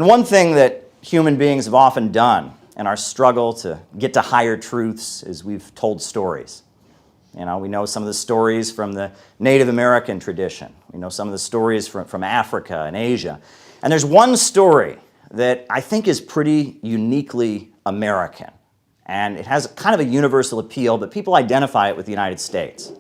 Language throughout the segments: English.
And one thing that human beings have often done in our struggle to get to higher truths is we've told stories. You know, we know some of the stories from the Native American tradition. We know some of the stories from Africa and Asia. And there's one story that I think is pretty uniquely American. And it has kind of a universal appeal, but people identify it with the United States.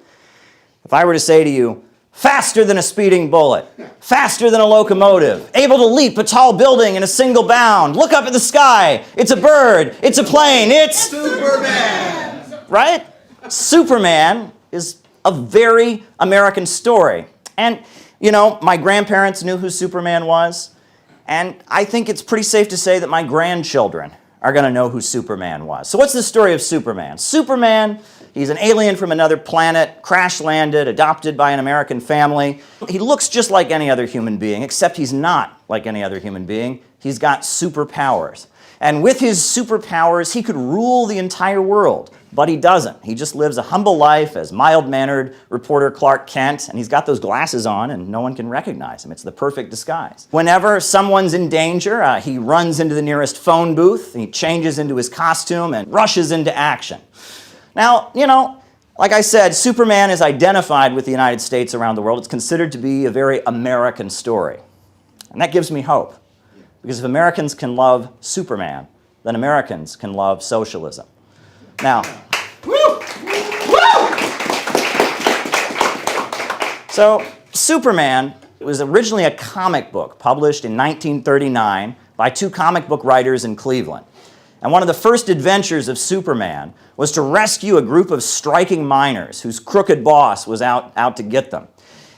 If I were to say to you, faster than a speeding bullet, faster than a locomotive, able to leap a tall building in a single bound, look up at the sky, it's a bird, it's a plane, it's Superman! Right? Superman is a very American story. And, you know, my grandparents knew who Superman was, and I think it's pretty safe to say that my grandchildren are going to know who Superman was. So what's the story of Superman? Superman, he's an alien from another planet, crash-landed, adopted by an American family. He looks just like any other human being, except he's not like any other human being. He's got superpowers. And with his superpowers, he could rule the entire world. But he doesn't. He just lives a humble life as mild-mannered reporter Clark Kent, and he's got those glasses on and no one can recognize him. It's the perfect disguise. Whenever someone's in danger, he runs into the nearest phone booth, he changes into his costume and rushes into action. Now, you know, like I said, Superman is identified with the United States around the world. It's considered to be a very American story. And that gives me hope. Because if Americans can love Superman, then Americans can love socialism. Now, so Superman was originally a comic book published in 1939 by two comic book writers in Cleveland. And one of the first adventures of Superman was to rescue a group of striking miners whose crooked boss was out to get them.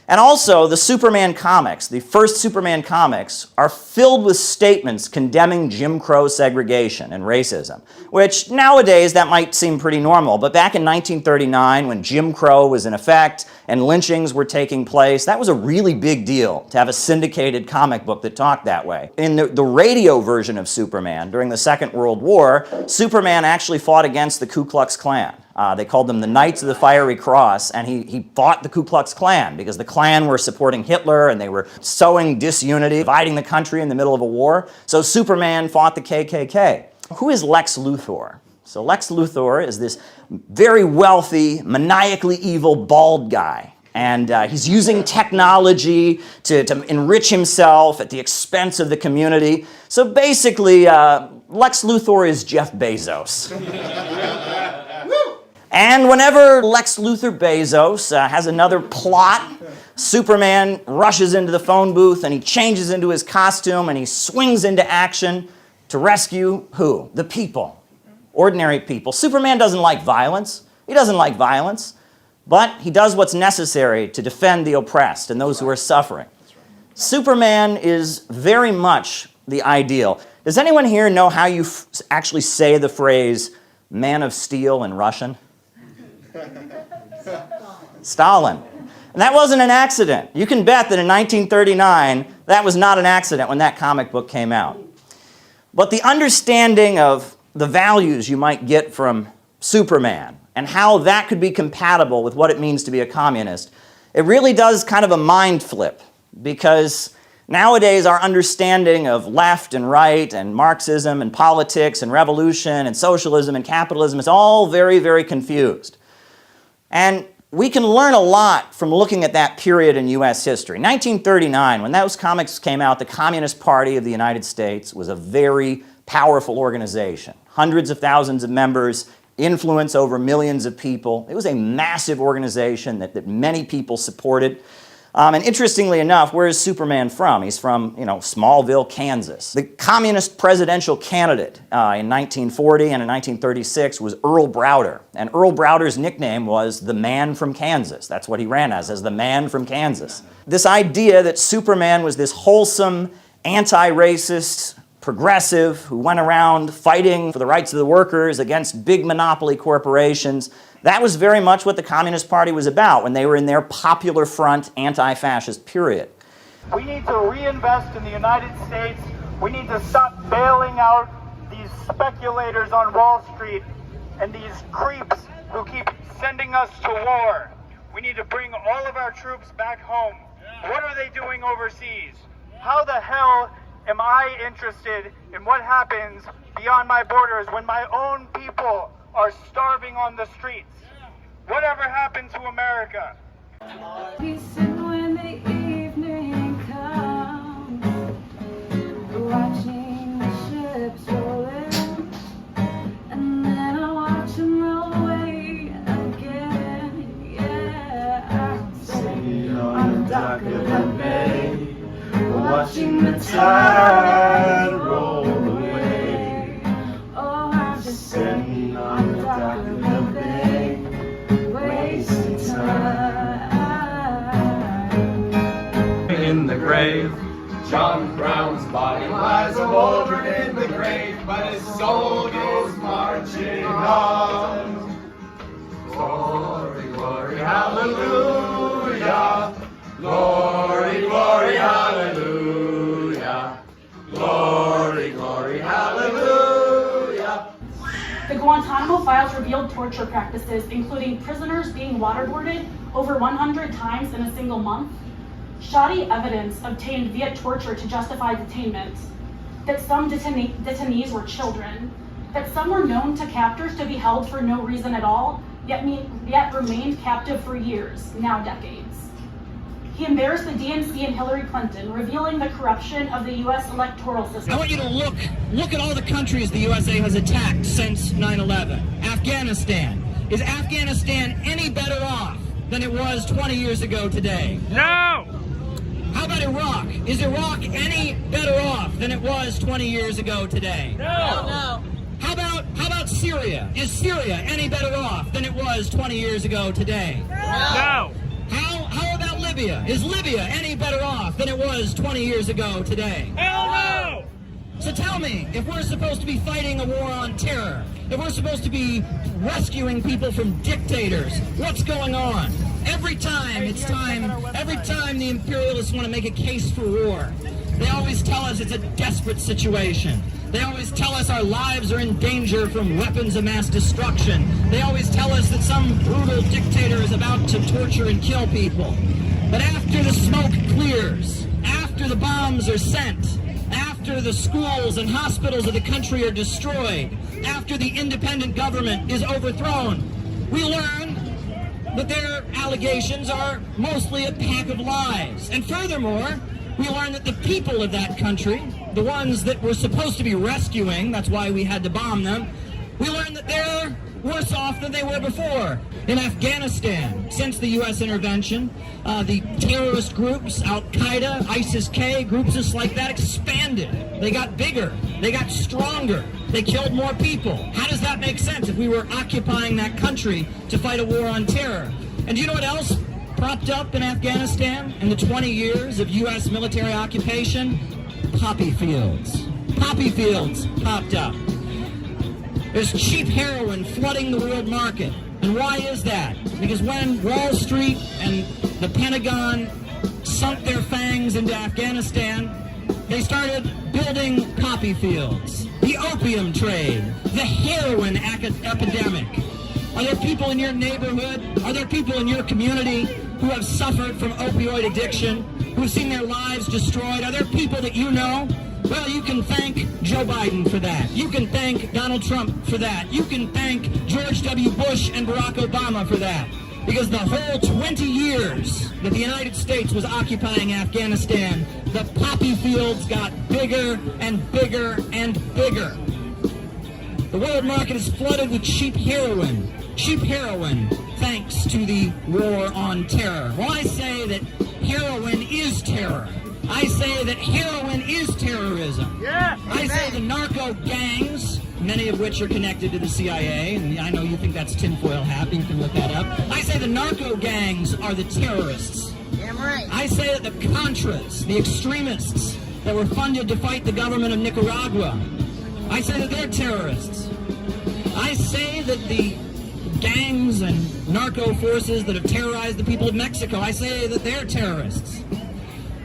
And also, the Superman comics, the first Superman comics, are filled with statements condemning Jim Crow segregation and racism, which nowadays that might seem pretty normal, but back in 1939, when Jim Crow was in effect and lynchings were taking place, that was a really big deal to have a syndicated comic book that talked that way. In the radio version of Superman, during the Second World War, Superman actually fought against the Ku Klux Klan. They called them the Knights of the Fiery Cross, and he fought the Ku Klux Klan because the Klan were supporting Hitler and they were sowing disunity, dividing the country in the middle of a war. So Superman fought the KKK. Who is Lex Luthor? So Lex Luthor is this very wealthy, maniacally evil, bald guy. And he's using technology to enrich himself at the expense of the community. So basically, Lex Luthor is Jeff Bezos. And whenever Lex Luthor Bezos has another plot, Superman rushes into the phone booth and he changes into his costume and he swings into action to rescue who? The people. Ordinary people. Superman doesn't like violence. He doesn't like violence. But he does what's necessary to defend the oppressed and those who are suffering. Superman is very much the ideal. Does anyone here know how you actually say the phrase man of steel in Russian? Stalin. And that wasn't an accident. You can bet that in 1939, that was not an accident when that comic book came out. But the understanding of the values you might get from Superman and how that could be compatible with what it means to be a communist, it really does kind of a mind flip, because nowadays our understanding of left and right and Marxism and politics and revolution and socialism and capitalism is all very, very confused. And we can learn a lot from looking at that period in U.S. history. 1939, when those comics came out, the Communist Party of the United States was a very powerful organization. Hundreds of thousands of members, influence over millions of people. It was a massive organization that many people supported. And interestingly enough, where is Superman from? He's from, Smallville, Kansas. The communist presidential candidate in 1940 and in 1936 was Earl Browder. And Earl Browder's nickname was the Man from Kansas. That's what he ran as the Man from Kansas. This idea that Superman was this wholesome, anti-racist, progressive who went around fighting for the rights of the workers against big monopoly corporations, that was very much what the Communist Party was about when they were in their Popular Front anti-fascist period. We need to reinvest in the United States. We need to stop bailing out these speculators on Wall Street and these creeps who keep sending us to war. We need to bring all of our troops back home. What are they doing overseas? How the hell am I interested in what happens beyond my borders when my own people are starving on the streets? Whatever happened to America? When the evening comes, watching the ships roll in, and then I watch them roll away again. Yeah, I'm sitting on the dock of the bay, watching the tide roll away. Oh, I'm just sitting on the dock of the bay, wasting time. In the grave, John Brown's body lies a moldering in the grave, but his soul goes marching on. Glory, glory, hallelujah. Glory, glory, hallelujah. Glory, glory, hallelujah. The Guantanamo files revealed torture practices, including prisoners being waterboarded over 100 times in a single month, shoddy evidence obtained via torture to justify detainment, that some detainees were children, that some were known to captors to be held for no reason at all, yet remained captive for years, now decades. He embarrassed the DNC and Hillary Clinton, revealing the corruption of the U.S. electoral system. I want you to look at all the countries the USA has attacked since 9/11. Afghanistan. Is Afghanistan any better off than it was 20 years ago today? no! How about Iraq? Is Iraq any better off than it was 20 years ago today? No! How about Syria? Is Syria any better off than it was 20 years ago today? No! How about Libya? Is Libya any better off than it was 20 years ago today? Hell no! So tell me, if we're supposed to be fighting a war on terror, if we're supposed to be rescuing people from dictators, what's going on? Every time the imperialists want to make a case for war, they always tell us it's a desperate situation. They always tell us our lives are in danger from weapons of mass destruction. They always tell us that some brutal dictator is about to torture and kill people. But after the smoke clears, after the bombs are sent, after the schools and hospitals of the country are destroyed, after the independent government is overthrown, we learn that their allegations are mostly a pack of lies. And furthermore, we learn that the people of that country, the ones that we're supposed to be rescuing, that's why we had to bomb them, we learn that they're worse off than they were before. In Afghanistan, since the U.S. intervention, the terrorist groups, Al-Qaeda, ISIS-K, groups just like that expanded. They got bigger. They got stronger. They killed more people. How does that make sense if we were occupying that country to fight a war on terror? And do you know what else propped up in Afghanistan in the 20 years of U.S. military occupation? Poppy fields. Poppy fields popped up. There's cheap heroin flooding the world market. And why is that? Because when Wall Street and the Pentagon sunk their fangs into Afghanistan, they started building poppy fields. The opium trade, the heroin epidemic. Are there people in your neighborhood? Are there people in your community who have suffered from opioid addiction, who've seen their lives destroyed? Are there people that you know? Well, you can thank Joe Biden for that. You can thank Donald Trump for that. You can thank George W. Bush and Barack Obama for that. Because the whole 20 years that the United States was occupying Afghanistan, the poppy fields got bigger and bigger and bigger. The world market is flooded with cheap heroin. Cheap heroin, thanks to the war on terror. Well, I say that heroin is terror. I say that heroin is terrorism. Yeah. I say the narco gangs, many of which are connected to the CIA, and I know you think that's tinfoil hat, you can look that up. I say the narco gangs are the terrorists. Damn right. I say that the Contras, the extremists that were funded to fight the government of Nicaragua, I say that they're terrorists. I say that the gangs and narco forces that have terrorized the people of Mexico, I say that they're terrorists.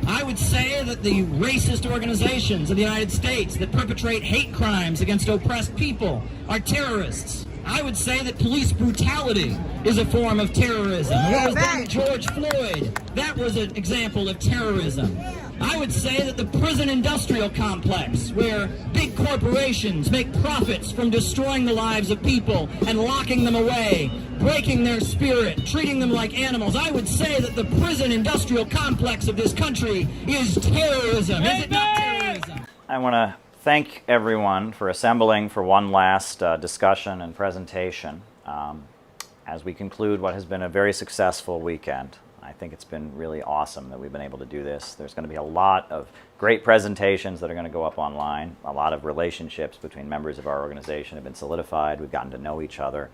I would say that the racist organizations of the United States that perpetrate hate crimes against oppressed people are terrorists. I would say that police brutality is a form of terrorism. What was done to George Floyd? That was an example of terrorism. I would say that the prison industrial complex, where big corporations make profits from destroying the lives of people and locking them away, breaking their spirit, treating them like animals, I would say that the prison industrial complex of this country is terrorism. Is it not terrorism? I want to thank everyone for assembling for one last discussion and presentation as we conclude what has been a very successful weekend. I think it's been really awesome that we've been able to do this. There's going to be a lot of great presentations that are going to go up online. A lot of relationships between members of our organization have been solidified. We've gotten to know each other.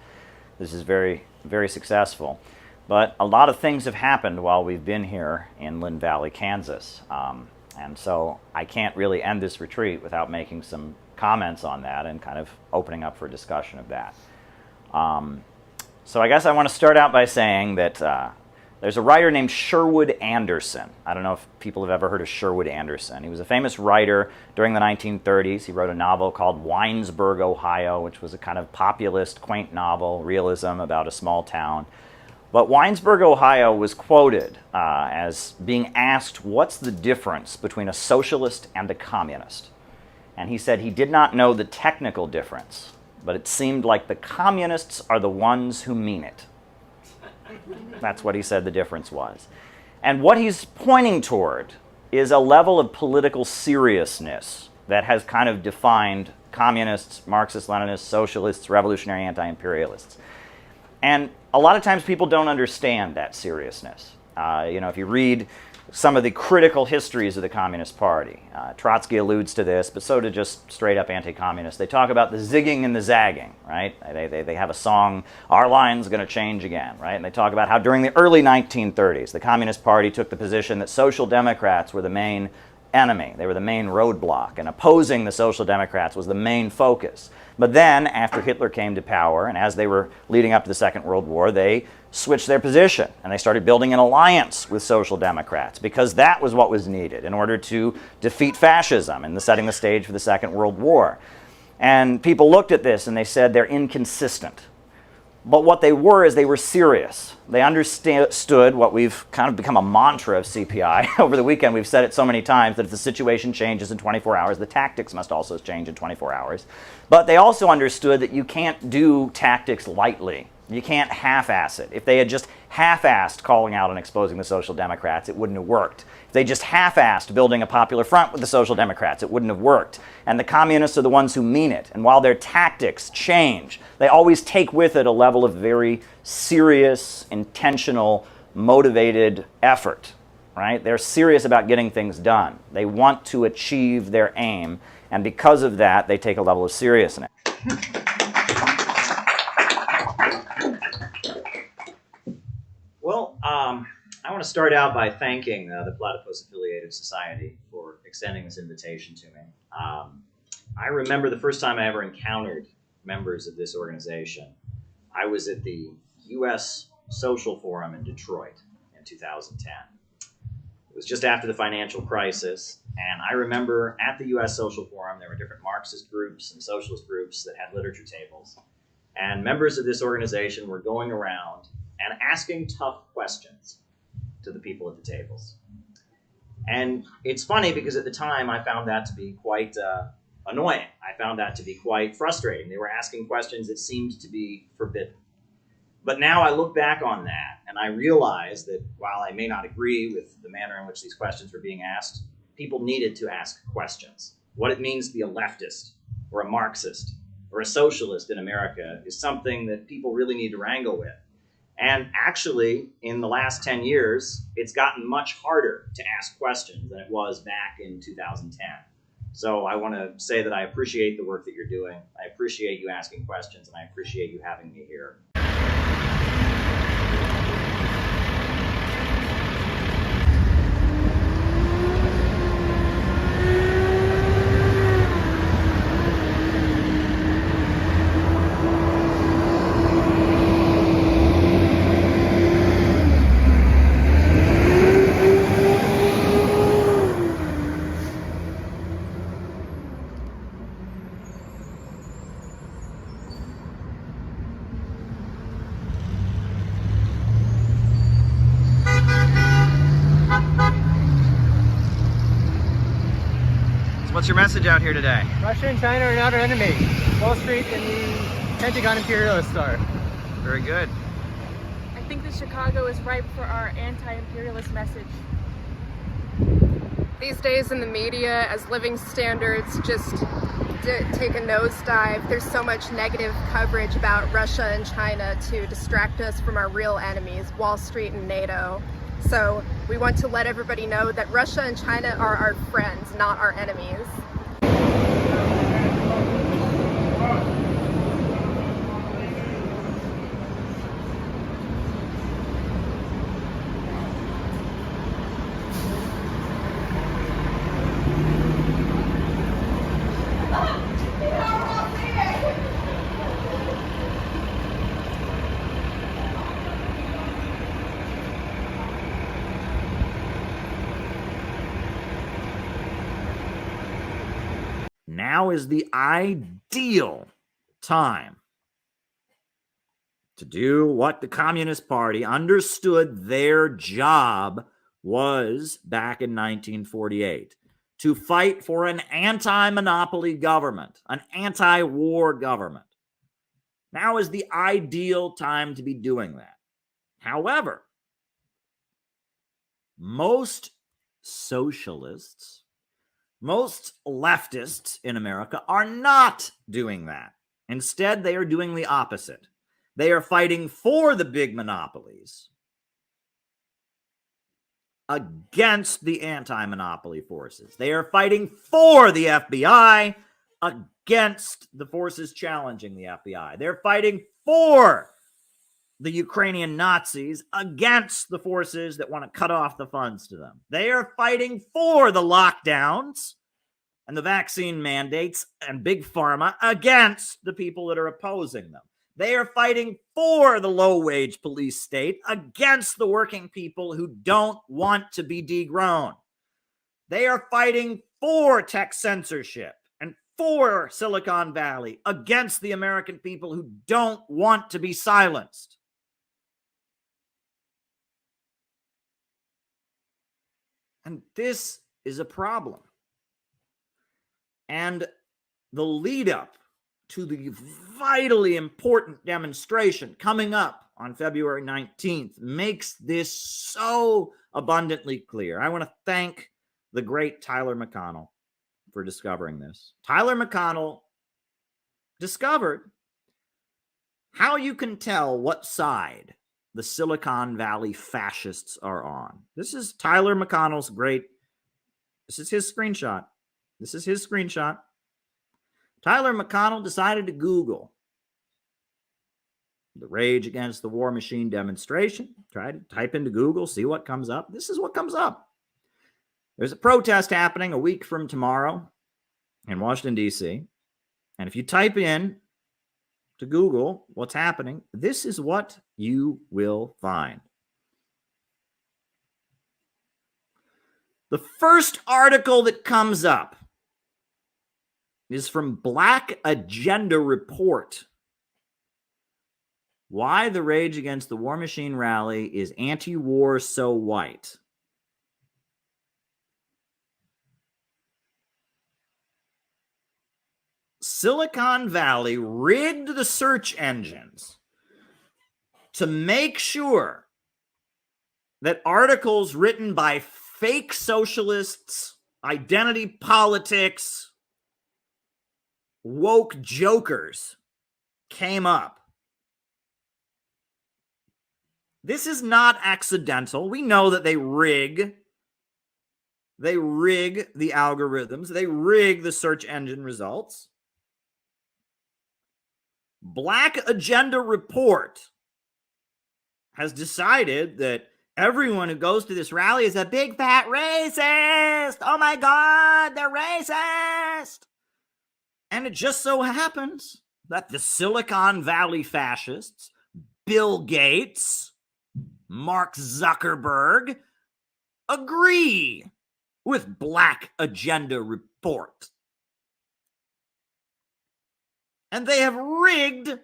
This is very, very successful. But a lot of things have happened while we've been here in Lynn Valley, Kansas. And so I can't really end this retreat without making some comments on that and kind of opening up for discussion of that. So I guess I want to start out by saying that there's a writer named Sherwood Anderson. I don't know if people have ever heard of Sherwood Anderson. He was a famous writer during the 1930s. He wrote a novel called Winesburg, Ohio, which was a kind of populist, quaint novel, realism about a small town. But Winesburg, Ohio was quoted as being asked, what's the difference between a socialist and a communist? And he said he did not know the technical difference, but it seemed like the communists are the ones who mean it. That's what he said the difference was. And what he's pointing toward is a level of political seriousness that has kind of defined communists, Marxists, Leninists, socialists, revolutionary anti-imperialists. And a lot of times people don't understand that seriousness. If you read some of the critical histories of the Communist Party, Trotsky alludes to this, but so do just straight-up anti-communists. They talk about the zigging and the zagging, right? They have a song, Our Line's Gonna Change Again, right? And they talk about how during the early 1930s, the Communist Party took the position that Social Democrats were the main enemy. They were the main roadblock, and opposing the Social Democrats was the main focus. But then, after Hitler came to power, and as they were leading up to the Second World War, they switched their position, and they started building an alliance with Social Democrats, because that was what was needed in order to defeat fascism and setting the stage for the Second World War. And people looked at this, and they said they're inconsistent. But what they were is they were serious. They understood what we've kind of become a mantra of CPI. Over the weekend, we've said it so many times that if the situation changes in 24 hours, the tactics must also change in 24 hours. But they also understood that you can't do tactics lightly. You can't half-ass it. If they had just half-assed calling out and exposing the Social Democrats, it wouldn't have worked. If they just half-assed building a popular front with the Social Democrats, it wouldn't have worked. And the communists are the ones who mean it. And while their tactics change, they always take with it a level of very serious, intentional, motivated effort. Right? They're serious about getting things done. They want to achieve their aim. And because of that, they take a level of seriousness. Well, I want to start out by thanking the Platypus Affiliated Society for extending this invitation to me. I remember the first time I ever encountered members of this organization. I was at the U.S. Social Forum in Detroit in 2010. It was just after the financial crisis, and I remember at the U.S. Social Forum there were different Marxist groups and socialist groups that had literature tables, and members of this organization were going around and asking tough questions to the people at the tables. And it's funny because at the time I found that to be quite annoying. I found that to be quite frustrating. They were asking questions that seemed to be forbidden. But now I look back on that and I realize that while I may not agree with the manner in which these questions were being asked, people needed to ask questions. What it means to be a leftist or a Marxist or a socialist in America is something that people really need to wrangle with. And actually, in the last 10 years, it's gotten much harder to ask questions than it was back in 2010. So I want to say that I appreciate the work that you're doing. I appreciate you asking questions, and I appreciate you having me here. What's your message out here today? Russia and China are not our enemy. Wall Street and the Pentagon imperialists are. Very good. I think that Chicago is ripe for our anti-imperialist message. These days in the media, as living standards just take a nosedive, there's so much negative coverage about Russia and China to distract us from our real enemies, Wall Street and NATO. So we want to let everybody know that Russia and China are our friends, not our enemies. Now is the ideal time to do what the Communist Party understood their job was back in 1948, to fight for an anti-monopoly government, an anti-war government. Now is the ideal time to be doing that. However, most socialists, most leftists in America are not doing that. Instead, they are doing the opposite. They are fighting for the big monopolies against the anti-monopoly forces. They are fighting for the FBI against the forces challenging the FBI. They're fighting for the Ukrainian Nazis against the forces that want to cut off the funds to them. They are fighting for the lockdowns and the vaccine mandates and big pharma against the people that are opposing them. They are fighting for the low-wage police state against the working people who don't want to be degrown. They are fighting for tech censorship and for Silicon Valley against the American people who don't want to be silenced. And this is a problem. And the lead up to the vitally important demonstration coming up on February 19th makes this so abundantly clear. I want to thank the great Tyler McConnell for discovering this. Tyler McConnell discovered how you can tell what side the Silicon Valley fascists are on. This is Tyler McConnell's this is his screenshot. This is his screenshot. Tyler McConnell decided to Google the Rage Against the War Machine demonstration. Try to type into Google, see what comes up. This is what comes up. There's a protest happening a week from tomorrow in Washington, D.C. And if you type in to Google what's happening, this is what you will find. The first article that comes up is from Black Agenda Report. Why the Rage Against the War Machine rally is anti-war so white. Silicon Valley rigged the search engines to make sure that articles written by fake socialists, identity politics, woke jokers came up. This is not accidental. We know that they rig the algorithms. They rig the search engine results. Black Agenda Report has decided that everyone who goes to this rally is a big fat racist. Oh my God, they're racist. And it just so happens that the Silicon Valley fascists, Bill Gates, Mark Zuckerberg, agree with Black Agenda Report. And they have rigged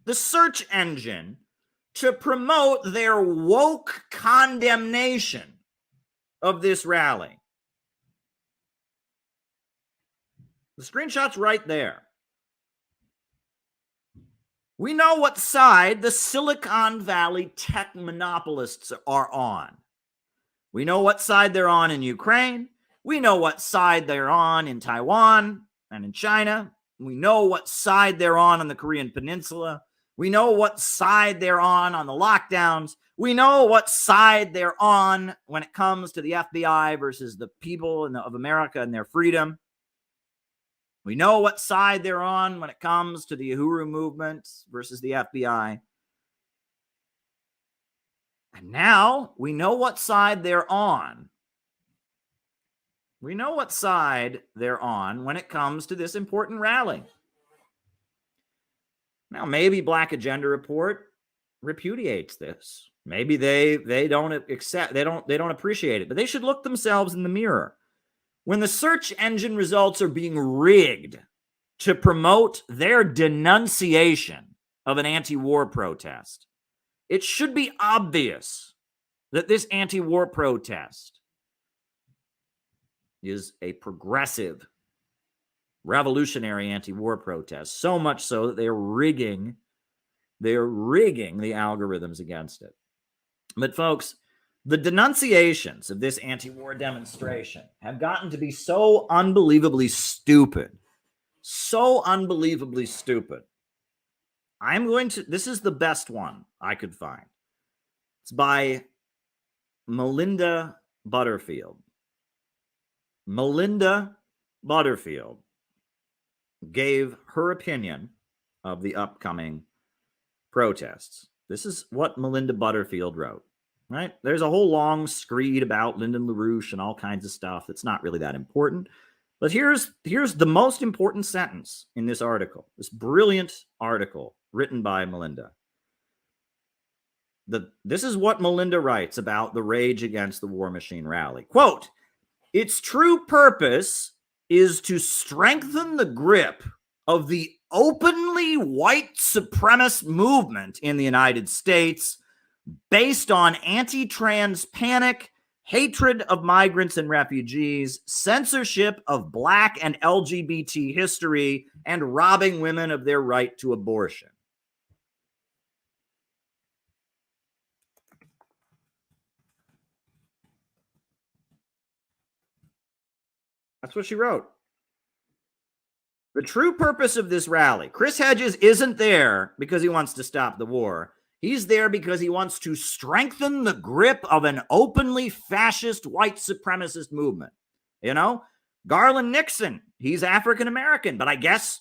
the search engine to promote their woke condemnation of this rally. The screenshot's right there. We know what side the Silicon Valley tech monopolists are on. We know what side they're on in Ukraine. We know what side they're on in Taiwan and in China. We know what side they're on the Korean Peninsula. We know what side they're on the lockdowns. We know what side they're on when it comes to the FBI versus the people of America and their freedom. We know what side they're on when it comes to the Uhuru movement versus the FBI. And now we know what side they're on. We know what side they're on when it comes to this important rally. Now, maybe Black Agenda Report repudiates this. Maybe they don't accept, they don't appreciate it, but they should look themselves in the mirror. When the search engine results are being rigged to promote their denunciation of an anti-war protest, it should be obvious that this anti-war protest is a progressive, revolutionary anti-war protest, so much so that they're rigging the algorithms against it. But folks, the denunciations of this anti-war demonstration have gotten to be so unbelievably stupid. So unbelievably stupid. This is the best one I could find. It's by Melinda Butterfield. Melinda Butterfield gave her opinion of the upcoming protests. This is what Melinda Butterfield wrote, right? There's a whole long screed about Lyndon LaRouche and all kinds of stuff that's not really that important. But here's the most important sentence in this article, this brilliant article written by Melinda. This is what Melinda writes about the Rage Against the War Machine rally. Quote, "Its true purpose is to strengthen the grip of the openly white supremacist movement in the United States based on anti-trans panic, hatred of migrants and refugees, censorship of Black and LGBT history, and robbing women of their right to abortion." That's what she wrote. The true purpose of this rally, Chris Hedges isn't there because he wants to stop the war. He's there because he wants to strengthen the grip of an openly fascist white supremacist movement. You know, Garland Nixon, he's African American, but I guess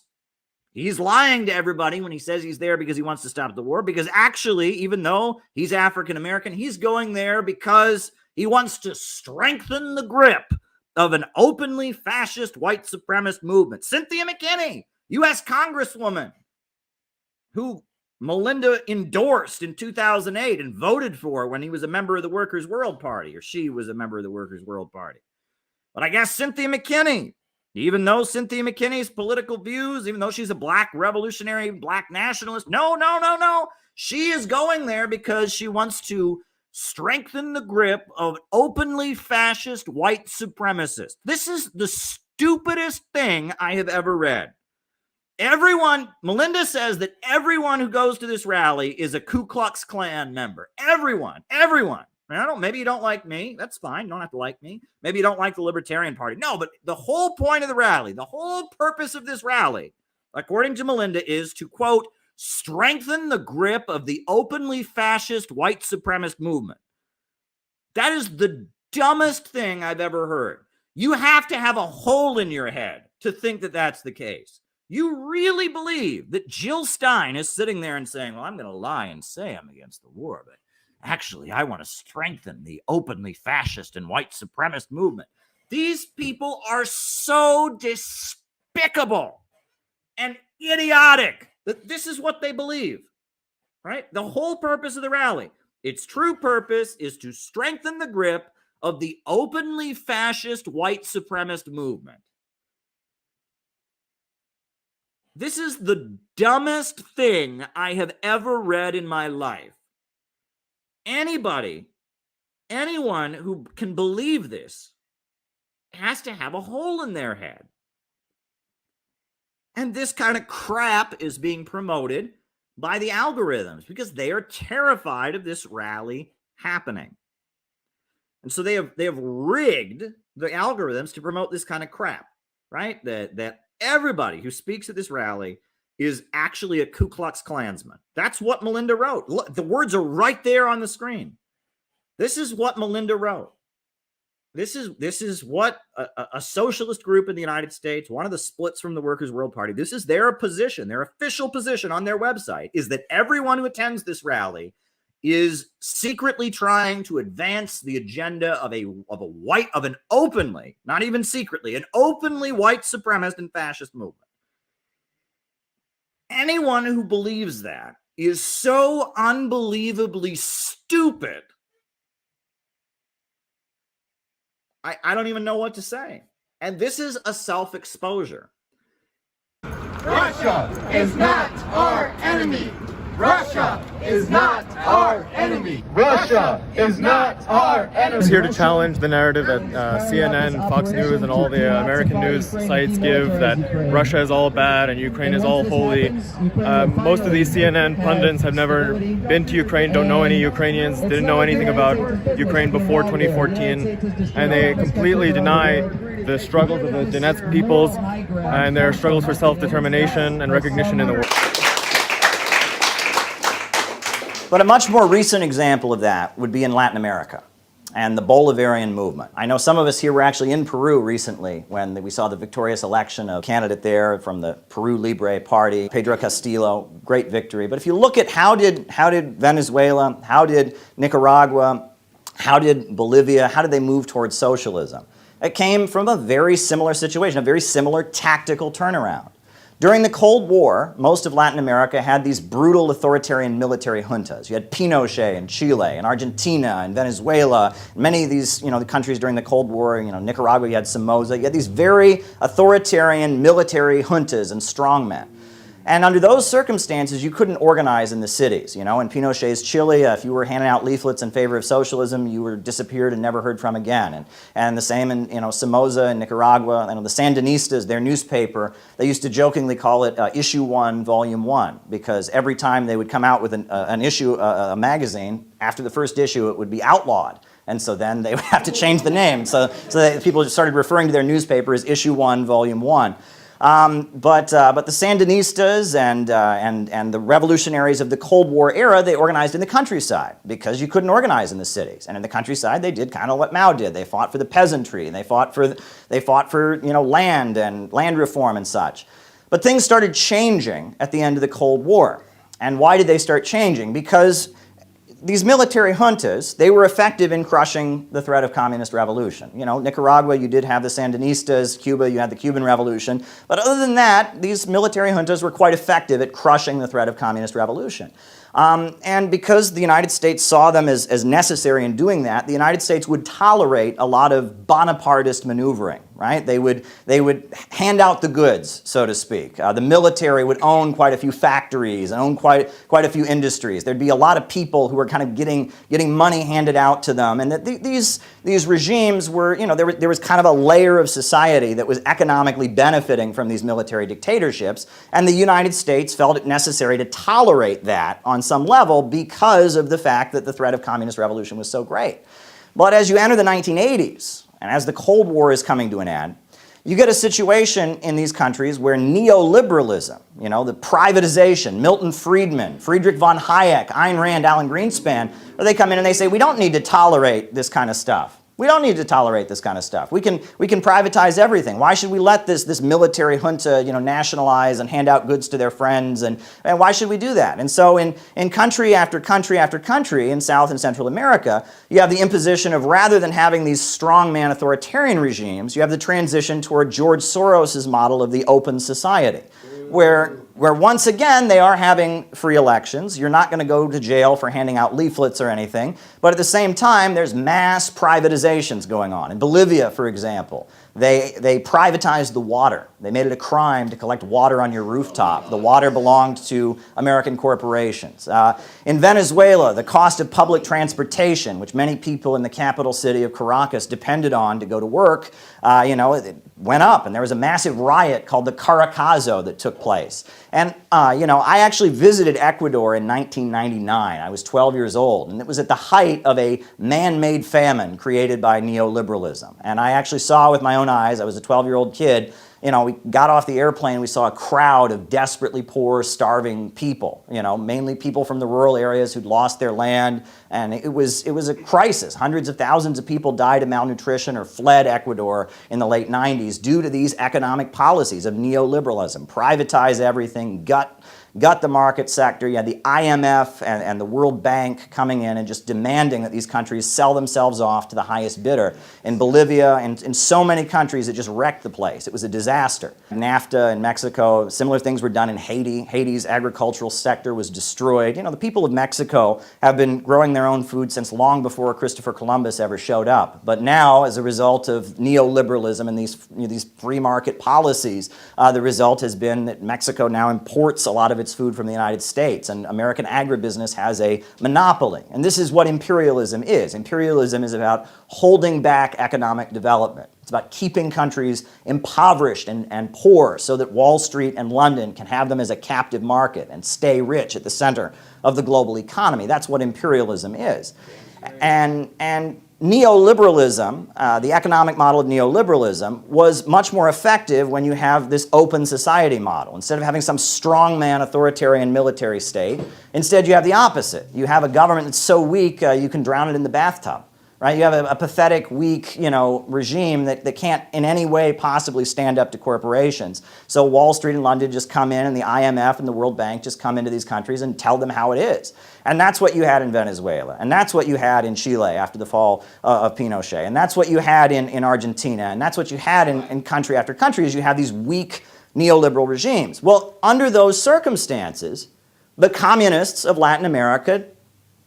he's lying to everybody when he says he's there because he wants to stop the war, because actually, even though he's African American, he's going there because he wants to strengthen the grip of an openly fascist white supremacist movement. Cynthia McKinney, U.S. Congresswoman, who Melinda endorsed in 2008 and voted for when he was a member of the Workers' World Party, or she was a member of the Workers' World Party. But I guess Cynthia McKinney, even though Cynthia McKinney's political views, even though she's a Black revolutionary, Black nationalist, no. She is going there because she wants to strengthen the grip of openly fascist white supremacists. This is the stupidest thing I have ever read. Melinda says that everyone who goes to this rally is a Ku Klux Klan member. Everyone. Maybe you don't like me. That's fine. You don't have to like me. Maybe you don't like the Libertarian Party. No, but the whole point of the rally, the whole purpose of this rally, according to Melinda, is to, quote, strengthen the grip of the openly fascist white supremacist movement. That is the dumbest thing I've ever heard. You have to have a hole in your head to think that that's the case. You really believe that Jill Stein is sitting there and saying, well, I'm going to lie and say I'm against the war, but actually I want to strengthen the openly fascist and white supremacist movement. These people are so despicable and idiotic that this is what they believe, right? The whole purpose of the rally, its true purpose is to strengthen the grip of the openly fascist white supremacist movement. This is the dumbest thing I have ever read in my life. Anyone who can believe this has to have a hole in their head. And this kind of crap is being promoted by the algorithms because they are terrified of this rally happening. And so they have rigged the algorithms to promote this kind of crap, right? That everybody who speaks at this rally is actually a Ku Klux Klansman. That's what Melinda wrote. Look, the words are right there on the screen. This is what Melinda wrote. This is what a socialist group in the United States, one of the splits from the Workers' World Party, this is their position, their official position on their website, is that everyone who attends this rally is secretly trying to advance the agenda of an openly, not even secretly, an openly white supremacist and fascist movement. Anyone who believes that is so unbelievably stupid. I don't even know what to say. And this is a self-exposure. Russia is not our enemy. Russia is not our enemy. Russia is not our enemy. It's here to challenge the narrative that CNN, Fox News, and all the American news sites give that Russia is all bad and Ukraine is all holy. Most of these CNN pundits have never been to Ukraine, don't know any Ukrainians, didn't know anything about Ukraine before 2014, and they completely deny the struggles of the Donetsk peoples and their struggles for self-determination and recognition in the world. But a much more recent example of that would be in Latin America and the Bolivarian movement. I know some of us here were actually in Peru recently when we saw the victorious election of a candidate there from the Peru Libre Party, Pedro Castillo, great victory. But if you look at how did Venezuela, how did Nicaragua, how did Bolivia, how did they move towards socialism? It came from a very similar situation, a very similar tactical turnaround. During the Cold War, most of Latin America had these brutal authoritarian military juntas. You had Pinochet in Chile and Argentina and Venezuela. Many of these, the countries during the Cold War, Nicaragua, you had Somoza. You had these very authoritarian military juntas and strongmen. And under those circumstances, you couldn't organize in the cities. In Pinochet's Chile, if you were handing out leaflets in favor of socialism, you were disappeared and never heard from again. And the same in Somoza in Nicaragua. The Sandinistas, their newspaper, they used to jokingly call it Issue 1, Volume 1, because every time they would come out with an issue, a magazine, after the first issue, it would be outlawed. And so then they would have to change the name. So people just started referring to their newspaper as Issue 1, Volume 1. But the Sandinistas and the revolutionaries of the Cold War era, they organized in the countryside because you couldn't organize in the cities. And in the countryside, they did kind of what Mao did. They fought for the peasantry, and they fought for land and land reform and such. But things started changing at the end of the Cold War. And why did they start changing? Because these military juntas, they were effective in crushing the threat of communist revolution. Nicaragua, you did have the Sandinistas. Cuba, you had the Cuban Revolution. But other than that, these military juntas were quite effective at crushing the threat of communist revolution. And because the United States saw them as necessary in doing that, the United States would tolerate a lot of Bonapartist maneuvering, right? They would hand out the goods, so to speak. The military would own quite a few factories and own quite a few industries. There'd be a lot of people who were kind of getting money handed out to them. And that these regimes were, there was kind of a layer of society that was economically benefiting from these military dictatorships. And the United States felt it necessary to tolerate that on some level because of the fact that the threat of communist revolution was so great. But as you enter the 1980s, and as the Cold War is coming to an end, you get a situation in these countries where neoliberalism, the privatization, Milton Friedman, Friedrich von Hayek, Ayn Rand, Alan Greenspan, where they come in and they say, we don't need to tolerate this kind of stuff. We don't need to tolerate this kind of stuff. We can privatize everything. Why should we let this military junta, nationalize and hand out goods to their friends? And why should we do that? And so in country after country after country in South and Central America, you have the imposition of, rather than having these strongman authoritarian regimes, you have the transition toward George Soros's model of the open society, where once again they are having free elections. You're not going to go to jail for handing out leaflets or anything, but at the same time there's mass privatizations going on. In Bolivia, for example, they privatized the water. They made it a crime to collect water on your rooftop. The water belonged to American corporations. In Venezuela, the cost of public transportation, which many people in the capital city of Caracas depended on to go to work, went up, and there was a massive riot called the Caracazo that took place. And, I actually visited Ecuador in 1999. I was 12 years old, and it was at the height of a man-made famine created by neoliberalism. And I actually saw with my own eyes, I was a 12-year-old kid, we got off the airplane, we saw a crowd of desperately poor, starving people, mainly people from the rural areas who'd lost their land, and it was a crisis. Hundreds of thousands of people died of malnutrition or fled Ecuador in the late 90s due to these economic policies of neoliberalism. Privatize everything, gut the market sector. You had the IMF and the World Bank coming in and just demanding that these countries sell themselves off to the highest bidder. In Bolivia and in so many countries, it just wrecked the place. It was a disaster. NAFTA in Mexico, similar things were done in Haiti. Haiti's agricultural sector was destroyed. The people of Mexico have been growing their own food since long before Christopher Columbus ever showed up. But now, as a result of neoliberalism and these free market policies, the result has been that Mexico now imports a lot of its food from the United States, and American agribusiness has a monopoly. And this is what imperialism is. Imperialism is about holding back economic development. It's about keeping countries impoverished and poor so that Wall Street and London can have them as a captive market and stay rich at the center of the global economy. That's what imperialism is. And neoliberalism, the economic model of neoliberalism, was much more effective when you have this open society model. Instead of having some strongman authoritarian military state, instead you have the opposite. You have a government that's so weak you can drown it in the bathtub. Right? You have a pathetic, weak, regime that can't in any way possibly stand up to corporations. So Wall Street and London just come in, and the IMF and the World Bank just come into these countries and tell them how it is. And that's what you had in Venezuela, and that's what you had in Chile after the fall of Pinochet, and that's what you had in Argentina, and that's what you had in country after country, is you have these weak neoliberal regimes. Well, under those circumstances, the communists of Latin America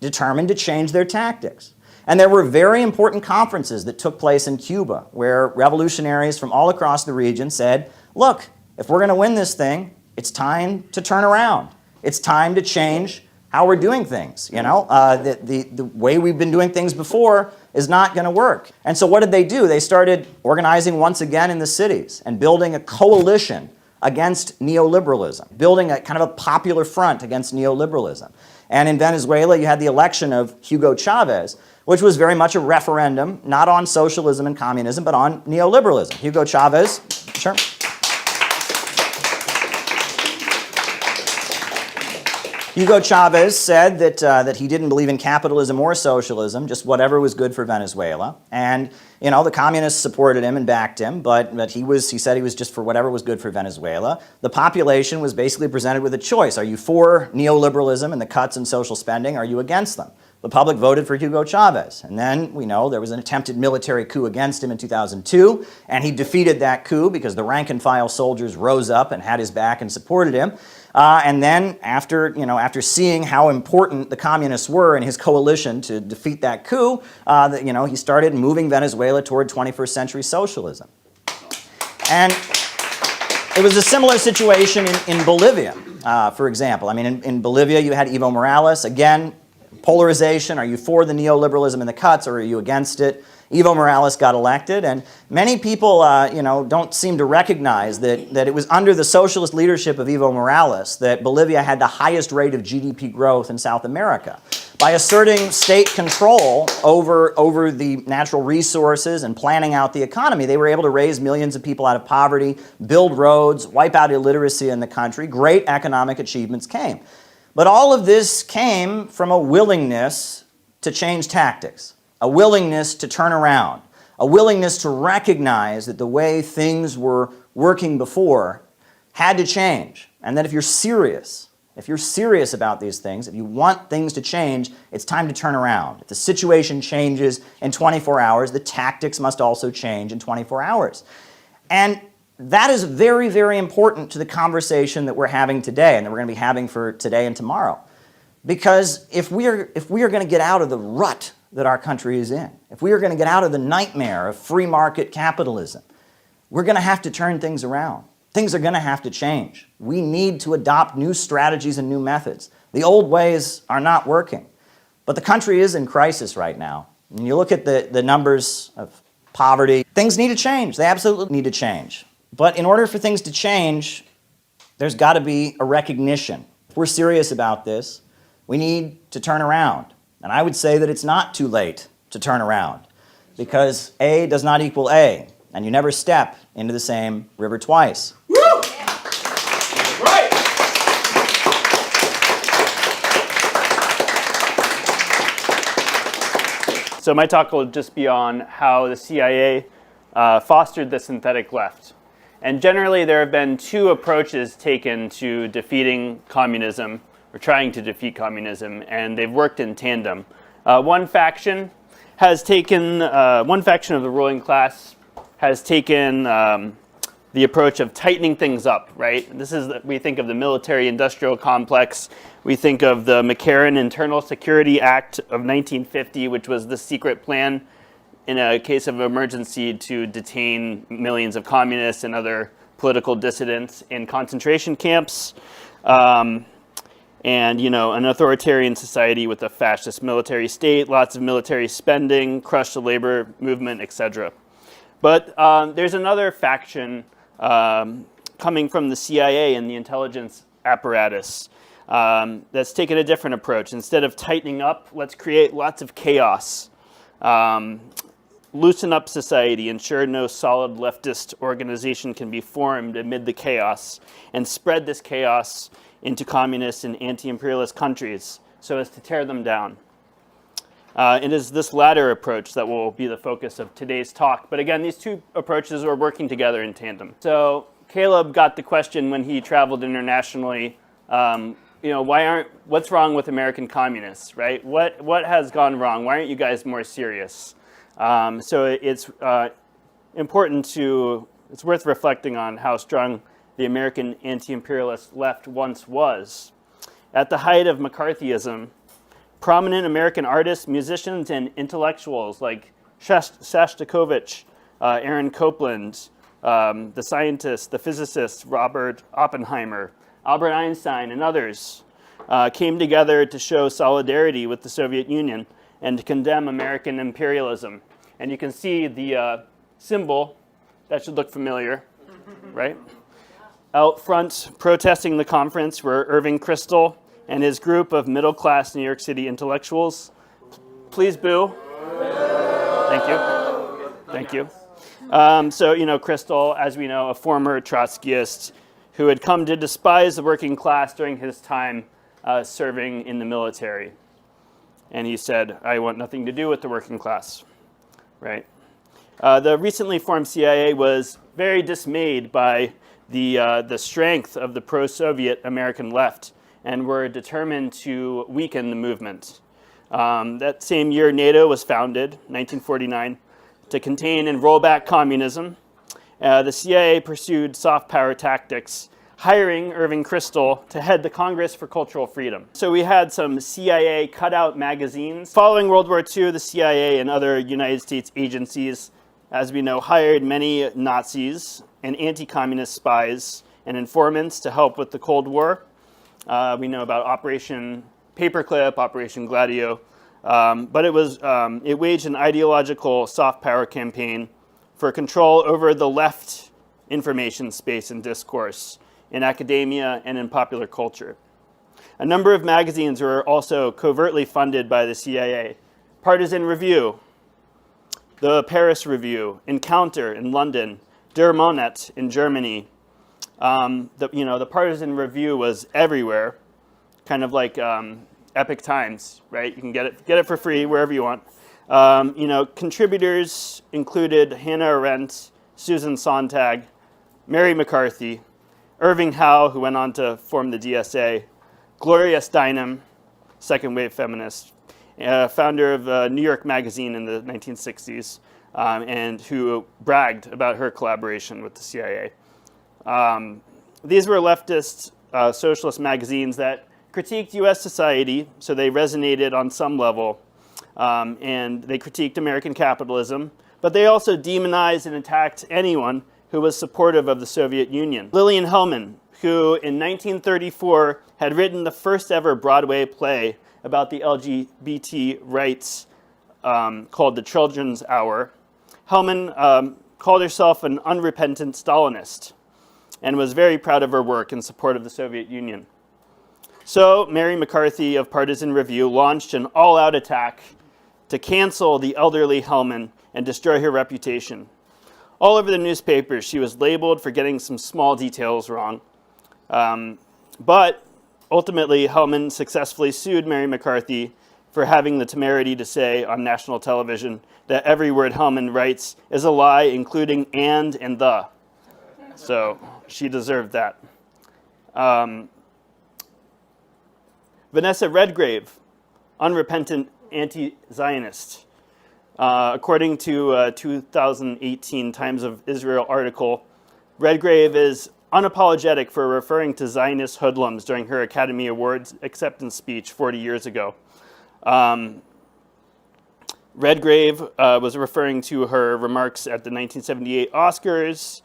determined to change their tactics. And there were very important conferences that took place in Cuba where revolutionaries from all across the region said, look, if we're going to win this thing, it's time to turn around. It's time to change how we're doing things. The way we've been doing things before is not going to work. And so what did they do? They started organizing once again in the cities and building a coalition against neoliberalism, building a kind of a popular front against neoliberalism. And in Venezuela, you had the election of Hugo Chavez, which was very much a referendum, not on socialism and communism, but on neoliberalism. Hugo Chavez, sure. Hugo Chavez said that he didn't believe in capitalism or socialism, just whatever was good for Venezuela. And the communists supported him and backed him, but he said he was just for whatever was good for Venezuela. The population was basically presented with a choice. Are you for neoliberalism and the cuts in social spending? Are you against them? The public voted for Hugo Chavez. And then we know there was an attempted military coup against him in 2002, and he defeated that coup because the rank and file soldiers rose up and had his back and supported him. And then after seeing how important the communists were in his coalition to defeat that coup, he started moving Venezuela toward 21st century socialism. And it was a similar situation in Bolivia, for example. In Bolivia, you had Evo Morales. Again, polarization. Are you for the neoliberalism and the cuts, or are you against it? Evo Morales got elected, and many people, don't seem to recognize that it was under the socialist leadership of Evo Morales that Bolivia had the highest rate of GDP growth in South America. By asserting state control over the natural resources and planning out the economy, they were able to raise millions of people out of poverty, build roads, wipe out illiteracy in the country. Great economic achievements came. But all of this came from a willingness to change tactics, a willingness to turn around, a willingness to recognize that the way things were working before had to change, and that if you're serious about these things, if you want things to change, it's time to turn around. If the situation changes in 24 hours, the tactics must also change in 24 hours. And that is very, very important to the conversation that we're having today and that we're going to be having for today and tomorrow. Because if we are going to get out of the rut that our country is in, if we are going to get out of the nightmare of free market capitalism, we're going to have to turn things around. Things are going to have to change. We need to adopt new strategies and new methods. The old ways are not working. But the country is in crisis right now. When you look at the numbers of poverty. Things need to change. They absolutely need to change. But in order for things to change, there's got to be a recognition. If we're serious about this, we need to turn around. And I would say that it's not too late to turn around, because A does not equal A, and you never step into the same river twice. So my talk will just be on how the CIA fostered the synthetic left. And generally there have been two approaches taken to defeating communism, or trying to defeat communism, and they've worked in tandem. One faction of the ruling class has taken the approach of tightening things up, right? We think of the military-industrial complex. We think of the McCarran Internal Security Act of 1950, which was the secret plan in a case of emergency to detain millions of communists and other political dissidents in concentration camps. And, an authoritarian society with a fascist military state, lots of military spending, crushed the labor movement, etc. But there's another faction coming from the CIA and the intelligence apparatus that's taken a different approach. Instead of tightening up, let's create lots of chaos. Loosen up society, ensure no solid leftist organization can be formed amid the chaos, and spread this chaos into communist and anti-imperialist countries so as to tear them down. It is this latter approach that will be the focus of today's talk. But again, these two approaches are working together in tandem. So Caleb got the question when he traveled internationally, what's wrong with American communists, right? What has gone wrong? Why aren't you guys more serious? So it's it's worth reflecting on how strong the American anti-imperialist left once was. At the height of McCarthyism, prominent American artists, musicians, and intellectuals like Shostakovich, Aaron Copland, the scientist, the physicist Robert Oppenheimer, Albert Einstein, and others came together to show solidarity with the Soviet Union and to condemn American imperialism. And you can see the symbol, that should look familiar, right? Out front protesting the conference were Irving Kristol and his group of middle-class New York City intellectuals. Please boo. Thank you. Thank you. Kristol, as we know, a former Trotskyist who had come to despise the working class during his time serving in the military. And he said, I want nothing to do with the working class, right? The recently formed CIA was very dismayed by the strength of the pro-Soviet American left and were determined to weaken the movement. That same year, NATO was founded, 1949, to contain and roll back communism. The CIA pursued soft power tactics, hiring Irving Kristol to head the Congress for Cultural Freedom. So we had some CIA cutout magazines. Following World War II, the CIA and other United States agencies, as we know, hired many Nazis and anti-communist spies and informants to help with the Cold War. We know about Operation Paperclip, Operation Gladio, but it waged an ideological soft power campaign for control over the left information space and discourse in academia and in popular culture. A number of magazines were also covertly funded by the CIA. Partisan Review, the Paris Review, Encounter in London, Der Monat in Germany. The Partisan Review was everywhere, kind of like Epic Times, right? You can get it for free wherever you want. Contributors included Hannah Arendt, Susan Sontag, Mary McCarthy, Irving Howe, who went on to form the DSA, Gloria Steinem, second wave feminist, founder of New York Magazine in the 1960s, and who bragged about her collaboration with the CIA. These were leftist socialist magazines that critiqued US society, so they resonated on some level, and they critiqued American capitalism, but they also demonized and attacked anyone who was supportive of the Soviet Union. Lillian Hellman, who in 1934 had written the first ever Broadway play about the LGBT rights called The Children's Hour, Hellman called herself an unrepentant Stalinist and was very proud of her work in support of the Soviet Union. So Mary McCarthy of Partisan Review launched an all-out attack to cancel the elderly Hellman and destroy her reputation. All over the newspapers, she was labeled for getting some small details wrong. But ultimately, Hellman successfully sued Mary McCarthy for having the temerity to say on national television that every word Hellman writes is a lie, including and the. So she deserved that. Vanessa Redgrave, unrepentant anti-Zionist. According to a 2018 Times of Israel article, Redgrave is unapologetic for referring to Zionist hoodlums during her Academy Awards acceptance speech 40 years ago. Redgrave was referring to her remarks at the 1978 Oscars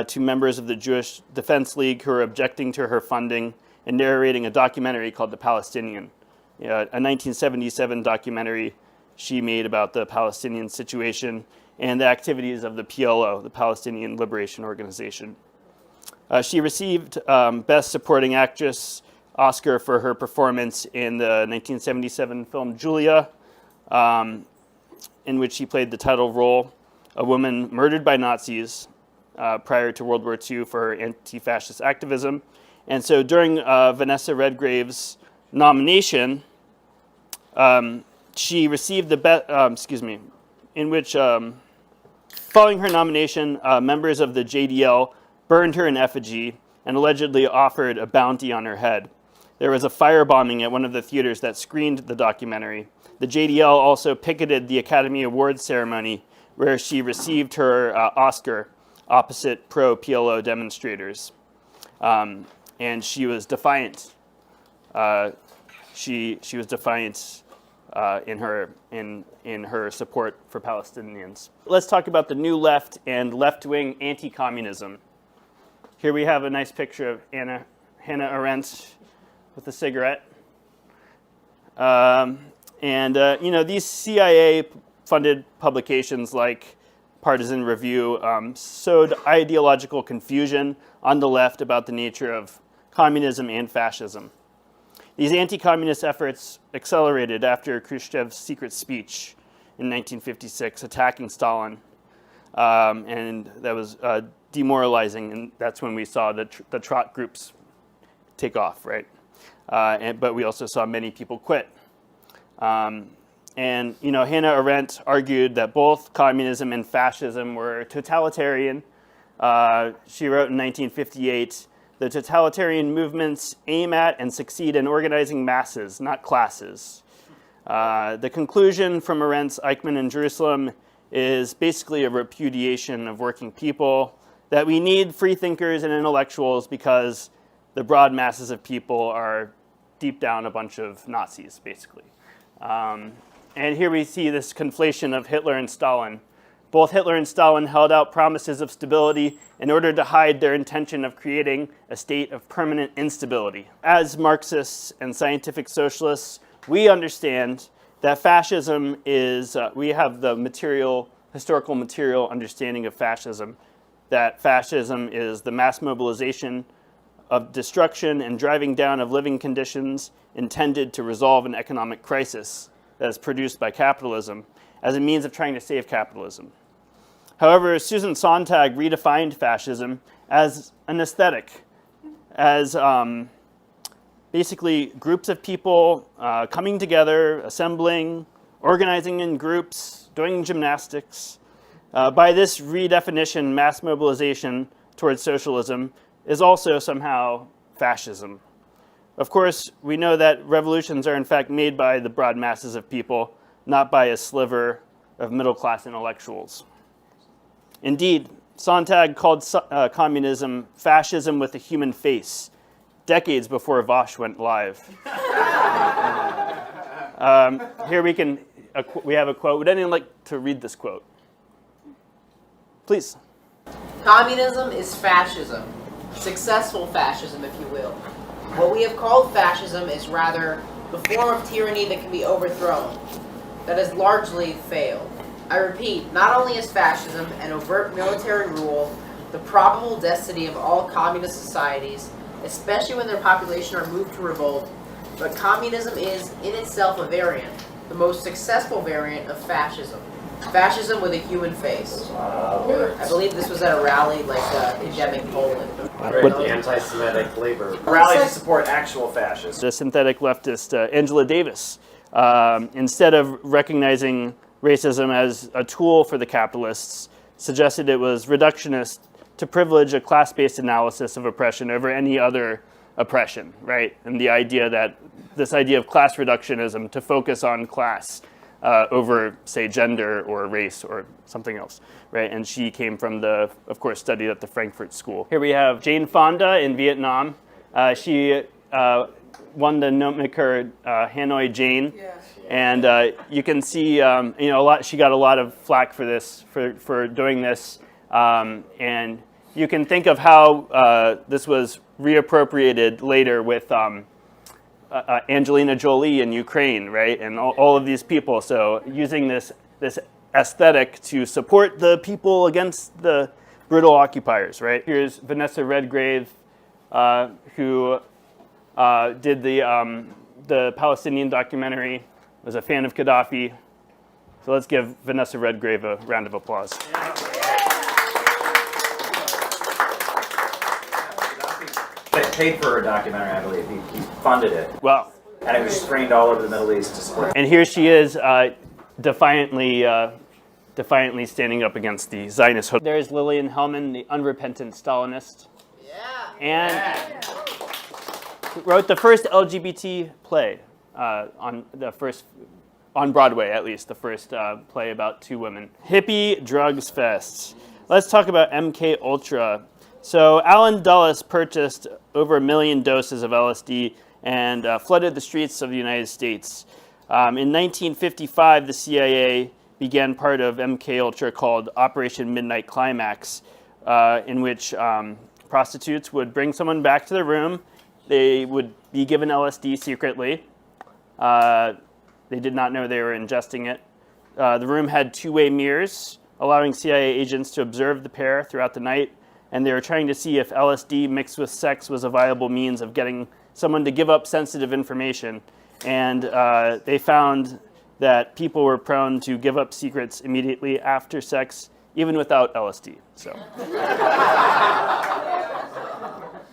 to members of the Jewish Defense League who were objecting to her funding and narrating a documentary called The Palestinian, a 1977 documentary she made about the Palestinian situation and the activities of the PLO, the Palestinian Liberation Organization. She received Best Supporting Actress Oscar for her performance in the 1977 film Julia, in which she played the title role, a woman murdered by Nazis prior to World War II for her anti-fascist activism. And so during Vanessa Redgrave's nomination, she received the best, in which, following her nomination, members of the JDL burned her in effigy and allegedly offered a bounty on her head. There was a firebombing at one of the theaters that screened the documentary. The JDL also picketed the Academy Awards ceremony where she received her Oscar opposite pro-PLO demonstrators. And she was defiant. She was defiant in her support for Palestinians. Let's talk about the New Left and left-wing anti-communism. Here we have a nice picture of Hannah Arendt with a cigarette. These CIA-funded publications like Partisan Review sowed ideological confusion on the left about the nature of communism and fascism. These anti-communist efforts accelerated after Khrushchev's secret speech in 1956 attacking Stalin, and that was demoralizing, and that's when we saw the trot groups take off, right? But we also saw many people quit. Hannah Arendt argued that both communism and fascism were totalitarian. She wrote in 1958, "The totalitarian movements aim at and succeed in organizing masses, not classes." The conclusion from Arendt's Eichmann in Jerusalem is basically a repudiation of working people, that we need free thinkers and intellectuals because the broad masses of people are deep down a bunch of Nazis, basically. And here we see this conflation of Hitler and Stalin. Both Hitler and Stalin held out promises of stability in order to hide their intention of creating a state of permanent instability. As Marxists and scientific socialists, we understand that fascism is, we have the historical material understanding of fascism, that fascism is the mass mobilization of destruction and driving down of living conditions intended to resolve an economic crisis that is produced by capitalism as a means of trying to save capitalism. However, Susan Sontag redefined fascism as an aesthetic, as basically groups of people coming together, assembling, organizing in groups, doing gymnastics. By this redefinition, mass mobilization towards socialism is also somehow fascism. Of course, we know that revolutions are in fact made by the broad masses of people, not by a sliver of middle-class intellectuals. Indeed, Sontag called communism fascism with a human face, decades before Vosh went live. Here we have a quote. Would anyone like to read this quote? Please. Communism is fascism, successful fascism, if you will. What we have called fascism is rather the form of tyranny that can be overthrown, that has largely failed. I repeat, not only is fascism and overt military rule the probable destiny of all communist societies, especially when their population are moved to revolt, but communism is, in itself, a variant, the most successful variant of fascism. Fascism with a human face. I believe this was at a rally like Epidemic, Poland. With the anti-Semitic labor. Rally to support actual fascists. The synthetic leftist Angela Davis, instead of recognizing racism as a tool for the capitalists, suggested it was reductionist to privilege a class-based analysis of oppression over any other oppression, right? And the idea that this idea of class reductionism to focus on class over, say, gender or race or something else, right? And she came from the, of course, studied at the Frankfurt School. Here we have Jane Fonda in Vietnam. She won the nomenclature Hanoi Jane, and you can see, she got a lot of flack for this, for doing this, and you can think of how this was reappropriated later with Angelina Jolie in Ukraine, right, and all of these people. So using this aesthetic to support the people against the brutal occupiers, right? Here's Vanessa Redgrave, who did the Palestinian documentary, was a fan of Gaddafi. So let's give Vanessa Redgrave a round of applause. Paid for a documentary, I believe. He funded it. Wow. And it was screened all over the Middle East to support. And here she is, defiantly standing up against the Zionist. There's Lillian Hellman, the unrepentant Stalinist. Yeah. And wrote the first LGBT play on Broadway, at least, the first play about two women. Hippie Drugs Fest. Let's talk about MK Ultra. So Alan Dulles purchased over 1 million doses of LSD and flooded the streets of the United States. In 1955, the CIA began part of MK Ultra called Operation Midnight Climax, in which prostitutes would bring someone back to their room. They would be given LSD secretly. They did not know they were ingesting it. The room had two-way mirrors, allowing CIA agents to observe the pair throughout the night. And they were trying to see if LSD mixed with sex was a viable means of getting someone to give up sensitive information. And they found that people were prone to give up secrets immediately after sex, even without LSD. So,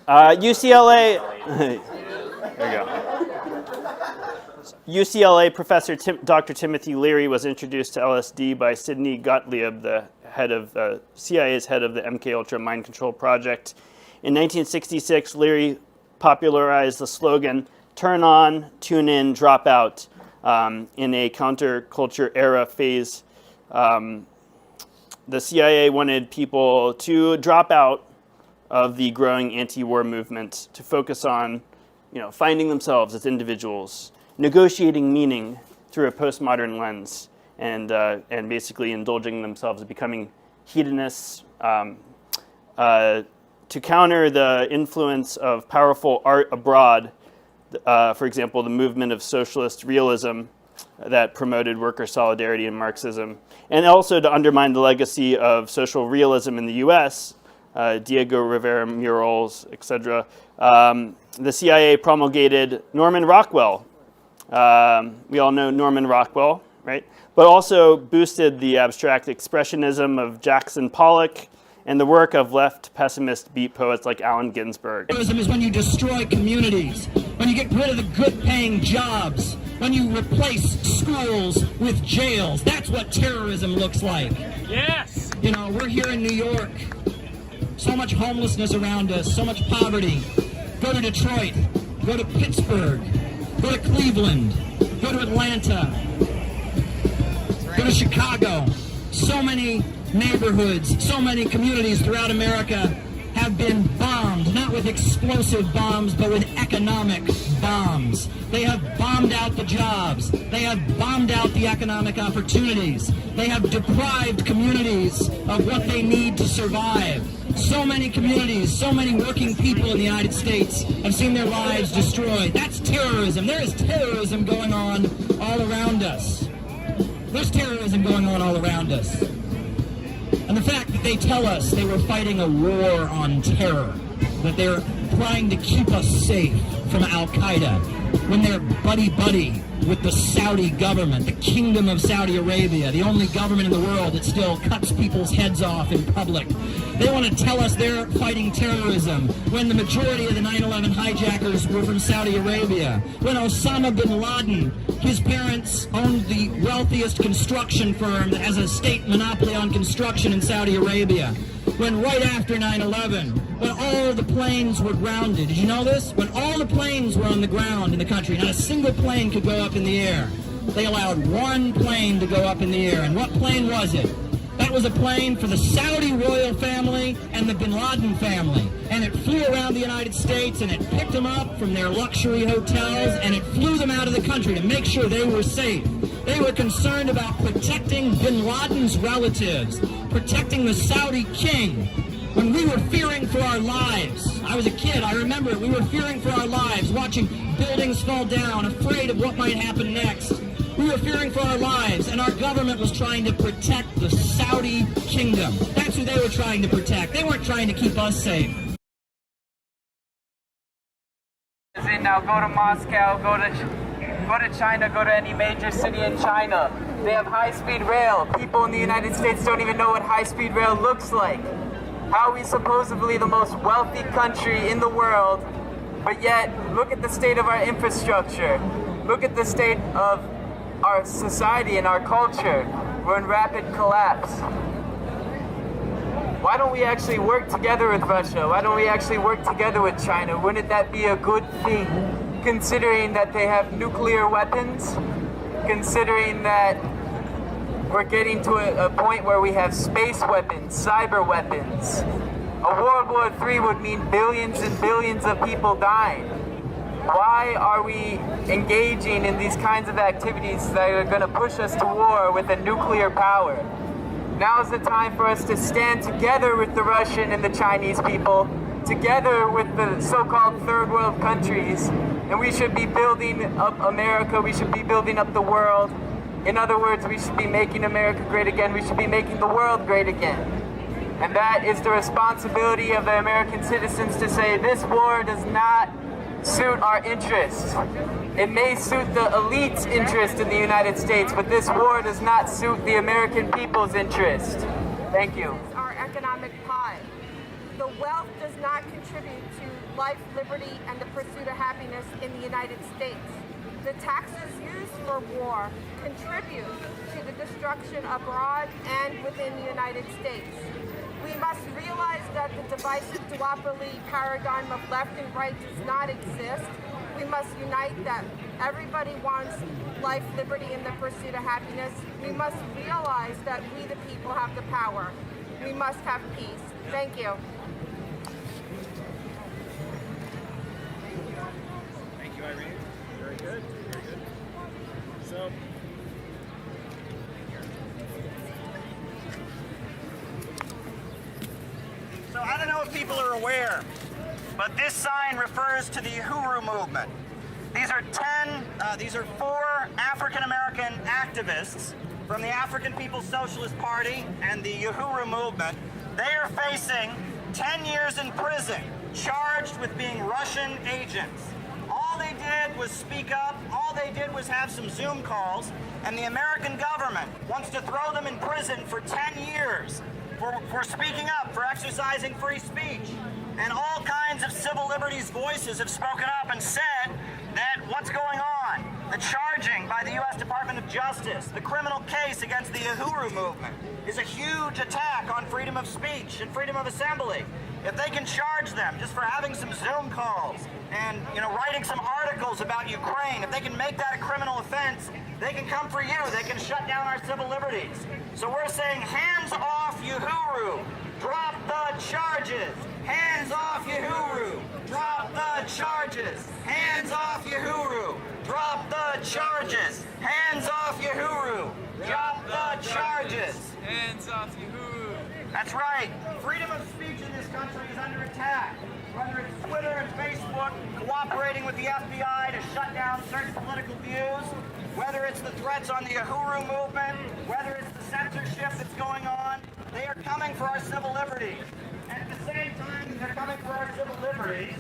UCLA, there you go. UCLA professor Dr. Timothy Leary was introduced to LSD by Sidney Gottlieb, the head of CIA's head of the MKUltra mind control project. In 1966, Leary popularized the slogan, "Turn on, tune in, drop out," in a counterculture era phase. The CIA wanted people to drop out of the growing anti-war movement to focus on, finding themselves as individuals, negotiating meaning through a postmodern lens, and basically indulging themselves, becoming hedonists, to counter the influence of powerful art abroad. For example, the movement of socialist realism that promoted worker solidarity and Marxism, and also to undermine the legacy of social realism in the U.S., Diego Rivera murals, etc. The CIA promulgated Norman Rockwell. We all know Norman Rockwell, right? But also boosted the abstract expressionism of Jackson Pollock and the work of left pessimist beat poets like Allen Ginsberg. Terrorism is when you destroy communities, when you get rid of the good-paying jobs, when you replace schools with jails. That's what terrorism looks like. Yes! We're here in New York. So much homelessness around us, so much poverty. Go to Detroit, go to Pittsburgh, go to Cleveland, go to Atlanta, go to Chicago. So many neighborhoods, so many communities throughout America have been bombed, not with explosive bombs, but with economic bombs. They have bombed out the jobs. They have bombed out the economic opportunities. They have deprived communities of what they need to survive. So many communities, so many working people in the United States have seen their lives destroyed. That's terrorism. There is terrorism going on all around us. There's terrorism going on all around us. And the fact that they tell us they were fighting a war on terror, that they're trying to keep us safe from Al-Qaeda, when they're buddy-buddy with the Saudi government, the Kingdom of Saudi Arabia, the only government in the world that still cuts people's heads off in public. They want to tell us they're fighting terrorism when the majority of the 9/11 hijackers were from Saudi Arabia. When Osama bin Laden, his parents owned the wealthiest construction firm that has a state monopoly on construction in Saudi Arabia. When right after 9/11, when all the planes were grounded, did you know this? When all the planes were on the ground in the country, not a single plane could go up in the air. They allowed one plane to go up in the air. And what plane was it? That was a plane for the Saudi royal family and the bin Laden family. And it flew around the United States and it picked them up from their luxury hotels and it flew them out of the country to make sure they were safe. They were concerned about protecting bin Laden's relatives, protecting the Saudi king. When we were fearing for our lives, I was a kid, I remember it, we were fearing for our lives, watching buildings fall down, afraid of what might happen next. We were fearing for our lives, and our government was trying to protect the Saudi kingdom. That's who they were trying to protect. They weren't trying to keep us safe. Now go to Moscow, go to China, go to any major city in China. They have high-speed rail. People in the United States don't even know what high-speed rail looks like. How are we supposedly the most wealthy country in the world, but yet look at the state of our infrastructure. Look at the state of our society and our culture. We're in rapid collapse. Why don't we actually work together with Russia? Why don't we actually work together with China? Wouldn't that be a good thing, considering that they have nuclear weapons, considering that we're getting to a point where we have space weapons, cyber weapons. A World War III would mean billions and billions of people dying. Why are we engaging in these kinds of activities that are going to push us to war with a nuclear power? Now is the time for us to stand together with the Russian and the Chinese people, together with the so-called third world countries, and we should be building up America, we should be building up the world. In other words, we should be making America great again, we should be making the world great again. And that is the responsibility of the American citizens to say, this war does not suit our interests. It may suit the elite's interest in the United States, but this war does not suit the American people's interest. Thank you. Our economic pie. The wealth does not contribute to life, liberty, and the pursuit of happiness in the United States. The taxes used for war contribute to the destruction abroad and within the United States. We must realize that the divisive duopoly paradigm of left and right does not exist. We must unite that everybody wants life, liberty, and the pursuit of happiness. We must realize that we the people have the power. We must have peace. Thank you. Thank you, Irene. Very good. Very good. So I don't know if people are aware, but this sign refers to the Uhuru movement. These are 4 African-American activists from the African People's Socialist Party and the Uhuru movement. They are facing 10 years in prison, charged with being Russian agents. All they did was speak up, all they did was have some Zoom calls, and the American government wants to throw them in prison for 10 years for speaking up, for exercising free speech. And all kinds of civil liberties voices have spoken up and said that what's going on, the charging by the U.S. Department of Justice, the criminal case against the Uhuru movement is a huge attack on freedom of speech and freedom of assembly. If they can charge them just for having some Zoom calls and writing some articles about Ukraine, if they can make that a criminal offense, they can come for you. They can shut down our civil liberties. So we're saying, hands off Uhuru. Drop the charges. Hands off Uhuru. Drop the charges. Hands off Uhuru. Drop the charges. Hands off Uhuru. Drop the charges. Hands off Uhuru. That's right. Freedom of speech in this country is under attack. Whether it's Twitter and Facebook cooperating with the FBI to shut down certain political views, whether it's the threats on the Uhuru movement, whether it's the censorship that's going on, they are coming for our civil liberties. And at the same time they're coming for our civil liberties,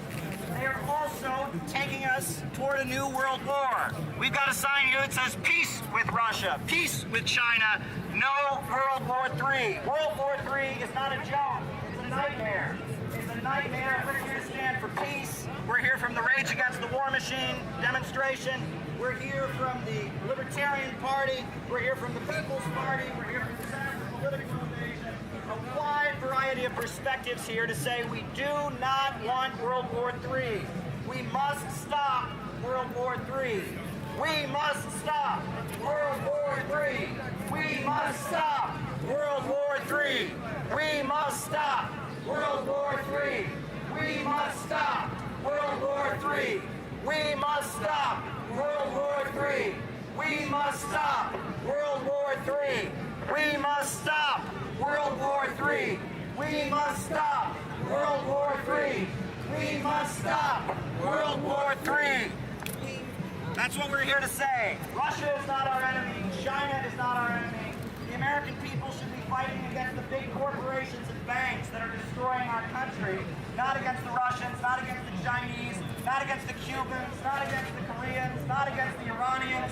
they are also taking us toward a new world war. We've got a sign here that says peace with Russia, peace with China, no World War III. World War III is not a joke, it's a nightmare. It's a nightmare. We're here to stand for peace. We're here from the Rage Against the War Machine demonstration. We're here from the Libertarian Party. We're here from the People's Party. We're here from the Center for Political Innovation. A wide variety of perspectives here to say we do not want World War III. We must stop World War III. We must stop World War III. We must stop World War III. We must stop World War III. We must stop World War III. We must stop World War III. We must stop World War III. We must stop World War III. We must stop World War III. We must stop World War III. That's what we're here to say. Russia is not our enemy. China is not our enemy. The American people should be fighting against the big corporations and banks that are destroying our country, not against the Russians, not against the Chinese, not against the Cubans, not against the Koreans, not against the Iranians.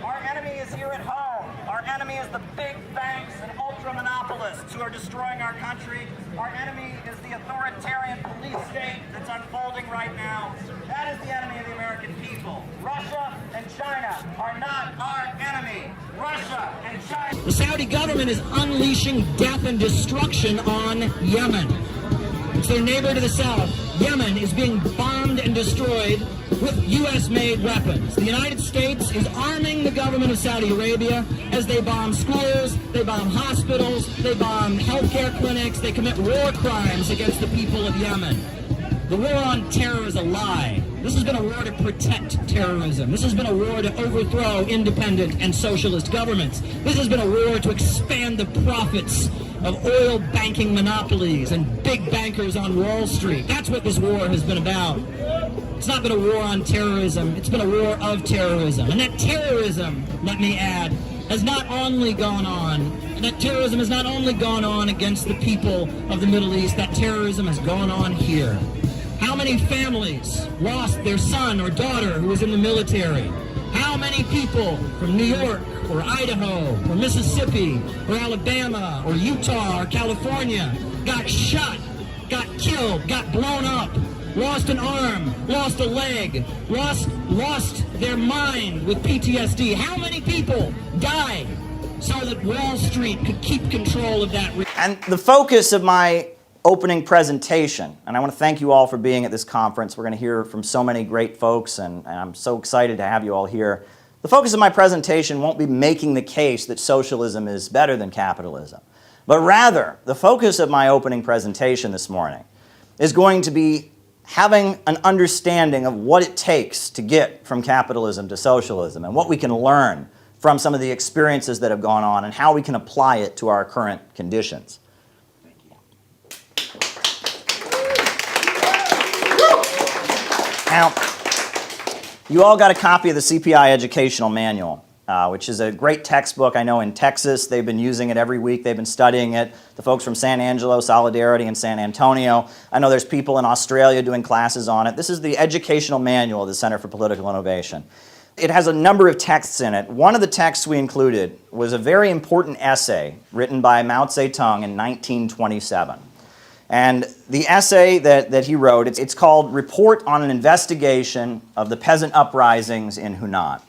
Our enemy is here at home. Our enemy is the big banks and ultra-monopolists who are destroying our country. Our enemy is the authoritarian police state that's unfolding right now. That is the enemy of the American people. Russia and China are not our enemy. Russia and China. The Saudi government is unleashing death and destruction on Yemen. It's their neighbor to the south. Yemen is being bombed and destroyed with U.S.-made weapons. The United States is arming the government of Saudi Arabia as they bomb schools, they bomb hospitals, they bomb healthcare clinics, they commit war crimes against the people of Yemen. The war on terror is a lie. This has been a war to protect terrorism. This has been a war to overthrow independent and socialist governments. This has been a war to expand the profits of oil banking monopolies and big bankers on Wall Street. That's what this war has been about. It's not been a war on terrorism, it's been a war of terrorism. And that terrorism, let me add, has not only gone on, and that terrorism has not only gone on against the people of the Middle East, that terrorism has gone on here. How many families lost their son or daughter who was in the military? How many people from New York or Idaho or Mississippi or Alabama or Utah or California got shot, got killed, got blown up, lost an arm, lost a leg, lost their mind with PTSD? How many people died so that Wall Street could keep control of that? And the focus of my opening presentation, and I want to thank you all for being at this conference. We're going to hear from so many great folks, and I'm so excited to have you all here. The focus of my presentation won't be making the case that socialism is better than capitalism, but rather the focus of my opening presentation this morning is going to be having an understanding of what it takes to get from capitalism to socialism and what we can learn from some of the experiences that have gone on and how we can apply it to our current conditions. Now, you all got a copy of the CPI Educational Manual, which is a great textbook. I know in Texas they've been using it every week. They've been studying it. The folks from San Angelo, Solidarity, and San Antonio. I know there's people in Australia doing classes on it. This is the Educational Manual of the Center for Political Innovation. It has a number of texts in it. One of the texts we included was a very important essay written by Mao Zedong in 1927. And the essay that he wrote, it's called Report on an Investigation of the Peasant Uprisings in Hunan.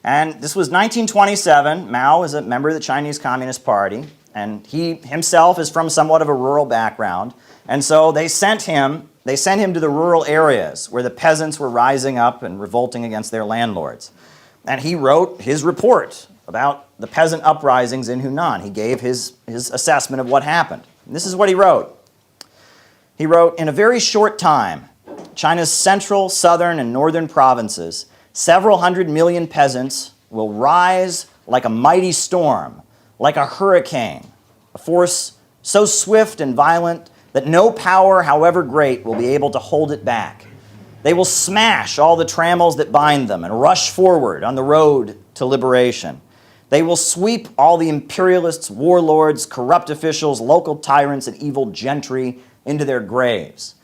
And this was 1927. Mao is a member of the Chinese Communist Party, and he himself is from somewhat of a rural background. And so they sent him to the rural areas where the peasants were rising up and revolting against their landlords. And he wrote his report about the peasant uprisings in Hunan. He gave his assessment of what happened. And this is what he wrote. He wrote, in a very short time, China's central, southern, and northern provinces, several 100 million peasants will rise like a mighty storm, like a hurricane, a force so swift and violent that no power, however great, will be able to hold it back. They will smash all the trammels that bind them and rush forward on the road to liberation. They will sweep all the imperialists, warlords, corrupt officials, local tyrants, and evil gentry into their graves.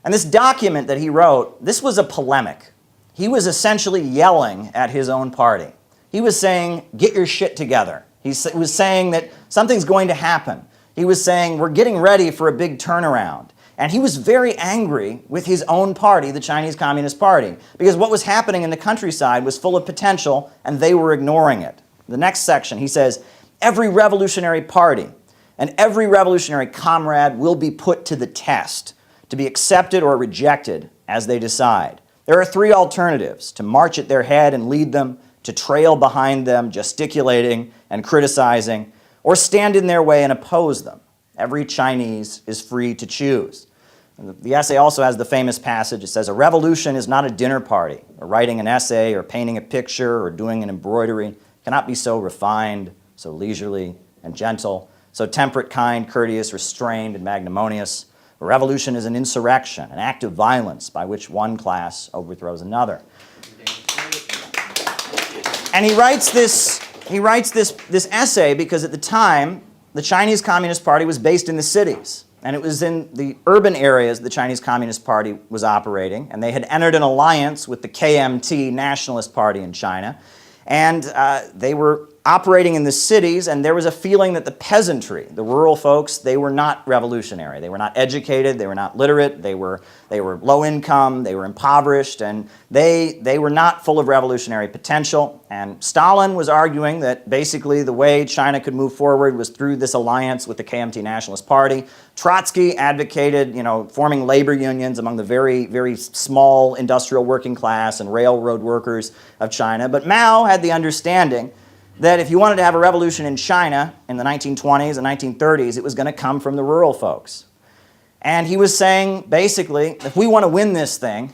And this document that he wrote, this was a polemic. He was essentially yelling at his own party. He was saying, get your shit together. He was saying that something's going to happen. He was saying, we're getting ready for a big turnaround. And he was very angry with his own party, the Chinese Communist Party, because what was happening in the countryside was full of potential, and they were ignoring it. The next section, he says, every revolutionary party and every revolutionary comrade will be put to the test, to be accepted or rejected as they decide. There are three alternatives: to march at their head and lead them, to trail behind them, gesticulating and criticizing, or stand in their way and oppose them. Every Chinese is free to choose. And the essay also has the famous passage. It says, a revolution is not a dinner party, or writing an essay, or painting a picture, or doing an embroidery. It cannot be so refined, so leisurely and gentle, so temperate, kind, courteous, restrained, and magnanimous. A revolution is an insurrection, an act of violence by which one class overthrows another. And he writes this essay because at the time, the Chinese Communist Party was based in the cities. And it was in the urban areas the Chinese Communist Party was operating. And they had entered an alliance with the KMT Nationalist Party in China. And they were operating in the cities, and there was a feeling that the peasantry, the rural folks, they were not revolutionary. They were not educated, they were not literate, they were low income, they were impoverished, and they were not full of revolutionary potential. And Stalin was arguing that basically the way China could move forward was through this alliance with the KMT Nationalist Party. Trotsky advocated, forming labor unions among the very, very small industrial working class and railroad workers of China. But Mao had the understanding that if you wanted to have a revolution in China in the 1920s and 1930s, it was going to come from the rural folks. And he was saying, basically, if we want to win this thing,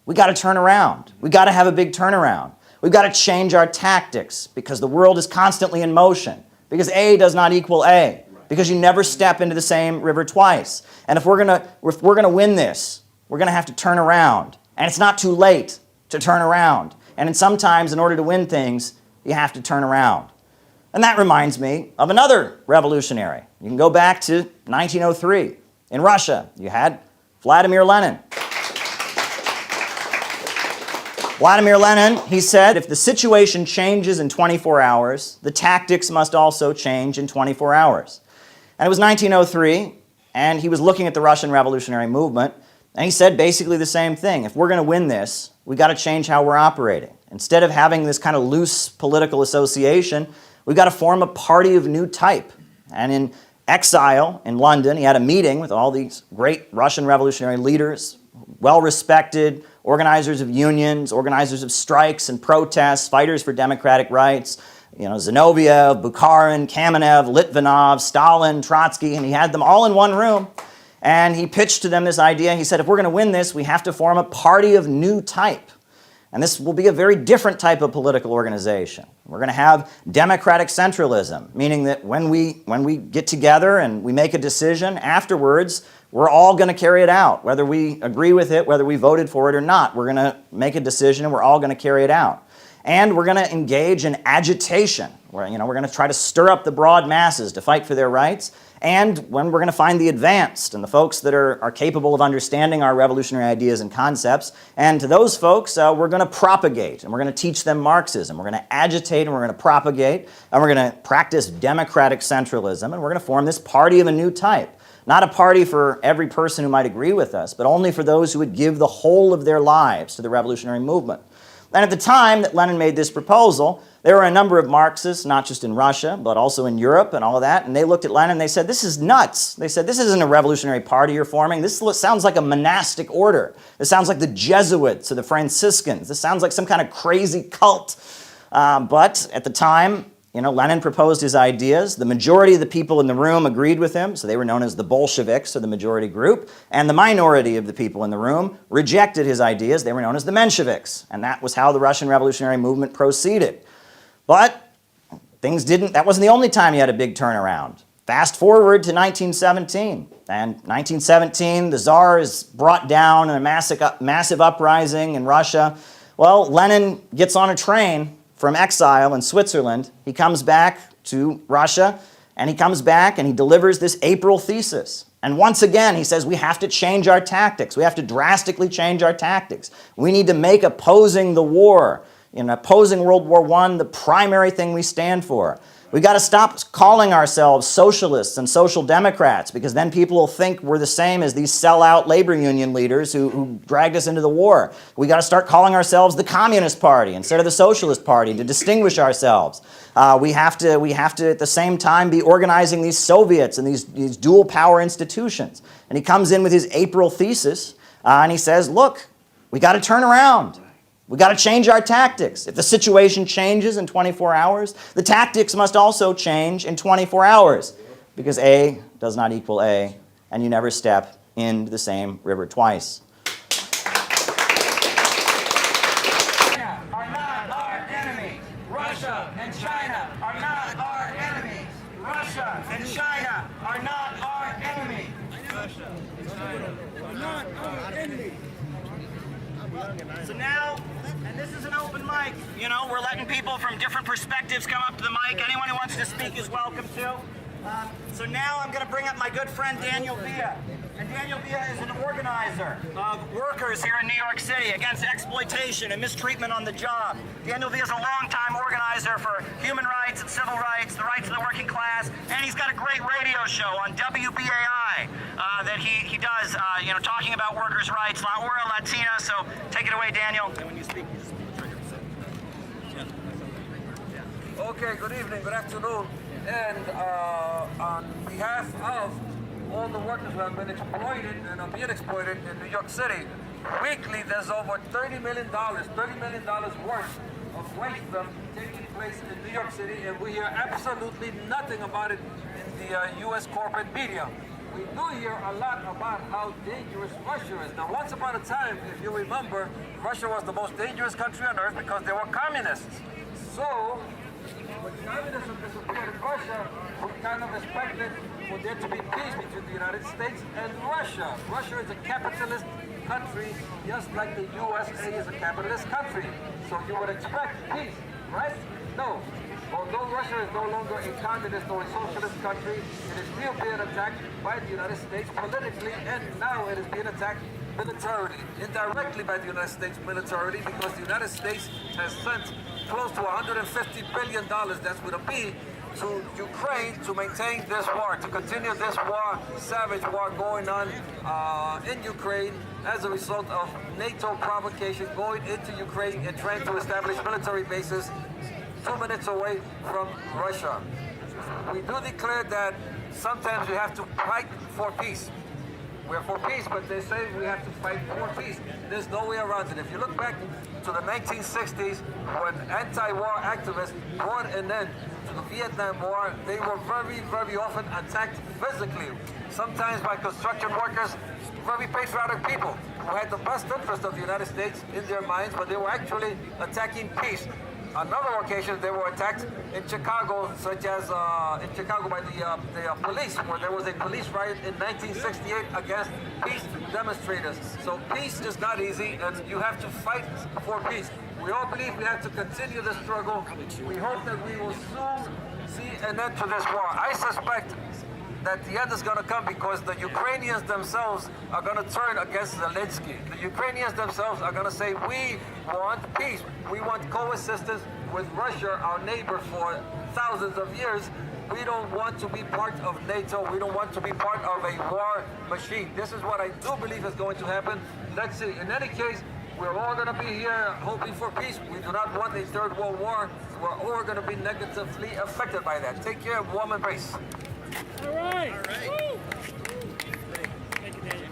we got to turn around. We got to have a big turnaround. We've got to change our tactics because the world is constantly in motion, because A does not equal A, because you never step into the same river twice. And if we're going to win this, we're going to have to turn around. And it's not too late to turn around. And sometimes, in order to win things, you have to turn around. And that reminds me of another revolutionary. You can go back to 1903. In Russia, you had Vladimir Lenin. Vladimir Lenin, he said, if the situation changes in 24 hours, the tactics must also change in 24 hours. And it was 1903, and he was looking at the Russian revolutionary movement, and he said basically the same thing. If we're going to win this, we've got to change how we're operating. Instead of having this kind of loose political association, we've got to form a party of new type. And in exile in London, he had a meeting with all these great Russian revolutionary leaders, well-respected, organizers of unions, organizers of strikes and protests, fighters for democratic rights, Zinoviev, Bukharin, Kamenev, Litvinov, Stalin, Trotsky, and he had them all in one room. And he pitched to them this idea. He said, if we're going to win this, we have to form a party of new type. And this will be a very different type of political organization. We're going to have democratic centralism, meaning that when we get together and we make a decision, afterwards, we're all going to carry it out. Whether we agree with it, whether we voted for it or not, we're going to make a decision and we're all going to carry it out. And we're going to engage in agitation. We're going to try to stir up the broad masses to fight for their rights. And when we're going to find the advanced and the folks that are capable of understanding our revolutionary ideas and concepts. And to those folks, we're going to propagate, and we're going to teach them Marxism. We're going to agitate, and we're going to propagate, and we're going to practice democratic centralism, and we're going to form this party of a new type. Not a party for every person who might agree with us, but only for those who would give the whole of their lives to the revolutionary movement. And at the time that Lenin made this proposal, there were a number of Marxists, not just in Russia, but also in Europe and all of that, and they looked at Lenin and they said, this is nuts. They said, this isn't a revolutionary party you're forming. This sounds like a monastic order. This sounds like the Jesuits or the Franciscans. This sounds like some kind of crazy cult. But at the time, Lenin proposed his ideas. The majority of the people in the room agreed with him, so they were known as the Bolsheviks, or the majority group, and the minority of the people in the room rejected his ideas. They were known as the Mensheviks, and that was how the Russian revolutionary movement proceeded. But that wasn't the only time you had a big turnaround. Fast forward to 1917. And 1917, the Tsar is brought down in a massive uprising in Russia. Well, Lenin gets on a train from exile in Switzerland. He comes back to Russia, and he comes back and he delivers this April thesis. And once again, he says we have to change our tactics. We have to drastically change our tactics. We need to make opposing the war, opposing World War I, the primary thing we stand for. We got to stop calling ourselves socialists and social democrats, because then people will think we're the same as these sellout labor union leaders who dragged us into the war. We got to start calling ourselves the Communist Party instead of the Socialist Party to distinguish ourselves. We have to at the same time be organizing these Soviets and these dual power institutions. And he comes in with his April thesis and he says, look, we got to turn around. We got to change our tactics. If the situation changes in 24 hours, the tactics must also change in 24 hours, because A does not equal A, and you never step into the same river twice. Are not our enemies. Russia and China are not our enemies. Russia and China are not our enemies. Russia and China are not our enemies. So now, and this is an open mic, we're letting people from different perspectives come up to the mic. Anyone who wants to speak is welcome to. So now I'm going to bring up my good friend Daniel Villa. And Daniel Villa is an organizer of workers here in New York City against exploitation and mistreatment on the job. Daniel Villa is a longtime organizer for human rights and civil rights, the rights of the working class, and he's got a great radio show on WBAI that he does, talking about workers' rights. We're a Latina, so take it away, Daniel. And when you speak, you just speak trigger. Okay, good evening, good afternoon. And on behalf of all the workers who have been exploited and are being exploited in New York City, weekly there's over $30 million worth of waste taking place in New York City, and we hear absolutely nothing about it in the U.S. corporate media. We do hear a lot about how dangerous Russia is. Now, once upon a time, if you remember, Russia was the most dangerous country on earth because they were communists. So, when communism disappeared in Russia, we kind of expected for there to be peace between the United States and Russia. Russia is a capitalist country, just like the USA is a capitalist country. So you would expect peace, right? No. Although Russia is no longer a communist or a socialist country, it is still being attacked by the United States politically, and now it is being attacked militarily, indirectly by the United States militarily, because the United States has sent close to $150 billion, that's with a B, to Ukraine to maintain this war, to continue this war, savage war going on in Ukraine as a result of NATO provocation going into Ukraine and trying to establish military bases 2 minutes away from Russia. We do declare that sometimes we have to fight for peace. We're for peace, but they say we have to fight for peace. There's no way around it. If you look back to the 1960s, when anti-war activists brought an end to the Vietnam War, they were very, very often attacked physically, sometimes by construction workers, very patriotic people who had the best interest of the United States in their minds, but they were actually attacking peace. Another occasion, they were attacked in Chicago, such as in Chicago by the police, where there was a police riot in 1968 against peace demonstrators. So peace is not easy, and you have to fight for peace. We all believe we have to continue the struggle. We hope that we will soon see an end to this war. I suspect that the end is going to come because the Ukrainians themselves are going to turn against Zelensky. The Ukrainians themselves are going to say, we want peace. We want coexistence with Russia, our neighbor for thousands of years. We don't want to be part of NATO. We don't want to be part of a war machine. This is what I do believe is going to happen. Let's see. In any case, we're all going to be here hoping for peace. We do not want a third world war. We're all going to be negatively affected by that. Take care, warm embrace. All right. All right. Woo. Thank you, Daniel.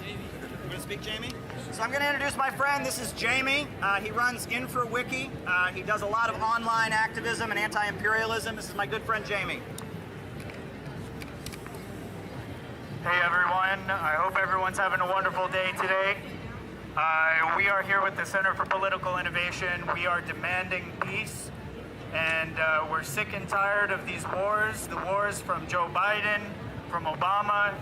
You want to speak, Jamie? So I'm going to introduce my friend. This is Jamie. He runs InfraWiki. He does a lot of online activism and anti-imperialism. This is my good friend, Jamie. Hey everyone, I hope everyone's having a wonderful day today. We are here with the Center for Political Innovation. We are demanding peace. And we're sick and tired of these wars, the wars from Joe Biden, from Obama.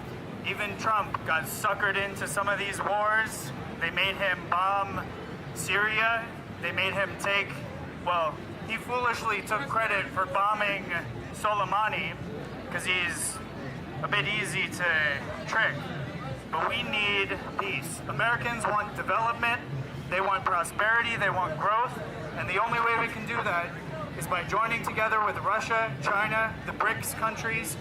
Even Trump got suckered into some of these wars. They made him bomb Syria. They made him he foolishly took credit for bombing Soleimani because he's a bit easy to trick. But we need peace. Americans want development, they want prosperity, they want growth, and the only way we can do that is by joining together with Russia, China, the BRICS countries.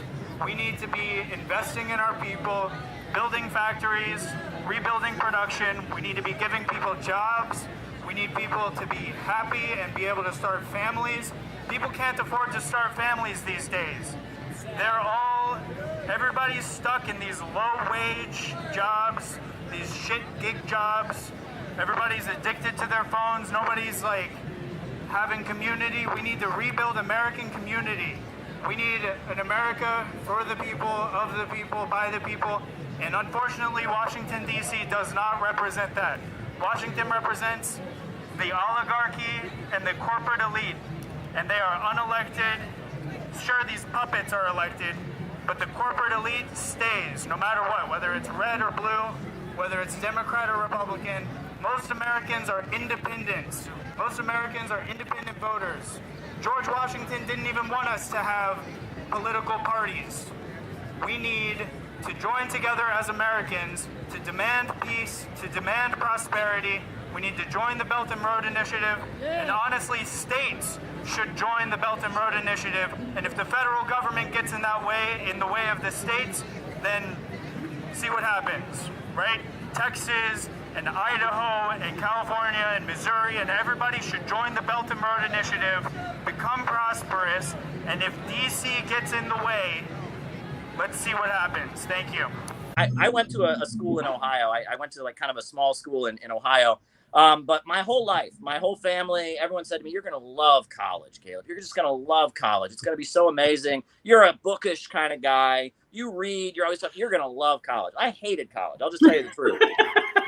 We need to be investing in our people, building factories, rebuilding production. We need to be giving people jobs. We need people to be happy and be able to start families. People can't afford to start families these days. Everybody's stuck in these low-wage jobs, these shit gig jobs. Everybody's addicted to their phones. Nobody's having community. We need to rebuild American community. We need an America for the people, of the people, by the people. And unfortunately, Washington, D.C. does not represent that. Washington represents the oligarchy and the corporate elite. And they are unelected. Sure, these puppets are elected, but the corporate elite stays no matter what, whether it's red or blue, whether it's Democrat or Republican. Most Americans are independents. Most Americans are independent voters. George Washington didn't even want us to have political parties. We need to join together as Americans to demand peace, to demand prosperity. We need to join the Belt and Road Initiative, and honestly, states should join the Belt and Road Initiative. And if the federal government gets in the way of the states, then see what happens, right? Texas and Idaho and California and Missouri and everybody should join the Belt and Road Initiative, become prosperous, and if DC gets in the way, let's see what happens. Thank you. I went to a school in Ohio. I went to kind of a small school in Ohio. But my whole life, my whole family, everyone said to me, you're going to love college, Caleb. You're just going to love college. It's going to be so amazing. You're a bookish kind of guy. You read. You're always talking. You're going to love college. I hated college. I'll just tell you the truth.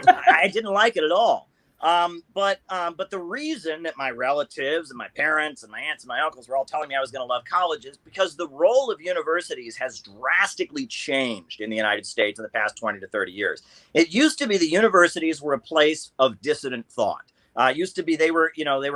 I didn't like it at all. But the reason that my relatives and my parents and my aunts and my uncles were all telling me I was going to love college is because the role of universities has drastically changed in the United States in the past 20 to 30 years. It used to be the universities were a place of dissident thought. Used to be they were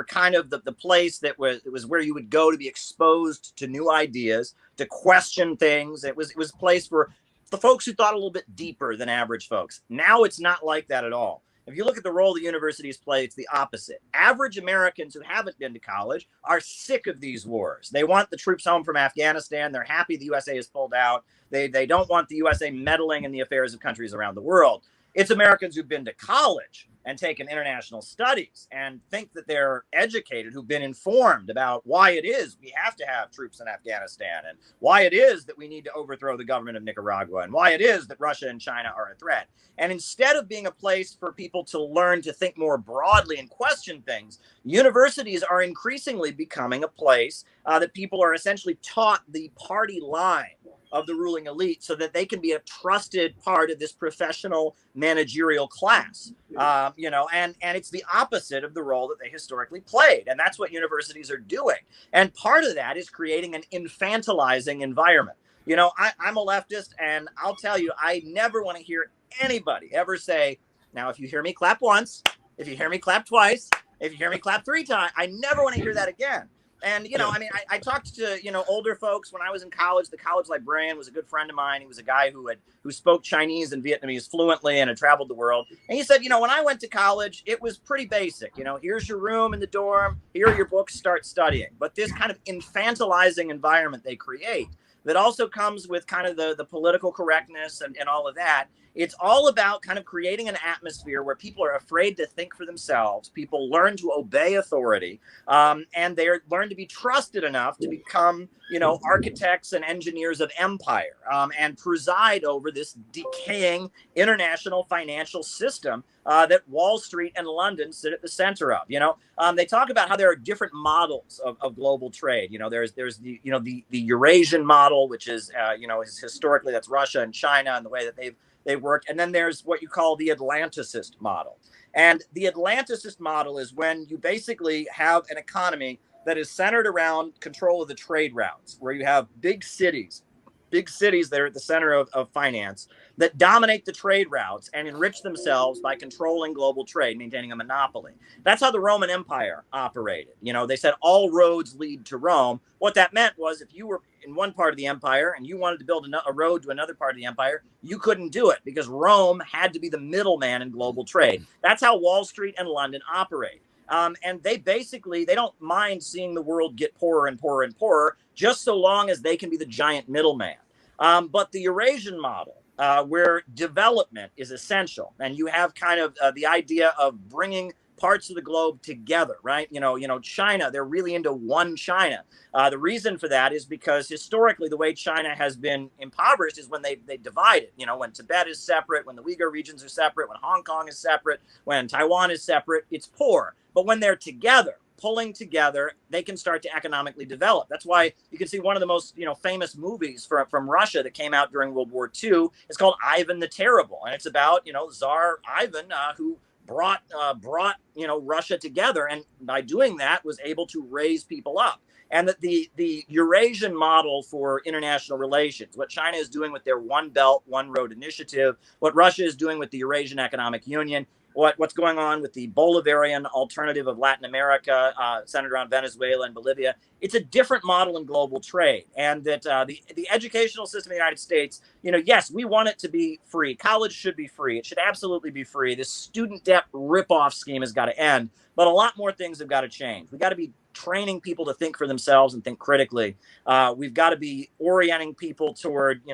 kind of the place that was where you would go to be exposed to new ideas, to question things. It was a place for the folks who thought a little bit deeper than average folks. Now it's not like that at all. If you look at the role the universities play, it's the opposite. Average Americans who haven't been to college are sick of these wars. They want the troops home from Afghanistan. They're happy the USA has pulled out. They don't want the USA meddling in the affairs of countries around the world. It's Americans who've been to college and taken international studies and think that they're educated, who've been informed about why it is we have to have troops in Afghanistan and why it is that we need to overthrow the government of Nicaragua and why it is that Russia and China are a threat. And instead of being a place for people to learn to think more broadly and question things, universities are increasingly becoming a place that people are essentially taught the party line of the ruling elite so that they can be a trusted part of this professional managerial class, and it's the opposite of the role that they historically played. And that's what universities are doing. And part of that is creating an infantilizing environment. I'm a leftist, and I'll tell you, I never want to hear anybody ever say, now, if you hear me clap once, if you hear me clap twice, if you hear me clap 3 times, I never want to hear that again. And, I talked to, older folks when I was in college. The college librarian was a good friend of mine. He was a guy who spoke Chinese and Vietnamese fluently and had traveled the world. And he said, when I went to college, it was pretty basic. Here's your room in the dorm. Here are your books. Start studying. But this kind of infantilizing environment they create that also comes with kind of the political correctness and all of that. It's all about kind of creating an atmosphere where people are afraid to think for themselves. People learn to obey authority, and they learn to be trusted enough to become, architects and engineers of empire, and preside over this decaying international financial system that Wall Street and London sit at the center of. They talk about how there are different models of global trade. There's the Eurasian model, which is historically that's Russia and China and the way that they work. And then there's what you call the Atlanticist model. And the Atlanticist model is when you basically have an economy that is centered around control of the trade routes, where you have big cities that are at the center of finance that dominate the trade routes and enrich themselves by controlling global trade, maintaining a monopoly. That's how the Roman Empire operated. You know, they said all roads lead to Rome. What that meant was if you were in one part of the empire and you wanted to build a road to another part of the empire, you couldn't do it because Rome had to be the middleman in global trade. That's how Wall Street and London operate. And they don't mind seeing the world get poorer and poorer and poorer, just so long as they can be the giant middleman. But the Eurasian model, where development is essential, and you have kind of the idea of bringing parts of the globe together, right? You know, China, they're really into one China. The reason for that is because historically the way China has been impoverished is when they divide it. You know, when Tibet is separate, when the Uyghur regions are separate, when Hong Kong is separate, when Taiwan is separate, it's poor. But when they're together, pulling together, they can start to economically develop. That's why you can see one of the most, famous movies from Russia that came out during World War II. It's called Ivan the Terrible, and it's about, Tsar Ivan, who brought Russia together, and by doing that was able to raise people up. And that the Eurasian model for international relations, what China is doing with their One Belt, One Road initiative, what Russia is doing with the Eurasian Economic Union, what's going on with the Bolivarian alternative of Latin America, centered around Venezuela and Bolivia. It's a different model in global trade. And that the educational system in the United States, yes, we want it to be free. College should be free. It should absolutely be free. This student debt ripoff scheme has got to end. But a lot more things have got to change. We've got to be training people to think for themselves and think critically. We've got to be orienting people toward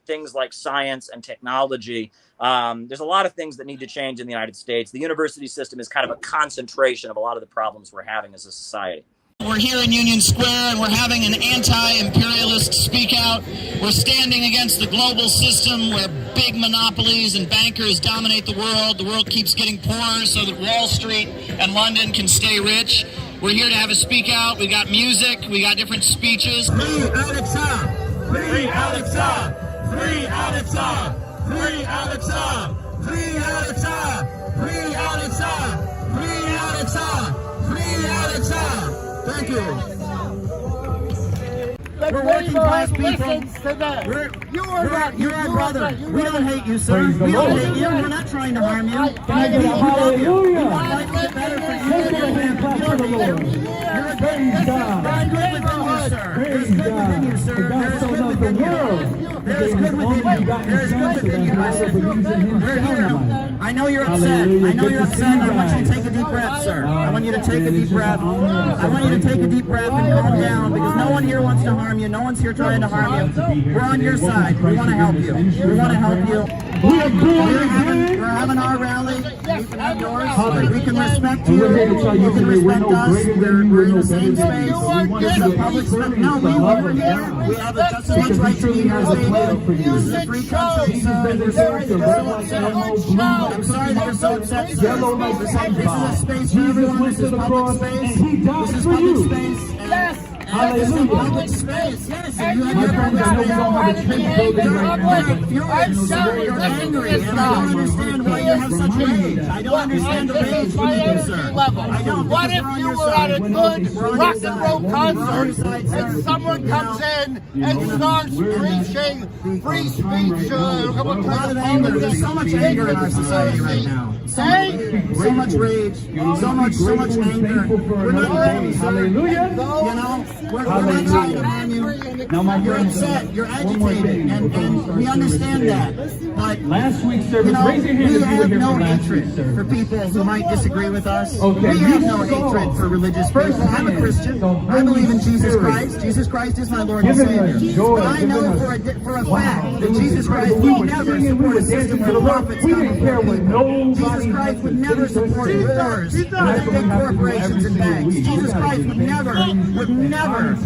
things like science and technology. There's a lot of things that need to change in the United States. The university system is kind of a concentration of a lot of the problems we're having as a society. We're here in Union Square and we're having an anti-imperialist speak out. We're standing against the global system where big monopolies and bankers dominate the world. The world keeps getting poorer so that Wall Street and London can stay rich. We're here to have a speak out. We got music, we got different speeches. Free Alexa! Free Alexa! Free Alexa! Free Alexa! Free Alexa! Free Alexa! Free Alexa! Free Alexa! Thank you. We're working class people. You're our brother. We don't hate you, sir. We don't hate you. We're not trying to harm you. We love you. We want life to get better for you. Praise God. There's good within you, sir. God so loved the world. There's good within you. There's good within you, my sir. We're here now. I know you're upset. I know you're upset. I want you to take a deep breath, sir. I want you to take a deep breath. I want you to take a deep breath and calm down, because no one here wants to harm you. No one's here trying to harm you. We're on your side. We want to help you. We want to help you. We're having our rally. You can have yours. We can respect you. You can respect us. We're in the same space. It's a public space. No, we have just as much right to be here as they do. This is a free country, I'm sorry that you're so upset. This is a space for everyone. This is public space. This is public space. Yes. This is public space. Yes, and you have your public space. You're angry, and I don't understand why you have such rage. I don't understand the rage you do, sir. I don't. What if you were at a good rock and roll concert and someone comes in and starts preaching free speech? There's so much anger in our society right now. So much rage. So much anger. We're not ready, sir. We're not trying to harm you. You're upset. You're agitated, and we understand that. But last week's service, raise your hand we if you were have here no for last hatred week's service. for people who might disagree with us. Okay. We have no hatred for religious people. I'm a Christian. I believe in Jesus Christ. Jesus Christ is my Lord and Savior. But I know for a fact that Jesus Christ would never support a system where profits come before people. Jesus Christ would never support wars and big corporations and banks. Jesus Christ would never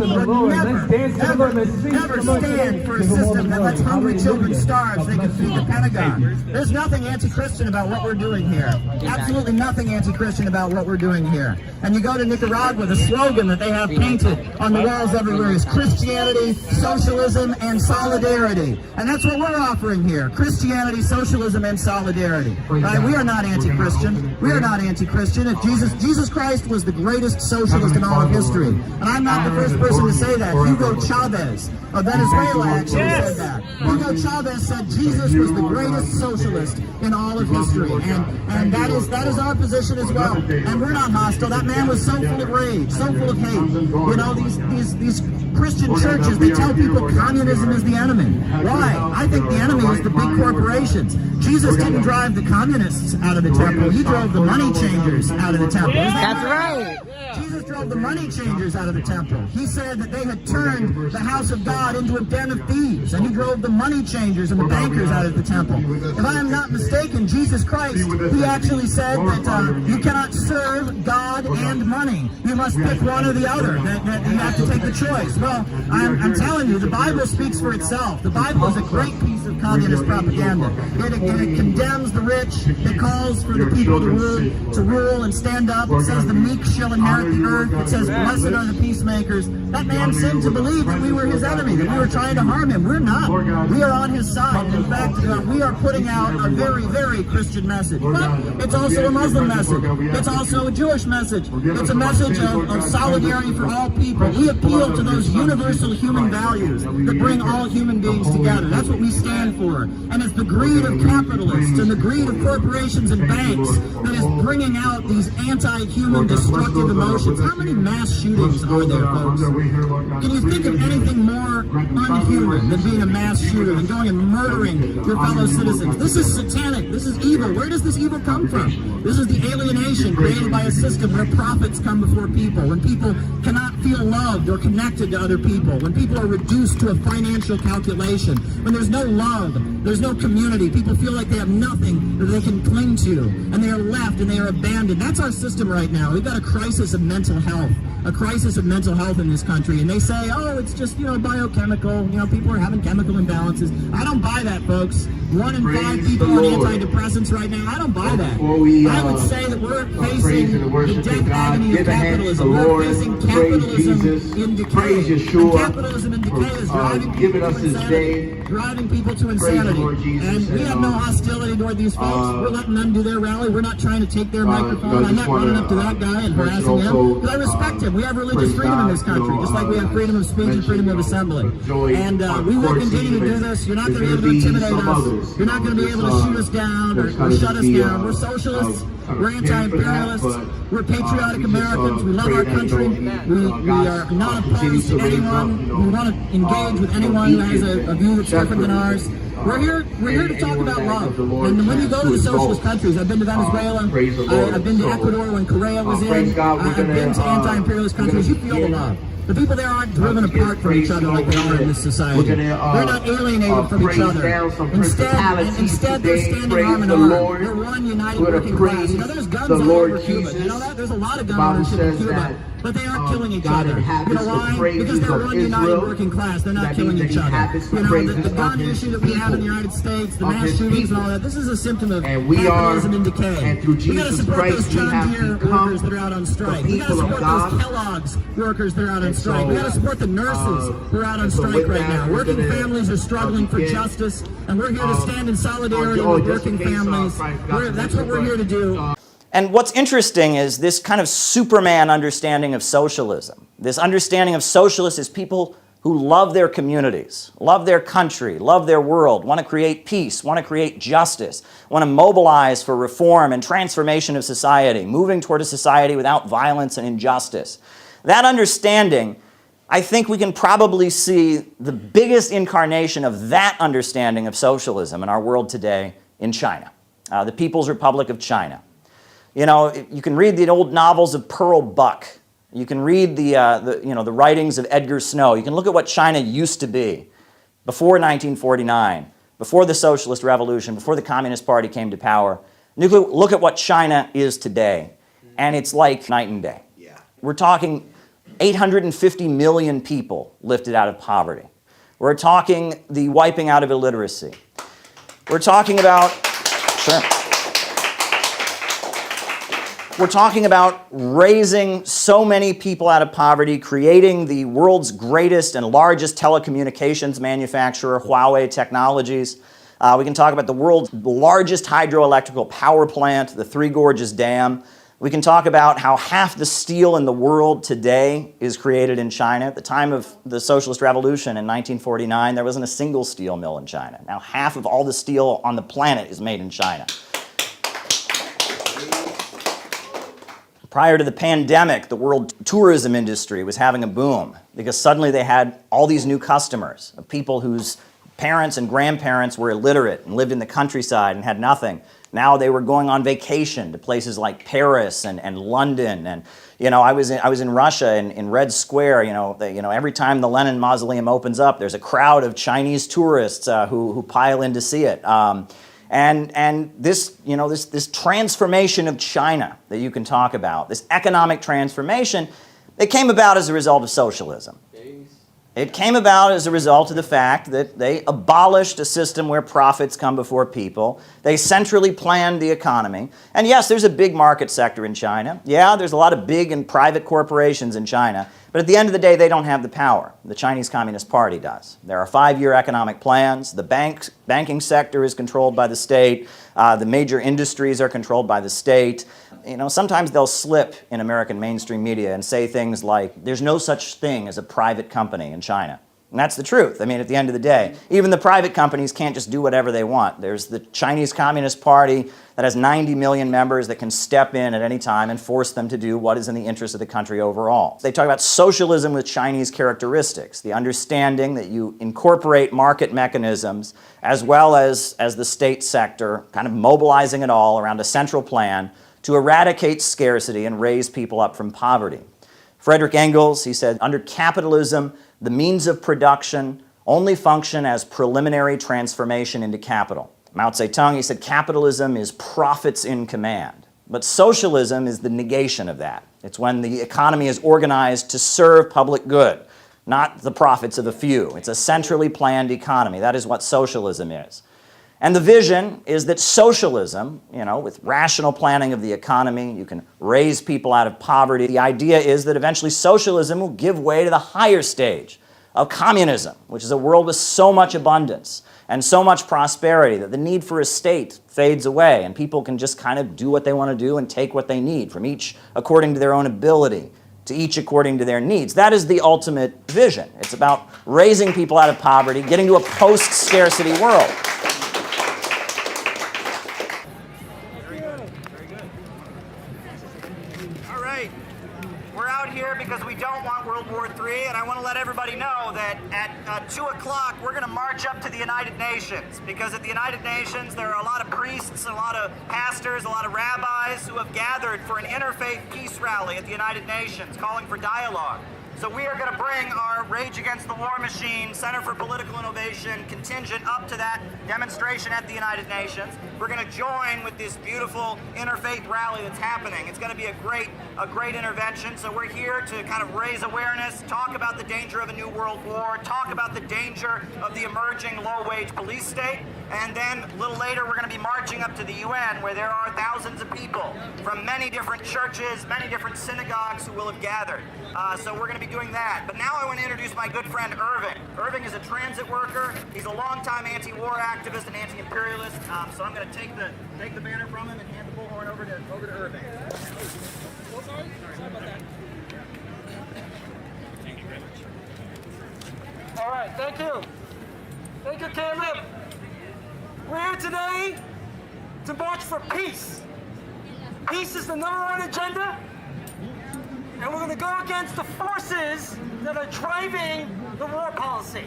stand for a system that lets hungry children starve so they can feed the Pentagon. There's nothing anti-Christian about what we're doing here. Absolutely nothing anti-Christian about what we're doing here. And you go to Nicaragua, the slogan that they have painted on the walls everywhere is Christianity, socialism, and solidarity. And that's what we're offering here. Christianity, socialism, and solidarity. Right? We are not anti-Christian. We are not anti-Christian. If Jesus Christ was the greatest socialist in all of history. And I'm not the first person to say that. Hugo Chavez of Venezuela actually said that. Hugo Chavez said Jesus was the greatest socialist in all of history. And that is our position as well. And we're not hostile. That man was so full of rage, so full of hate. You know, these Christian churches, they tell people communism is the enemy. Why? I think the enemy is the big corporations. Jesus didn't drive the communists out of the temple. He drove the money changers out of the temple. That's right. Jesus drove the money changers out of the temple. He said that they had turned the house of God into a den of thieves, and he drove the money changers and the bankers out of the temple. If I am not mistaken, Jesus Christ, he actually said that you cannot serve God and money. You must pick one or the other, that you have to take the choice. Well, I'm telling you, the Bible speaks for itself. The Bible is a great piece of communist propaganda. It condemns the rich. It calls for the people to rule and stand up. It says the meek shall inherit the earth. It says blessed are the peacemakers. That man seemed to believe that we were his enemy, that we were trying to harm him. We're not. We are on his side. In fact, we are putting out a very, very Christian message. But it's also a Muslim message. It's also a Jewish message. It's a message of solidarity for all people. We appeal to those universal human values that bring all human beings together. That's what we stand for. And it's the greed of capitalists and the greed of corporations and banks that is bringing out these anti-human destructive emotions. How many mass shootings are there, folks? Can you think of anything more unhuman than being a mass shooter and going and murdering your fellow citizens? This is satanic. This is evil. Where does this evil come from? This is the alienation created by a system where profits come before people, when people cannot feel loved or connected to other people, when people are reduced to a financial calculation, when there's no love, there's no community, people feel like they have nothing that they can cling to, and they are left and they are abandoned. That's our system right now. We've got a crisis of mental health. A crisis of mental health in this country, and they say, oh, it's just, biochemical, people are having chemical imbalances. I don't buy that, folks. 1 in 5 people on antidepressants right now, I don't buy that. I would say that we're facing the death agony of capitalism. We're facing capitalism in decay. And capitalism in decay is driving people to insanity. And we have no hostility toward these folks. We're letting them do their rally. We're not trying to take their microphone. I'm not running up to that guy and harassing him, because I respect him. We have religious freedom in this country, just like we have freedom of speech and freedom of assembly. And we will continue to do this. You're not going to be able to intimidate us. You're not going to be able to shoot us down or shut us down. We're socialists. We're anti-imperialists. We're patriotic Americans. We love our country. We are not opposed to anyone. We want to engage with anyone who has a view that's different than ours. We're here to talk about love. And when you go to the socialist countries, I've been to Venezuela, I've been to Ecuador when Correa was in, I've been to anti-imperialist countries, you feel the love. The people there aren't driven apart from each other like they are in this society. They're not alienated from each other. Instead, they're standing arm in arm. They're one united working class. There's guns all over Cuba. You know that? There's a lot of gun ownership in Cuba. But they aren't killing each other. You know why? Because they're one united working class. They're not killing each other. The gun issue that we have in the United States, the mass shootings and all that, this is a symptom of capitalism in decay. We got to support those John Deere workers that are out on strike. We got to support those Kellogg's workers that are out on strike. We got to support the nurses who are out on strike right now. Working families are struggling for justice, and we're here to stand in solidarity with working families. That's what we're here to do. And what's interesting is this kind of Superman understanding of socialism. This understanding of socialists as people who love their communities, love their country, love their world, want to create peace, want to create justice, want to mobilize for reform and transformation of society, moving toward a society without violence and injustice. That understanding, I think we can probably see the biggest incarnation of that understanding of socialism in our world today in China, the People's Republic of China. You can read the old novels of Pearl Buck. You can read the writings of Edgar Snow. You can look at what China used to be before 1949, before the Socialist Revolution, before the Communist Party came to power. You can look at what China is today, and it's like night and day. We're talking 850 million people lifted out of poverty. We're talking the wiping out of illiteracy. We're talking about, sure. We're talking about raising so many people out of poverty, creating the world's greatest and largest telecommunications manufacturer, Huawei Technologies. We can talk about the world's largest hydroelectrical power plant, the Three Gorges Dam. We can talk about how half the steel in the world today is created in China. At the time of the Socialist Revolution in 1949, there wasn't a single steel mill in China. Now half of all the steel on the planet is made in China. Prior to the pandemic, the world tourism industry was having a boom because suddenly they had all these new customers of people whose parents and grandparents were illiterate and lived in the countryside and had nothing. Now they were going on vacation to places like Paris and London. And I was in Russia in Red Square. Every time the Lenin mausoleum opens up, there's a crowd of Chinese tourists who pile in to see it. And this transformation of China that you can talk about, this economic transformation, it came about as a result of socialism. It came about as a result of the fact that they abolished a system where profits come before people. They centrally planned the economy. And yes, there's a big market sector in China. Yeah, there's a lot of big and private corporations in China. But at the end of the day, they don't have the power. The Chinese Communist Party does. There are 5-year economic plans. The banking sector is controlled by the state. The major industries are controlled by the state. Sometimes they'll slip in American mainstream media and say things like, there's no such thing as a private company in China. And that's the truth. At the end of the day, even the private companies can't just do whatever they want. There's the Chinese Communist Party that has 90 million members that can step in at any time and force them to do what is in the interest of the country overall. They talk about socialism with Chinese characteristics, the understanding that you incorporate market mechanisms as well as the state sector, kind of mobilizing it all around a central plan to eradicate scarcity and raise people up from poverty. Frederick Engels, he said, under capitalism, the means of production only function as preliminary transformation into capital. Mao Zedong, he said, capitalism is profits in command. But socialism is the negation of that. It's when the economy is organized to serve public good, not the profits of a few. It's a centrally planned economy. That is what socialism is. And the vision is that socialism, with rational planning of the economy, you can raise people out of poverty. The idea is that eventually socialism will give way to the higher stage of communism, which is a world with so much abundance and so much prosperity that the need for a state fades away and people can just kind of do what they want to do and take what they need from each according to their own ability, to each according to their needs. That is the ultimate vision. It's about raising people out of poverty, getting to a post-scarcity world. Because we don't want World War III, and I want to let everybody know that at 2 o'clock we're going to march up to the United Nations, because at the United Nations there are a lot of priests, a lot of pastors, a lot of rabbis who have gathered for an interfaith peace rally at the United Nations calling for dialogue. So we are going to bring our Rage Against the War Machine Center for Political Innovation contingent up to that demonstration at the United Nations. We're going to join with this beautiful interfaith rally that's happening. It's going to be a great intervention. So we're here to kind of raise awareness, talk about the danger of a new world war, talk about the danger of the emerging low-wage police state, and then a little later we're going to be marching up to the UN, where there are thousands of people from many different churches, many different synagogues who will have gathered. So we're going to be doing that. But now I want to introduce my good friend Irving. Irving is a transit worker. He's a longtime anti-war activist and anti-imperialist. So I'm going to take the banner from him and hand the bullhorn over to Irving. Oh, sorry about that. Thank you very much. All right, thank you. Thank you, Caleb. We're here today to march for peace. Peace is the #1 agenda, and we're going to go against the forces that are driving the war policy.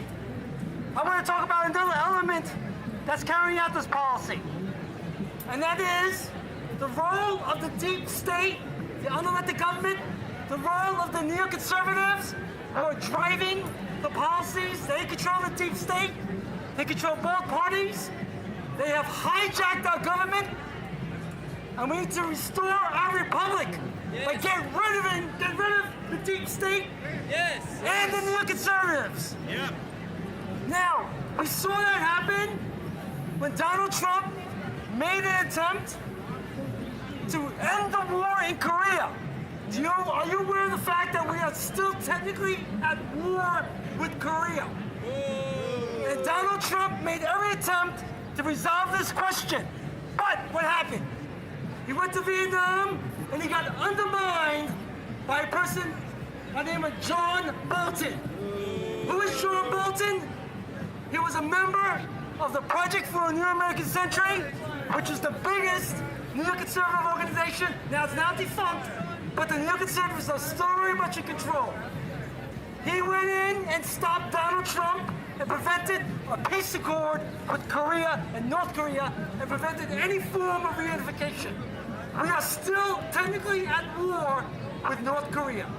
I want to talk about another element that's carrying out this policy, and that is the role of the deep state, the unelected government, the role of the neoconservatives who are driving the policies. They control the deep state. They control both parties. They have hijacked our government, and we need to restore our republic. Yes. By get rid of the deep state, yes, and the neoconservatives. Yep. Now, we saw that happen when Donald Trump made an attempt to end the war in Korea. Are you aware of the fact that we are still technically at war with Korea? And Donald Trump made every attempt to resolve this question. But what happened? He went to Vietnam and he got undermined by a person by the name of John Bolton. Who is John Bolton? He was a member of the Project for a New American Century, which is the biggest neoconservative organization. Now it's now defunct, but the neoconservatives are still very much in control. He went in and stopped Donald Trump and prevented a peace accord with Korea and North Korea and prevented any form of reunification. We are still technically at war with North Korea.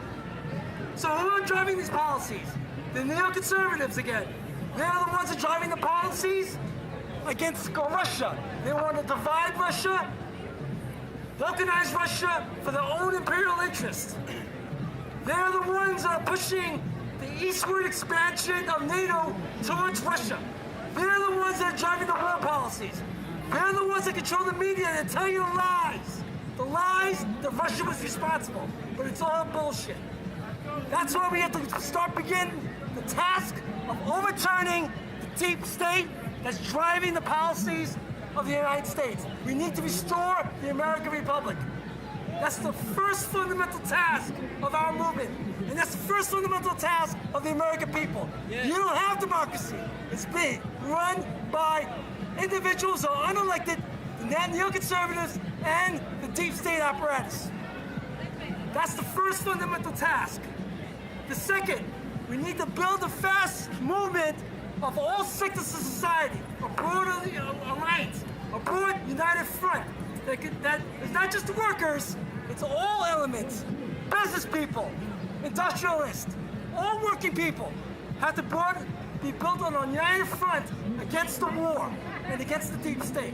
So who are driving these policies? The neoconservatives again. They're the ones that are driving the policies against Russia. They want to divide Russia, balkanize Russia for their own imperial interests. They're the ones that are pushing the eastward expansion of NATO towards Russia. They're the ones that are driving the war policies. They're the ones that control the media and tell you the lies. The lies that Russia was responsible. But it's all bullshit. That's why we have to begin the task of overturning the deep state that's driving the policies of the United States. We need to restore the American Republic. That's the first fundamental task of our movement. And that's the first fundamental task of the American people. Yeah. You don't have democracy. It's being run by individuals who are unelected, the neoconservatives, and the deep state apparatus. That's the first fundamental task. The second, we need to build a fast movement of all sectors of society, a broad alliance, a broad united front that is not just the workers, it's all elements. Business people, industrialists, all working people have to be built on a united front against the war and against the deep state.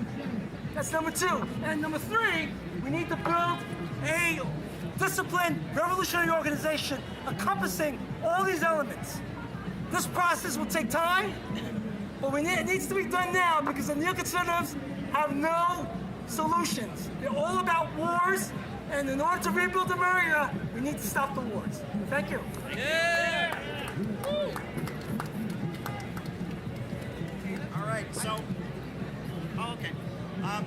That's number two. And number three, we need to build a disciplined revolutionary organization encompassing all these elements. This process will take time, but it needs to be done now because the neoconservatives have no solutions. They're all about wars, and in order to rebuild America, we need to stop the wars. Thank you. Yeah. All right, so, okay.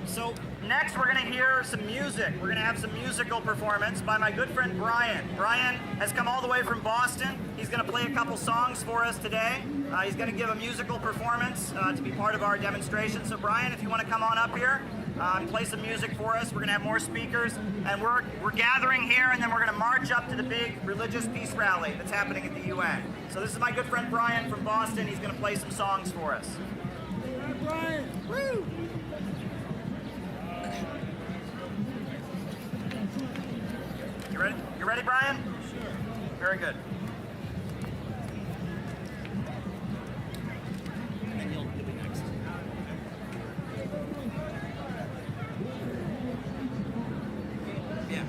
So next we're going to hear some music. We're going to have some musical performance by my good friend Brian. Brian has come all the way from Boston. He's going to play a couple songs for us today. He's going to give a musical performance to be part of our demonstration. So Brian, if you want to come on up here and play some music for us. We're going to have more speakers, and we're gathering here, and then we're going to march up to the big religious peace rally that's happening at the UN. So this is my good friend Brian from Boston. He's going to play some songs for us. Brian, woo! You ready, Brian? Sure. Very good. Yeah.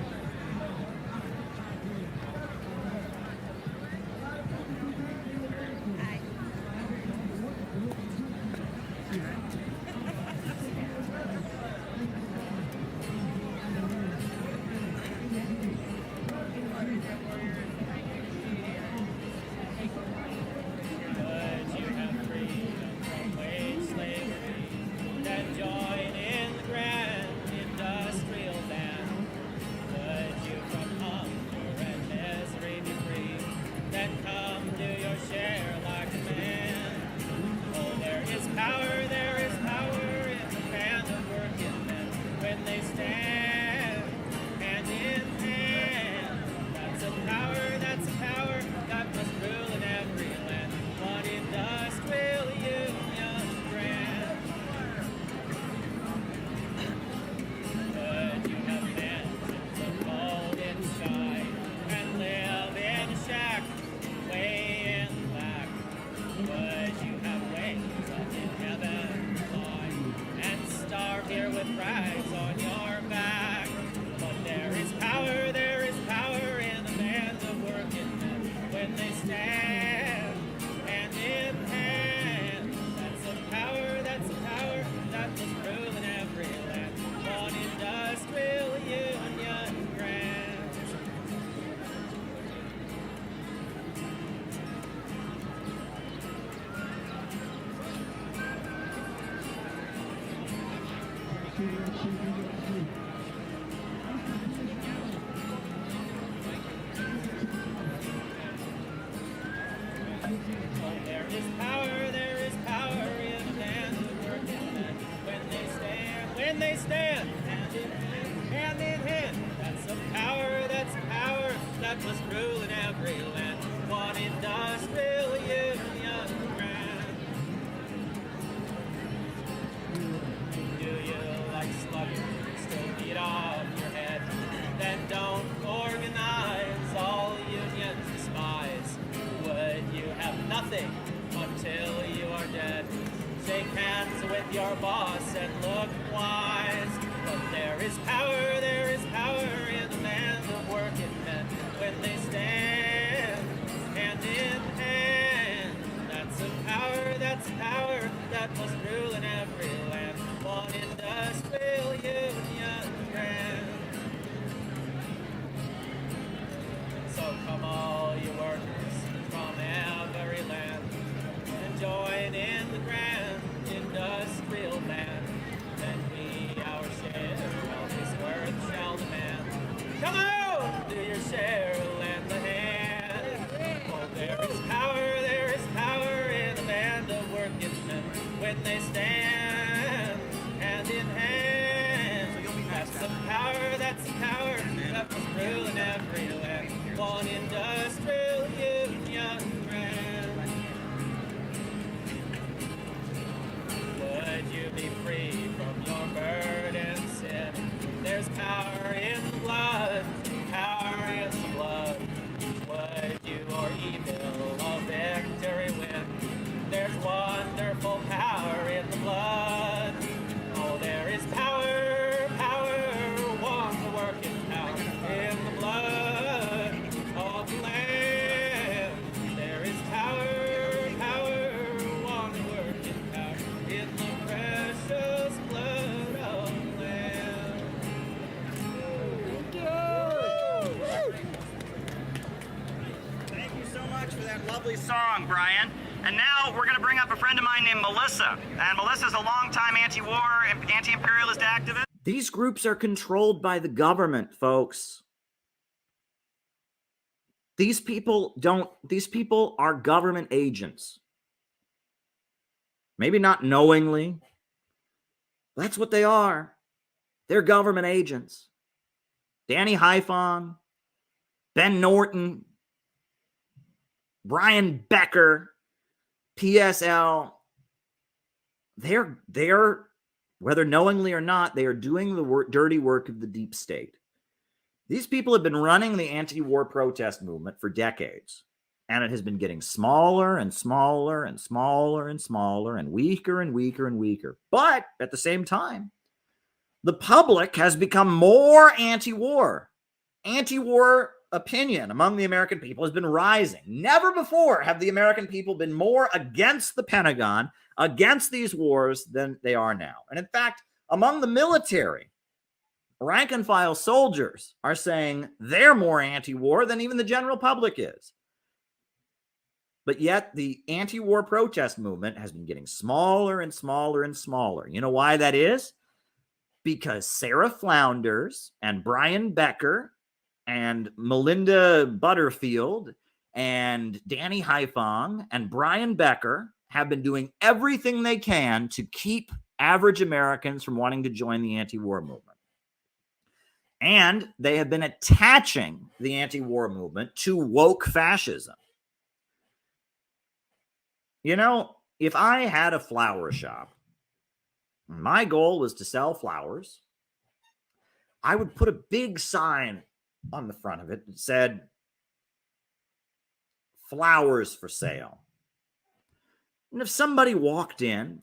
that must rule in every land. One industrial union grand. Do you like slugging? Still beat off your head? Then don't organize. All unions despise. Would you have nothing until you are dead? Shake hands with your boss and look wise. But there is power in the band of working men when they stand hand in hand. That's a power that must rule in every land. One industrial union grand. So come all you workers from every land and join in the grand industrial band. Then we our share of this worth shall demand. Come on, do your share, lend a hand. Oh, there is power in the band of working men when they stand hand in hand. That's a power that must rule in every land. One industrial union grand. Would you be free from your burden sin? There's power in the blood, power in the blood. Would you or evil a victory win? There's wonderful power in the blood. Oh, there is power, one the working power in the blood of the land. There is power, one the working power in the precious blood of the land. Thank you so much for that lovely song, Brian. And now we're going to bring up a friend of mine named Melissa. And Melissa's a longtime anti-war, anti-imperialist activist. These groups are controlled by the government, folks. These people are government agents. Maybe not knowingly. That's what they are. They're government agents. Danny Haiphong, Ben Norton, Brian Becker, PSL, they're whether knowingly or not, they are doing the dirty work of the deep state. These people have been running the anti-war protest movement for decades, and it has been getting smaller and smaller and smaller and smaller and weaker and weaker and weaker. But at the same time, the public has become more anti-war. Anti-war opinion among the American people has been rising. Never before have the American people been more against the Pentagon, against these wars than they are now. And in fact, among the military, rank and file soldiers are saying they're more anti-war than even the general public is. But yet the anti-war protest movement has been getting smaller and smaller and smaller. You know why that is? Because Sarah Flounders and Brian Becker and Melinda Butterfield and Danny Haiphong and Brian Becker have been doing everything they can to keep average Americans from wanting to join the anti-war movement. And they have been attaching the anti-war movement to woke fascism. You know, if I had a flower shop, my goal was to sell flowers, I would put a big sign on the front of it that said, flowers for sale. And if somebody walked in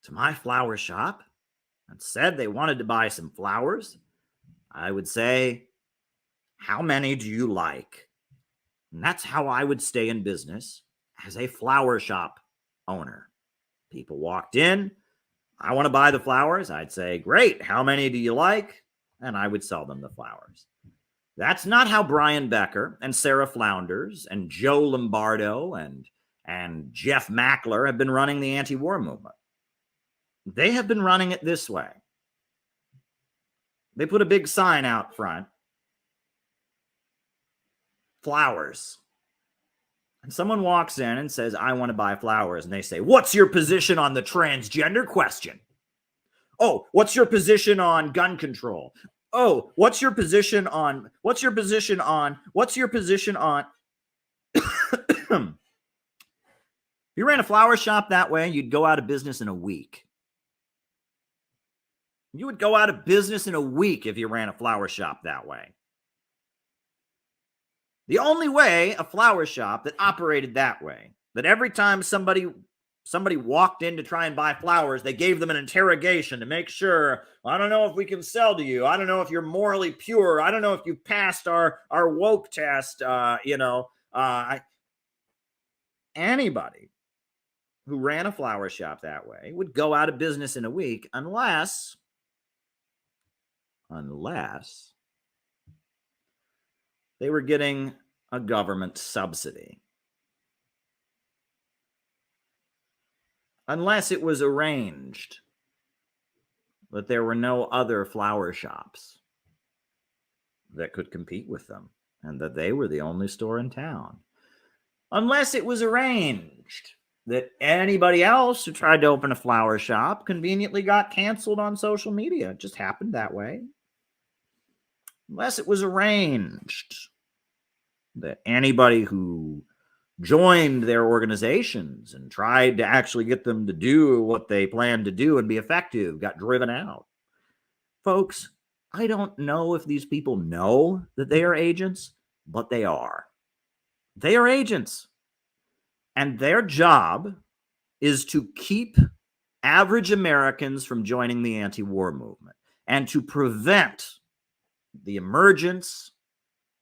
to my flower shop and said they wanted to buy some flowers, I would say, how many do you like? And that's how I would stay in business as a flower shop owner. People walked in, I want to buy the flowers. I'd say, great, how many do you like? And I would sell them the flowers. That's not how Brian Becker and Sarah Flounders and Joe Lombardo and Jeff Mackler have been running the anti-war movement. They have been running it this way. They put a big sign out front. Flowers. And someone walks in and says, I want to buy flowers. And they say, what's your position on the transgender question? Oh, what's your position on gun control? Oh, what's your position on? If you ran a flower shop that way, you'd go out of business in a week. You would go out of business in a week if you ran a flower shop that way. The only way a flower shop that operated that way, that every time somebody walked in to try and buy flowers, they gave them an interrogation to make sure, I don't know if we can sell to you. I don't know if you're morally pure. I don't know if you passed our woke test. Anybody who ran a flower shop that way would go out of business in a week unless they were getting a government subsidy. Unless it was arranged that there were no other flower shops that could compete with them and that they were the only store in town. Unless it was arranged that anybody else who tried to open a flower shop conveniently got canceled on social media. It just happened that way. Unless it was arranged that anybody who joined their organizations and tried to actually get them to do what they planned to do and be effective got driven out. Folks, I don't know if these people know that they are agents, but they are. They are agents. And their job is to keep average Americans from joining the anti-war movement and to prevent the emergence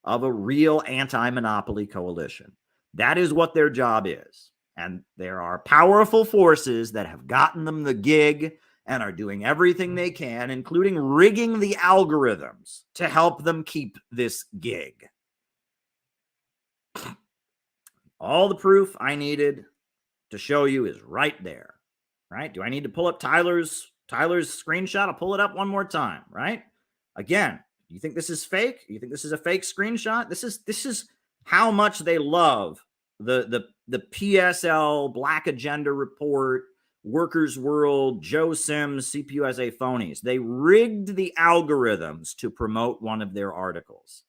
of a real anti-monopoly coalition. That is what their job is. And there are powerful forces that have gotten them the gig and are doing everything they can, including rigging the algorithms to help them keep this gig. All the proof I needed to show you is right there, right? Do I need to pull up Tyler's screenshot? I'll pull it up one more time, right? Again, you think this is fake? You think this is a fake screenshot? This is how much they love the PSL, Black Agenda Report, Workers' World, Joe Sims, CPUSA phonies. They rigged the algorithms to promote one of their articles.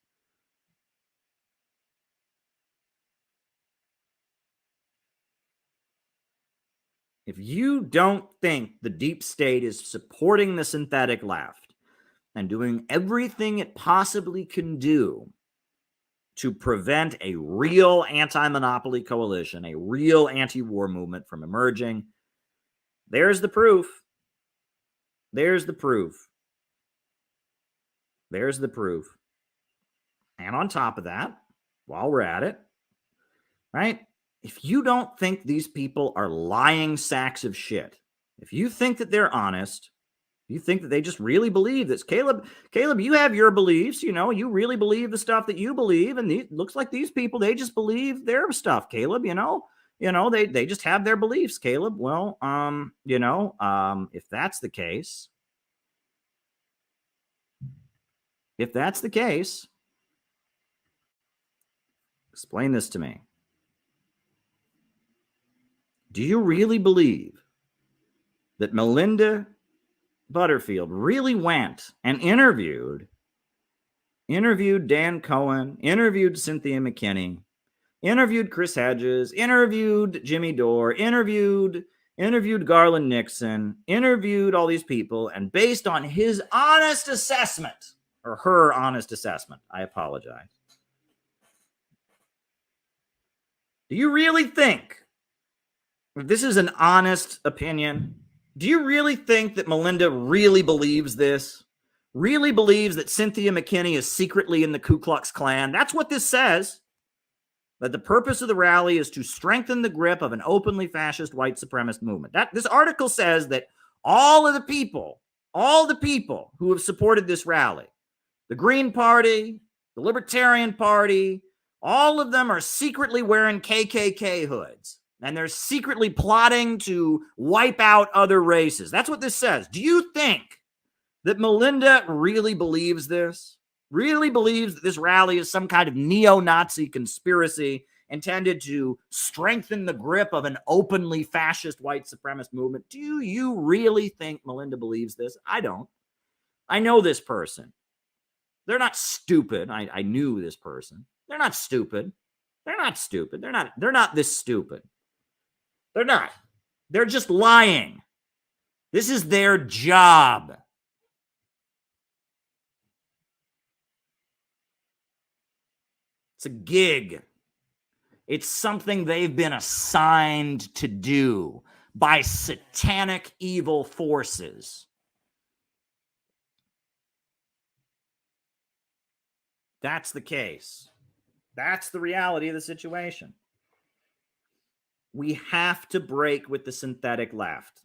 If you don't think the deep state is supporting the synthetic left and doing everything it possibly can do to prevent a real anti-monopoly coalition, a real anti-war movement from emerging, there's the proof. There's the proof. There's the proof. And on top of that, while we're at it, right? If you don't think these people are lying sacks of shit, if you think that they're honest, you think that they just really believe this. Caleb, you have your beliefs, you really believe the stuff that you believe, and it looks like these people, they just believe their stuff, Caleb, they just have their beliefs, Caleb. Well, if that's the case, explain this to me. Do you really believe that Melinda Butterfield really went and interviewed Dan Cohen, interviewed Cynthia McKinney, interviewed Chris Hedges, interviewed Jimmy Dore, interviewed Garland Nixon, interviewed all these people, and based on his honest assessment, or her honest assessment, I apologize. Do you really think this is an honest opinion? Do you really think that Melinda really believes this? Really believes that Cynthia McKinney is secretly in the Ku Klux Klan? That's what this says. That the purpose of the rally is to strengthen the grip of an openly fascist white supremacist movement. This article says that all the people who have supported this rally, the Green Party, the Libertarian Party, all of them are secretly wearing KKK hoods. And they're secretly plotting to wipe out other races. That's what this says. Do you think that Melinda really believes this? Really believes that this rally is some kind of neo-Nazi conspiracy intended to strengthen the grip of an openly fascist white supremacist movement? Do you really think Melinda believes this? I don't. I know this person. They're not stupid. I knew this person. They're not stupid. They're not stupid. They're not this stupid. They're not. They're just lying. This is their job. It's a gig. It's something they've been assigned to do by satanic evil forces. That's the case. That's the reality of the situation. We have to break with the synthetic left.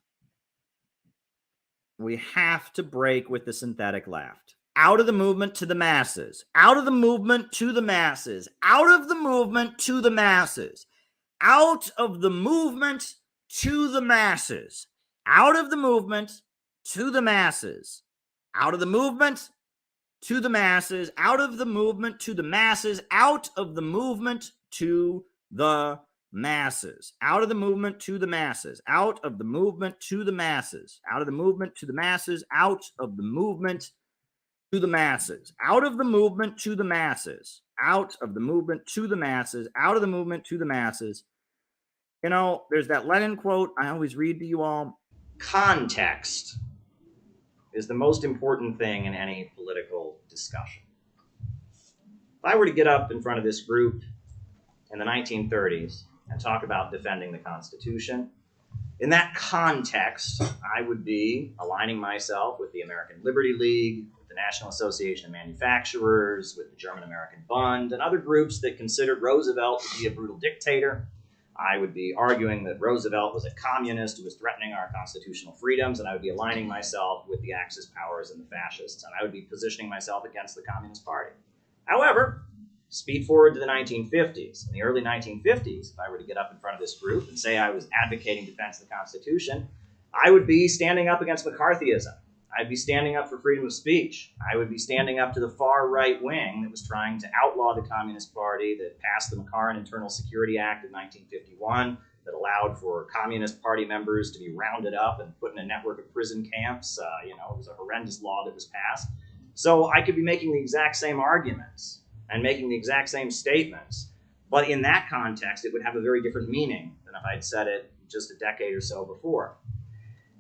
We have to break with the synthetic left. Out of the movement to the masses. Out of the movement to the masses. Out of the movement to the masses. Out of the movement to the masses. Out of the movement to the masses. Out of the movement to the masses. Out of the movement to the masses. Out of the movement to the masses. Out of the movement to the masses. Out of the movement to the masses. Out of the movement to the masses. Out of the movement to the masses. Out of the movement to the masses. Out of the movement to the masses. Out of the movement to the masses. You know, there's that Lenin quote I always read to you all. Context is the most important thing in any political discussion. If I were to get up in front of this group in the 1930s and talk about defending the Constitution, in that context, I would be aligning myself with the American Liberty League, with the National Association of Manufacturers, with the German American Bund, and other groups that considered Roosevelt to be a brutal dictator. I would be arguing that Roosevelt was a communist who was threatening our constitutional freedoms, and I would be aligning myself with the Axis powers and the fascists, and I would be positioning myself against the Communist Party. However, speed forward to the 1950s. In the early 1950s, if I were to get up in front of this group and say I was advocating defense of the Constitution, I would be standing up against McCarthyism. I'd be standing up for freedom of speech. I would be standing up to the far right wing that was trying to outlaw the Communist Party, that passed the McCarran Internal Security Act of 1951, that allowed for Communist Party members to be rounded up and put in a network of prison camps. It was a horrendous law that was passed. So I could be making the exact same arguments and making the exact same statements, but in that context, it would have a very different meaning than if I'd said it just a decade or so before.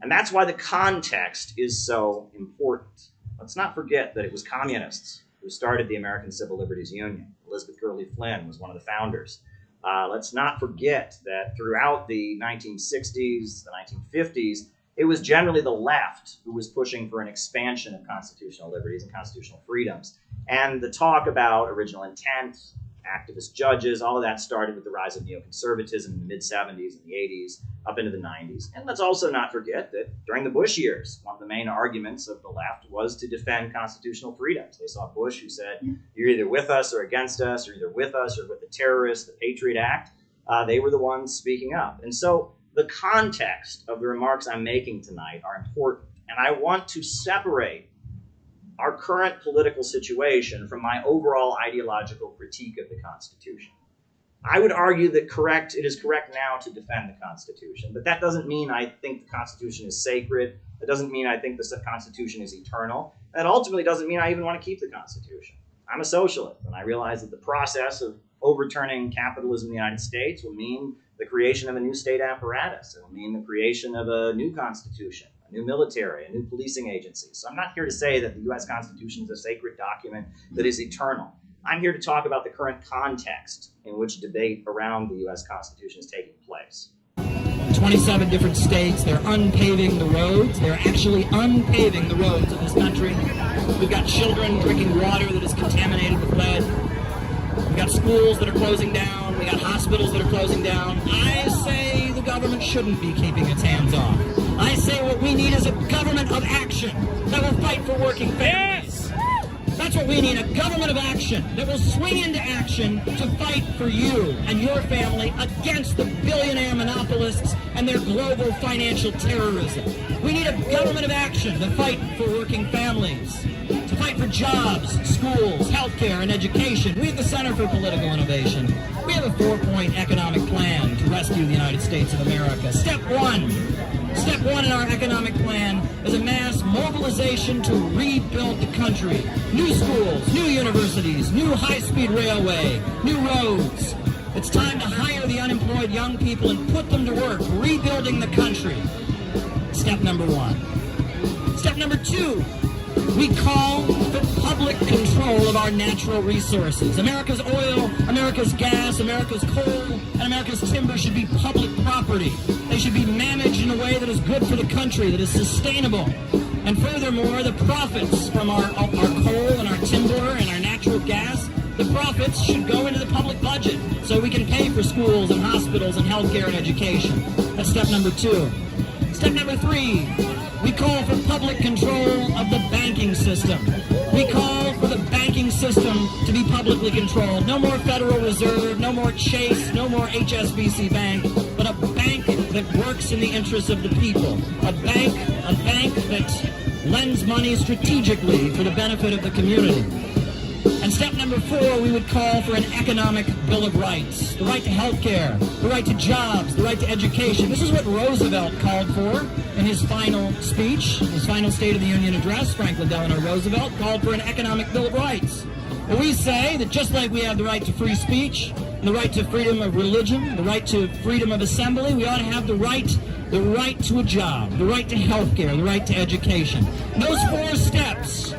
And that's why the context is so important. Let's not forget that it was communists who started the American Civil Liberties Union. Elizabeth Gurley Flynn was one of the founders. Let's not forget that throughout the 1960s, the 1950s, it was generally the left who was pushing for an expansion of constitutional liberties and constitutional freedoms. And the talk about original intent, activist judges, all of that started with the rise of neoconservatism in the mid-70s and the 80s, up into the 90s. And let's also not forget that during the Bush years, one of the main arguments of the left was to defend constitutional freedoms. They saw Bush, who said, you're either with us or against us, or either with us or with the terrorists, the Patriot Act. They were the ones speaking up. And so the context of the remarks I'm making tonight are important. And I want to separate our current political situation from my overall ideological critique of the Constitution. I would argue that it is correct now to defend the Constitution, but that doesn't mean I think the Constitution is sacred. That doesn't mean I think the Constitution is eternal. That ultimately doesn't mean I even want to keep the Constitution. I'm a socialist, and I realize that the process of overturning capitalism in the United States will mean the creation of a new state apparatus. It will mean the creation of a new constitution, a new military, a new policing agency. So I'm not here to say that the U.S. Constitution is a sacred document that is eternal. I'm here to talk about the current context in which debate around the U.S. Constitution is taking place. 27 different states, they're unpaving the roads. They're actually unpaving the roads of this country. We've got children drinking water that is contaminated with lead. We've got schools that are closing down. We got hospitals that are closing down. I say the government shouldn't be keeping its hands off. I say what we need is a government of action that will fight for working families. That's what we need, a government of action that will swing into action to fight for you and your family against the billionaire monopolists and their global financial terrorism. We need a government of action to fight for working families, to fight for jobs, schools, healthcare, and education. We have the Center for Political Innovation. We have a 4-point economic plan to rescue the United States of America. Step one in our economic plan is a mass mobilization mobilization to rebuild the country. New schools, new universities, new high-speed railway, new roads. It's time to hire the unemployed young people and put them to work, rebuilding the country. Step number one. Step number two, we call for public control of our natural resources. America's oil, America's gas, America's coal, and America's timber should be public property. They should be managed in a way that is good for the country, that is sustainable. And furthermore, the profits from our coal and our timber and our natural gas, the profits should go into the public budget so we can pay for schools and hospitals and healthcare and education. That's step number two. Step number three, we call for public control of the banking system. We call for the banking system to be publicly controlled. No more Federal Reserve, no more Chase, no more HSBC Bank, but a bank that works in the interests of the people. A bank that lends money strategically for the benefit of the community. And step number four, we would call for an economic Bill of Rights. The right to health care, the right to jobs, the right to education. This is what Roosevelt called for in his final speech, his final State of the Union address. Franklin Delano Roosevelt called for an economic Bill of Rights. Where we say that just like we have the right to free speech, the right to freedom of religion, the right to freedom of assembly, we ought to have the right to a job, the right to health care, the right to education. Those four steps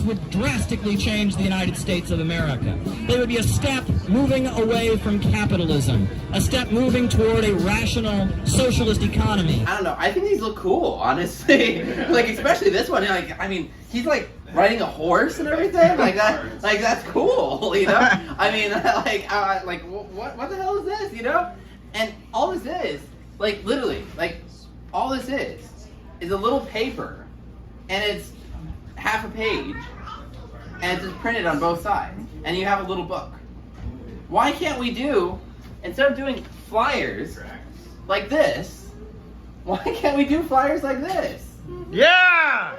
would drastically change the United States of America. They would be a step moving away from capitalism, a step moving toward a rational socialist economy. I don't know. I think these look cool, honestly. Like, especially this one. Like, I mean, he's like riding a horse and everything. Like that. Like that's cool. You know. I mean, like what the hell is this? You know. And all this is, like, literally, like, all this is a little paper, and it's half a page, and it's just printed on both sides, and you have a little book. Why can't we do, instead of doing flyers like this, why can't we do flyers like this? Yeah!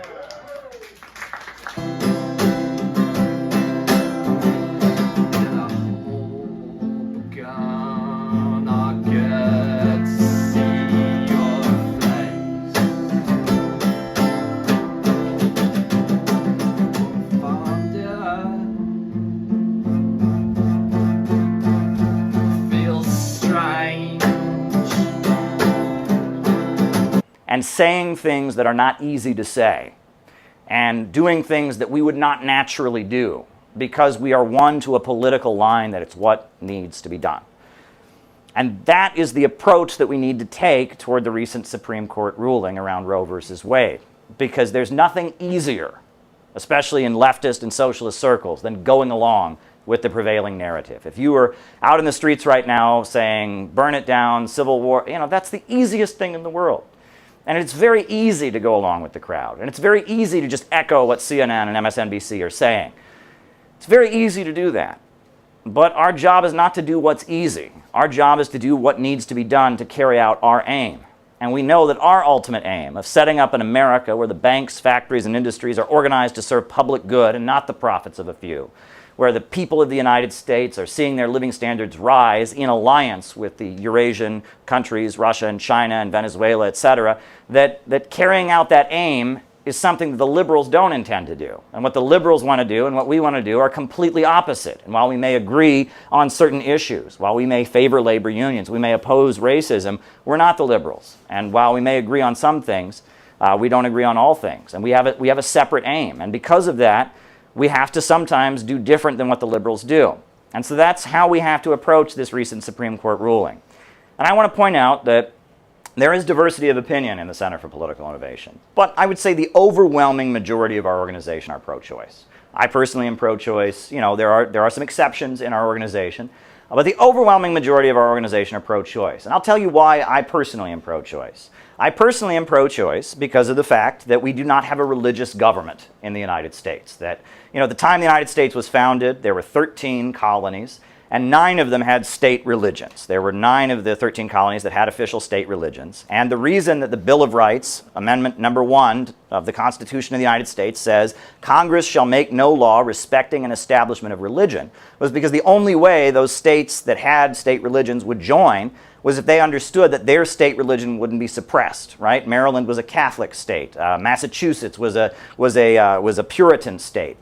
And saying things that are not easy to say, and doing things that we would not naturally do, because we are one to a political line that it's what needs to be done. And that is the approach that we need to take toward the recent Supreme Court ruling around Roe versus Wade, because there's nothing easier, especially in leftist and socialist circles, than going along with the prevailing narrative. If you were out in the streets right now saying, burn it down, civil war, you know, that's the easiest thing in the world. And it's very easy to go along with the crowd. And it's very easy to just echo what CNN and MSNBC are saying. It's very easy to do that. But our job is not to do what's easy. Our job is to do what needs to be done to carry out our aim. And we know that our ultimate aim of setting up an America where the banks, factories, and industries are organized to serve public good and not the profits of a few, where the people of the United States are seeing their living standards rise in alliance with the Eurasian countries, Russia and China and Venezuela, etc., that carrying out that aim is something that the liberals don't intend to do. And what the liberals want to do and what we want to do are completely opposite. And while we may agree on certain issues, while we may favor labor unions, we may oppose racism, we're not the liberals. And while we may agree on some things, we don't agree on all things. And we have a separate aim. And because of that, we have to sometimes do different than what the liberals do. And so that's how we have to approach this recent Supreme Court ruling. And I want to point out that there is diversity of opinion in the Center for Political Innovation. But I would say the overwhelming majority of our organization are pro-choice. I personally am pro-choice. You know, there are some exceptions in our organization. But the overwhelming majority of our organization are pro-choice. And I'll tell you why I personally am pro-choice. I personally am pro-choice because of the fact that we do not have a religious government in the United States. That, you know, at the time the United States was founded, there were 13 colonies, and 9 of them had state religions. There were 9 of the 13 colonies that had official state religions. And the reason that the Bill of Rights, Amendment number 1 of the Constitution of the United States says, Congress shall make no law respecting an establishment of religion, was because the only way those states that had state religions would join was if they understood that their state religion wouldn't be suppressed, right? Maryland was a Catholic state. Massachusetts was a Puritan state.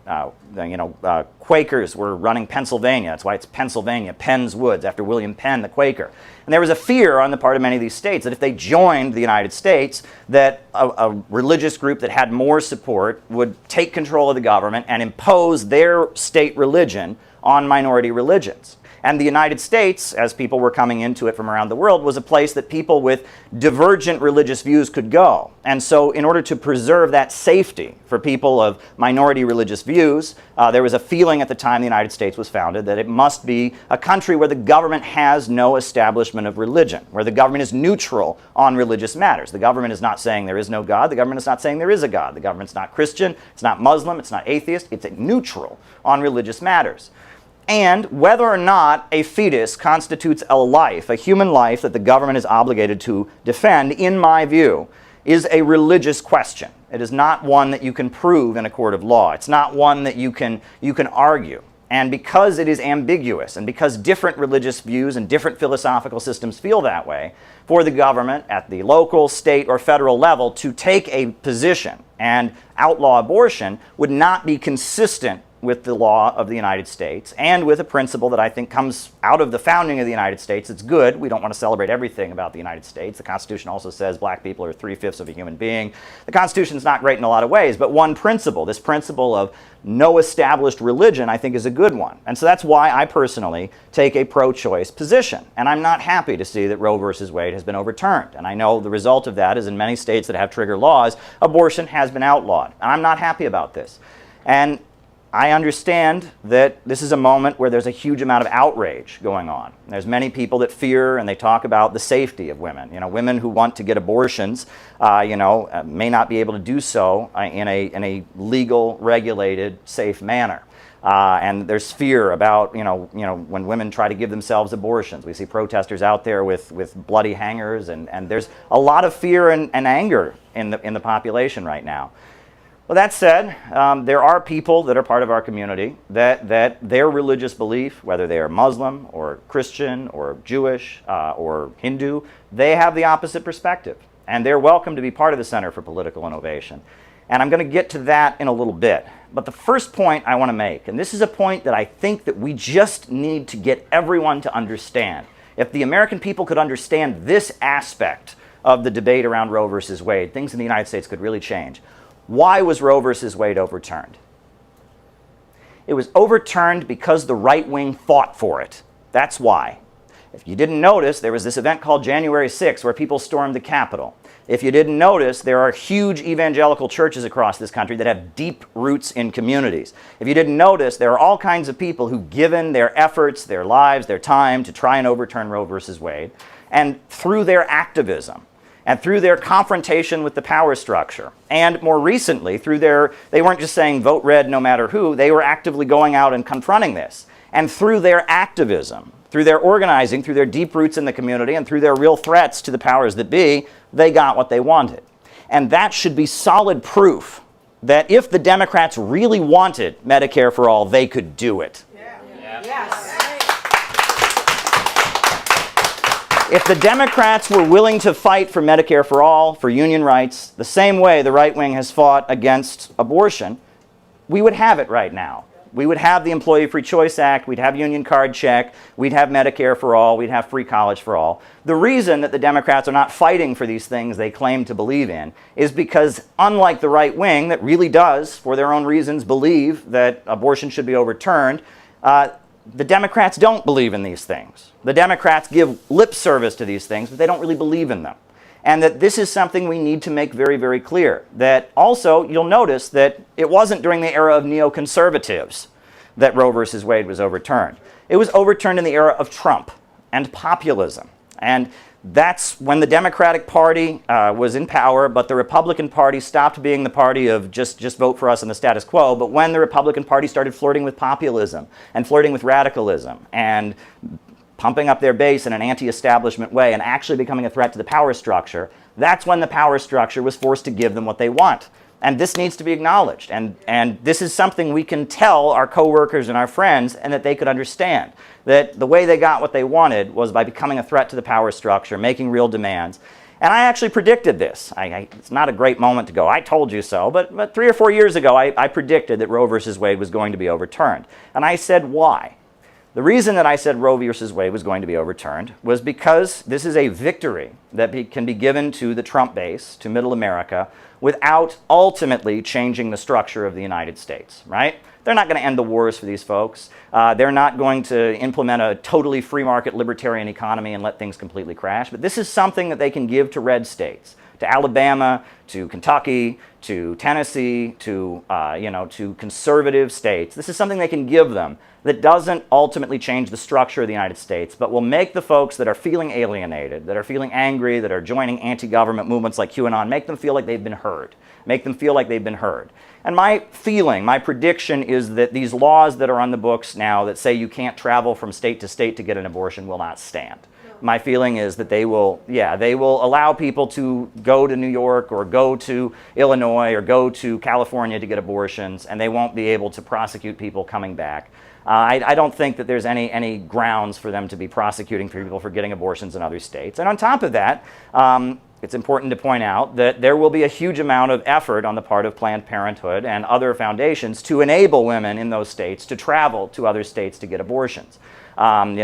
Quakers were running Pennsylvania. That's why it's Pennsylvania, Penn's Woods, after William Penn, the Quaker. And there was a fear on the part of many of these states that if they joined the United States, that a religious group that had more support would take control of the government and impose their state religion on minority religions. And the United States, as people were coming into it from around the world, was a place that people with divergent religious views could go. And so in order to preserve that safety for people of minority religious views, there was a feeling at the time the United States was founded that it must be a country where the government has no establishment of religion, where the government is neutral on religious matters. The government is not saying there is no God. The government is not saying there is a God. The government's not Christian. It's not Muslim. It's not atheist. It's neutral on religious matters. And whether or not a fetus constitutes a life, a human life that the government is obligated to defend, in my view, is a religious question. It is not one that you can prove in a court of law. It's not one that you can argue. And because it is ambiguous, and because different religious views and different philosophical systems feel that way, for the government at the local, state, or federal level to take a position and outlaw abortion would not be consistent with the law of the United States and with a principle that I think comes out of the founding of the United States. It's good. We don't want to celebrate everything about the United States. The Constitution also says black people are 3/5 of a human being. The Constitution's not great in a lot of ways, but one principle, this principle of no established religion, I think is a good one. And so that's why I personally take a pro-choice position. And I'm not happy to see that Roe versus Wade has been overturned. And I know the result of that is in many states that have trigger laws, abortion has been outlawed. And I'm not happy about this. And I understand that this is a moment where there's a huge amount of outrage going on. There's many people that fear and they talk about the safety of women. Women who want to get abortions, may not be able to do so in a legal, regulated, safe manner. And there's fear about, when women try to give themselves abortions. We see protesters out there with bloody hangers, and there's a lot of fear and anger in the population right now. Well, that said, there are people that are part of our community that their religious belief, whether they are Muslim or Christian or Jewish or Hindu, they have the opposite perspective. And they're welcome to be part of the Center for Political Innovation. And I'm going to get to that in a little bit. But the first point I want to make, and this is a point that I think that we just need to get everyone to understand. If the American people could understand this aspect of the debate around Roe versus Wade, things in the United States could really change. Why was Roe versus Wade overturned? It was overturned because the right wing fought for it. That's why. If you didn't notice, there was this event called January 6th where people stormed the Capitol. If you didn't notice, there are huge evangelical churches across this country that have deep roots in communities. If you didn't notice, there are all kinds of people who've given their efforts, their lives, their time to try and overturn Roe versus Wade. And through their activism, and through their confrontation with the power structure, and more recently, they weren't just saying vote red no matter who, they were actively going out and confronting this. And through their activism, through their organizing, through their deep roots in the community, and through their real threats to the powers that be, they got what they wanted. And that should be solid proof that if the Democrats really wanted Medicare for all, they could do it. Yes. If the Democrats were willing to fight for Medicare for all, for union rights, the same way the right wing has fought against abortion, we would have it right now. We would have the Employee Free Choice Act, we'd have union card check, we'd have Medicare for all, we'd have free college for all. The reason that the Democrats are not fighting for these things they claim to believe in is because, unlike the right wing that really does, for their own reasons, believe that abortion should be overturned, the Democrats don't believe in these things. The Democrats give lip service to these things, but they don't really believe in them. And that this is something we need to make very, very clear. That also, you'll notice that it wasn't during the era of neoconservatives that Roe versus Wade was overturned. It was overturned in the era of Trump and populism. And that's when the Democratic Party was in power, but the Republican Party stopped being the party of just vote for us and the status quo. But when the Republican Party started flirting with populism and flirting with radicalism and pumping up their base in an anti-establishment way and actually becoming a threat to the power structure, that's when the power structure was forced to give them what they want. And this needs to be acknowledged. And this is something we can tell our coworkers and our friends, and that they could understand. That the way they got what they wanted was by becoming a threat to the power structure, making real demands. And I actually predicted this. It's not a great moment to go, I told you so, but 3 or 4 years ago, I predicted that Roe versus Wade was going to be overturned. And I said, why? The reason that I said Roe versus Wade was going to be overturned was because this is a victory that can be given to the Trump base, to middle America, without ultimately changing the structure of the United States, right? They're not going to end the wars for these folks. They're not going to implement a totally free market libertarian economy and let things completely crash. But this is something that they can give to red states, to Alabama, to Kentucky, to Tennessee, to conservative states. This is something they can give them that doesn't ultimately change the structure of the United States, but will make the folks that are feeling alienated, that are feeling angry, that are joining anti-government movements like QAnon, make them feel like they've been heard. Make them feel like they've been heard. And my feeling, my prediction is that these laws that are on the books now that say you can't travel from state to get an abortion will not stand. My feeling is that they will allow people to go to New York or go to Illinois or go to California to get abortions, and they won't be able to prosecute people coming back. I don't think that there's any grounds for them to be prosecuting people for getting abortions in other states. And on top of that, it's important to point out that there will be a huge amount of effort on the part of Planned Parenthood and other foundations to enable women in those states to travel to other states to get abortions. And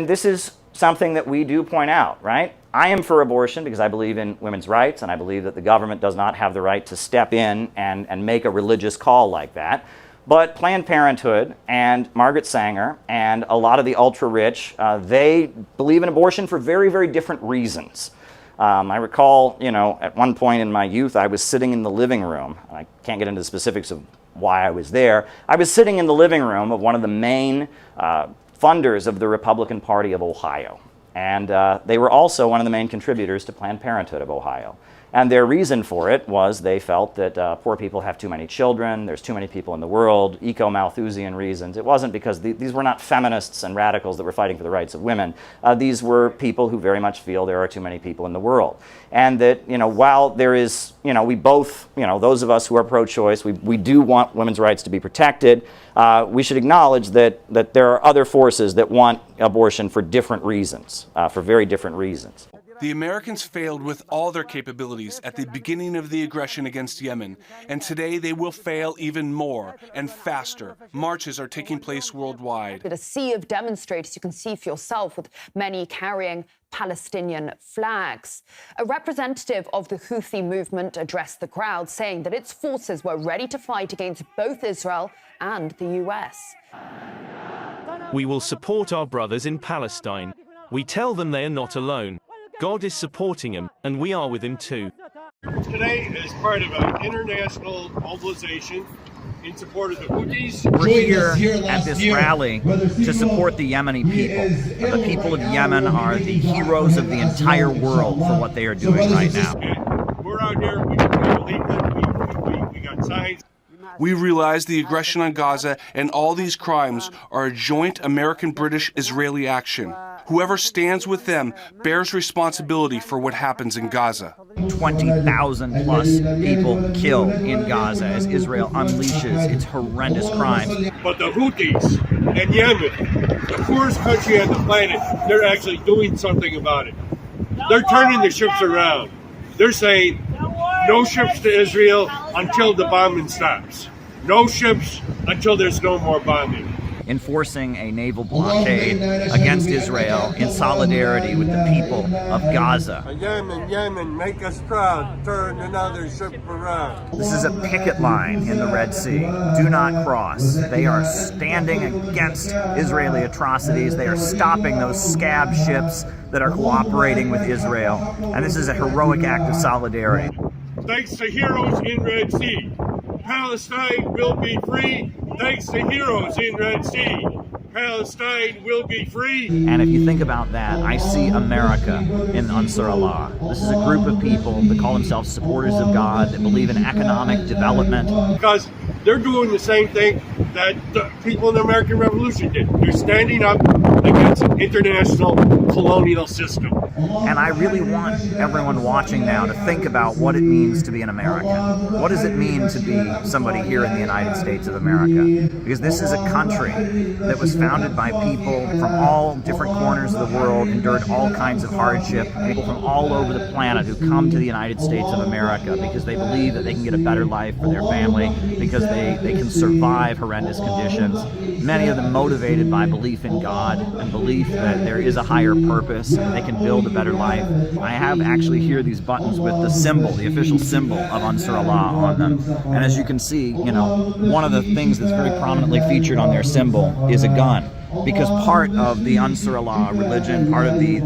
this is something that we do point out, right? I am for abortion because I believe in women's rights, and I believe that the government does not have the right to step in and make a religious call like that. But Planned Parenthood and Margaret Sanger and a lot of the ultra-rich, they believe in abortion for very, very different reasons. I recall, at one point in my youth, I was sitting in the living room. I can't get into the specifics of why I was there. I was sitting in the living room of one of the main funders of the Republican Party of Ohio. And they were also one of the main contributors to Planned Parenthood of Ohio. And their reason for it was they felt that poor people have too many children, there's too many people in the world, eco-Malthusian reasons. It wasn't because these were not feminists and radicals that were fighting for the rights of women. These were people who very much feel there are too many people in the world. And that, while there is, we both, those of us who are pro-choice, we do want women's rights to be protected, we should acknowledge that there are other forces that want abortion for different reasons, for very different reasons. The Americans failed with all their capabilities at the beginning of the aggression against Yemen, and today they will fail even more and faster. Marches are taking place worldwide. A sea of demonstrators you can see for yourself, with many carrying Palestinian flags. A representative of the Houthi movement addressed the crowd, saying that its forces were ready to fight against both Israel and the US. We will support our brothers in Palestine. We tell them they are not alone. God is supporting him, and we are with him too. Today is part of an international mobilization in support of the Houthis. We're here at this rally to support the Yemeni people. The people of Yemen are the heroes of the entire world for what they are doing right now. And we're out here, we believe it, we got signs. We realize the aggression on Gaza and all these crimes are a joint American-British-Israeli action. Whoever stands with them bears responsibility for what happens in Gaza. 20,000 plus people killed in Gaza as Israel unleashes its horrendous crimes. But the Houthis and Yemen, the poorest country on the planet, they're actually doing something about it. They're turning the ships around. They're saying no ships to Israel until the bombing stops. No ships until there's no more bombing. Enforcing a naval blockade against Israel in solidarity with the people of Gaza. Yemen, make us proud. Turn another ship around. This is a picket line in the Red Sea. Do not cross. They are standing against Israeli atrocities. They are stopping those scab ships that are cooperating with Israel. And this is a heroic act of solidarity. Thanks to heroes in Red Sea, Palestine will be free. Thanks to heroes in Red Sea, Palestine will be free. And if you think about that, I see America in Ansar Allah. This is a group of people that call themselves supporters of God, that believe in economic development. Because they're doing the same thing that the people in the American Revolution did. They're standing up against an international colonial system. And I really want everyone watching now to think about what it means to be an American. What does it mean to be somebody here in the United States of America? Because this is a country that was founded by people from all different corners of the world, endured all kinds of hardship, people from all over the planet who come to the United States of America because they believe that they can get a better life for their family, because they can survive horrendous conditions. Many of them motivated by belief in God and belief that there is a higher purpose and they can build a better life. I have actually here these buttons with the symbol, the official symbol of Ansar Allah on them. And as you can see, you know, one of the things that's very prominently featured on their symbol is a gun. Because part of the Ansar Allah religion, part of the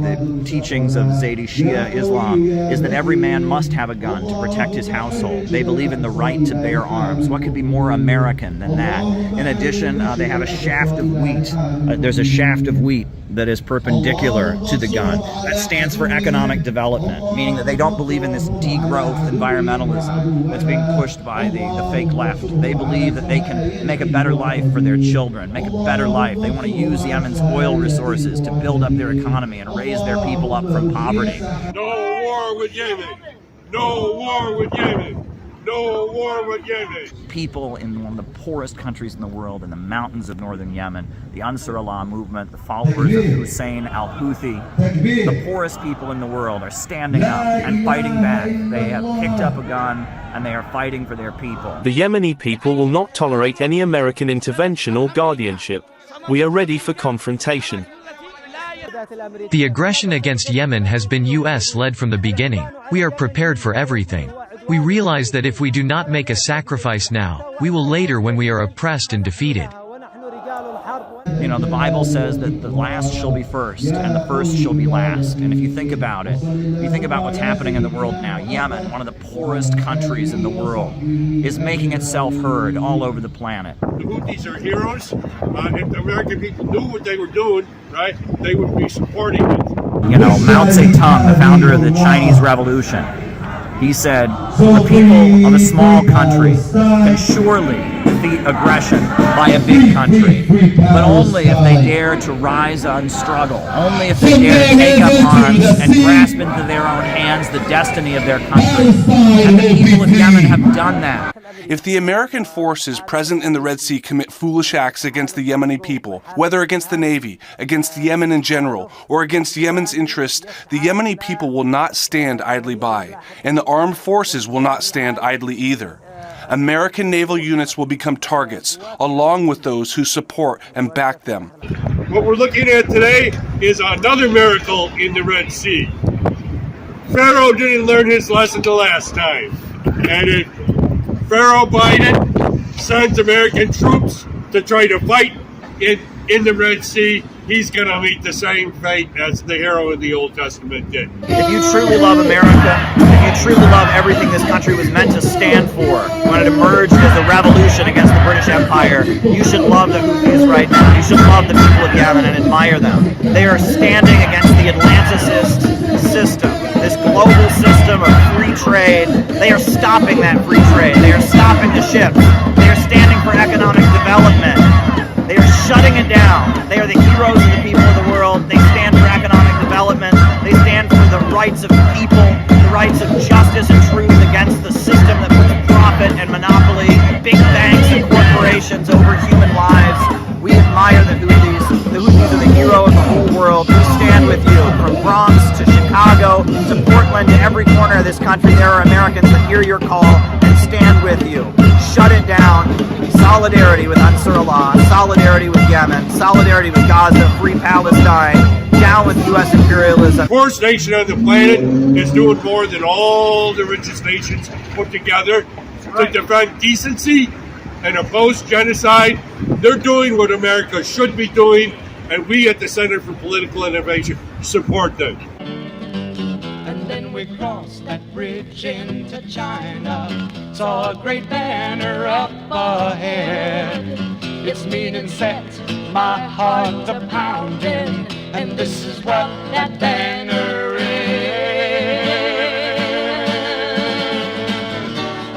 teachings of Zaydi Shia Islam is that every man must have a gun to protect his household. They believe in the right to bear arms. What could be more American than that? In addition, they have a shaft of wheat. There's a shaft of wheat that is perpendicular to the gun. That stands for economic development, meaning that they don't believe in this degrowth environmentalism that's being pushed by the fake left. They believe that they can make a better life for their children, make a better life. They want to use Yemen's oil resources to build up their economy and raise their people up from poverty. No war with Yemen! No war with Yemen! No war with Yemen! People in one of the poorest countries in the world, in the mountains of northern Yemen, the Ansar Allah movement, the followers of Hussein al-Houthi, the poorest people in the world are standing up and fighting back. They have picked up a gun and they are fighting for their people. The Yemeni people will not tolerate any American intervention or guardianship. We are ready for confrontation. The aggression against Yemen has been US-led from the beginning. We are prepared for everything. We realize that if we do not make a sacrifice now, we will later when we are oppressed and defeated. You know, the Bible says that the last shall be first and the first shall be last. And if you think about it, if you think about what's happening in the world now, Yemen, one of the poorest countries in the world, is making itself heard all over the planet. The Houthis are heroes. If the American people knew what they were doing, right, they would be supporting it. You know, Mao Zedong, the founder of the Chinese Revolution, he said, the people of a small country can surely defeat aggression by a big country, but only if they dare to rise and struggle, only if they dare to take up arms and grasp into their own hands the destiny of their country. And the people of Yemen have done that. If the American forces present in the Red Sea commit foolish acts against the Yemeni people, whether against the Navy, against Yemen in general, or against Yemen's interests, the Yemeni people will not stand idly by, and the armed forces will not stand idly either. American naval units will become targets, along with those who support and back them. What we're looking at today is another miracle in the Red Sea. Pharaoh didn't learn his lesson the last time. And if Pharaoh Biden sends American troops to try to fight in the Red Sea, he's going to meet the same fate as the hero in the Old Testament did. If you truly love America, if you truly love everything this country was meant to stand for, when it emerged as a revolution against the British Empire, you should love the Houthis right now. You should love the people of Yemen and admire them. They are standing against the Atlanticist system, this global system of free trade. They are stopping that free trade. They are stopping the ships. They are standing for economic development. They are shutting it down. They are the heroes of the people of the world. They stand for economic development. They stand for the rights of people, the rights of justice and truth against the system that puts profit and monopoly, big banks and corporations over human lives. We admire the Houthis. The Houthis are the hero of the whole world. We stand with you. From Bronx to Chicago to Portland to every corner of this country, there are Americans that hear your call and stand with you. Shut it down. Solidarity with Ansar Allah, solidarity with Yemen, solidarity with Gaza, free Palestine, down with U.S. imperialism. The poorest nation on the planet is doing more than all the richest nations put together to defend decency and oppose genocide. They're doing what America should be doing, and we at the Center for Political Innovation support them. And then we crossed that bridge into China, saw a great banner up ahead. Its meaning set my heart a pounding, and this is what that banner is.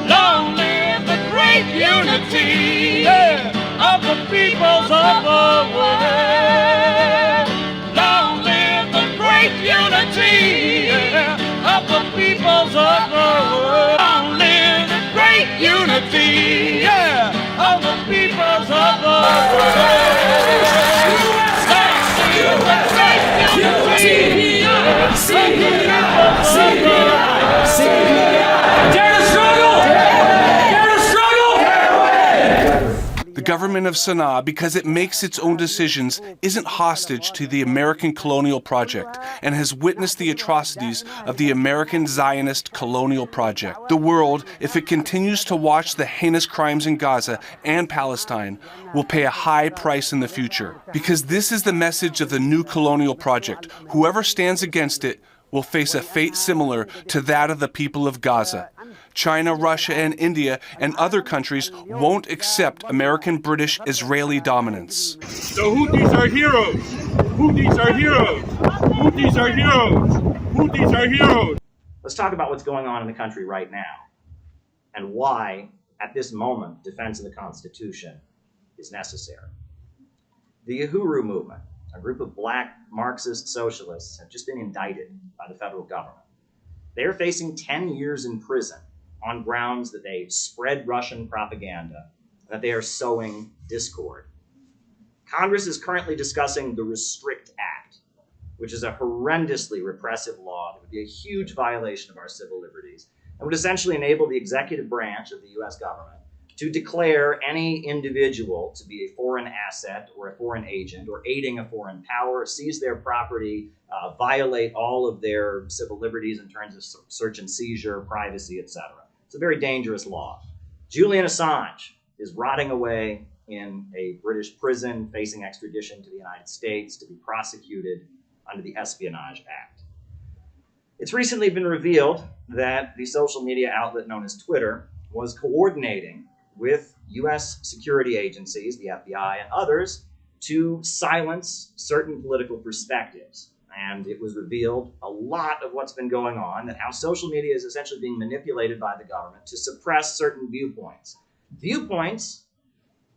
Long live the great unity of The government of Sana'a, because it makes its own decisions, isn't hostage to the American colonial project and has witnessed the atrocities of the American Zionist colonial project. The world, if it continues to watch the heinous crimes in Gaza and Palestine, will pay a high price in the future. Because this is the message of the new colonial project. Whoever stands against it will face a fate similar to that of the people of Gaza. China, Russia, and India and other countries won't accept American, British, Israeli dominance. The Houthis are heroes. Houthis are heroes. Houthis are heroes. Houthis are heroes. Let's talk about what's going on in the country right now and why, at this moment, defense of the Constitution is necessary. The Uhuru movement, a group of black Marxist socialists, have just been indicted by the federal government. They are facing 10 years in prison on grounds that they spread Russian propaganda, that they are sowing discord. Congress is currently discussing the Restrict Act, which is a horrendously repressive law that would be a huge violation of our civil liberties and would essentially enable the executive branch of the U.S. government to declare any individual to be a foreign asset or a foreign agent or aiding a foreign power, seize their property, violate all of their civil liberties in terms of search and seizure, privacy, etc. It's a very dangerous law. Julian Assange is rotting away in a British prison, facing extradition to the United States to be prosecuted under the Espionage Act. It's recently been revealed that the social media outlet known as Twitter was coordinating with U.S. security agencies, the FBI and others, to silence certain political perspectives. And it was revealed a lot of what's been going on, that how social media is essentially being manipulated by the government to suppress certain viewpoints. Viewpoints,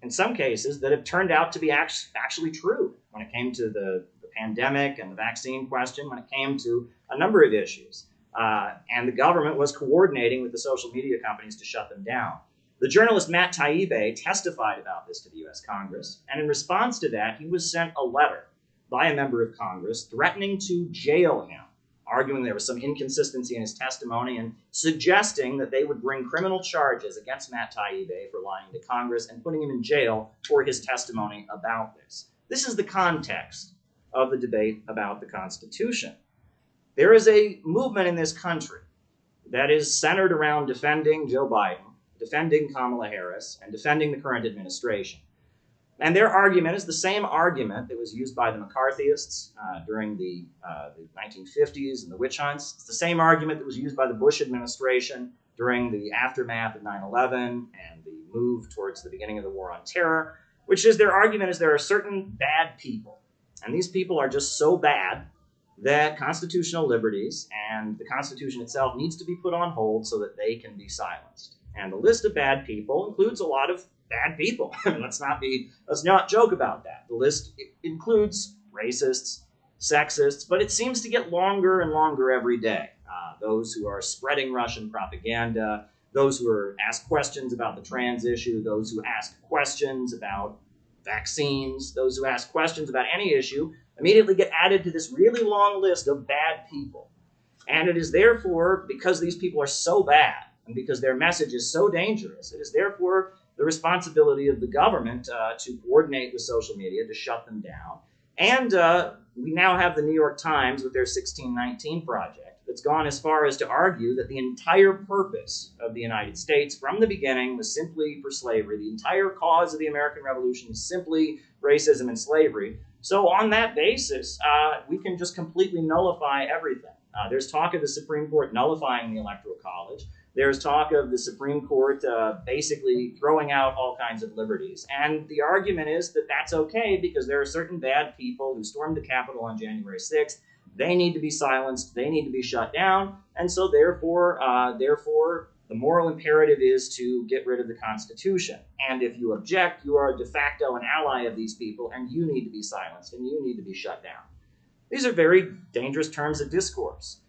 in some cases, that have turned out to be actually true when it came to the pandemic and the vaccine question, when it came to a number of issues. And the government was coordinating with the social media companies to shut them down. The journalist Matt Taibbi testified about this to the U.S. Congress, and in response to that, he was sent a letter by a member of Congress threatening to jail him, arguing there was some inconsistency in his testimony and suggesting that they would bring criminal charges against Matt Taibbi for lying to Congress and putting him in jail for his testimony about this. This is the context of the debate about the Constitution. There is a movement in this country that is centered around defending Joe Biden, defending Kamala Harris, and defending the current administration. And their argument is the same argument that was used by the McCarthyists during the 1950s and the witch hunts. It's the same argument that was used by the Bush administration during the aftermath of 9/11 and the move towards the beginning of the war on terror, which is their argument is there are certain bad people. And these people are just so bad that constitutional liberties and the Constitution itself needs to be put on hold so that they can be silenced. And the list of bad people includes a lot of bad people. Let's not joke about that. The list includes racists, sexists, but it seems to get longer and longer every day. Those who are spreading Russian propaganda, those who are asked questions about the trans issue, those who ask questions about vaccines, those who ask questions about any issue, immediately get added to this really long list of bad people. And it is therefore, because these people are so bad, and because their message is so dangerous, it is therefore the responsibility of the government to coordinate with social media to shut them down. And we now have the New York Times with their 1619 project that's gone as far as to argue that the entire purpose of the United States from the beginning was simply for slavery. The entire cause of the American Revolution is simply racism and slavery. So on that basis, we can just completely nullify everything. There's talk of the Supreme Court nullifying the Electoral College. There's talk of the Supreme Court basically throwing out all kinds of liberties. And the argument is that that's okay because there are certain bad people who stormed the Capitol on January 6th. They need to be silenced. They need to be shut down. And so therefore, the moral imperative is to get rid of the Constitution. And if you object, you are de facto an ally of these people, and you need to be silenced, and you need to be shut down. These are very dangerous terms of discourse.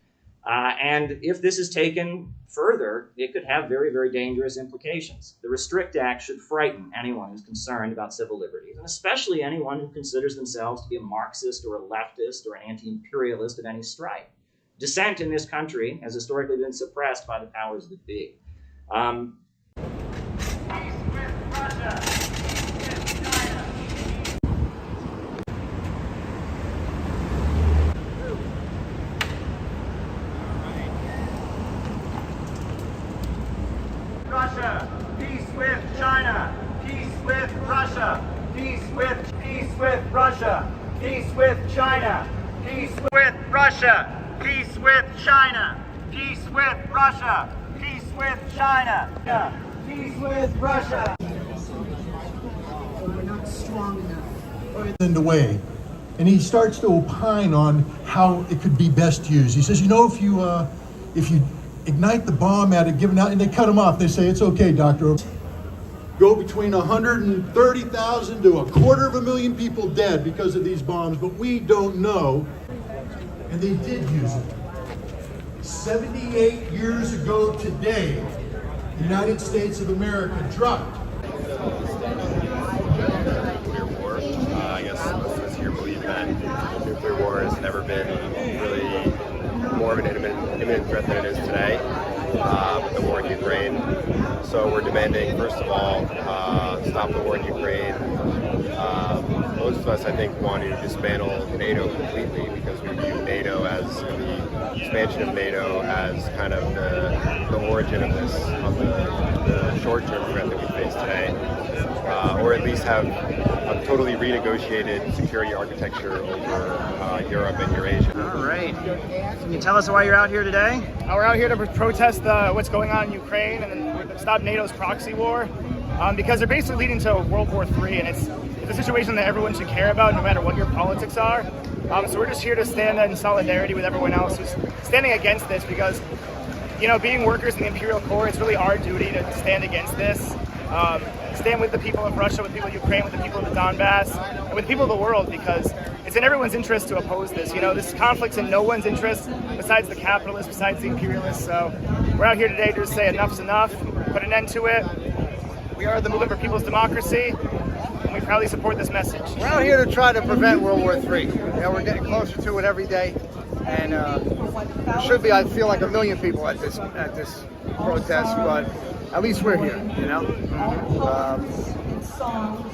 And if this is taken further, it could have very, very dangerous implications. The Restrict Act should frighten anyone who's concerned about civil liberties, and especially anyone who considers themselves to be a Marxist or a leftist or an anti-imperialist of any stripe. Dissent in this country has historically been suppressed by the powers that be. Russia, peace with China, peace with Russia, peace with Russia, peace with China, peace with Russia, peace with China, peace with Russia, peace with China, peace with Russia. We're not strong enough. In the way, and he starts to opine on how it could be best used. He says, you know, if you ignite the bomb at it, give it out, and they cut him off. They say, it's okay, doctor. Go between 130,000 to 250,000 people dead because of these bombs, but we don't know. And they did use it. 78 years ago today, the United States of America dropped. Nuclear war. I guess most of us here believe that nuclear war has never been really more of an imminent threat than it is today with the war in Ukraine. So we're demanding, first of all, stop the war in Ukraine. Most of us, I think, want to dismantle NATO completely because we view NATO as the expansion of NATO as kind of the origin of this, of the short-term threat that we face today, or at least have a totally renegotiated security architecture over Europe and Eurasia. All right. Can you tell us why you're out here today? We're out here to protest what's going on in Ukraine and stop NATO's proxy war, because they're basically leading to World War III, and it's a situation that everyone should care about no matter what your politics are. So we're just here to stand in solidarity with everyone else who's standing against this, because, you know, being workers in the Imperial Core, it's really our duty to stand against this. Stand with the people of Russia, with the people of Ukraine, with the people of the Donbass, and with the people of the world, because it's in everyone's interest to oppose this. You know, this conflict's in no one's interest besides the capitalists, besides the imperialists. So we're out here today to just say enough's enough, put an end to it. We are the movement for people's democracy, and we proudly support this message. We're out here to try to prevent World War III. You know, we're getting closer to it every day, and should be, I feel like, 1 million people at this protest, but at least we're here, you know?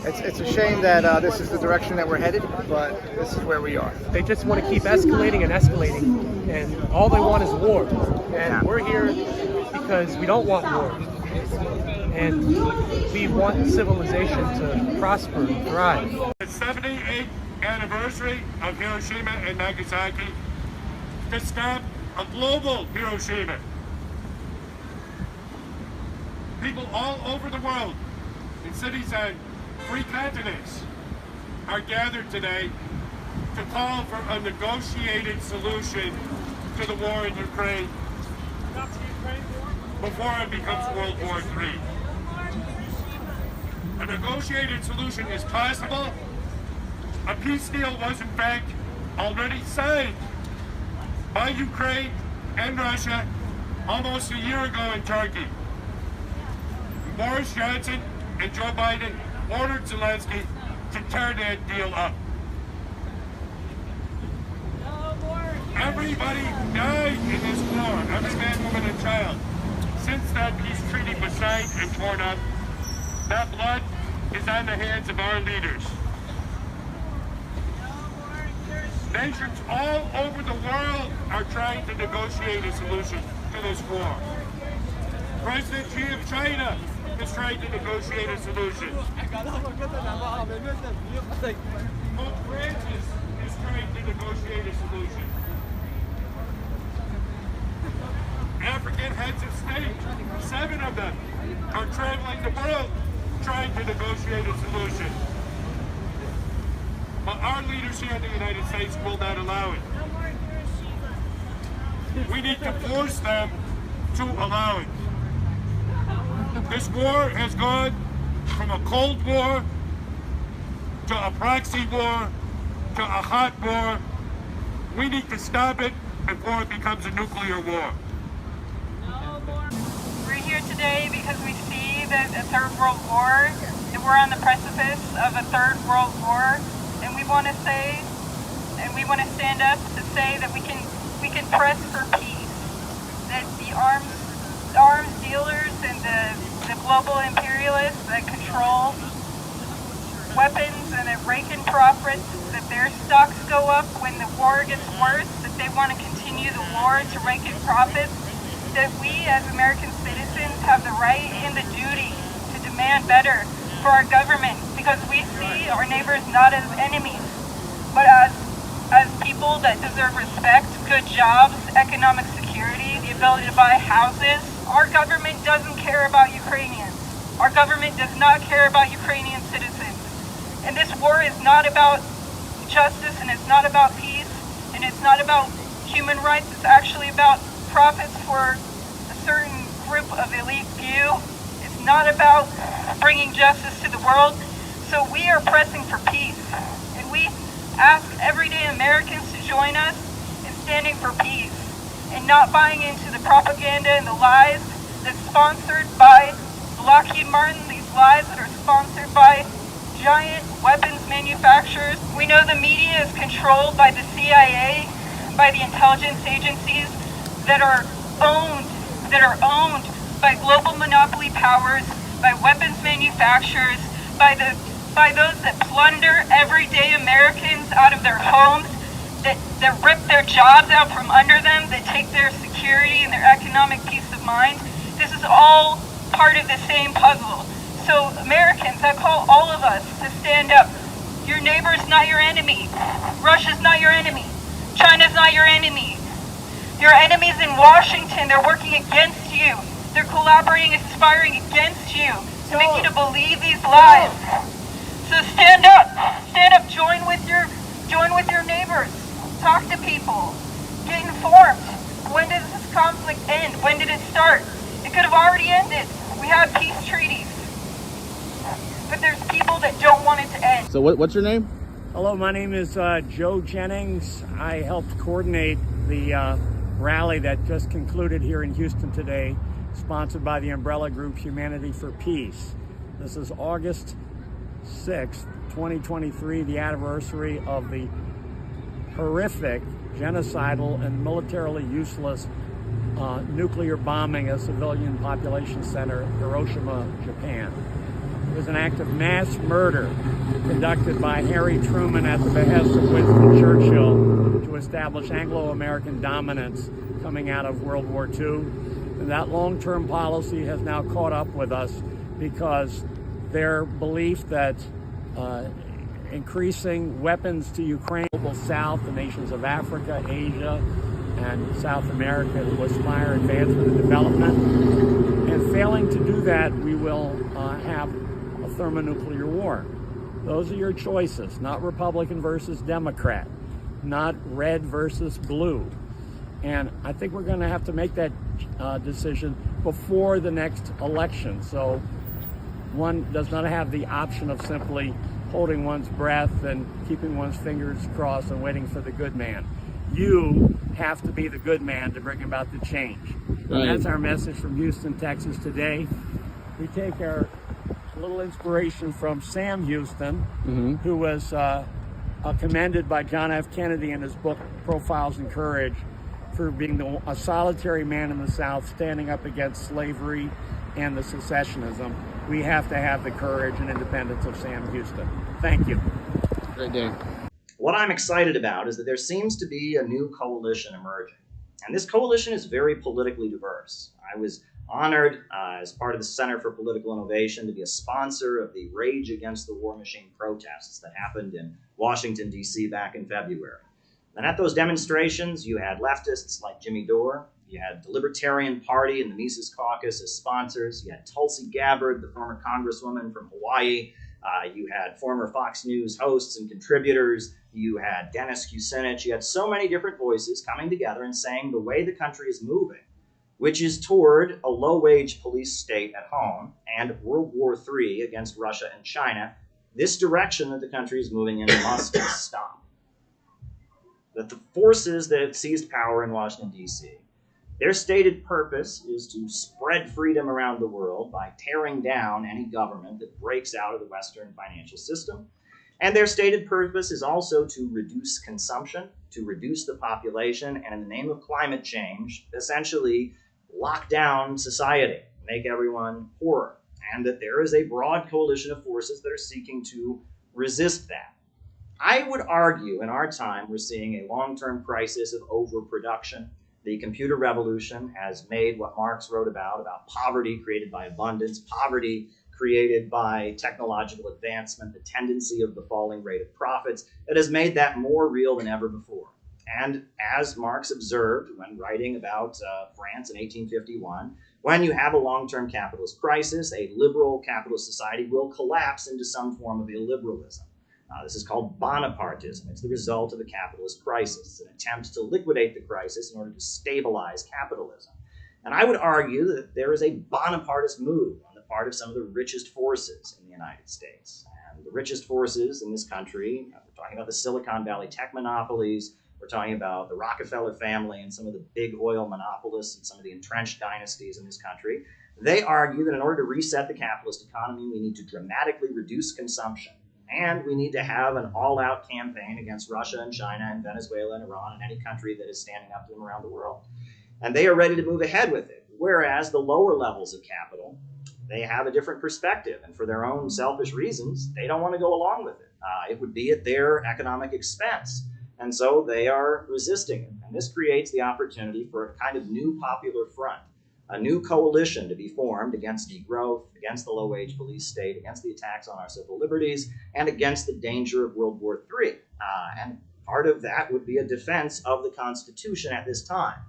It's a shame that this is the direction that we're headed, but this is where we are. They just want to keep escalating and escalating, and all they want is war. And we're here because we don't want war. And we want civilization to prosper and thrive. The 78th anniversary of Hiroshima and Nagasaki to stop a global Hiroshima. People all over the world, in cities on 3 continents, are gathered today to call for a negotiated solution to the war in Ukraine before it becomes World War III. A negotiated solution is possible. A peace deal was in fact already signed by Ukraine and Russia almost a year ago in Turkey. Boris Johnson and Joe Biden ordered Zelensky to tear that deal up. Everybody died in this war, every man, woman, and child. Since that peace treaty was signed and torn up, that blood is on the hands of our leaders. Nations all over the world are trying to negotiate a solution to this war. President Xi of China is trying to negotiate a solution. Pope Francis is trying to negotiate a solution. African heads of state, 7 of them, are traveling the world trying to negotiate a solution. But our leaders here in the United States will not allow it. We need to force them to allow it. This war has gone from a cold war to a proxy war to a hot war. We need to stop it before it becomes a nuclear war. We're here today because we see that a third world war, and we're on the precipice of a third world war, and we want to say, and we want to stand up to say that we can press for peace, that the arms dealers and the global imperialists that control weapons and that rake in profits, that their stocks go up when the war gets worse, that they want to continue the war to rake in profits, that we as American citizens have the right and the duty to demand better for our government, because we see our neighbors not as enemies, but as people that deserve respect, good jobs, economic security, the ability to buy houses. Our government doesn't care about Ukrainians. Our government does not care about Ukrainian citizens. And this war is not about justice, and it's not about peace, and it's not about human rights. It's actually about profits for a certain group of elite few. It's not about bringing justice to the world. So we are pressing for peace, and we ask everyday Americans to join us in standing for peace and not buying into the propaganda and the lies that's sponsored by Lockheed Martin, these lies that are sponsored by giant weapons manufacturers. We know the media is controlled by the CIA, by the intelligence agencies that are owned by global monopoly powers, by weapons manufacturers, by those that plunder everyday Americans out of their homes, that rip their jobs out from under them, that take their security and their economic peace of mind. This is all part of the same puzzle. So Americans, I call all of us to stand up. Your neighbor's not your enemy. Russia's not your enemy. China's not your enemy. Your enemies in Washington, they're working against you. They're collaborating and conspiring against you to make you to believe these lies. So stand up, join with your neighbors, talk to people, get informed. When does this conflict end? When did it start? It could have already ended. We have peace treaties, but there's people that don't want it to end. So what's your name? Hello, my name is Joe Jennings. I helped coordinate the rally that just concluded here in Houston today, sponsored by the umbrella group Humanity for Peace. This is August 6th, 2023, the anniversary of the horrific, genocidal, and militarily useless nuclear bombing of civilian population center, Hiroshima, Japan. It was an act of mass murder conducted by Harry Truman at the behest of Winston Churchill to establish Anglo-American dominance coming out of World War II. And that long-term policy has now caught up with us because their belief that increasing weapons to Ukraine, global South, the nations of Africa, Asia, and South America to aspire advancement and development. And failing to do that, we will have a thermonuclear war. Those are your choices, not Republican versus Democrat, not red versus blue. And I think we're going to have to make that decision before the next election. So one does not have the option of simply holding one's breath and keeping one's fingers crossed and waiting for the good man. You have to be the good man to bring about the change. Right. And that's our message from Houston, Texas today. We take our little inspiration from Sam Houston, who was commended by John F. Kennedy in his book, Profiles in Courage, for being a solitary man in the South standing up against slavery and the secessionism. We have to have the courage and independence of Sam Houston. Thank you. Great day. What I'm excited about is that there seems to be a new coalition emerging. And this coalition is very politically diverse. I was honored as part of the Center for Political Innovation to be a sponsor of the Rage Against the War Machine protests that happened in Washington, D.C. back in February. And at those demonstrations, you had leftists like Jimmy Dore, you had the Libertarian Party and the Mises Caucus as sponsors, you had Tulsi Gabbard, the former congresswoman from Hawaii, you had former Fox News hosts and contributors, you had Dennis Kucinich, you had so many different voices coming together and saying the way the country is moving, which is toward a low-wage police state at home and World War III against Russia and China, this direction that the country is moving in must stop. that the forces that have seized power in Washington, D.C., their stated purpose is to spread freedom around the world by tearing down any government that breaks out of the Western financial system. And their stated purpose is also to reduce consumption, to reduce the population, and in the name of climate change, essentially lock down society, make everyone poorer. And that there is a broad coalition of forces that are seeking to resist that. I would argue in our time we're seeing a long-term crisis of overproduction. The computer revolution has made what Marx wrote about poverty created by abundance, poverty created by technological advancement, the tendency of the falling rate of profits. It has made that more real than ever before. And as Marx observed when writing about France in 1851, when you have a long-term capitalist crisis, a liberal capitalist society will collapse into some form of illiberalism. This is called Bonapartism. It's the result of a capitalist crisis. It's an attempt to liquidate the crisis in order to stabilize capitalism. And I would argue that there is a Bonapartist move on the part of some of the richest forces in the United States. And the richest forces in this country, we're talking about the Silicon Valley tech monopolies, we're talking about the Rockefeller family and some of the big oil monopolists and some of the entrenched dynasties in this country. They argue that in order to reset the capitalist economy, we need to dramatically reduce consumption. And we need to have an all-out campaign against Russia and China and Venezuela and Iran and any country that is standing up to them around the world. And they are ready to move ahead with it. Whereas the lower levels of capital, they have a different perspective. And for their own selfish reasons, they don't want to go along with it. It would be at their economic expense. And so they are resisting it. And this creates the opportunity for a kind of new popular front. A new coalition to be formed against degrowth, against the low-wage police state, against the attacks on our civil liberties, and against the danger of World War III. And part of that would be a defense of the Constitution at this time.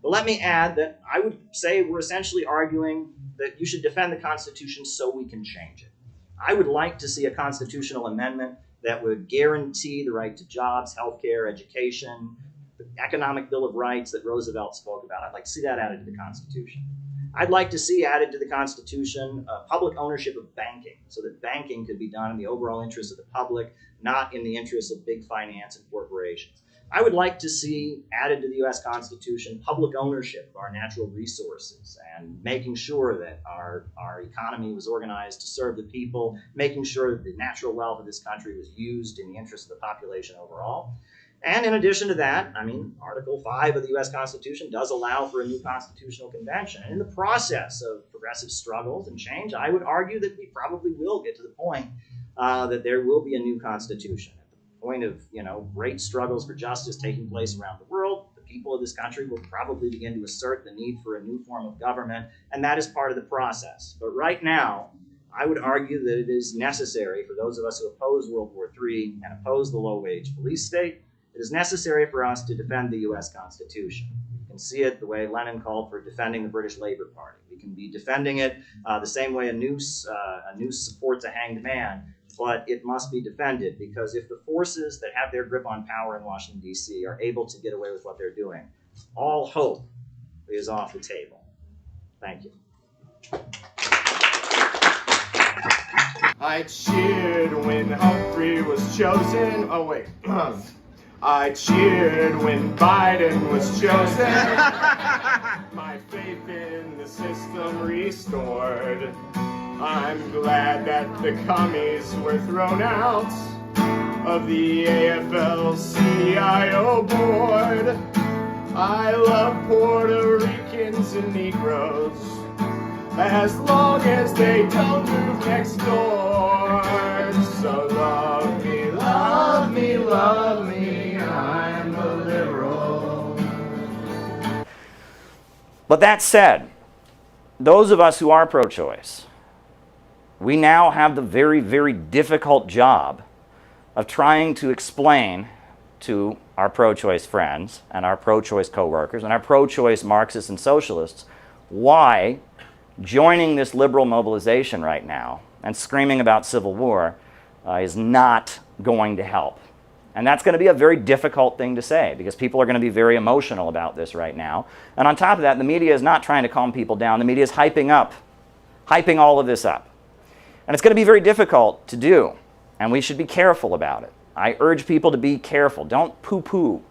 But let me add that I would say we're essentially arguing that you should defend the Constitution so we can change it. I would like to see a constitutional amendment that would guarantee the right to jobs, healthcare, education, the economic Bill of Rights that Roosevelt spoke about. I'd like to see that added to the Constitution. I'd like to see added to the Constitution public ownership of banking, so that banking could be done in the overall interest of the public, not in the interest of big finance and corporations. I would like to see added to the U.S. Constitution public ownership of our natural resources and making sure that our economy was organized to serve the people, making sure that the natural wealth of this country was used in the interest of the population overall. And in addition to that, Article 5 of the U.S. Constitution does allow for a new constitutional convention. And in the process of progressive struggles and change, I would argue that we probably will get to the point that there will be a new constitution. At the point of, great struggles for justice taking place around the world, the people of this country will probably begin to assert the need for a new form of government, and that is part of the process. But right now, I would argue that it is necessary for those of us who oppose World War III and oppose the low-wage police state, it is necessary for us to defend the U.S. Constitution. You can see it the way Lenin called for defending the British Labour Party. We can be defending it the same way a noose supports a hanged man, but it must be defended because if the forces that have their grip on power in Washington, D.C. are able to get away with what they're doing, all hope is off the table. Thank you. I cheered when Humphrey was chosen. Oh, wait. I cheered when Biden was chosen. My faith in the system restored. I'm glad that the commies were thrown out of the AFL-CIO board. I love Puerto Ricans and Negroes as long as they don't move next door. So love me, love me, love me, I'm a liberal. But that said, those of us who are pro-choice, we now have the very, very difficult job of trying to explain to our pro-choice friends and our pro-choice co-workers and our pro-choice Marxists and socialists why joining this liberal mobilization right now and screaming about civil war is not going to help. And that's going to be a very difficult thing to say because people are going to be very emotional about this right now. And on top of that, the media is not trying to calm people down. The media is hyping all of this up. And it's going to be very difficult to do, and we should be careful about it. I urge people to be careful. Don't poo-poo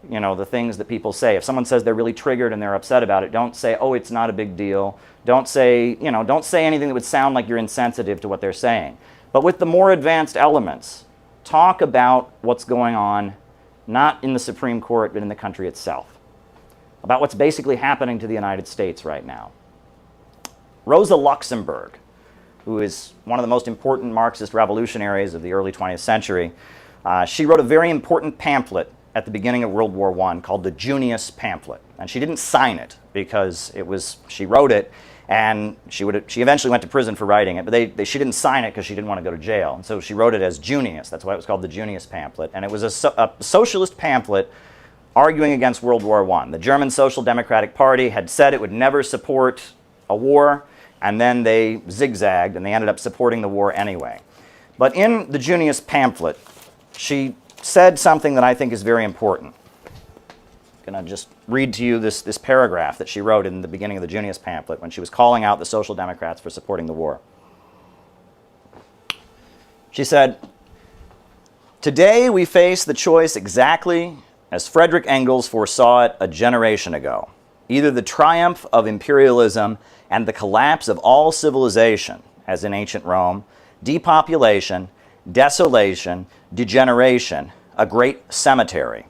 the things that people say. If someone says they're really triggered and they're upset about it, don't say, oh, it's not a big deal. Don't say, don't say anything that would sound like you're insensitive to what they're saying. But with the more advanced elements, talk about what's going on, not in the Supreme Court, but in the country itself. About what's basically happening to the United States right now. Rosa Luxemburg, who is one of the most important Marxist revolutionaries of the early 20th century, she wrote a very important pamphlet at the beginning of World War I called the Junius Pamphlet. And she didn't sign it because she wrote it, and she eventually went to prison for writing it, but she didn't sign it because she didn't want to go to jail. And so she wrote it as Junius. That's why it was called the Junius Pamphlet. And it was a socialist pamphlet arguing against World War I. The German Social Democratic Party had said it would never support a war, and then they zigzagged and they ended up supporting the war anyway. But in the Junius Pamphlet, she said something that I think is very important. I'm going to just read to you this paragraph that she wrote in the beginning of the Junius Pamphlet when she was calling out the Social Democrats for supporting the war. She said, "Today we face the choice exactly as Frederick Engels foresaw it a generation ago. Either the triumph of imperialism and the collapse of all civilization, as in ancient Rome, depopulation, desolation, degeneration, a great cemetery,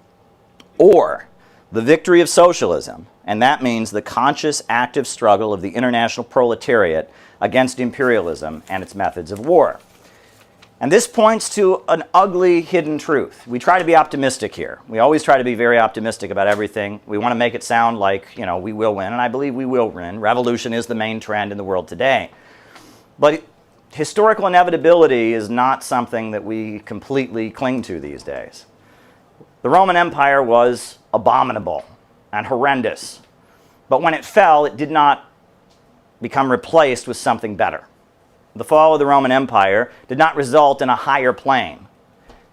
or the victory of socialism, and that means the conscious, active struggle of the international proletariat against imperialism and its methods of war." And this points to an ugly hidden truth. We try to be optimistic here. We always try to be very optimistic about everything. We want to make it sound like, we will win, and I believe we will win. Revolution is the main trend in the world today. But historical inevitability is not something that we completely cling to these days. The Roman Empire was abominable and horrendous. But when it fell, it did not become replaced with something better. The fall of the Roman Empire did not result in a higher plane.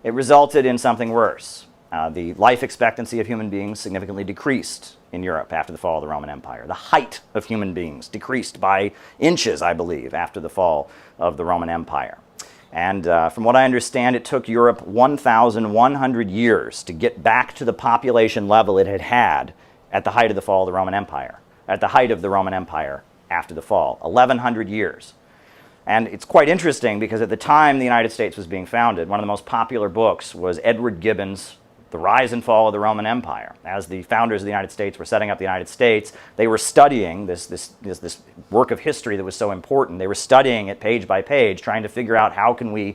It resulted in something worse. The life expectancy of human beings significantly decreased in Europe after the fall of the Roman Empire. The height of human beings decreased by inches, I believe, after the fall of the Roman Empire. And from what I understand, it took Europe 1,100 years to get back to the population level it had had at the height of the fall of the Roman Empire, at the height of the Roman Empire after the fall. 1,100 years. And it's quite interesting because at the time the United States was being founded, one of the most popular books was Edward Gibbon's The Rise and Fall of the Roman Empire. As the founders of the United States were setting up the United States, they were studying this work of history that was so important. They were studying it page by page, trying to figure out how can we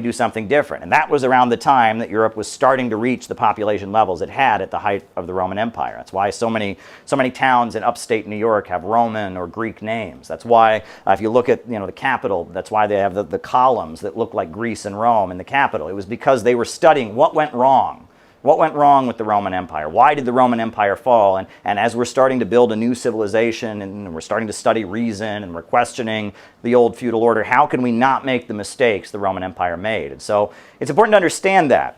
do something different. And that was around the time that Europe was starting to reach the population levels it had at the height of the Roman Empire. That's why so many towns in upstate New York have Roman or Greek names. That's why if you look at the capital, that's why they have the columns that look like Greece and Rome in the capital. It was because they were studying what went wrong. What went wrong with the Roman Empire? Why did the Roman Empire fall? And as we're starting to build a new civilization and we're starting to study reason and we're questioning the old feudal order, how can we not make the mistakes the Roman Empire made? And so it's important to understand that.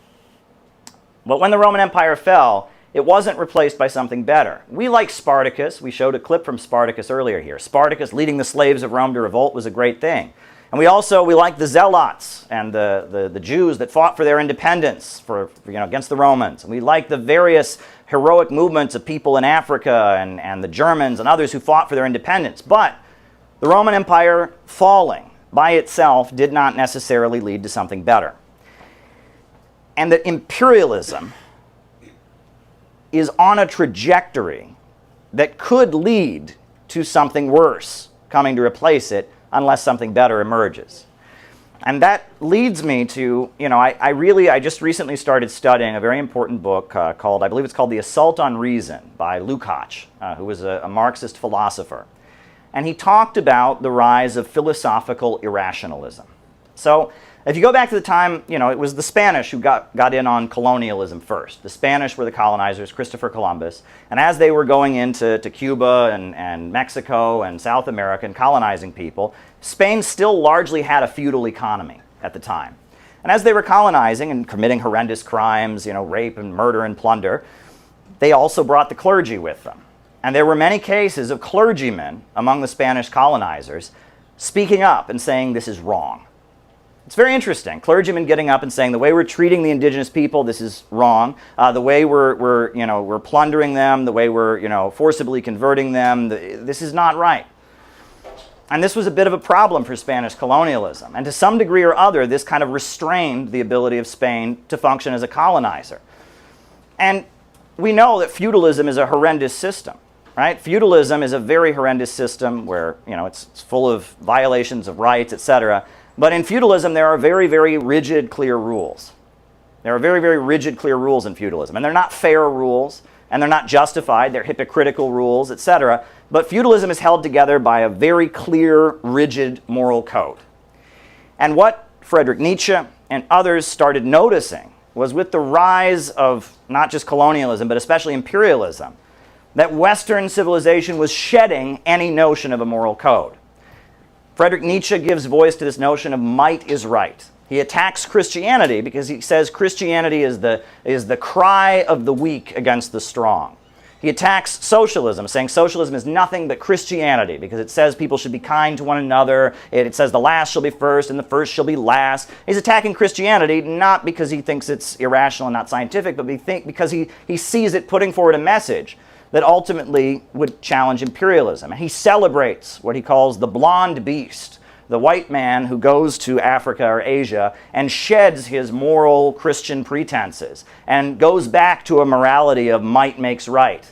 But when the Roman Empire fell, it wasn't replaced by something better. We like Spartacus. We showed a clip from Spartacus earlier here. Spartacus leading the slaves of Rome to revolt was a great thing. And we like the Zealots and the Jews that fought for their independence against the Romans. And we like the various heroic movements of people in Africa and the Germans and others who fought for their independence. But the Roman Empire falling by itself did not necessarily lead to something better. And that imperialism is on a trajectory that could lead to something worse coming to replace it unless something better emerges. And that leads me to, I just recently started studying a very important book called, I believe it's called The Assault on Reason by Lukács, who was a Marxist philosopher. And he talked about the rise of philosophical irrationalism. So if you go back to the time, it was the Spanish who got in on colonialism first. The Spanish were the colonizers, Christopher Columbus. And as they were going into Cuba and Mexico and South America and colonizing people, Spain still largely had a feudal economy at the time. And as they were colonizing and committing horrendous crimes, rape and murder and plunder, they also brought the clergy with them. And there were many cases of clergymen among the Spanish colonizers speaking up and saying this is wrong. It's very interesting. Clergymen getting up and saying the way we're treating the indigenous people, this is wrong. The way we're plundering them, the way we're forcibly converting them, this is not right. And this was a bit of a problem for Spanish colonialism. And to some degree or other, this kind of restrained the ability of Spain to function as a colonizer. And we know that feudalism is a horrendous system, right? Feudalism is a very horrendous system where, it's full of violations of rights, etc. But in feudalism, there are very, very rigid, clear rules. There are very, very rigid, clear rules in feudalism. And they're not fair rules, and they're not justified. They're hypocritical rules, etc. But feudalism is held together by a very clear, rigid moral code. And what Friedrich Nietzsche and others started noticing was with the rise of not just colonialism, but especially imperialism, that Western civilization was shedding any notion of a moral code. Friedrich Nietzsche gives voice to this notion of might is right. He attacks Christianity because he says Christianity is the cry of the weak against the strong. He attacks socialism, saying socialism is nothing but Christianity because it says people should be kind to one another. It says the last shall be first and the first shall be last. He's attacking Christianity not because he thinks it's irrational and not scientific, but because he sees it putting forward a message that ultimately would challenge imperialism. And he celebrates what he calls the blonde beast, the white man who goes to Africa or Asia and sheds his moral Christian pretenses and goes back to a morality of might makes right.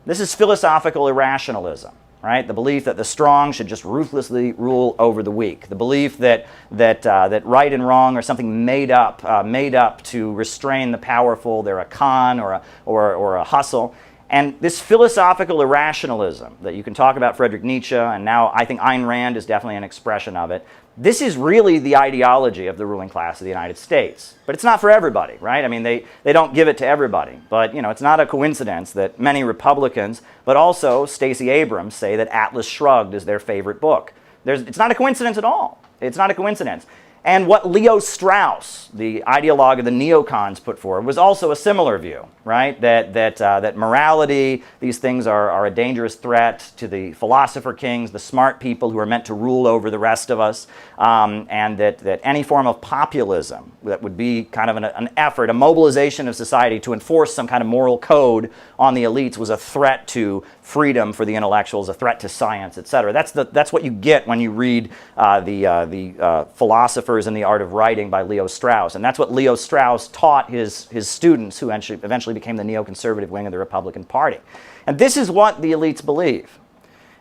This is philosophical irrationalism, right? The belief that the strong should just ruthlessly rule over the weak. The belief that right and wrong are something made up to restrain the powerful. They're a con or a hustle. And this philosophical irrationalism that you can talk about Friedrich Nietzsche, and now I think Ayn Rand is definitely an expression of it, this is really the ideology of the ruling class of the United States. But it's not for everybody, right? I mean, they don't give it to everybody. But, it's not a coincidence that many Republicans, but also Stacey Abrams, say that Atlas Shrugged is their favorite book. It's not a coincidence at all. It's not a coincidence. And what Leo Strauss, the ideologue of the neocons, put forward was also a similar view, right? That morality, these things are a dangerous threat to the philosopher kings, the smart people who are meant to rule over the rest of us, and that any form of populism that would be kind of an effort, a mobilization of society to enforce some kind of moral code on the elites was a threat to freedom for the intellectuals, a threat to science, etc. That's what you get when you read the Philosophers and the Art of Writing by Leo Strauss. And that's what Leo Strauss taught his students who eventually became the neoconservative wing of the Republican Party. And this is what the elites believe.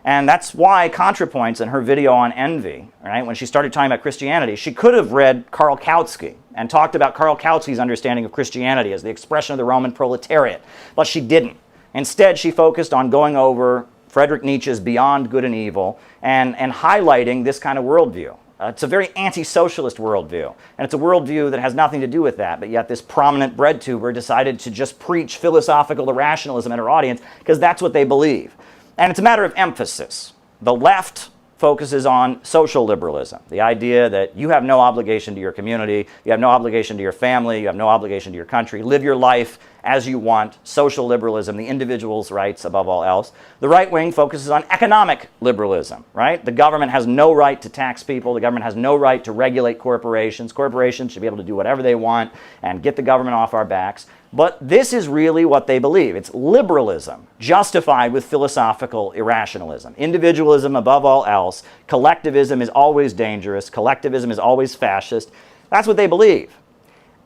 And that's why ContraPoints in her video on envy, right, when she started talking about Christianity, she could have read Karl Kautsky and talked about Karl Kautsky's understanding of Christianity as the expression of the Roman proletariat. But she didn't. Instead, she focused on going over Friedrich Nietzsche's Beyond Good and Evil and highlighting this kind of worldview. It's a very anti-socialist worldview, and it's a worldview that has nothing to do with that, but yet this prominent bread tuber decided to just preach philosophical irrationalism at her audience because that's what they believe. And it's a matter of emphasis. The left focuses on social liberalism, the idea that you have no obligation to your community, you have no obligation to your family, you have no obligation to your country, live your life as you want, social liberalism, the individual's rights above all else. The right wing focuses on economic liberalism, right? The government has no right to tax people, the government has no right to regulate corporations. Corporations should be able to do whatever they want and get the government off our backs. But this is really what they believe. It's liberalism justified with philosophical irrationalism. Individualism above all else. Collectivism is always dangerous. Collectivism is always fascist. That's what they believe.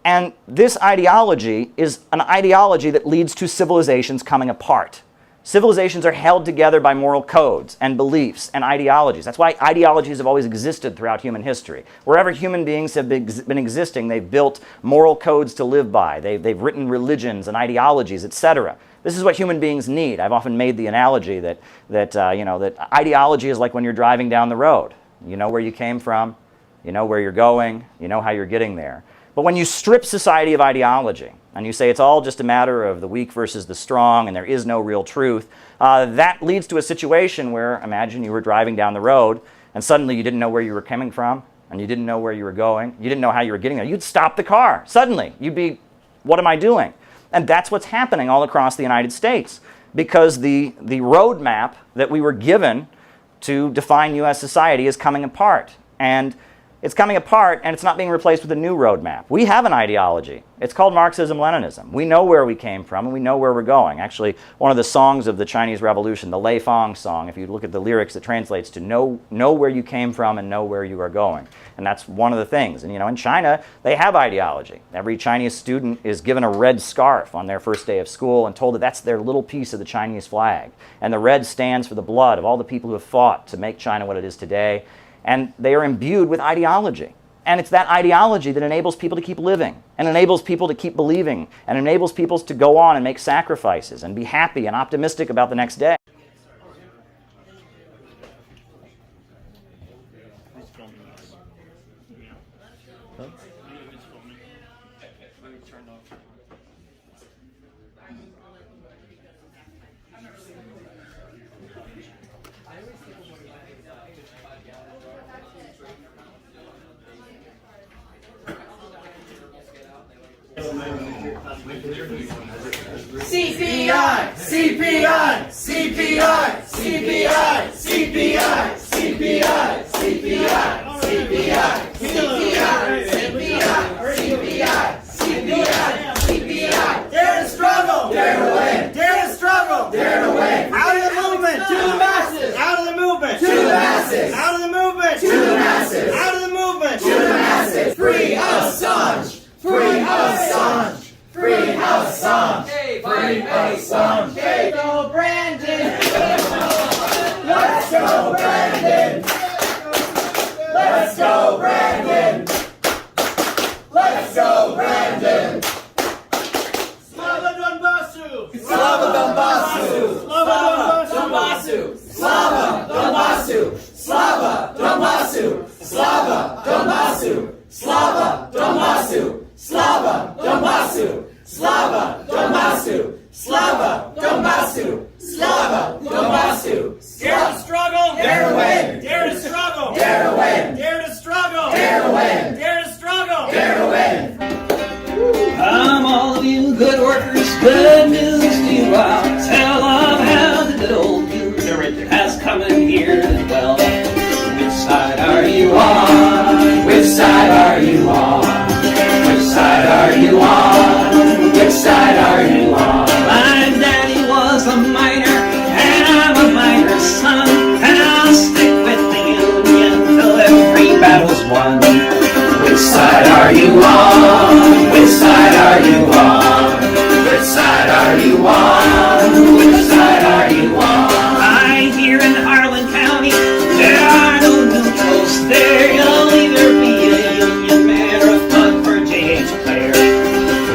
And this ideology is an ideology that leads to civilizations coming apart. Civilizations are held together by moral codes and beliefs and ideologies. That's why ideologies have always existed throughout human history. Wherever human beings have been existing, they've built moral codes to live by. They've written religions and ideologies, etc. This is what human beings need. I've often made the analogy that ideology is like when you're driving down the road. You know where you came from, you know where you're going, you know how you're getting there. But when you strip society of ideology, and you say it's all just a matter of the weak versus the strong, and there is no real truth, that leads to a situation where, imagine you were driving down the road, and suddenly you didn't know where you were coming from, and you didn't know where you were going, you didn't know how you were getting there. You'd stop the car. Suddenly, you'd be, what am I doing? And that's what's happening all across the United States, because the roadmap that we were given to define U.S. society is coming apart. And It's coming apart, and it's not being replaced with a new roadmap. We have an ideology. It's called Marxism-Leninism. We know where we came from, and we know where we're going. Actually, one of the songs of the Chinese Revolution, the Lei Fang song, if you look at the lyrics, it translates to know where you came from and know where you are going. And that's one of the things. And in China, they have ideology. Every Chinese student is given a red scarf on their first day of school and told that that's their little piece of the Chinese flag. And the red stands for the blood of all the people who have fought to make China what it is today. And they are imbued with ideology. And it's that ideology that enables people to keep living, and enables people to keep believing, and enables people to go on and make sacrifices and be happy and optimistic about the next day. CPI, CPI, CPI, CPI, CPI, CPI, CPI, CPI, CPI, CPI, CPI. Dare to struggle, dare to win, dare to struggle, dare to win. Out of the movement, to the masses. Out of the movement, to the masses. Out of the movement, to the masses. Out of the movement, to the masses. Free Assange, free Assange. Free Assange! Free Assange! Let's go, Brandon! Let's go, Brandon! Let's go, Brandon! Let's go, Brandon! Slava Donbasu! Slava Donbasu! Slava Donbasu! Slava Donbasu! Slava Donbasu! Slava Donbasu! Slava Donbasu! Slava Donbasu! Slava Donbasu! Slava Donbasu! Slava Donbasu! Dare to struggle! Dare to win! Dare to struggle! Dare to win! Dare to struggle! Dare to win! Dare to struggle! Dare to win! Come all of you good workers, good news to you. I'll tell of how the good old you has come in here to dwell. Which side are you on? Which side are you on? Which side are you on? Which side are you on? My daddy was a miner, and I'm a miner's son, and I'll stick with the Union till every battle's won. Which side are you on? Which side are you on? Which side are you on? Which side are you on? I hear in Harlan County there are no neutrals there. You'll either be a Union man or a thug for J.H. Clare.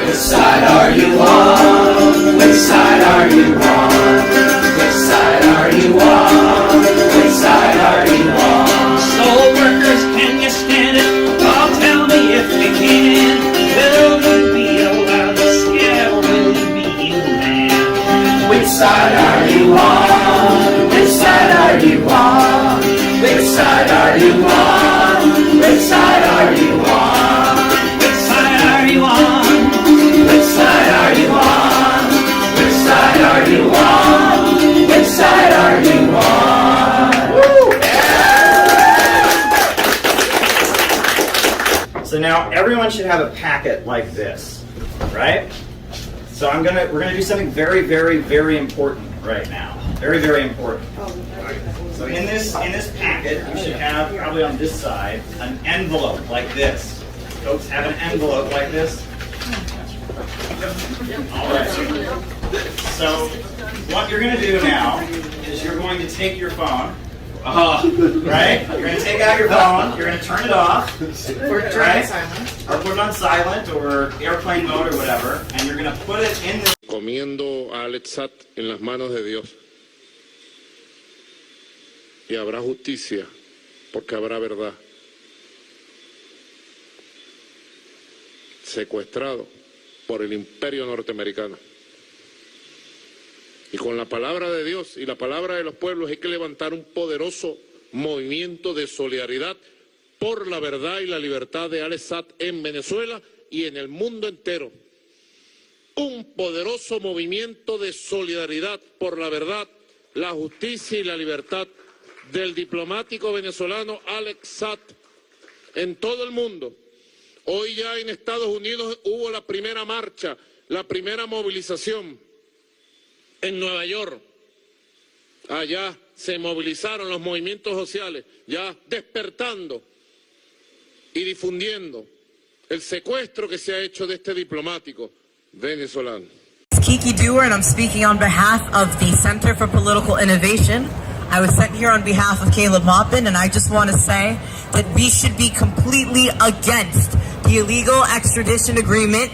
Which side are you on? Which side are you on? Which side are you on? Which side are you on? So workers, can you stand it? Oh, tell me if you can. Will you be allowed to scale? Will you be human? Which side are you on? Which side are you on? Which side are you on? Which side are you on? Which side are you on? Which side are you on? Which side are you on? Which side are you on? Woo! So now everyone should have a packet like this, right? So we're gonna do something very, very, very important right now. Very, very important. So in this packet, you should have, probably on this side, an envelope like this. Folks, have an envelope like this? All right. So what you're going to do now is you're going to take your phone, right? You're going to take out your phone, you're going to turn it off, right? Or put it on silent or airplane mode or whatever, and you're going to put it in this. Comiendo a Alexat en las manos de Dios. Y habrá justicia, porque habrá verdad. Secuestrado por el imperio norteamericano. Y con la palabra de Dios y la palabra de los pueblos hay que levantar un poderoso movimiento de solidaridad por la verdad y la libertad de Al-Assad en Venezuela y en el mundo entero. Un poderoso movimiento de solidaridad por la verdad, la justicia y la libertad del diplomático venezolano Al-Assad en todo el mundo. Hoy ya en Estados Unidos hubo la primera marcha, la primera movilización en Nueva York. Allá se movilizaron los movimientos sociales, ya despertando y difundiendo el secuestro que se ha hecho de este diplomático venezolano. Kiki Dewar, and I'm speaking on behalf of the Center for Political Innovation. I was sent here on behalf of Caleb Maupin, and I just want to say that we should be completely against the illegal extradition agreement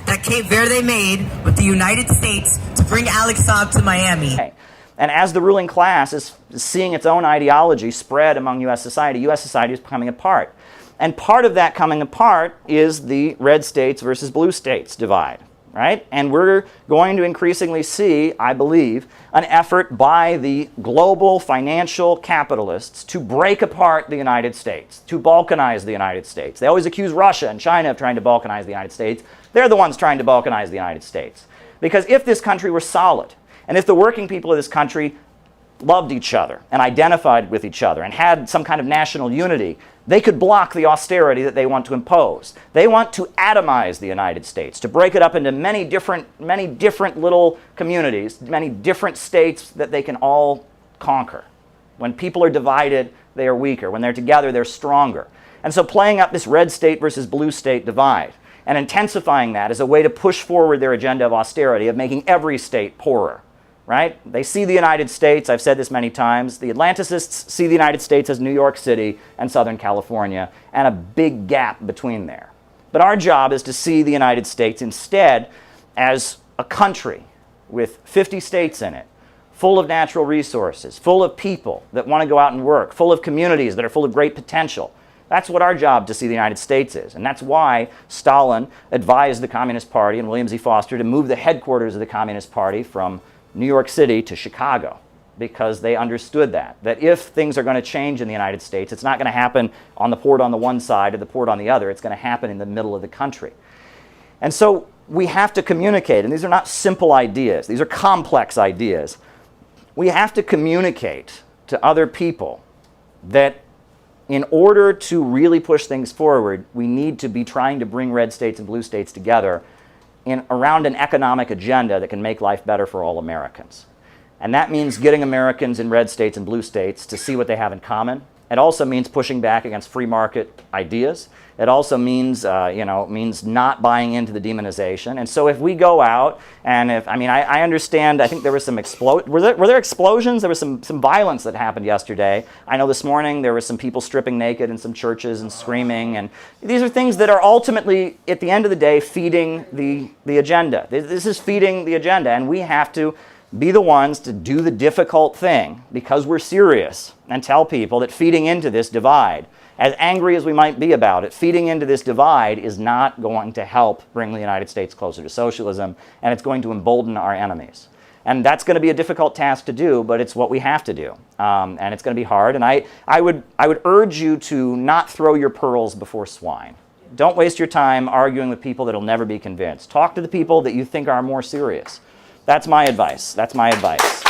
that Cape Verde made with the United States to bring Alex Saab to Miami. And as the ruling class is seeing its own ideology spread among U.S. society is coming apart. And part of that coming apart is the red states versus blue states divide, right? And we're going to increasingly see, I believe, an effort by the global financial capitalists to break apart the United States, to balkanize the United States. They always accuse Russia and China of trying to balkanize the United States. They're the ones trying to balkanize the United States. Because if this country were solid, and if the working people of this country loved each other and identified with each other and had some kind of national unity, they could block the austerity that they want to impose. They want to atomize the United States, to break it up into many different little communities, many different states that they can all conquer. When people are divided, they are weaker. When they're together, they're stronger. And so playing up this red state versus blue state divide and intensifying that as a way to push forward their agenda of austerity, of making every state poorer. Right? They see the United States, I've said this many times, the Atlanticists see the United States as New York City and Southern California, and a big gap between there. But our job is to see the United States instead as a country with 50 states in it, full of natural resources, full of people that want to go out and work, full of communities that are full of great potential. That's what our job to see the United States is. And that's why Stalin advised the Communist Party and William Z. Foster to move the headquarters of the Communist Party from New York City to Chicago, because they understood that if things are going to change in the United States, it's not going to happen on the port on the one side or the port on the other. It's going to happen in the middle of the country. And so we have to communicate, and these are not simple ideas. These are complex ideas. We have to communicate to other people that in order to really push things forward, we need to be trying to bring red states and blue states together around an economic agenda that can make life better for all Americans. And that means getting Americans in red states and blue states to see what they have in common. It also means pushing back against free market ideas. It also means, means not buying into the demonization. And so if we go out and I understand, I think there was some were there explosions? There was some violence that happened yesterday. I know this morning there were some people stripping naked in some churches and screaming. And these are things that are ultimately, at the end of the day, feeding the agenda. This is feeding the agenda, and we have to be the ones to do the difficult thing because we're serious and tell people that feeding into this divide, as angry as we might be about it, feeding into this divide is not going to help bring the United States closer to socialism, and it's going to embolden our enemies. And that's going to be a difficult task to do, but it's what we have to do. And it's going to be hard. And I would urge you to not throw your pearls before swine. Don't waste your time arguing with people that will never be convinced. Talk to the people that you think are more serious. That's my advice. That's my advice.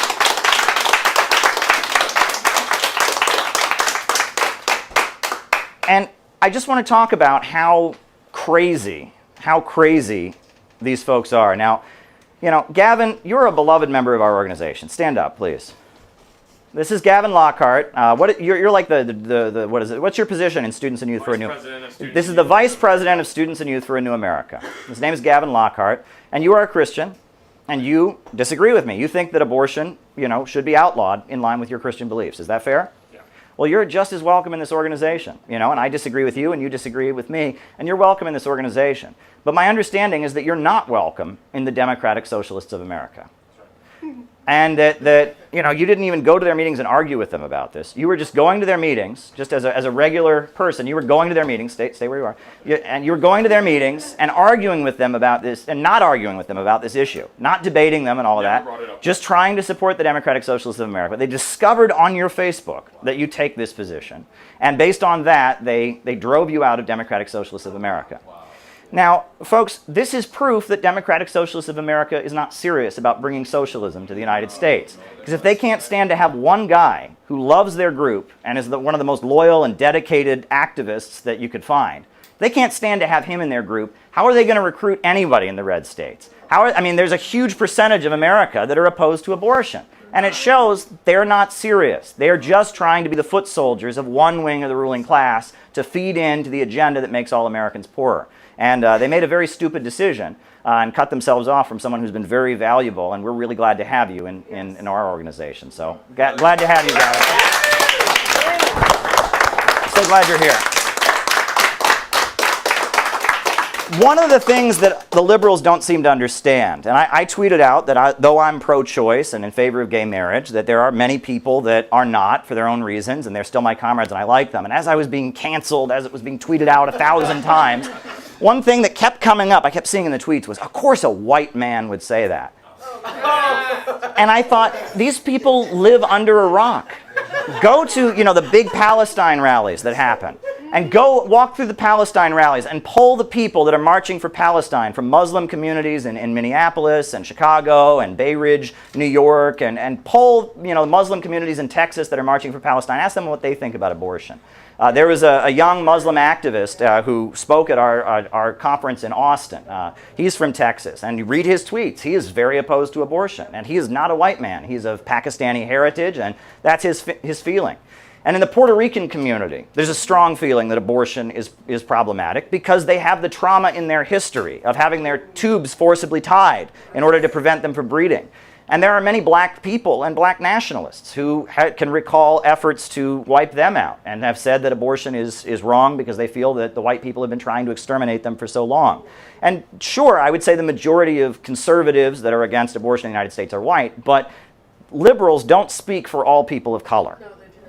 And I just want to talk about how crazy these folks are. Now, Gavin, you're a beloved member of our organization. Stand up, please. This is Gavin Lockhart. You're like the what is it? What's your position in Students and Youth for a New? This is the Vice President of Students and Youth for a New America. His name is Gavin Lockhart, and you are a Christian. And you disagree with me. You think that abortion, should be outlawed in line with your Christian beliefs. Is that fair? Yeah. Well, you're just as welcome in this organization, and I disagree with you and you disagree with me, and you're welcome in this organization. But my understanding is that you're not welcome in the Democratic Socialists of America. And that you didn't even go to their meetings and argue with them about this. You were just going to their meetings, just as a regular person. You were going to their meetings, stay where you are, and you were going to their meetings and arguing with them about this, and not arguing with them about this issue, not debating them and all of that, just trying to support the Democratic Socialists of America. They discovered on your Facebook that you take this position, and based on that, they drove you out of Democratic Socialists of America. Now, folks, this is proof that Democratic Socialists of America is not serious about bringing socialism to the United States. Because if they can't stand to have one guy who loves their group and is one of the most loyal and dedicated activists that you could find, they can't stand to have him in their group, how are they going to recruit anybody in the red states? I mean, there's a huge percentage of America that are opposed to abortion. And it shows they're not serious. They're just trying to be the foot soldiers of one wing of the ruling class to feed into the agenda that makes all Americans poorer. And they made a very stupid decision and cut themselves off from someone who's been very valuable, and we're really glad to have you in our organization. So glad to have you guys. So glad you're here. One of the things that the liberals don't seem to understand, and I tweeted out that though I'm pro-choice and in favor of gay marriage, that there are many people that are not for their own reasons, and they're still my comrades and I like them. And as I was being canceled, as it was being tweeted out 1,000 times, one thing that kept coming up, I kept seeing in the tweets, was, of course a white man would say that. And I thought, these people live under a rock. Go to, the big Palestine rallies that happen, and go walk through the Palestine rallies and poll the people that are marching for Palestine from Muslim communities in Minneapolis and Chicago and Bay Ridge, New York, and poll, the Muslim communities in Texas that are marching for Palestine. Ask them what they think about abortion. There was a young Muslim activist who spoke at our conference in Austin. He's from Texas, and you read his tweets. He is very opposed to abortion, and he is not a white man. He's of Pakistani heritage, and that's his feeling. And in the Puerto Rican community, there's a strong feeling that abortion is problematic because they have the trauma in their history of having their tubes forcibly tied in order to prevent them from breeding. And there are many black people and black nationalists who can recall efforts to wipe them out and have said that abortion is wrong because they feel that the white people have been trying to exterminate them for so long. And sure, I would say the majority of conservatives that are against abortion in the United States are white, but liberals don't speak for all people of color.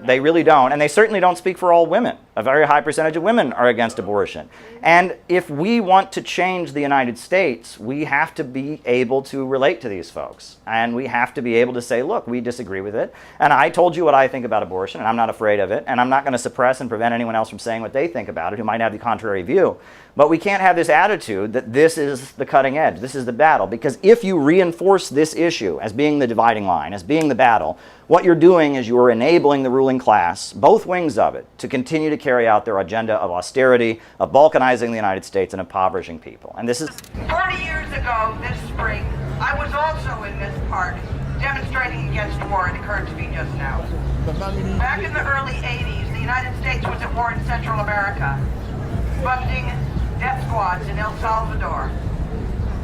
They really don't, and they certainly don't speak for all women. A very high percentage of women are against abortion. And if we want to change the United States, we have to be able to relate to these folks. And we have to be able to say, look, we disagree with it. And I told you what I think about abortion, and I'm not afraid of it. And I'm not going to suppress and prevent anyone else from saying what they think about it who might have the contrary view. But we can't have this attitude that this is the cutting edge, this is the battle. Because if you reinforce this issue as being the dividing line, as being the battle, what you're doing is you're enabling the ruling class, both wings of it, to continue to carry out their agenda of austerity, of balkanizing the United States, and impoverishing people. And this is 40 years ago this spring, I was also in this park demonstrating against war. It occurred to me just now. Back in the early 80s, the United States was at war in Central America, funding death squads in El Salvador,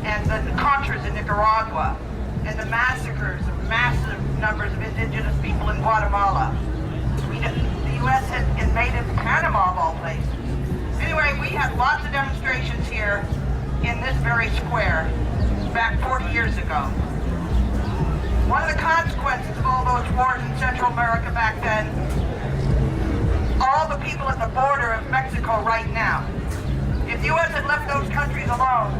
and the Contras in Nicaragua, and the massacres of massive numbers of indigenous people in Guatemala. The U.S. had invaded Panama, of all places. Anyway, we had lots of demonstrations here in this very square back 40 years ago. One of the consequences of all those wars in Central America back then, all the people at the border of Mexico right now, if the U.S. had left those countries alone,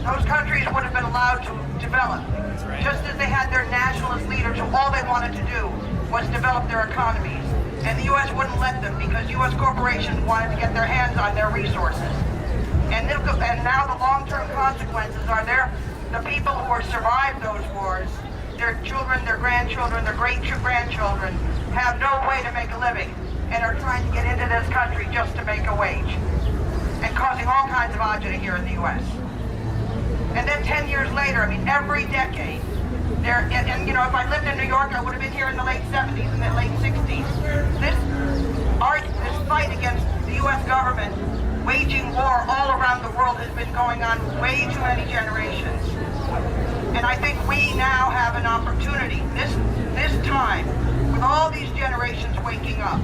those countries would have been allowed to develop. Just as they had their nationalist leaders who all they wanted to do was develop their economies. And the U.S. wouldn't let them because U.S. corporations wanted to get their hands on their resources. And now the long-term consequences are the people who have survived those wars, their children, their grandchildren, their great-grandchildren, have no way to make a living and are trying to get into this country just to make a wage and causing all kinds of agita here in the U.S. And then 10 years later, every decade, if I lived in New York, I would have been here in the late 70s and the late 60s. This fight against the U.S. government waging war all around the world has been going on way too many generations. And I think we now have an opportunity, this time, with all these generations waking up.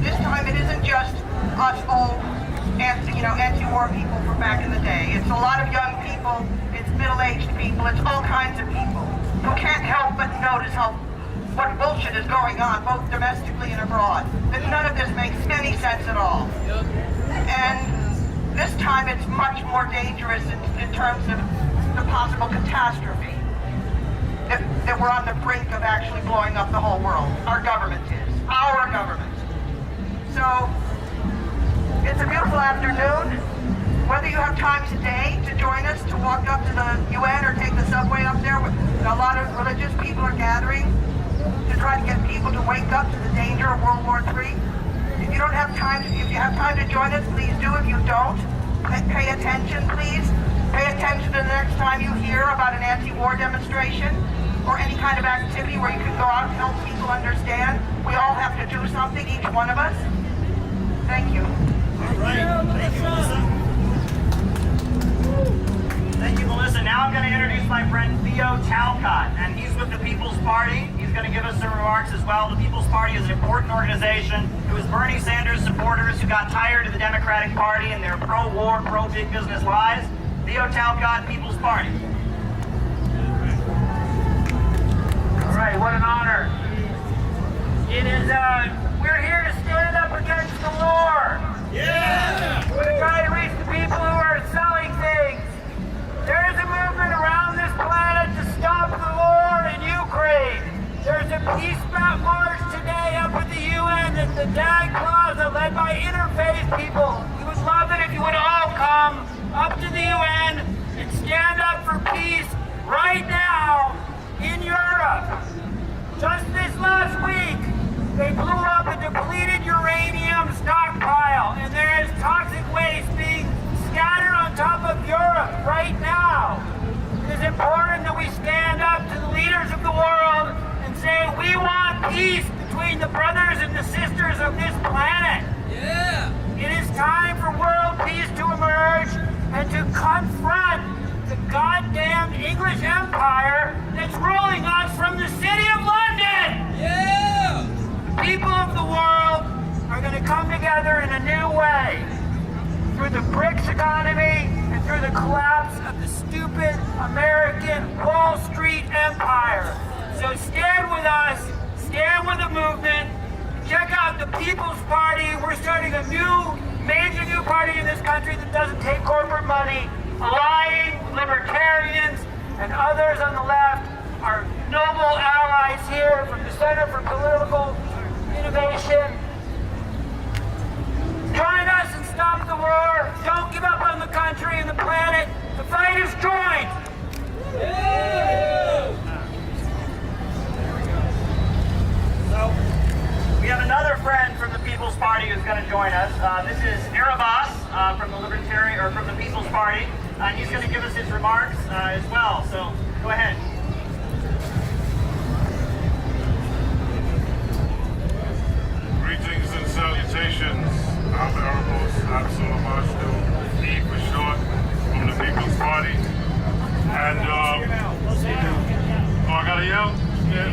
This time it isn't just us old anti-war people from back in the day. It's a lot of young people, it's middle-aged people, it's all kinds of people who can't help but notice what bullshit is going on, both domestically and abroad. That none of this makes any sense at all. And this time it's much more dangerous in terms of the possible catastrophe. That we're on the brink of actually blowing up the whole world. Our government is. Our government. So, it's a beautiful afternoon. Whether you have time today to join us to walk up to the UN or take the subway up there, where a lot of religious people are gathering to try to get people to wake up to the danger of World War III. If you don't have time, if you have time to join us, please do. If you don't, pay attention, please. Pay attention to the next time you hear about an anti-war demonstration or any kind of activity where you can go out and help people understand. We all have to do something, each one of us. Thank you. All right. Thank you, Melissa. Thank you, Melissa. Now I'm going to introduce my friend Theo Talcott, and he's with the People's Party. He's going to give us some remarks as well. The People's Party is an important organization. It was Bernie Sanders supporters who got tired of the Democratic Party and their pro-war, pro-big business lies. Theo Talcott, People's Party. All right, what an honor. It is, we're here to stand up against the war. Yeah! We're to try to reach the people who are selling things. There is a movement around this planet to stop the war in Ukraine. There's a peace march today up at the UN at the DAG Plaza led by Interfaith people. We would love it if you would all come up to the UN and stand up for peace right now in Europe. Just this last week, they blew up a depleted uranium stockpile, and there is toxic waste being scattered on top of Europe right now. It is important that we stand up to the leaders of the world and say we want peace between the brothers and the sisters of this planet. Yeah. It is time for world peace to emerge and to confront the goddamn English empire that's ruling us from the city of London. Yeah. The people of the world are going to come together in a new way through the BRICS economy and through the collapse of the stupid American Wall Street empire. So stand with us, stand with the movement, check out the People's Party. We're starting a major new party in this country that doesn't take corporate money. Lying libertarians and others on the left are noble allies here from the Center for Political Innovation. Join us and stop the war. Don't give up on the country and the planet. The fight is joined. So, we have another friend from the People's Party who's going to join us. This is Erebos from the People's Party. And he's going to give us his remarks as well. So, go ahead. Greetings and salutations. I'm Erebos, Absolamashtu, E for short, from the People's Party. And, I gotta yell? Yeah.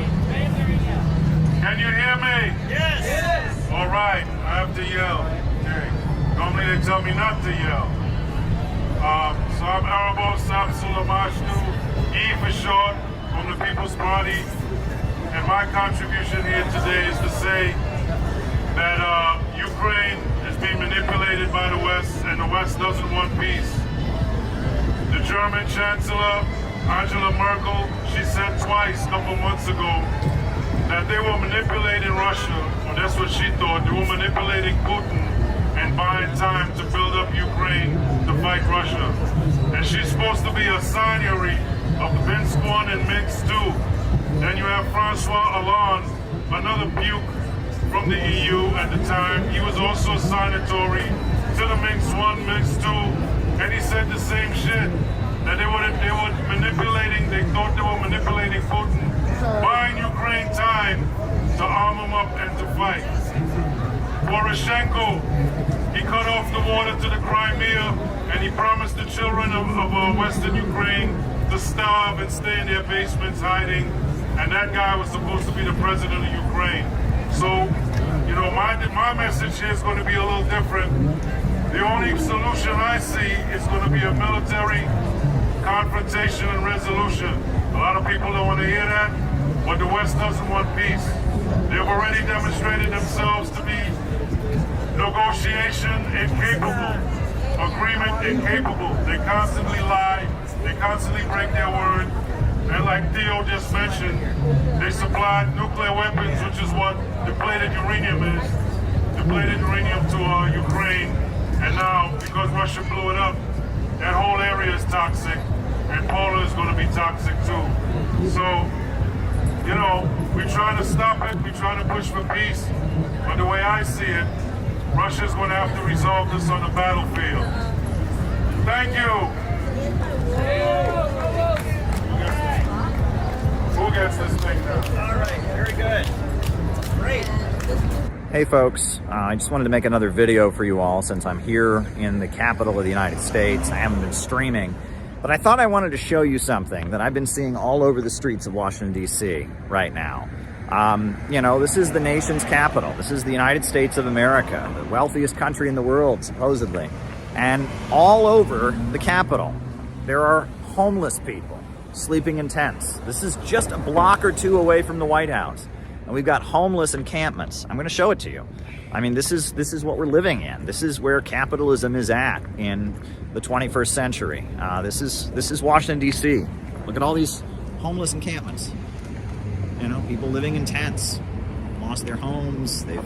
Can you hear me? Yes! All right, I have to yell. Okay. Normally they tell me not to yell. So I'm Erebos, Absolamashtu, E for short, from the People's Party. And my contribution here today is to say that Ukraine is being manipulated by the West, and the West doesn't want peace. The German Chancellor, Angela Merkel, she said twice a couple months ago that they were manipulating Russia, or that's what she thought. They were manipulating Putin and buying time to build up Ukraine to fight Russia. And she's supposed to be a signatory of the Minsk I and Minsk II. Then you have Francois Hollande, another buke from the EU at the time. He was also a signatory to the Minsk I, Minsk II, and he said the same shit. That they were manipulating, they thought they were manipulating Putin, buying Ukraine time to arm him up and to fight. Poroshenko, he cut off the water to the Crimea, and he promised the children of Western Ukraine to starve and stay in their basements hiding, and that guy was supposed to be the president of Ukraine. So, you know, my message here is going to be a little different. The only solution I see is going to be a military confrontation and resolution. A lot of people don't want to hear that, but the West doesn't want peace. They've already demonstrated themselves to be negotiation incapable, agreement incapable. They constantly lie, they constantly break their word, and like Theo just mentioned, they supplied nuclear weapons, which is what depleted uranium is, depleted uranium to Ukraine, And now, because Russia blew it up, that whole area is toxic, and Poland is going to be toxic too. So, you know, we're trying to stop it, we're trying to push for peace, but the way I see it, Russia's going to have to resolve this on the battlefield. Thank you. Who gets this thing now? All right, very good. Great. Hey folks, I just wanted to make another video for you all since I'm here in the capital of the United States. I haven't been streaming, but I thought I wanted to show you something that I've been seeing all over the streets of Washington, D.C. right now. You know, this is the nation's capital. This is the United States of America, the wealthiest country in the world, supposedly. And all over the capital, there are homeless people sleeping in tents. This is just a block or two away from the White House. And we've got homeless encampments. I'm going to show it to you. I mean, this is what we're living in. This is where capitalism is at in the 21st century. This is Washington, D.C. Look at all these homeless encampments. You know, people living in tents, lost their homes. They've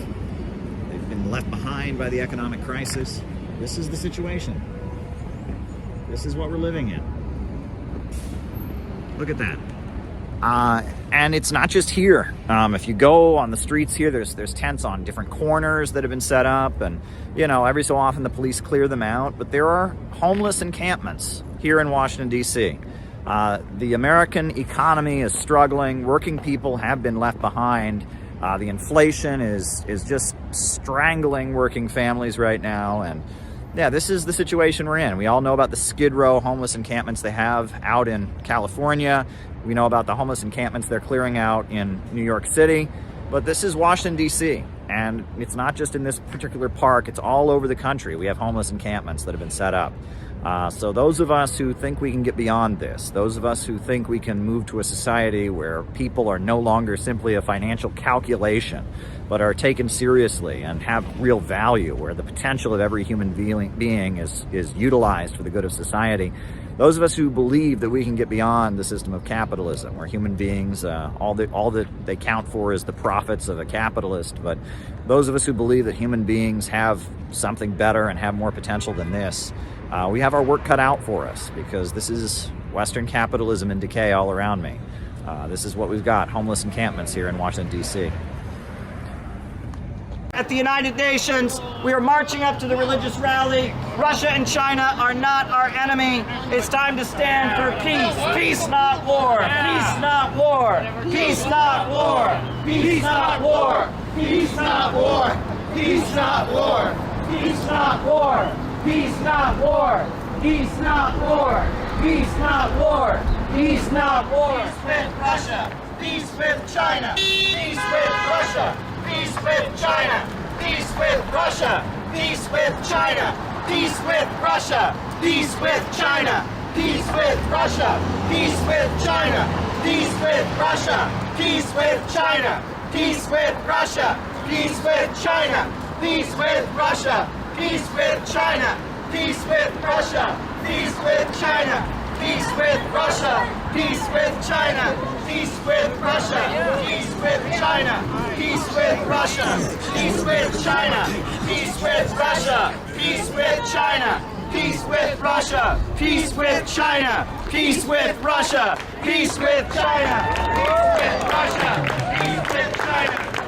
been left behind by the economic crisis. This is the situation. This is what we're living in. Look at that. And it's not just here. If you go on the streets here, there's tents on different corners that have been set up, and you know, every so often the police clear them out, but there are homeless encampments here in Washington, D.C. The American economy is struggling. Working people have been left behind. The inflation is just strangling working families right now, and yeah, this is the situation we're in. We all know about the Skid Row homeless encampments they have out in California. We know about the homeless encampments they're clearing out in New York City. But this is Washington, D.C., and it's not just in this particular park. It's all over the country. We have homeless encampments that have been set up. So those of us who think we can get beyond this, those of us who think we can move to a society where people are no longer simply a financial calculation, but are taken seriously and have real value, where the potential of every human being is utilized for the good of society, those of us who believe that we can get beyond the system of capitalism, where human beings, all that they count for is the profits of a capitalist, but those of us who believe that human beings have something better and have more potential than this, we have our work cut out for us, because this is Western capitalism in decay all around me. This is what we've got, homeless encampments here in Washington, D.C. At the United Nations, we are marching up to the religious rally. Russia and China are not our enemy. It's time to stand for peace. Peace, not war. Peace, not war. Peace, not war. Peace, not war. Peace, not war. Peace, not war. Peace, not war. Peace, not war. Peace, not war. Peace, not war. Peace, not war. Peace with Russia. Peace with China. Peace with Russia. Peace with China. Peace with Russia. Peace with China. Peace with Russia. Peace with China. Peace with Russia. Peace with China. Peace with Russia. Peace with China. Peace with Russia. Peace with China. Peace with Russia. Peace with China. Peace with Russia. Peace with China. Peace with Russia. Peace with China. Peace with Russia. Peace with China. Peace with Russia. Peace with China. Peace with Russia. Peace with China. Peace with Russia. Peace with China. Peace with Russia. Peace with China.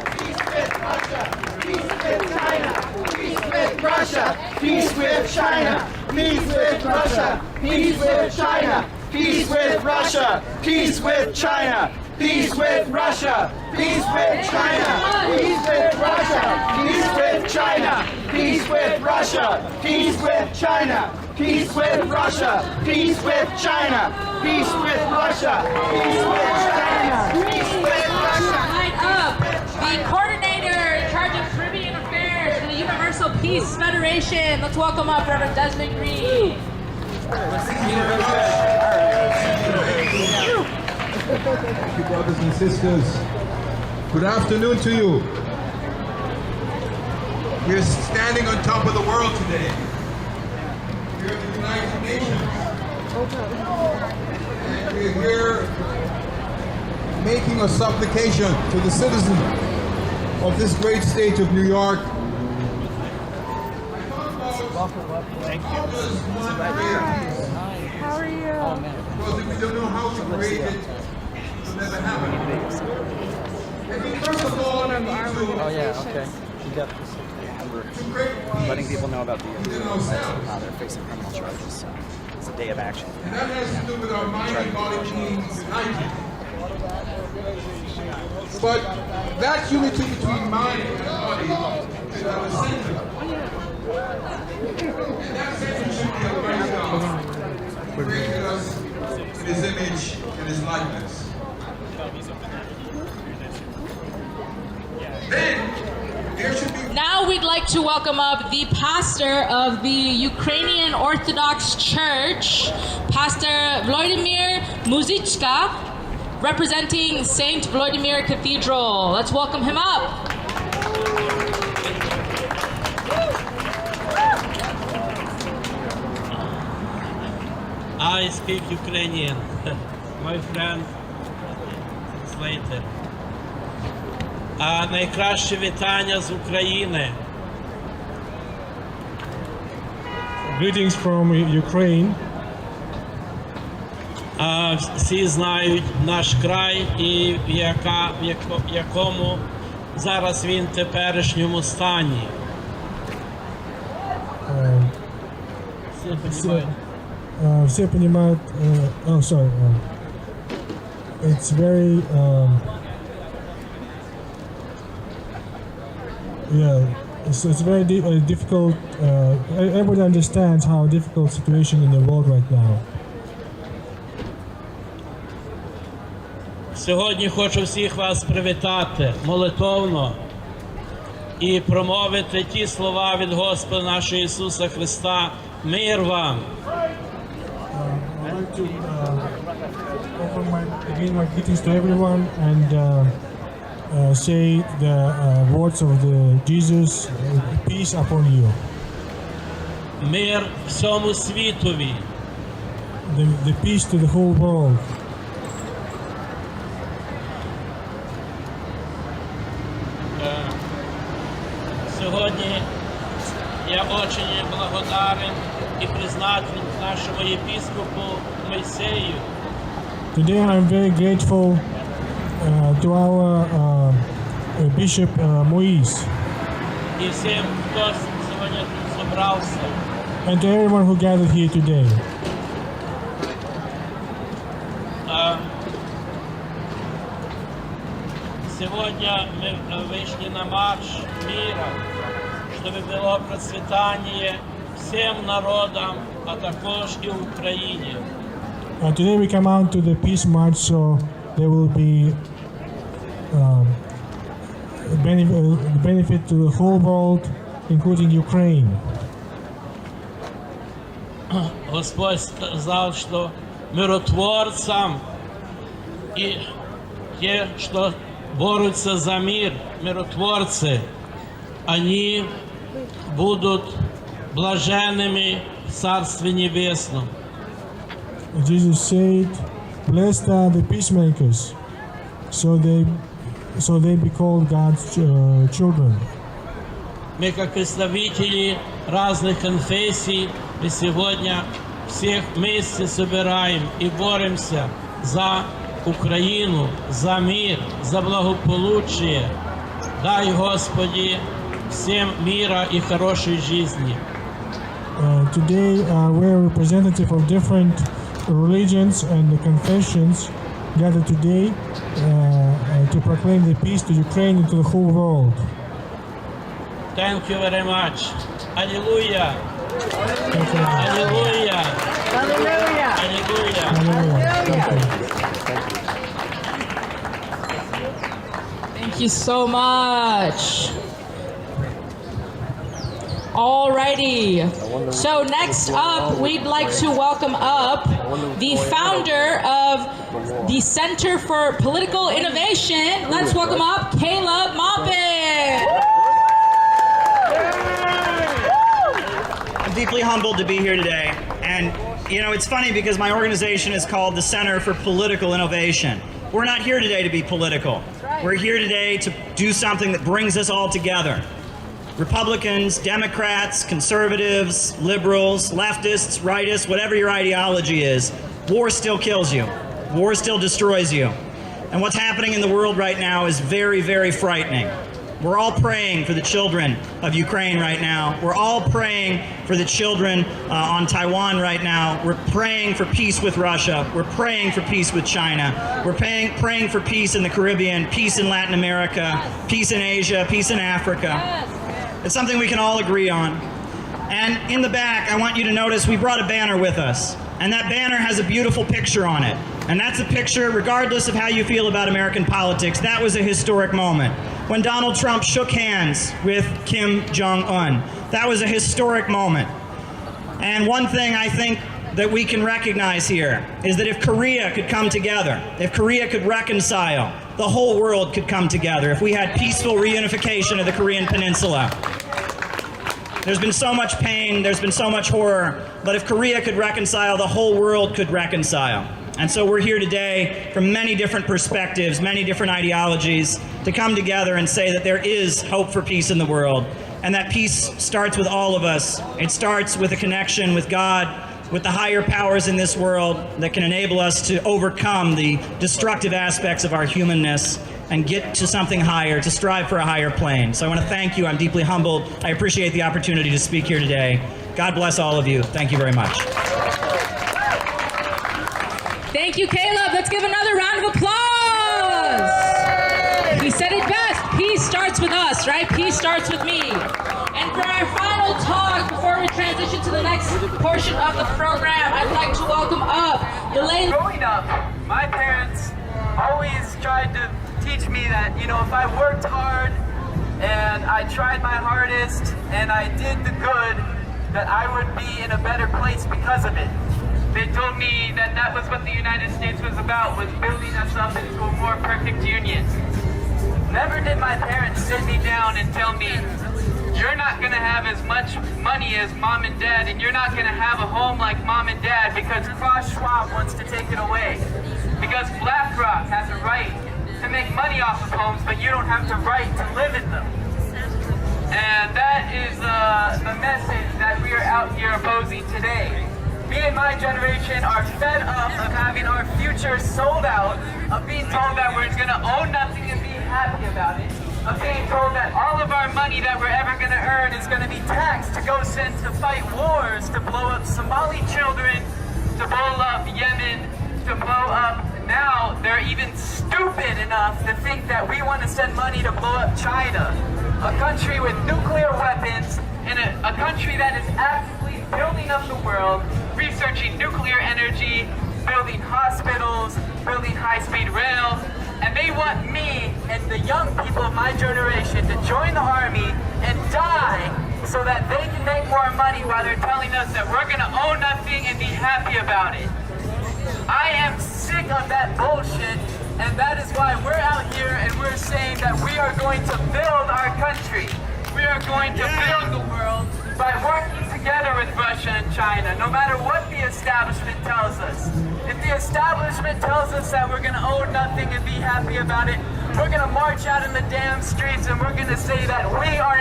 Peace with Russia. Peace with China. Peace with Russia. Peace with Russia. Peace with China. Peace with Russia. Peace with China. Peace with Russia. Peace with China. Peace with Russia. Peace with China. Peace with Russia. Peace with China. Peace with Russia. Peace with China. Peace with Russia. Peace with China. Peace with Russia. Peace with China. Peace with Russia. Line up. The coordinator in charge of Caribbean affairs for the Universal Peace Federation. Let's welcome up Reverend Desmond Green. Thank you, brothers and sisters. Good afternoon to you. We're standing on top of the world today. We're at the United Nations. And we're here making a supplication to the citizens of this great state of New York. Thank you. How are you? Oh, man. Well, we don't know how to create it to never happen. First of all, we need to... Oh yeah, okay. You got this. We're letting people know about the how they're facing criminal charges. So it's a day of action. And that has to do with our mind and body being united. But that unity between mind and body is at the center. And that censorship of God created us in His image and His likeness. Then there should be. Now we'd like to welcome up the pastor of the Ukrainian Orthodox Church, Pastor Vladimir Muzichka, representing St. Vladimir Cathedral. Let's welcome him up. I speak Ukrainian. My friend translator. Найкраще вітання з України. Greetings from Ukraine. Всі знають наш край і в якому зараз він в теперішньому стані. Все понимают. Oh, sorry. It's very. Yeah, it's very difficult. Everybody understands how difficult situation in the world right now. Сьогодні хочу всіх вас привітати молитовно і промовити ті слова від Господа нашого Ісуса Христа. Мир вам! I'd like to offer my greetings to everyone and say the words of the Jesus, peace upon you. Мир всьому світові. The peace to the whole world. Сьогодні я очень благодарен и признателен нашему епископу Моисею. Today I'm very grateful to our Bishop Moise. И всем, кто сегодня тут собрался. And to everyone who gathered here today. Сегодня мы вышли на марш мира, чтобы было процветание всем народам, а також и Украине. Today we come out to the peace march, so there will be benefit to the whole world, including Ukraine. Господь сказал, что миротворцам и те, что борются за мир, миротворцы, они будут блаженными в Царстве Небесном. Jesus said, "Blessed are the peacemakers, so they be called God's children." Мы, как представители разных конфессий, мы сегодня всех вместе собираем и боремся за Украину, за мир, за благополучие. Дай, Господи, всем мира и хорошей жизни. Today we're representative of different religions and the confessions gathered today to proclaim the peace to Ukraine and to the whole world. Thank you very much. Hallelujah. Hallelujah. Hallelujah. Hallelujah. Thank you so much. Alrighty. So next up, we'd like to welcome up the founder of the Center for Political Innovation. Let's welcome up Caleb Maupin. I'm deeply humbled to be here today. And, you know, it's funny because my organization is called the Center for Political Innovation. We're not here today to be political. We're here today to do something that brings us all together. Republicans, Democrats, conservatives, liberals, leftists, rightists, whatever your ideology is, war still kills you. War still destroys you. And what's happening in the world right now is very, very frightening. We're all praying for the children of Ukraine right now. We're all praying for the children on Taiwan right now. We're praying for peace with Russia. We're praying for peace with China. We're praying for peace in the Caribbean, peace in Latin America, peace in Asia, peace in Africa. It's something we can all agree on. And in the back, I want you to notice we brought a banner with us. And that banner has a beautiful picture on it. And that's a picture, regardless of how you feel about American politics, that was a historic moment. When Donald Trump shook hands with Kim Jong-un, that was a historic moment. And one thing I think that we can recognize here is that if Korea could come together, if Korea could reconcile, the whole world could come together. If we had peaceful reunification of the Korean Peninsula. There's been so much pain, there's been so much horror, but if Korea could reconcile, the whole world could reconcile. And so we're here today from many different perspectives, many different ideologies, to come together and say that there is hope for peace in the world, and that peace starts with all of us. It starts with a connection with God, with the higher powers in this world that can enable us to overcome the destructive aspects of our humanness and get to something higher, to strive for a higher plane. So I want to thank you. I'm deeply humbled. I appreciate the opportunity to speak here today. God bless all of you. Thank you very much. Thank you, Caleb. Let's give another round of applause. He said it best. Peace starts with us, right? Peace starts with me. And for our final talk, before we transition to the next portion of the program, I'd like to welcome up Elaine. Growing up, my parents always tried to teach me that, you know, if I worked hard and I tried my hardest and I did the good, that I would be in a better place because of it. They told me that that was what the United States was about, was building us up into a more perfect union. Never did my parents sit me down and tell me, you're not going to have as much money as mom and dad, and you're not going to have a home like mom and dad because Klaus Schwab wants to take it away. Because BlackRock has a right to make money off of homes, but you don't have the right to live in them. And that is the message that we are out here opposing today. Me and my generation are fed up of having our future sold out, of being told that we're going to own nothing and be happy about it, of being told that all of our money that we're ever going to earn is going to be taxed to go send to fight wars, to blow up Somali children, to blow up Yemen, to blow up. Now they're even stupid enough to think that we want to send money to blow up China, a country with nuclear weapons, and a country that is actively building up the world, researching nuclear energy, building hospitals, building high-speed rail, and they want me and the young people of my generation to join the army and die so that they can make more money while they're telling us that we're going to own nothing and be happy about it. I am sick of that bullshit, and that is why we're out here and we're saying that we are going to build our country. We are going to build the world by working together with Russia and China, no matter what the establishment tells us. If the establishment tells us that we're going to own nothing and be happy about it, we're going to march out in the damn streets and we're going to say that we are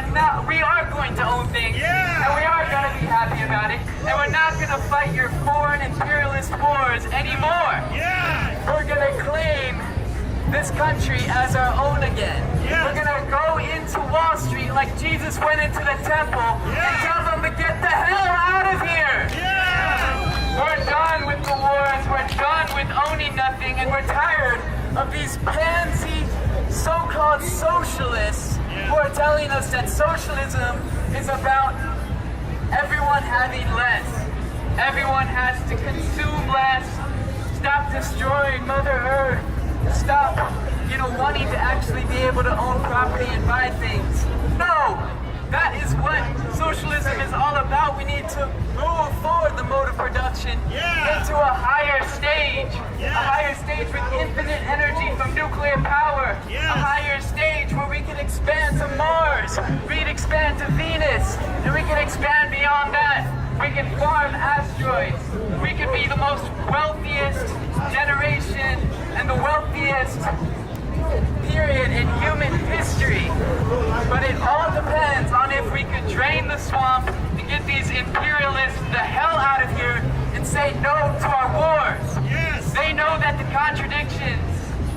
going to own things, and we are going to be happy about it, and we're not going to fight your foreign imperialist wars anymore. We're going to claim this country as our own again. We're going to go into Wall Street like Jesus went into the temple and tell them to get the hell out of here. We're done with the wars, we're done with owning nothing, and we're tired of these pansy so-called socialists who are telling us that socialism is about everyone having less. Everyone has to consume less, stop destroying Mother Earth, stop, wanting to actually be able to own property and buy things. No! That is what socialism is all about. We need to move forward the mode of production into a higher stage. A higher stage with infinite energy from nuclear power. A higher stage where we can expand to Mars. We can expand to Venus. And we can expand beyond that. We can farm asteroids. We can be the most wealthiest generation and the wealthiest period in human history. history. But it all depends on if we could drain the swamp and get these imperialists the hell out of here and say no to our wars. Yes. They know that the contradictions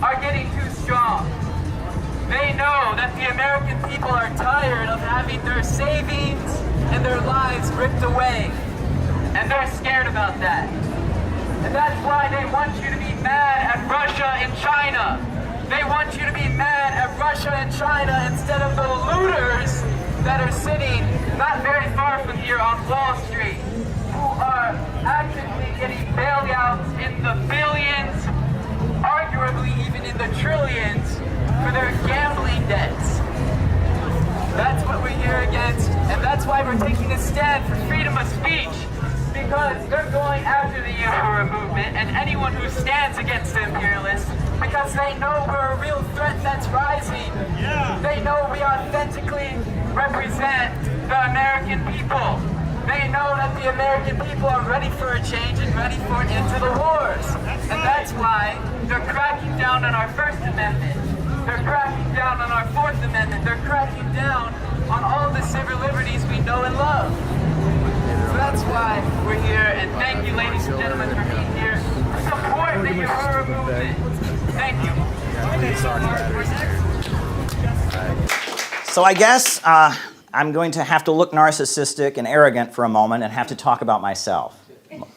are getting too strong. They know that the American people are tired of having their savings and their lives ripped away. And they're scared about that. And that's why they want you to be mad at Russia and China. They want you to be mad at Russia and China instead of the looters that are sitting not very far from here on Wall Street, who are actively getting bailouts in the billions, arguably even in the trillions, for their gambling debts. That's what we're here against, and that's why we're taking a stand for freedom of speech, because they're going after the Uhuru movement and anyone who stands against the imperialists, because they know we're a real threat that's rising. Yeah. They know we authentically represent the American people. They know that the American people are ready for a change and ready for an end to the wars. And that's why they're cracking down on our First Amendment. They're cracking down on our Fourth Amendment. They're cracking down on all the civil liberties we know and love. So that's why we're here, and thank you, ladies and gentlemen, for being here. Support the Uhuru movement. Thank you. So I guess I'm going to have to look narcissistic and arrogant for a moment and have to talk about myself.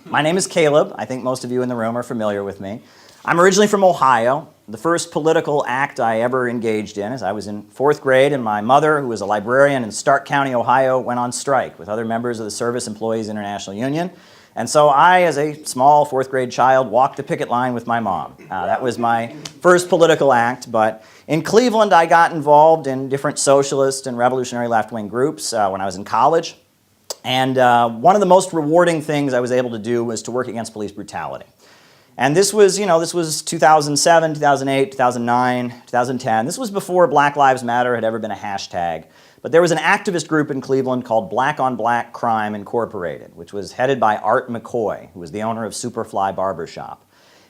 My name is Caleb. I think most of you in the room are familiar with me. I'm originally from Ohio. The first political act I ever engaged in is I was in 4th grade, and my mother, who was a librarian in Stark County, Ohio, went on strike with other members of the Service Employees International Union. And so I, as a small 4th grade child, walked the picket line with my mom. That was my first political act. But in Cleveland, I got involved in different socialist and revolutionary left-wing groups when I was in college. And one of the most rewarding things I was able to do was to work against police brutality. And this was, this was 2007, 2008, 2009, 2010. This was before Black Lives Matter had ever been a hashtag. But there was an activist group in Cleveland called Black on Black Crime Incorporated, which was headed by Art McCoy, who was the owner of Superfly Barbershop.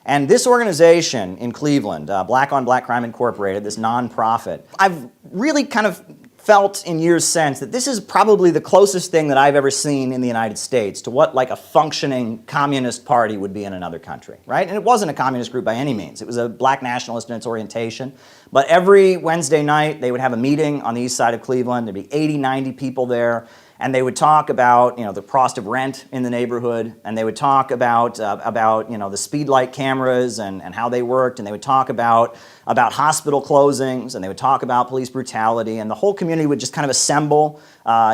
And this organization in Cleveland, Black on Black Crime Incorporated, this nonprofit, I've really kind of felt in years since that this is probably the closest thing that I've ever seen in the United States to what like a functioning communist party would be in another country, right? And it wasn't a communist group by any means. It was a black nationalist in its orientation. But every Wednesday night, they would have a meeting on the east side of Cleveland. There'd be 80, 90 people there. And they would talk about, the cost of rent in the neighborhood, and they would talk about the speed light cameras and how they worked, and they would talk about hospital closings, and they would talk about police brutality, and the whole community would just kind of assemble,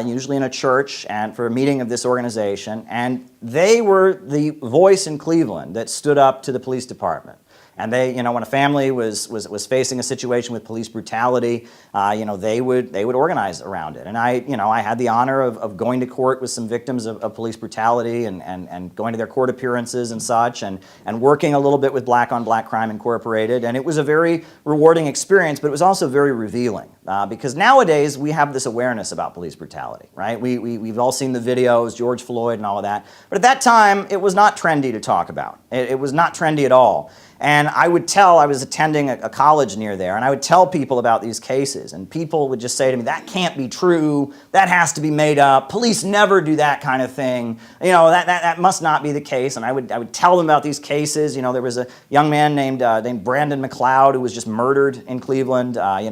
usually in a church, and for a meeting of this organization, and they were the voice in Cleveland that stood up to the police department. And they, when a family was facing a situation with police brutality, they would organize around it. And I had the honor of going to court with some victims of police brutality and going to their court appearances and such, and working a little bit with Black on Black Crime Incorporated. And it was a very rewarding experience, but it was also very revealing. Because nowadays we have this awareness about police brutality, right? We've all seen the videos, George Floyd and all of that. But at that time, it was not trendy to talk about. It was not trendy at all. And I was attending a college near there, and I would tell people about these cases, and people would just say to me, that can't be true, that has to be made up, police never do that kind of thing, that must not be the case. And I would tell them about these cases. There was a young man named Brandon McLeod who was just murdered in Cleveland. I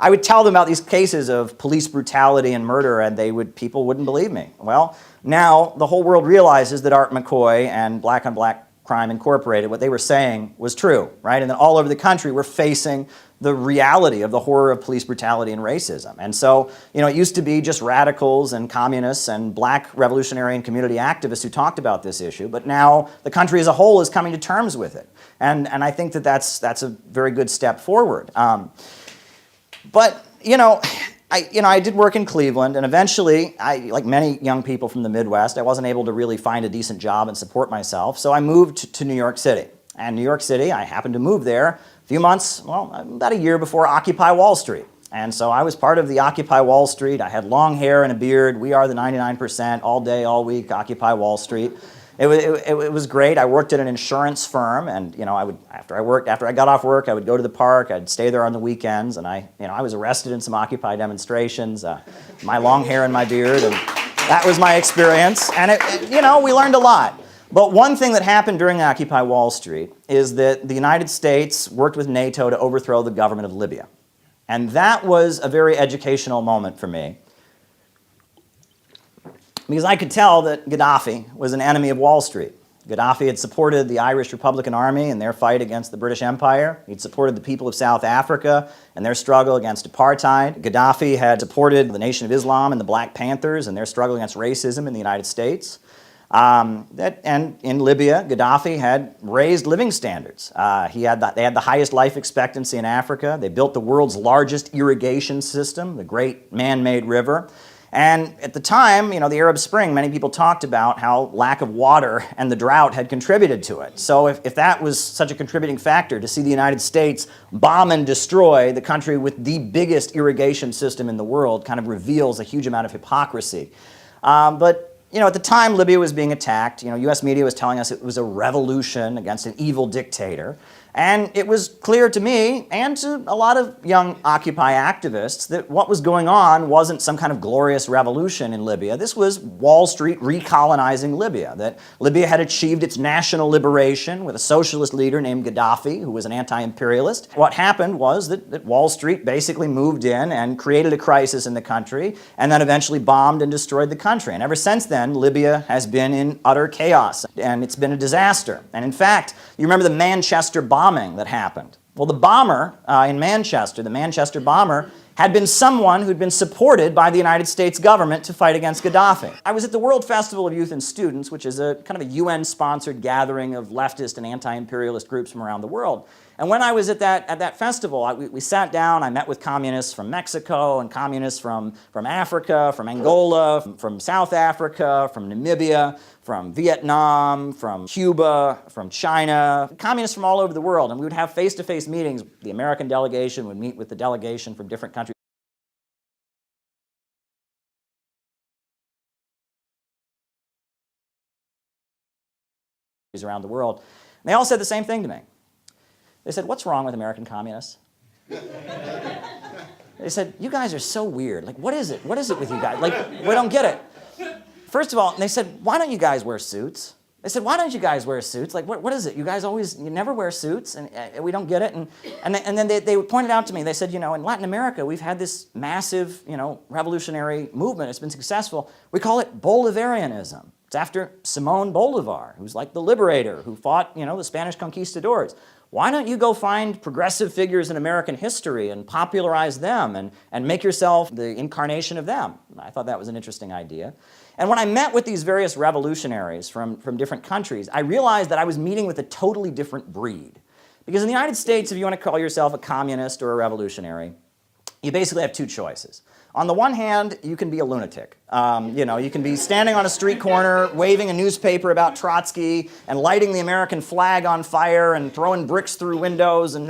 would tell them about these cases of police brutality and murder, and people wouldn't believe me. Well, now the whole world realizes that Art McCoy and Black on Black Crime Incorporated, what they were saying was true, right? And then all over the country, we're facing the reality of the horror of police brutality and racism. And so, it used to be just radicals and communists and black revolutionary and community activists who talked about this issue, but now the country as a whole is coming to terms with it. And I think that's a very good step forward. I did work in Cleveland, and eventually, like many young people from the Midwest, I wasn't able to really find a decent job and support myself, so I moved to New York City. And New York City, I happened to move there a few months, about a year before Occupy Wall Street. And so I was part of the Occupy Wall Street. I had long hair and a beard. We are the 99%, all day, all week, Occupy Wall Street. It was great. I worked at an insurance firm, and after I got off work, I would go to the park. I'd stay there on the weekends, and I was arrested in some Occupy demonstrations. My long hair and my beard, and that was my experience. And we learned a lot. But one thing that happened during Occupy Wall Street is that the United States worked with NATO to overthrow the government of Libya. And that was a very educational moment for me, because I could tell that Gaddafi was an enemy of Wall Street. Gaddafi had supported the Irish Republican Army in their fight against the British Empire. He'd supported the people of South Africa and their struggle against apartheid. Gaddafi had supported the Nation of Islam and the Black Panthers and their struggle against racism in the United States. And in Libya, Gaddafi had raised living standards. They had the highest life expectancy in Africa. They built the world's largest irrigation system, the great man-made river. And at the time, the Arab Spring, many people talked about how lack of water and the drought had contributed to it. So if that was such a contributing factor, to see the United States bomb and destroy the country with the biggest irrigation system in the world kind of reveals a huge amount of hypocrisy. But at the time Libya was being attacked, U.S. media was telling us it was a revolution against an evil dictator. And it was clear to me and to a lot of young Occupy activists that what was going on wasn't some kind of glorious revolution in Libya. This was Wall Street recolonizing Libya, that Libya had achieved its national liberation with a socialist leader named Gaddafi, who was an anti-imperialist. What happened was that Wall Street basically moved in and created a crisis in the country and then eventually bombed and destroyed the country. And ever since then, Libya has been in utter chaos, and it's been a disaster. And in fact, you remember the Manchester bombing that happened. Well, the bomber in Manchester, the Manchester bomber, had been someone who'd been supported by the United States government to fight against Gaddafi. I was at the World Festival of Youth and Students, which is a kind of a UN-sponsored gathering of leftist and anti-imperialist groups from around the world. And when I was at that festival, we sat down, I met with communists from Mexico and communists from Africa, from Angola, from South Africa, from Namibia, from Vietnam, from Cuba, from China, communists from all over the world. And we would have face-to-face meetings. The American delegation would meet with the delegation from different countries around the world. And they all said the same thing to me. They said, "What's wrong with American communists?" They said, "You guys are so weird. Like, what is it? What is it with you guys? Like, we don't get it." First of all, they said, "Why don't you guys wear suits?" They said, "Why don't you guys wear suits? Like, what is it? You guys you never wear suits, and we don't get it." And then they pointed out to me, they said, in Latin America, we've had this massive, revolutionary movement. It's been successful. We call it Bolivarianism. It's after Simón Bolívar, who's like the liberator, who fought, the Spanish conquistadors. Why don't you go find progressive figures in American history and popularize them and make yourself the incarnation of them? I thought that was an interesting idea. And when I met with these various revolutionaries from different countries, I realized that I was meeting with a totally different breed. Because in the United States, if you want to call yourself a communist or a revolutionary, you basically have two choices. On the one hand, you can be a lunatic. You can be standing on a street corner, waving a newspaper about Trotsky, and lighting the American flag on fire, and throwing bricks through windows, and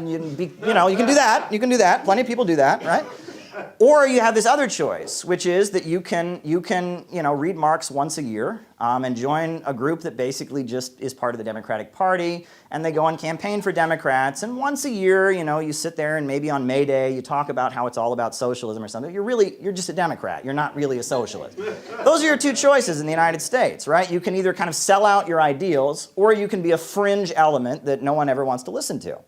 you can do that. You can do that. Plenty of people do that, right? Or you have this other choice, which is that you can read Marx once a year and join a group that basically just is part of the Democratic Party, and they go and campaign for Democrats, and once a year, you sit there and maybe on May Day you talk about how it's all about socialism or something. You're just a Democrat. You're not really a socialist. Those are your two choices in the United States, right? You can either kind of sell out your ideals, or you can be a fringe element that no one ever wants to listen to.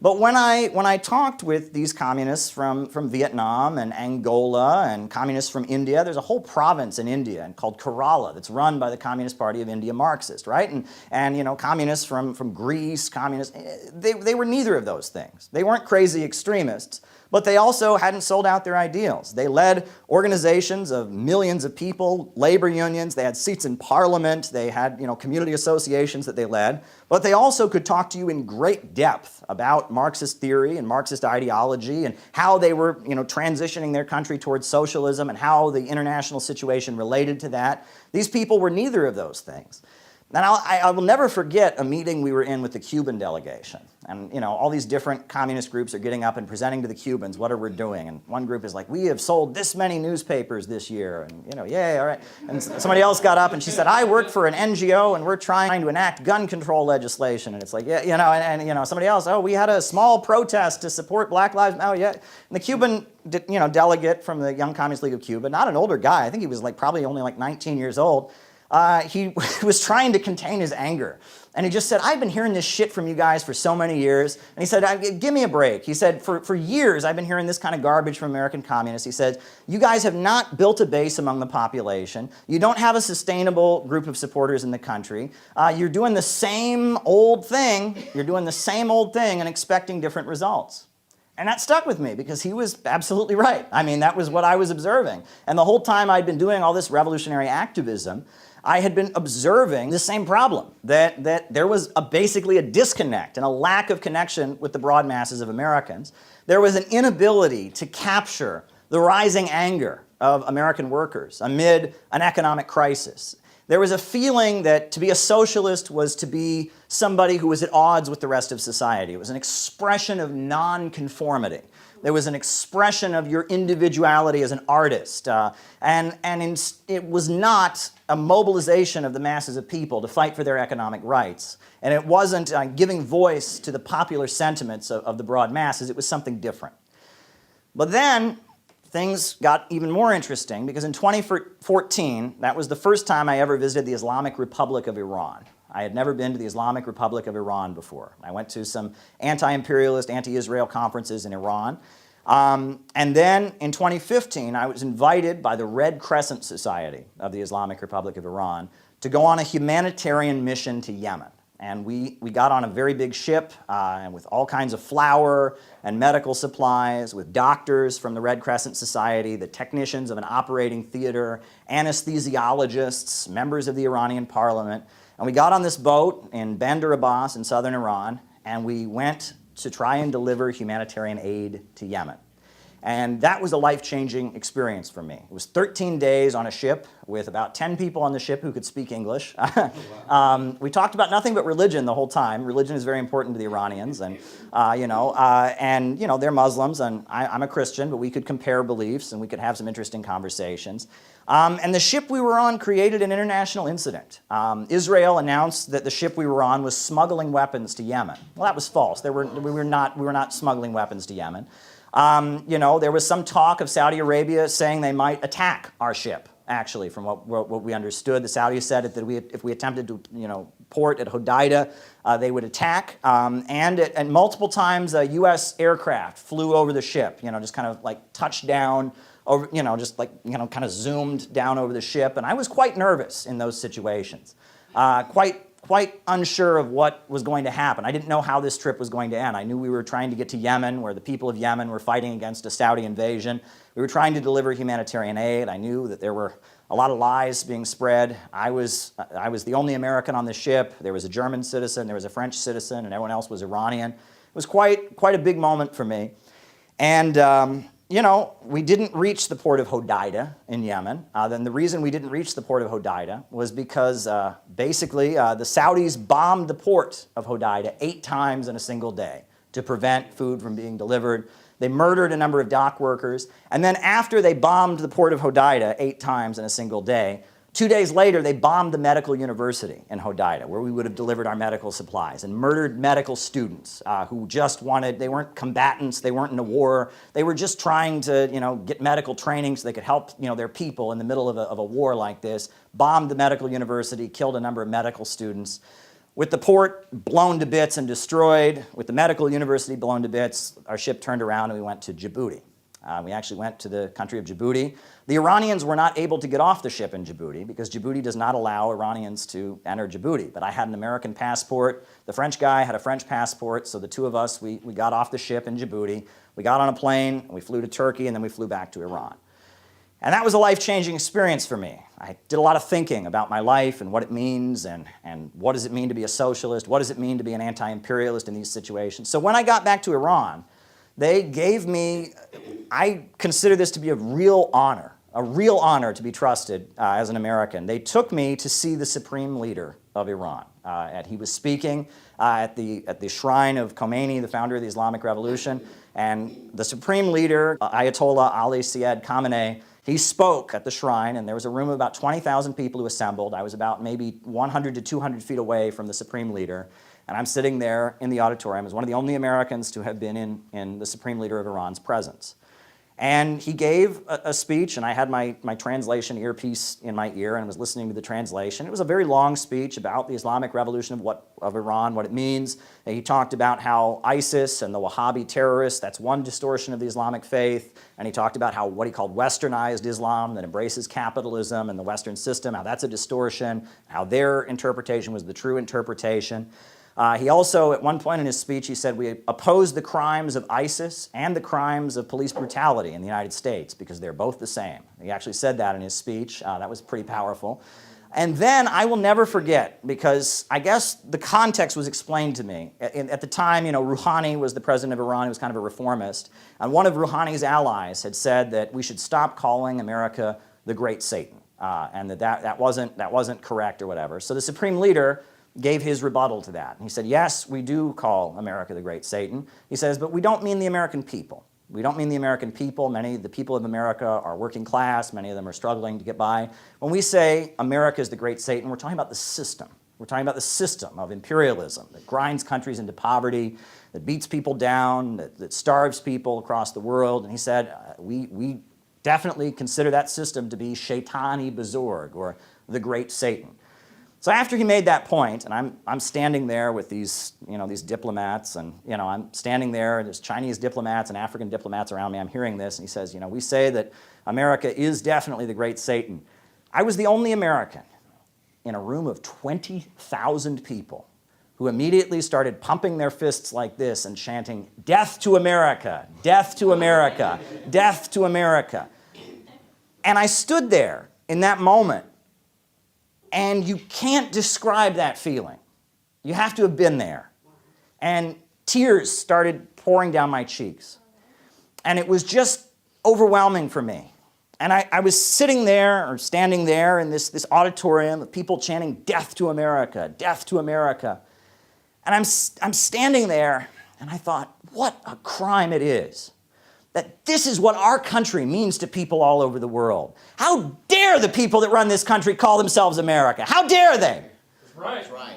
But when I talked with these communists from Vietnam and Angola and communists from India, there's a whole province in India called Kerala that's run by the Communist Party of India, Marxist, right? And communists from Greece, communists, they were neither of those things. They weren't crazy extremists, but they also hadn't sold out their ideals. They led organizations of millions of people, labor unions, they had seats in parliament, they had community associations that they led, but they also could talk to you in great depth about Marxist theory and Marxist ideology and how they were transitioning their country towards socialism and how the international situation related to that. These people were neither of those things. And I will never forget a meeting we were in with the Cuban delegation. And, all these different communist groups are getting up and presenting to the Cubans, what are we doing? And one group is like, we have sold this many newspapers this year. And, yay, all right. And somebody else got up and she said, I work for an NGO and we're trying to enact gun control legislation. And it's like, yeah, and somebody else, oh, we had a small protest to support Black Lives Matter. Oh, yeah. And the Cuban, delegate from the Young Communist League of Cuba, not an older guy, I think he was probably only 19 years old, he was trying to contain his anger. And he just said, I've been hearing this shit from you guys for so many years. And he said, give me a break. He said, for years I've been hearing this kind of garbage from American communists. He said, you guys have not built a base among the population. You don't have a sustainable group of supporters in the country. You're doing the same old thing. You're doing the same old thing and expecting different results. And that stuck with me because he was absolutely right. I mean, that was what I was observing. And the whole time I'd been doing all this revolutionary activism, I had been observing the same problem, that there was basically a disconnect and a lack of connection with the broad masses of Americans. There was an inability to capture the rising anger of American workers amid an economic crisis. There was a feeling that to be a socialist was to be somebody who was at odds with the rest of society. It was an expression of nonconformity. There was an expression of your individuality as an artist. It was not a mobilization of the masses of people to fight for their economic rights. And it wasn't giving voice to the popular sentiments of the broad masses. It was something different. But then things got even more interesting because in 2014, that was the first time I ever visited the Islamic Republic of Iran. I had never been to the Islamic Republic of Iran before. I went to some anti-imperialist, anti-Israel conferences in Iran. And then in 2015, I was invited by the Red Crescent Society of the Islamic Republic of Iran to go on a humanitarian mission to Yemen. And we got on a very big ship with all kinds of flour and medical supplies, with doctors from the Red Crescent Society, the technicians of an operating theater, anesthesiologists, members of the Iranian parliament. And we got on this boat in Bandar Abbas in southern Iran, and we went to try and deliver humanitarian aid to Yemen. And that was a life-changing experience for me. It was 13 days on a ship with about 10 people on the ship who could speak English. We talked about nothing but religion the whole time. Religion is very important to the Iranians, and they're Muslims, and I'm a Christian, but we could compare beliefs and we could have some interesting conversations. And the ship we were on created an international incident. Israel announced that the ship we were on was smuggling weapons to Yemen. Well, that was false. We were not smuggling weapons to Yemen. There was some talk of Saudi Arabia saying they might attack our ship, actually, from what we understood. The Saudis said that if we attempted to, port at Hodeidah, they would attack. And multiple times, U.S. aircraft flew over the ship, just kind of like touched down, over, kind of zoomed down over the ship. And I was quite nervous in those situations, quite unsure of what was going to happen. I didn't know how this trip was going to end. I knew we were trying to get to Yemen, where the people of Yemen were fighting against a Saudi invasion. We were trying to deliver humanitarian aid. I knew that there were a lot of lies being spread. I was the only American on the ship. There was a German citizen, there was a French citizen, and everyone else was Iranian. It was quite a big moment for me. And we didn't reach the port of Hodeidah in Yemen. Then the reason we didn't reach the port of Hodeidah was because basically the Saudis bombed the port of Hodeidah 8 times in a single day to prevent food from being delivered. They murdered a number of dock workers. And then after they bombed the port of Hodeidah 8 times in a single day, 2 days later, they bombed the medical university in Hodeidah, where we would have delivered our medical supplies, and murdered medical students who just they weren't combatants, they weren't in a war, they were just trying to, get medical training so they could help, their people in the middle of a war like this. Bombed the medical university, killed a number of medical students. With the port blown to bits and destroyed, with the medical university blown to bits, our ship turned around and we went to Djibouti. We actually went to the country of Djibouti. The Iranians were not able to get off the ship in Djibouti because Djibouti does not allow Iranians to enter Djibouti. But I had an American passport. The French guy had a French passport. So the two of us, we got off the ship in Djibouti. We got on a plane, and we flew to Turkey, and then we flew back to Iran. And that was a life-changing experience for me. I did a lot of thinking about my life and what it means, and what does it mean to be a socialist? What does it mean to be an anti-imperialist in these situations? So when I got back to Iran, they gave me, I consider this to be a real honor to be trusted as an American. They took me to see the supreme leader of Iran. He was speaking at the shrine of Khomeini, the founder of the Islamic Revolution, and the supreme leader, Ayatollah Ali Syed Khamenei, he spoke at the shrine, and there was a room of about 20,000 people who assembled. I was about maybe 100 to 200 feet away from the supreme leader, and I'm sitting there in the auditorium as one of the only Americans to have been in the supreme leader of Iran's presence. And he gave a speech, and I had my translation earpiece in my ear and was listening to the translation. It was a very long speech about the Islamic Revolution of Iran, what it means. And he talked about how ISIS and the Wahhabi terrorists, that's one distortion of the Islamic faith. And he talked about how what he called westernized Islam that embraces capitalism and the Western system, how that's a distortion, how their interpretation was the true interpretation. He also, at one point in his speech, he said, we oppose the crimes of ISIS and the crimes of police brutality in the United States because they're both the same. He actually said that in his speech. That was pretty powerful. And then I will never forget, because I guess the context was explained to me. At the time, Rouhani was the president of Iran. He was kind of a reformist. And one of Rouhani's allies had said that we should stop calling America the Great Satan, and that wasn't correct or whatever. So the supreme leader gave his rebuttal to that. And he said, yes, we do call America the Great Satan. He says, but we don't mean the American people. We don't mean the American people. Many of the people of America are working class. Many of them are struggling to get by. When we say America is the Great Satan, we're talking about the system. We're talking about the system of imperialism that grinds countries into poverty, that beats people down, that starves people across the world. And he said, we definitely consider that system to be Shaitani Bezorg, or the Great Satan. So after he made that point, and I'm standing there with these diplomats, and I'm standing there, there's Chinese diplomats and African diplomats around me, I'm hearing this, and he says, we say that America is definitely the Great Satan. I was the only American in a room of 20,000 people who immediately started pumping their fists like this and chanting, "Death to America, death to America, death to America." And I stood there in that moment, and you can't describe that feeling. You have to have been there. And tears started pouring down my cheeks. And it was just overwhelming for me. And I was sitting there, or standing there in this auditorium of people chanting, "Death to America, death to America." And I'm standing there, and I thought, what a crime it is that this is what our country means to people all over the world. How dare the people that run this country call themselves America? How dare they? That's right. That's right.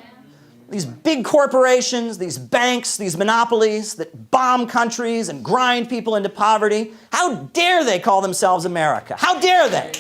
These big corporations, these banks, these monopolies that bomb countries and grind people into poverty, how dare they call themselves America? How dare they?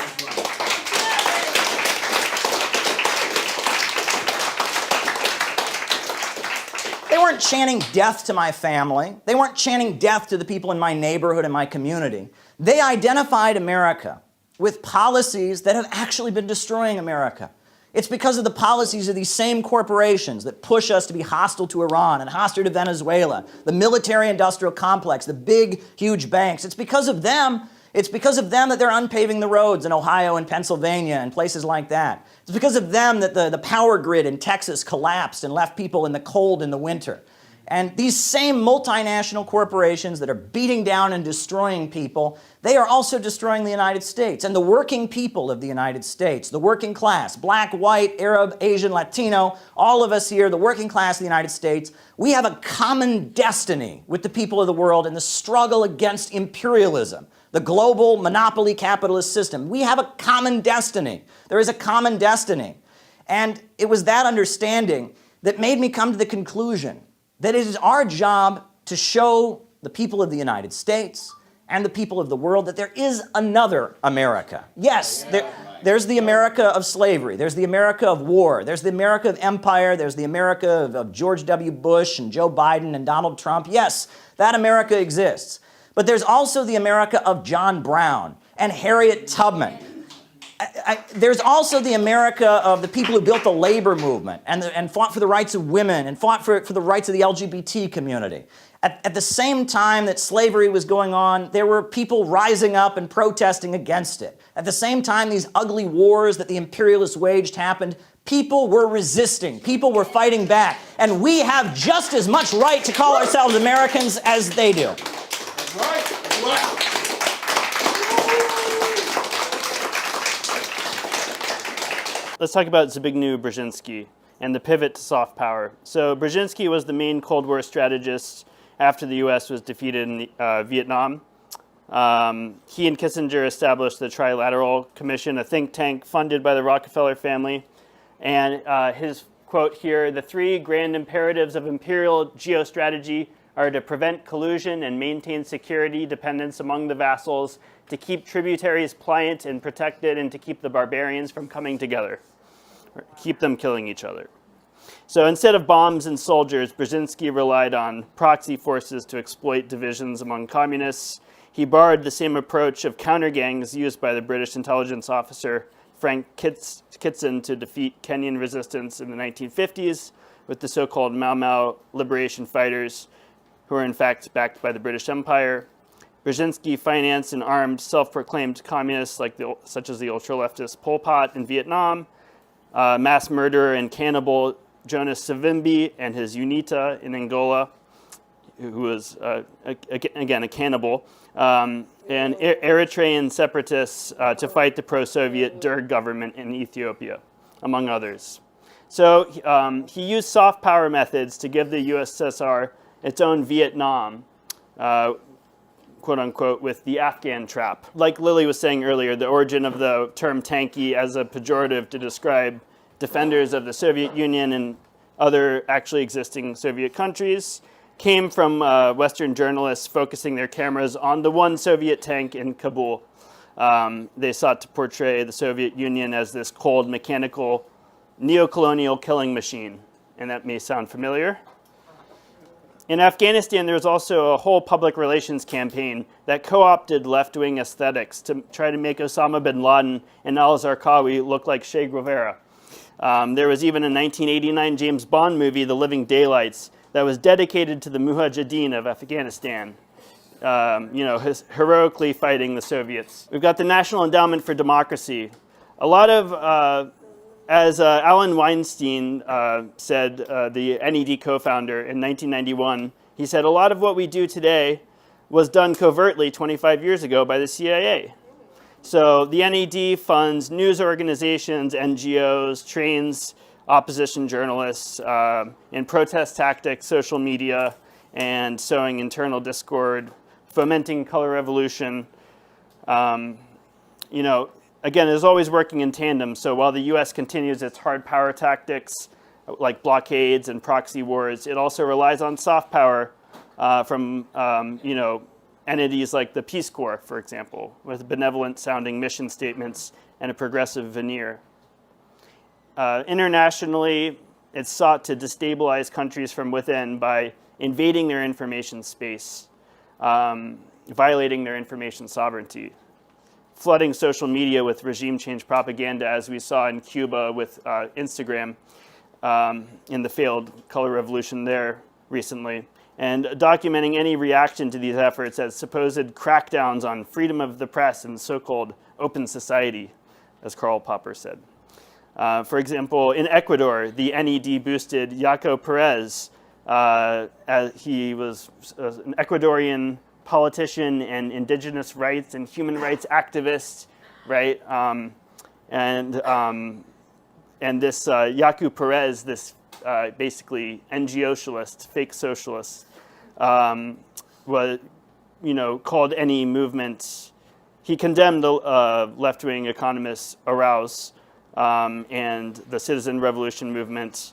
They weren't chanting death to my family. They weren't chanting death to the people in my neighborhood and my community. They identified America with policies that have actually been destroying America. It's because of the policies of these same corporations that push us to be hostile to Iran and hostile to Venezuela, the military-industrial complex, the big, huge banks. It's because of them. It's because of them that they're unpaving the roads in Ohio and Pennsylvania and places like that. It's because of them that the power grid in Texas collapsed and left people in the cold in the winter. And these same multinational corporations that are beating down and destroying people, they are also destroying the United States and the working people of the United States, the working class, black, white, Arab, Asian, Latino, all of us here, the working class of the United States, we have a common destiny with the people of the world in the struggle against imperialism, the global monopoly capitalist system. We have a common destiny. There is a common destiny. And it was that understanding that made me come to the conclusion that it is our job to show the people of the United States and the people of the world that there is another America. Yes, there's the America of slavery. There's the America of war. There's the America of empire. There's the America of George W. Bush and Joe Biden and Donald Trump. Yes, that America exists. But there's also the America of John Brown and Harriet Tubman. There's also the America of the people who built the labor movement and fought for the rights of women and fought for the rights of the LGBT community. At the same time that slavery was going on, there were people rising up and protesting against it. At the same time these ugly wars that the imperialists waged happened, people were resisting. People were fighting back. And we have just as much right to call ourselves Americans as they do. That's right. That's right. Let's talk about Zbigniew Brzezinski. and the pivot to soft power. So Brzezinski was the main Cold War strategist after the US was defeated in Vietnam. He and Kissinger established the Trilateral Commission, a think tank funded by the Rockefeller family. And his quote here, "The three grand imperatives of imperial geostrategy are to prevent collusion and maintain security dependence among the vassals, to keep tributaries pliant and protected, and to keep the barbarians from coming together, or keep them killing each other." So instead of bombs and soldiers, Brzezinski relied on proxy forces to exploit divisions among communists. He borrowed the same approach of counter-gangs used by the British intelligence officer Frank Kitson to defeat Kenyan resistance in the 1950s with the so-called Mau Mau liberation fighters, who are in fact backed by the British Empire. Brzezinski financed and armed self-proclaimed communists such as the ultra-leftist Pol Pot in Vietnam, mass murderer and cannibal Jonas Savimbi and his UNITA in Angola, who was, again, a cannibal, and Eritrean separatists to fight the pro-Soviet Derg government in Ethiopia, among others. So he used soft power methods to give the USSR its own Vietnam, quote unquote, with the Afghan trap. Like Lily was saying earlier, the origin of the term tanky as a pejorative to describe defenders of the Soviet Union and other actually existing Soviet countries came from Western journalists focusing their cameras on the one Soviet tank in Kabul. They sought to portray the Soviet Union as this cold, mechanical, neo-colonial killing machine, and that may sound familiar. In Afghanistan, there was also a whole public relations campaign that co-opted left-wing aesthetics to try to make Osama bin Laden and al-Zarqawi look like Che Guevara. There was even a 1989 James Bond movie, The Living Daylights, that was dedicated to the Mujahideen of Afghanistan, heroically fighting the Soviets. We've got the National Endowment for Democracy. A lot of, as Alan Weinstein said, the NED co-founder in 1991, he said, a lot of what we do today was done covertly 25 years ago by the CIA. So the NED funds news organizations, NGOs, trains opposition journalists in protest tactics, social media, and sowing internal discord, fomenting color revolution. Again, it's always working in tandem. So while the US continues its hard power tactics, like blockades and proxy wars, it also relies on soft power from, entities like the Peace Corps, for example, with benevolent-sounding mission statements and a progressive veneer. Internationally, it's sought to destabilize countries from within by invading their information space, violating their information sovereignty, flooding social media with regime change propaganda, as we saw in Cuba with Instagram in the failed color revolution there recently, and documenting any reaction to these efforts as supposed crackdowns on freedom of the press and so-called open society, as Karl Popper said. For example, in Ecuador, the NED boosted Yaco Perez. As he was an Ecuadorian politician and indigenous rights and human rights activist, right? And this Yacu Perez, this basically NGO-socialist, fake socialist, was, called any movement. He condemned the left-wing economist Arauz and the citizen revolution movement.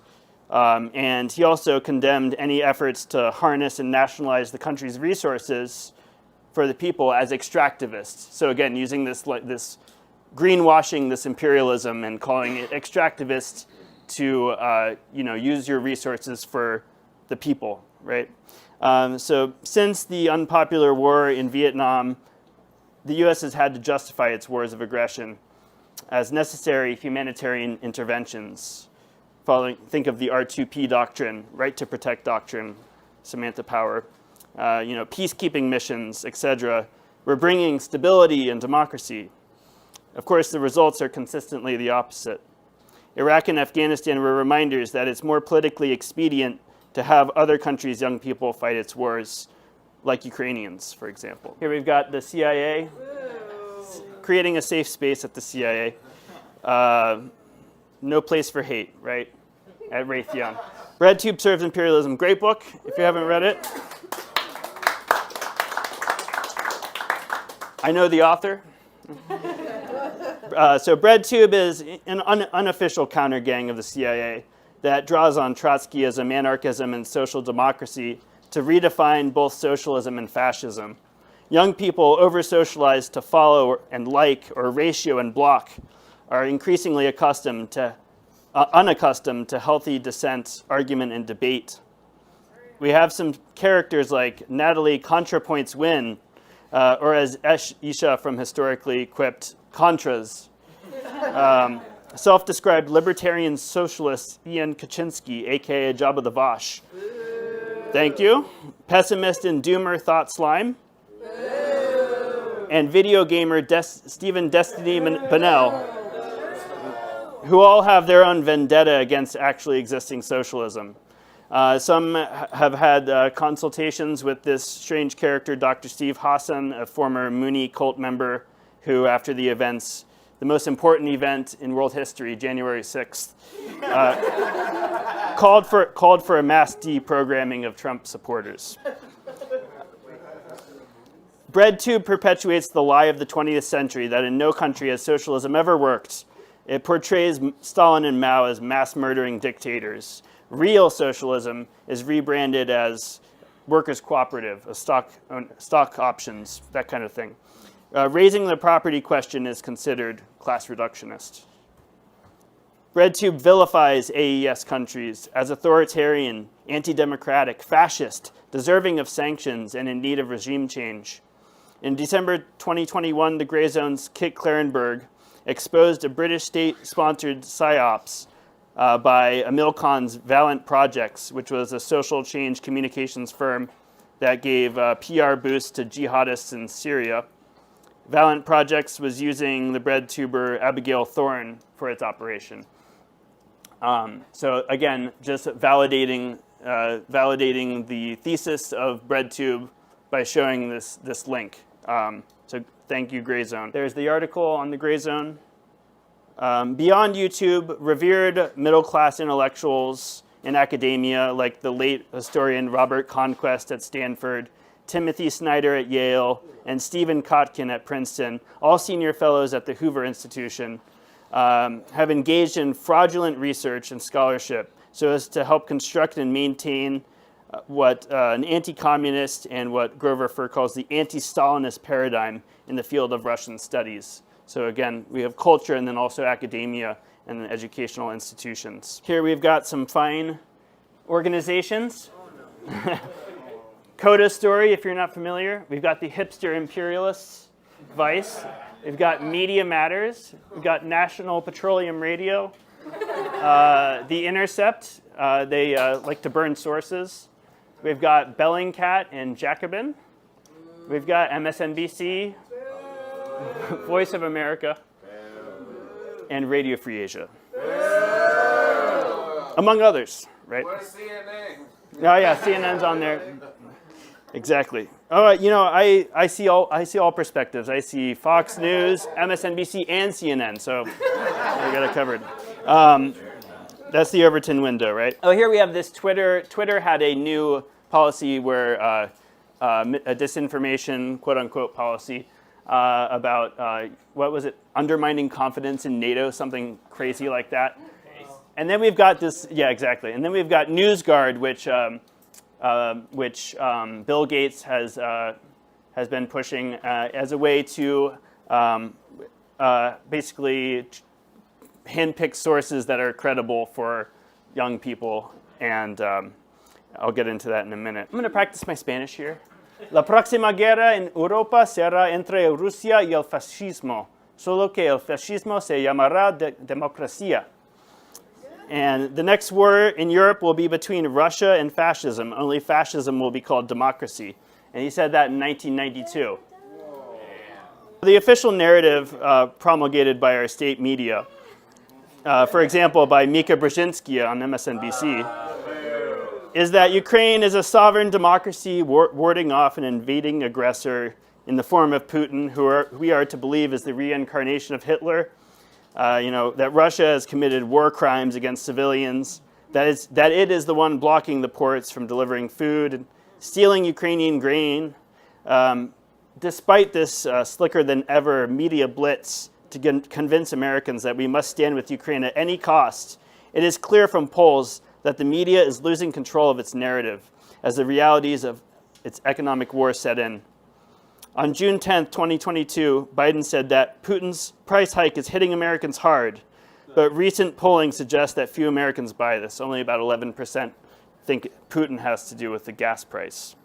And he also condemned any efforts to harness and nationalize the country's resources for the people as extractivists. So again, using this greenwashing, this imperialism, and calling it extractivist to use your resources for the people, right? So since the unpopular war in Vietnam, the U.S. has had to justify its wars of aggression as necessary humanitarian interventions. Think of the R2P doctrine, right to protect doctrine, Samantha Power, peacekeeping missions, etc. We're bringing stability and democracy. Of course, the results are consistently the opposite. Iraq and Afghanistan were reminders that it's more politically expedient to have other countries' young people fight its wars, like Ukrainians, for example. Here we've got the CIA, creating a safe space at the CIA. No place for hate, right? at Raytheon. BreadTube Serves Imperialism. Great book, if you haven't read it. I know the author. So BreadTube is an unofficial counter gang of the CIA that draws on Trotskyism, anarchism, and social democracy to redefine both socialism and fascism. Young people, over-socialized to follow and like or ratio and block, are increasingly unaccustomed to healthy dissent, argument, and debate. We have some characters like Natalie ContraPoints Win, or as Isha from Historically quipped, Contras. Self-described libertarian socialist Ian Kaczynski, aka Jabba the Vosh. Thank you. Pessimist and doomer Thought Slime. And video gamer Stephen Destiny Bonnell, who all have their own vendetta against actually existing socialism. Some have had consultations with this strange character, Dr. Steve Hassan, a former Mooney cult member, who after the events, the most important event in world history, January 6th, called for a mass deprogramming of Trump supporters. BreadTube perpetuates the lie of the 20th century that in no country has socialism ever worked. It portrays Stalin and Mao as mass-murdering dictators. Real socialism is rebranded as workers' cooperative, stock options, that kind of thing. Raising the property question is considered class reductionist. BreadTube vilifies AES countries as authoritarian, anti-democratic, fascist, deserving of sanctions, and in need of regime change. In December 2021, the Grey Zone's Kit Clarenberg exposed a British state-sponsored PSYOPs by Amilcon's Valiant Projects, which was a social change communications firm that gave PR boosts to jihadists in Syria. Valiant Projects was using the BreadTuber Abigail Thorne for its operation. So again, just validating the thesis of BreadTube by showing this link. So thank you, Grey Zone. There's the article on the Grey Zone. Beyond YouTube, revered middle-class intellectuals in academia, like the late historian Robert Conquest at Stanford, Timothy Snyder at Yale, and Stephen Kotkin at Princeton, all senior fellows at the Hoover Institution, have engaged in fraudulent research and scholarship so as to help construct and maintain what an anti-communist and what Grover Furr calls the anti-Stalinist paradigm in the field of Russian studies. So again, we have culture and then also academia and educational institutions. Here we've got some fine organizations. Coda Story, if you're not familiar. We've got the Hipster Imperialists, Vice. We've got Media Matters. We've got National Petroleum Radio. The Intercept, they like to burn sources. We've got Bellingcat and Jacobin. We've got MSNBC, Voice of America, and Radio Free Asia. Among others, right? Where's CNN? Oh yeah, CNN's on there. Exactly. Oh, you know, I see all perspectives. I see Fox News, MSNBC, and CNN. So I got it covered. That's the Overton window, right? Oh, here we have this Twitter. Twitter had a new policy where a disinformation, quote unquote, policy about what was it? Undermining confidence in NATO, something crazy like that. And then we've got this, yeah, exactly. And then we've got NewsGuard, which Bill Gates has been pushing as a way to basically handpick sources that are credible for young people, and I'll get into that in a minute. I'm going to practice my Spanish here. La próxima guerra en Europa será entre Rusia y el fascismo, solo que el fascismo se llamará democracia. And the next war in Europe will be between Russia and fascism. Only fascism will be called democracy. And he said that in 1992. The official narrative promulgated by our state media, for example, by Mika Brzezinski on MSNBC, is that Ukraine is a sovereign democracy warding off an invading aggressor in the form of Putin, who we are to believe is the reincarnation of Hitler. That Russia has committed war crimes against civilians, that it is the one blocking the ports from delivering food and stealing Ukrainian grain. Despite this slicker than ever media blitz to convince Americans that we must stand with Ukraine at any cost, it is clear from polls that the media is losing control of its narrative as the realities of its economic war set in. On June 10th, 2022, Biden said that Putin's price hike is hitting Americans hard, but recent polling suggests that few Americans buy this. Only about 11% think Putin has to do with the gas price.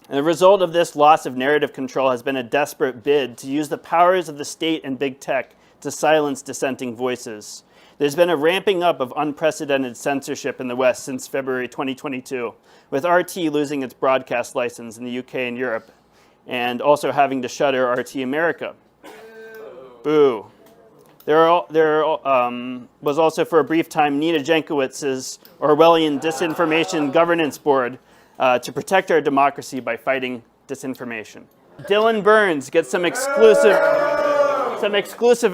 And the result of this loss of narrative control has been a desperate bid to use the powers of the state and big tech to silence dissenting voices. There's been a ramping up of unprecedented censorship in the West since February 2022, with RT losing its broadcast license in the UK and Europe, and also having to shutter RT America. Boo. There was also for a brief time Nina Jankowicz's Orwellian Disinformation Governance Board to protect our democracy by fighting disinformation. Dylan Burns gets some exclusive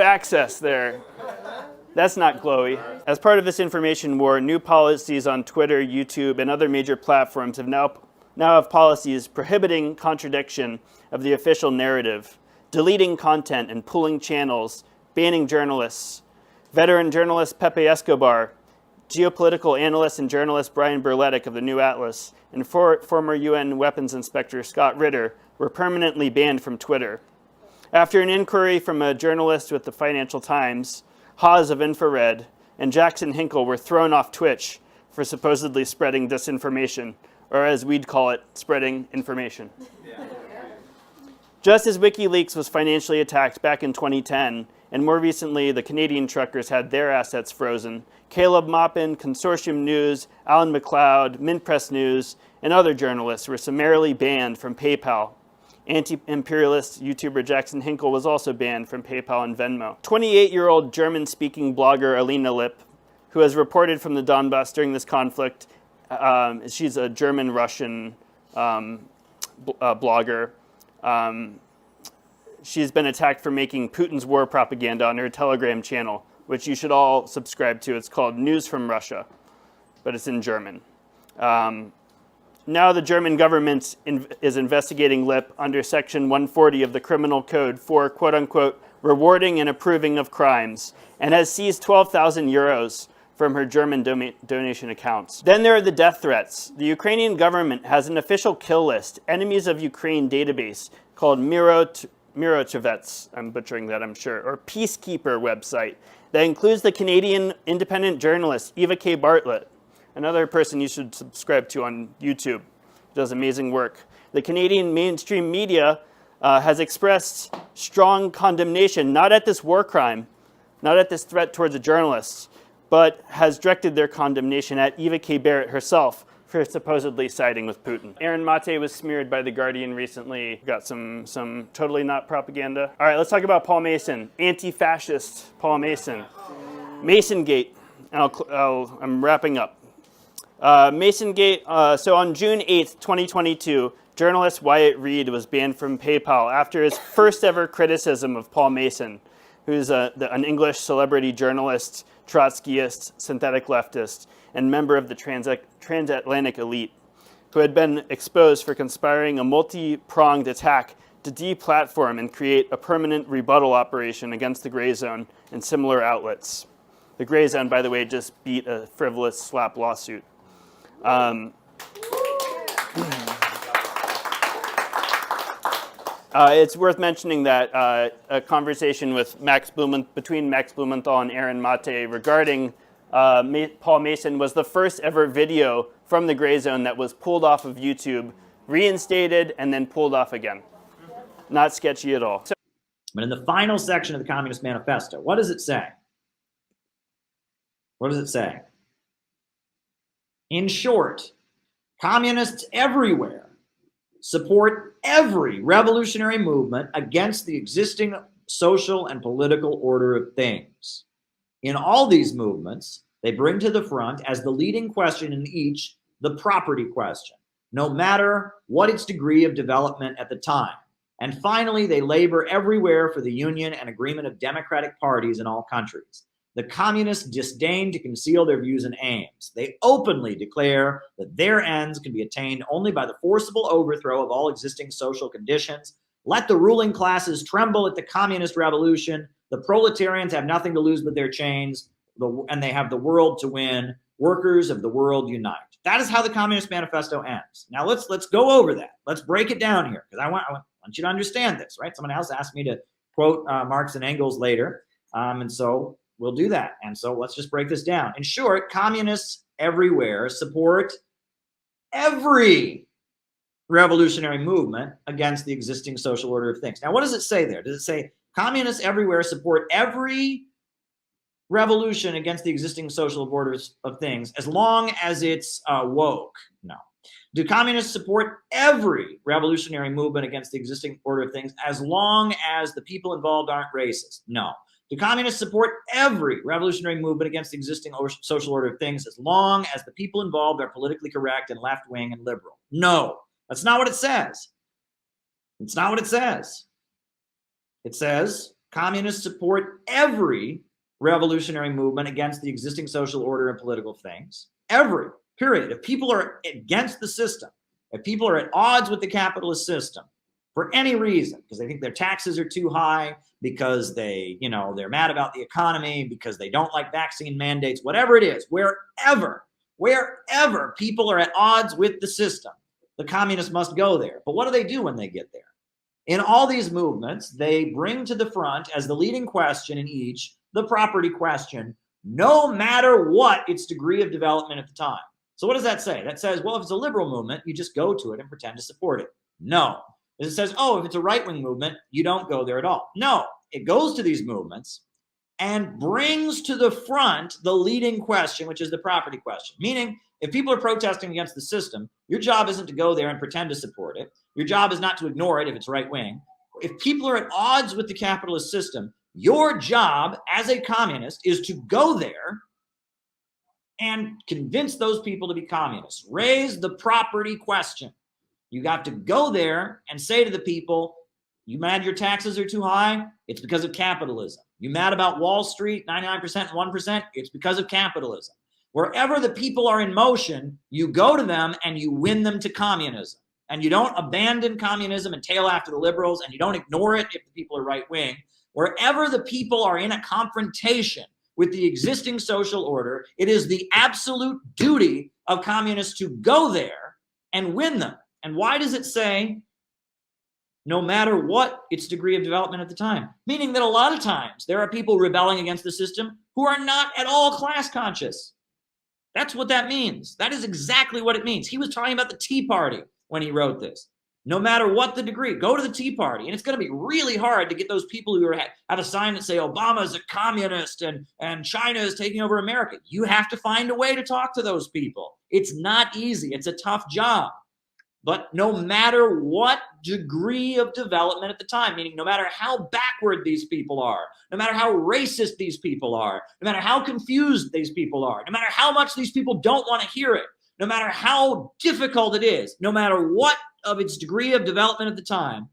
access there. That's not glowy. As part of this information war, new policies on Twitter, YouTube, and other major platforms now have policies prohibiting contradiction of the official narrative, deleting content and pulling channels, banning journalists. Veteran journalist Pepe Escobar, geopolitical analyst and journalist Brian Berletic of the New Atlas, and former UN weapons inspector Scott Ritter were permanently banned from Twitter. After an inquiry from a journalist with the Financial Times, Haas of Infrared and Jackson Hinkle were thrown off Twitch for supposedly spreading disinformation, or as we'd call it, spreading information. Just as WikiLeaks was financially attacked back in 2010, and more recently the Canadian truckers had their assets frozen, Caleb Maupin, Consortium News, Alan McLeod, Minpress News, and other journalists were summarily banned from PayPal. Anti-imperialist YouTuber Jackson Hinkle was also banned from PayPal and Venmo. 28-year-old German-speaking blogger Alina Lipp, who has reported from the Donbass during this conflict, she's a German-Russian blogger. She's been attacked for making Putin's war propaganda on her Telegram channel, which you should all subscribe to. It's called News from Russia, but it's in German. Now the German government is investigating Lipp under Section 140 of the Criminal Code for, quote-unquote, rewarding and approving of crimes, and has seized 12,000 euros from her German donation accounts. Then there are the death threats. The Ukrainian government has an official kill list, Enemies of Ukraine database, called Mirochevets, I'm butchering that, I'm sure, or Peacekeeper website, that includes the Canadian independent journalist Eva K. Bartlett, another person you should subscribe to on YouTube. Does amazing work. The Canadian mainstream media has expressed strong condemnation, not at this war crime, not at this threat towards the journalists, but has directed their condemnation at Eva K. Barrett herself for supposedly siding with Putin. Aaron Mate was smeared by The Guardian recently. Got some totally not propaganda. All right, let's talk about Paul Mason, anti-fascist Paul Mason. Masongate, and I'm wrapping up. Masongate, so on June 8th, 2022, journalist Wyatt Reed was banned from PayPal after his first ever criticism of Paul Mason, who's an English celebrity journalist, Trotskyist, synthetic leftist, and member of the transatlantic elite, who had been exposed for conspiring a multi-pronged attack to deplatform and create a permanent rebuttal operation against the Gray Zone and similar outlets. The Gray Zone, by the way, just beat a frivolous slap lawsuit. It's worth mentioning that a conversation with between Max Blumenthal and Aaron Mate regarding Paul Mason was the first ever video from the Gray Zone that was pulled off of YouTube, reinstated, and then pulled off again. Not sketchy at all. But in the final section of the Communist Manifesto, what does it say? What does it say? In short, communists everywhere support every revolutionary movement against the existing social and political order of things. In all these movements, they bring to the front as the leading question in each the property question, no matter what its degree of development at the time. And finally, they labor everywhere for the union and agreement of democratic parties in all countries. The communists disdain to conceal their views and aims. They openly declare that their ends can be attained only by the forcible overthrow of all existing social conditions. Let the ruling classes tremble at the communist revolution. The proletarians have nothing to lose but their chains, and they have the world to win. Workers of the world unite. That is how the Communist Manifesto ends. Now let's go over that. Let's break it down here, because I want you to understand this, right? Someone else asked me to quote Marx and Engels later, and so we'll do that. And so let's just break this down. In short, communists everywhere support every revolutionary movement against the existing social order of things. Now, what does it say there? Does it say communists everywhere support every revolution against the existing social orders of things as long as it's woke? No. Do communists support every revolutionary movement against the existing order of things as long as the people involved aren't racist? No. Do communists support every revolutionary movement against the existing social order of things as long as the people involved are politically correct and left-wing and liberal? No. That's not what it says. It's not what it says. It says communists support every revolutionary movement against the existing social order and political things. Every, period. If people are against the system, if people are at odds with the capitalist system for any reason, because they think their taxes are too high, because they're mad about the economy, because they don't like vaccine mandates, whatever it is, wherever people are at odds with the system, the communists must go there. But what do they do when they get there? In all these movements, they bring to the front as the leading question in each the property question, no matter what its degree of development at the time. So what does that say? That says, well, if it's a liberal movement, you just go to it and pretend to support it. No. It says, oh, if it's a right-wing movement, you don't go there at all. No, it goes to these movements and brings to the front the leading question, which is the property question. Meaning, if people are protesting against the system, your job isn't to go there and pretend to support it. Your job is not to ignore it if it's right-wing. If people are at odds with the capitalist system, your job as a communist is to go there and convince those people to be communists. Raise the property question. You got to go there and say to the people, you mad your taxes are too high? It's because of capitalism. You mad about Wall Street, 99% and 1%? It's because of capitalism. Wherever the people are in motion, you go to them and you win them to communism. And you don't abandon communism and tail after the liberals, and you don't ignore it if the people are right-wing. Wherever the people are in a confrontation with the existing social order, it is the absolute duty of communists to go there and win them. And why does it say, no matter what its degree of development at the time? Meaning that a lot of times there are people rebelling against the system who are not at all class conscious. That's what that means. That is exactly what it means. He was talking about the Tea Party when he wrote this. No matter what the degree, go to the Tea Party. And it's going to be really hard to get those people who have a sign that say Obama is a communist and China is taking over America. You have to find a way to talk to those people. It's not easy. It's a tough job. But no matter what degree of development at the time, meaning no matter how backward these people are, no matter how racist these people are, no matter how confused these people are, no matter how much these people don't want to hear it, no matter how difficult it is, no matter what of its degree of development at the time,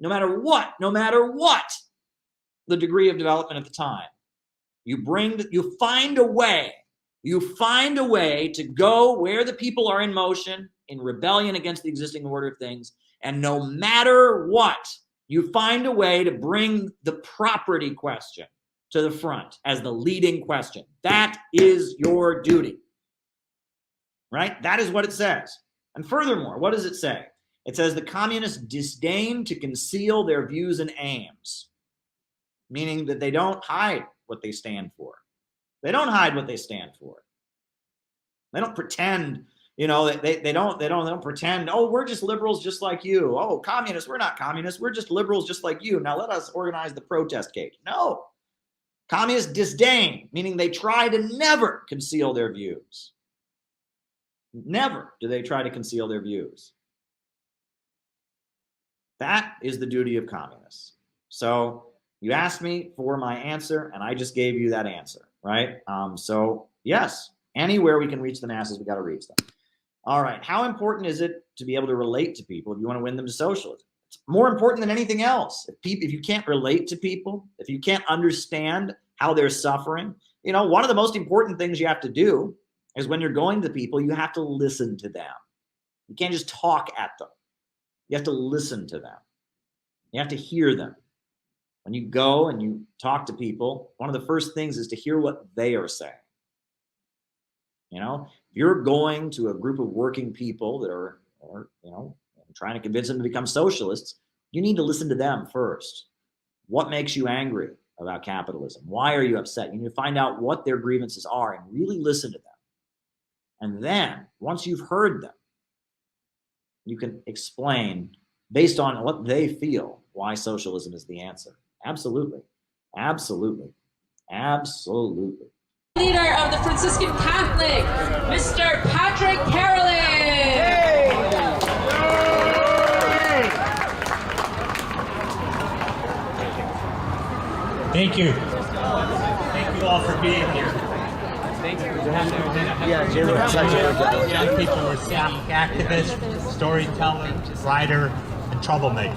no matter what the degree of development at the time, you find a way to go where the people are in motion, in rebellion against the existing order of things, and no matter what, you find a way to bring the property question to the front as the leading question. That is your duty, right? That is what it says. And furthermore, what does it say? It says the communists disdain to conceal their views and aims, meaning that they don't hide what they stand for. They don't hide what they stand for. They don't pretend, they don't pretend, oh, we're just liberals just like you. Oh, communists, we're not communists. We're just liberals just like you. Now let us organize the protest cage. No. Communists disdain, meaning they try to never conceal their views. Never do they try to conceal their views. That is the duty of communists. So you asked me for my answer, and I just gave you that answer, right? So yes, anywhere we can reach the masses, we got to reach them. All right, how important is it to be able to relate to people if you want to win them to socialism? It's more important than anything else. If you can't relate to people, if you can't understand how they're suffering, You know, one of the most important things you have to do is when you're going to people, you have to listen to them. You can't just talk at them. You have to listen to them. You have to hear them. When you go and you talk to people, one of the first things is to hear what they are saying. You know, if you're going to a group of working people that are you know, trying to convince them to become socialists, you need to listen to them first. What makes you angry about capitalism? Why are you upset? You need to find out what their grievances are and really listen to them. And then, once you've heard them, you can explain, based on what they feel, why socialism is the answer. Absolutely. Absolutely. Absolutely. Leader of the Franciscan Catholic, Mr. Patrick Carolyn. Thank you. Thank you all for being here. Thank you. Young people were seeing activist, storyteller, writer, and troublemaker.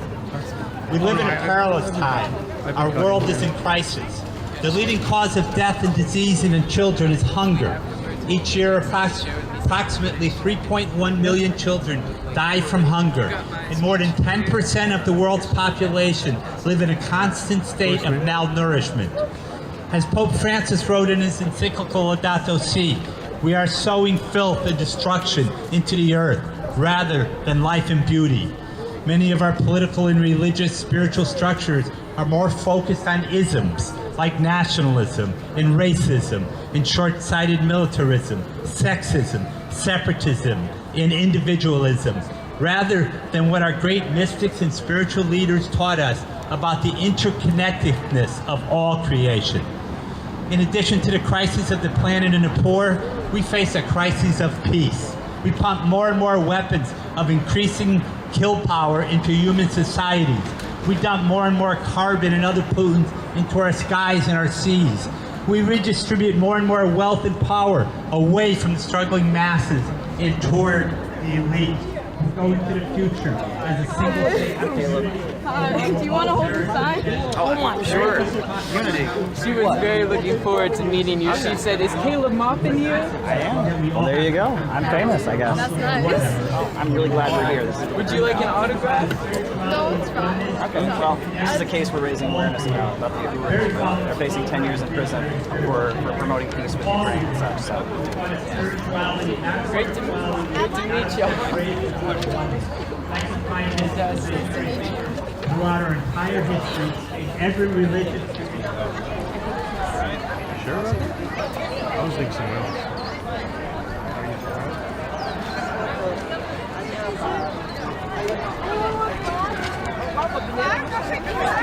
We live in a perilous time. Our world is in crisis. The leading cause of death and disease in children is hunger. Each year, approximately 3.1 million children die from hunger, and more than 10% of the world's population live in a constant state of malnourishment. As Pope Francis wrote in his encyclical Laudato Si, we are sowing filth and destruction into the earth rather than life and beauty. Many of our political and religious spiritual structures are more focused on isms like nationalism and racism and short-sighted militarism, sexism, separatism, and individualism, rather than what our great mystics and spiritual leaders taught us about the interconnectedness of all creation. In addition to the crisis of the planet and the poor, we face a crisis of peace. We pump more and more weapons of increasing kill power into human societies. We dump more and more carbon and other pollutants into our skies and our seas. We redistribute more and more wealth and power away from the struggling masses and toward the elite. We go into the future as a single state. Hi, do you want to hold the sign? Oh my, sure. Unity. She was very looking forward to meeting you. She said, "Is Caleb Maupin here?" I am. Well, there you go. I'm famous, I guess. That's nice. I'm really glad we're here. Would you like an autograph? No, it's fine. Okay, well, this is a case we're raising awareness about the Uhuru. They're facing 10 years in prison for promoting peace with Ukraine and such, so. Great to meet you. Throughout our entire history, in every religion. Sure? I was thinking somewhere else.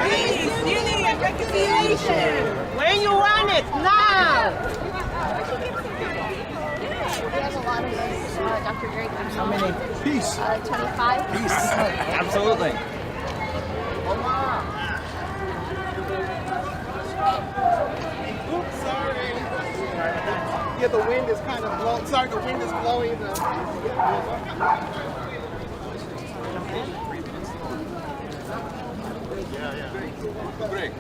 Peace, unity, and reconciliation. When you want it, now. We have a lot of those, Dr. Drake. How many? Peace. 25. Peace. Absolutely. Oops, sorry. Yeah, the wind is kind of blowing. Sorry, the wind is blowing the. Break.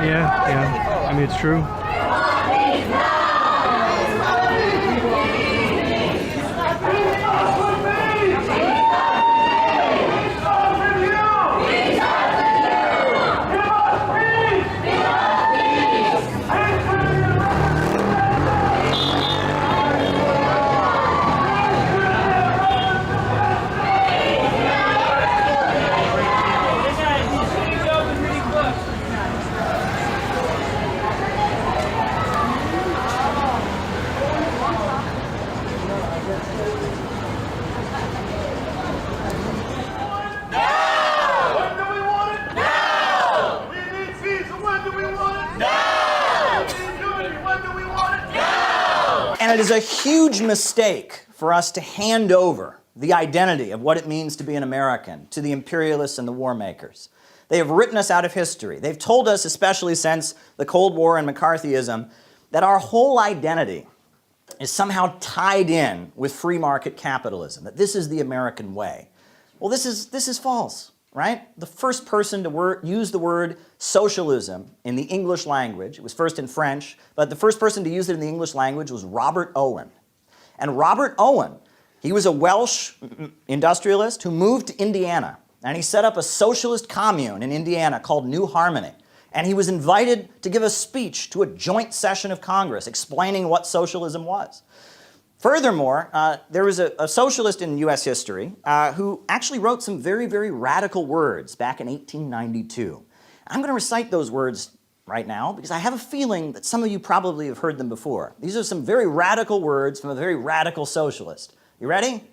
Yeah. I mean, it's true. And it is a huge mistake for us to hand over the identity of what it means to be an American to the imperialists and the war makers. They have written us out of history. They've told us, especially since the Cold War and McCarthyism, that our whole identity is somehow tied in with free market capitalism, that this is the American way. Well, this is false, right? The first person to use the word socialism in the English language, it was first in French, but the first person to use it in the English language was Robert Owen. And Robert Owen, he was a Welsh industrialist who moved to Indiana, and he set up a socialist commune in Indiana called New Harmony. And he was invited to give a speech to a joint session of Congress explaining what socialism was. Furthermore, there was a socialist in US history who actually wrote some very, very radical words back in 1892. I'm going to recite those words right now because I have a feeling that some of you probably have heard them before. These are some very radical words from a very radical socialist. You ready?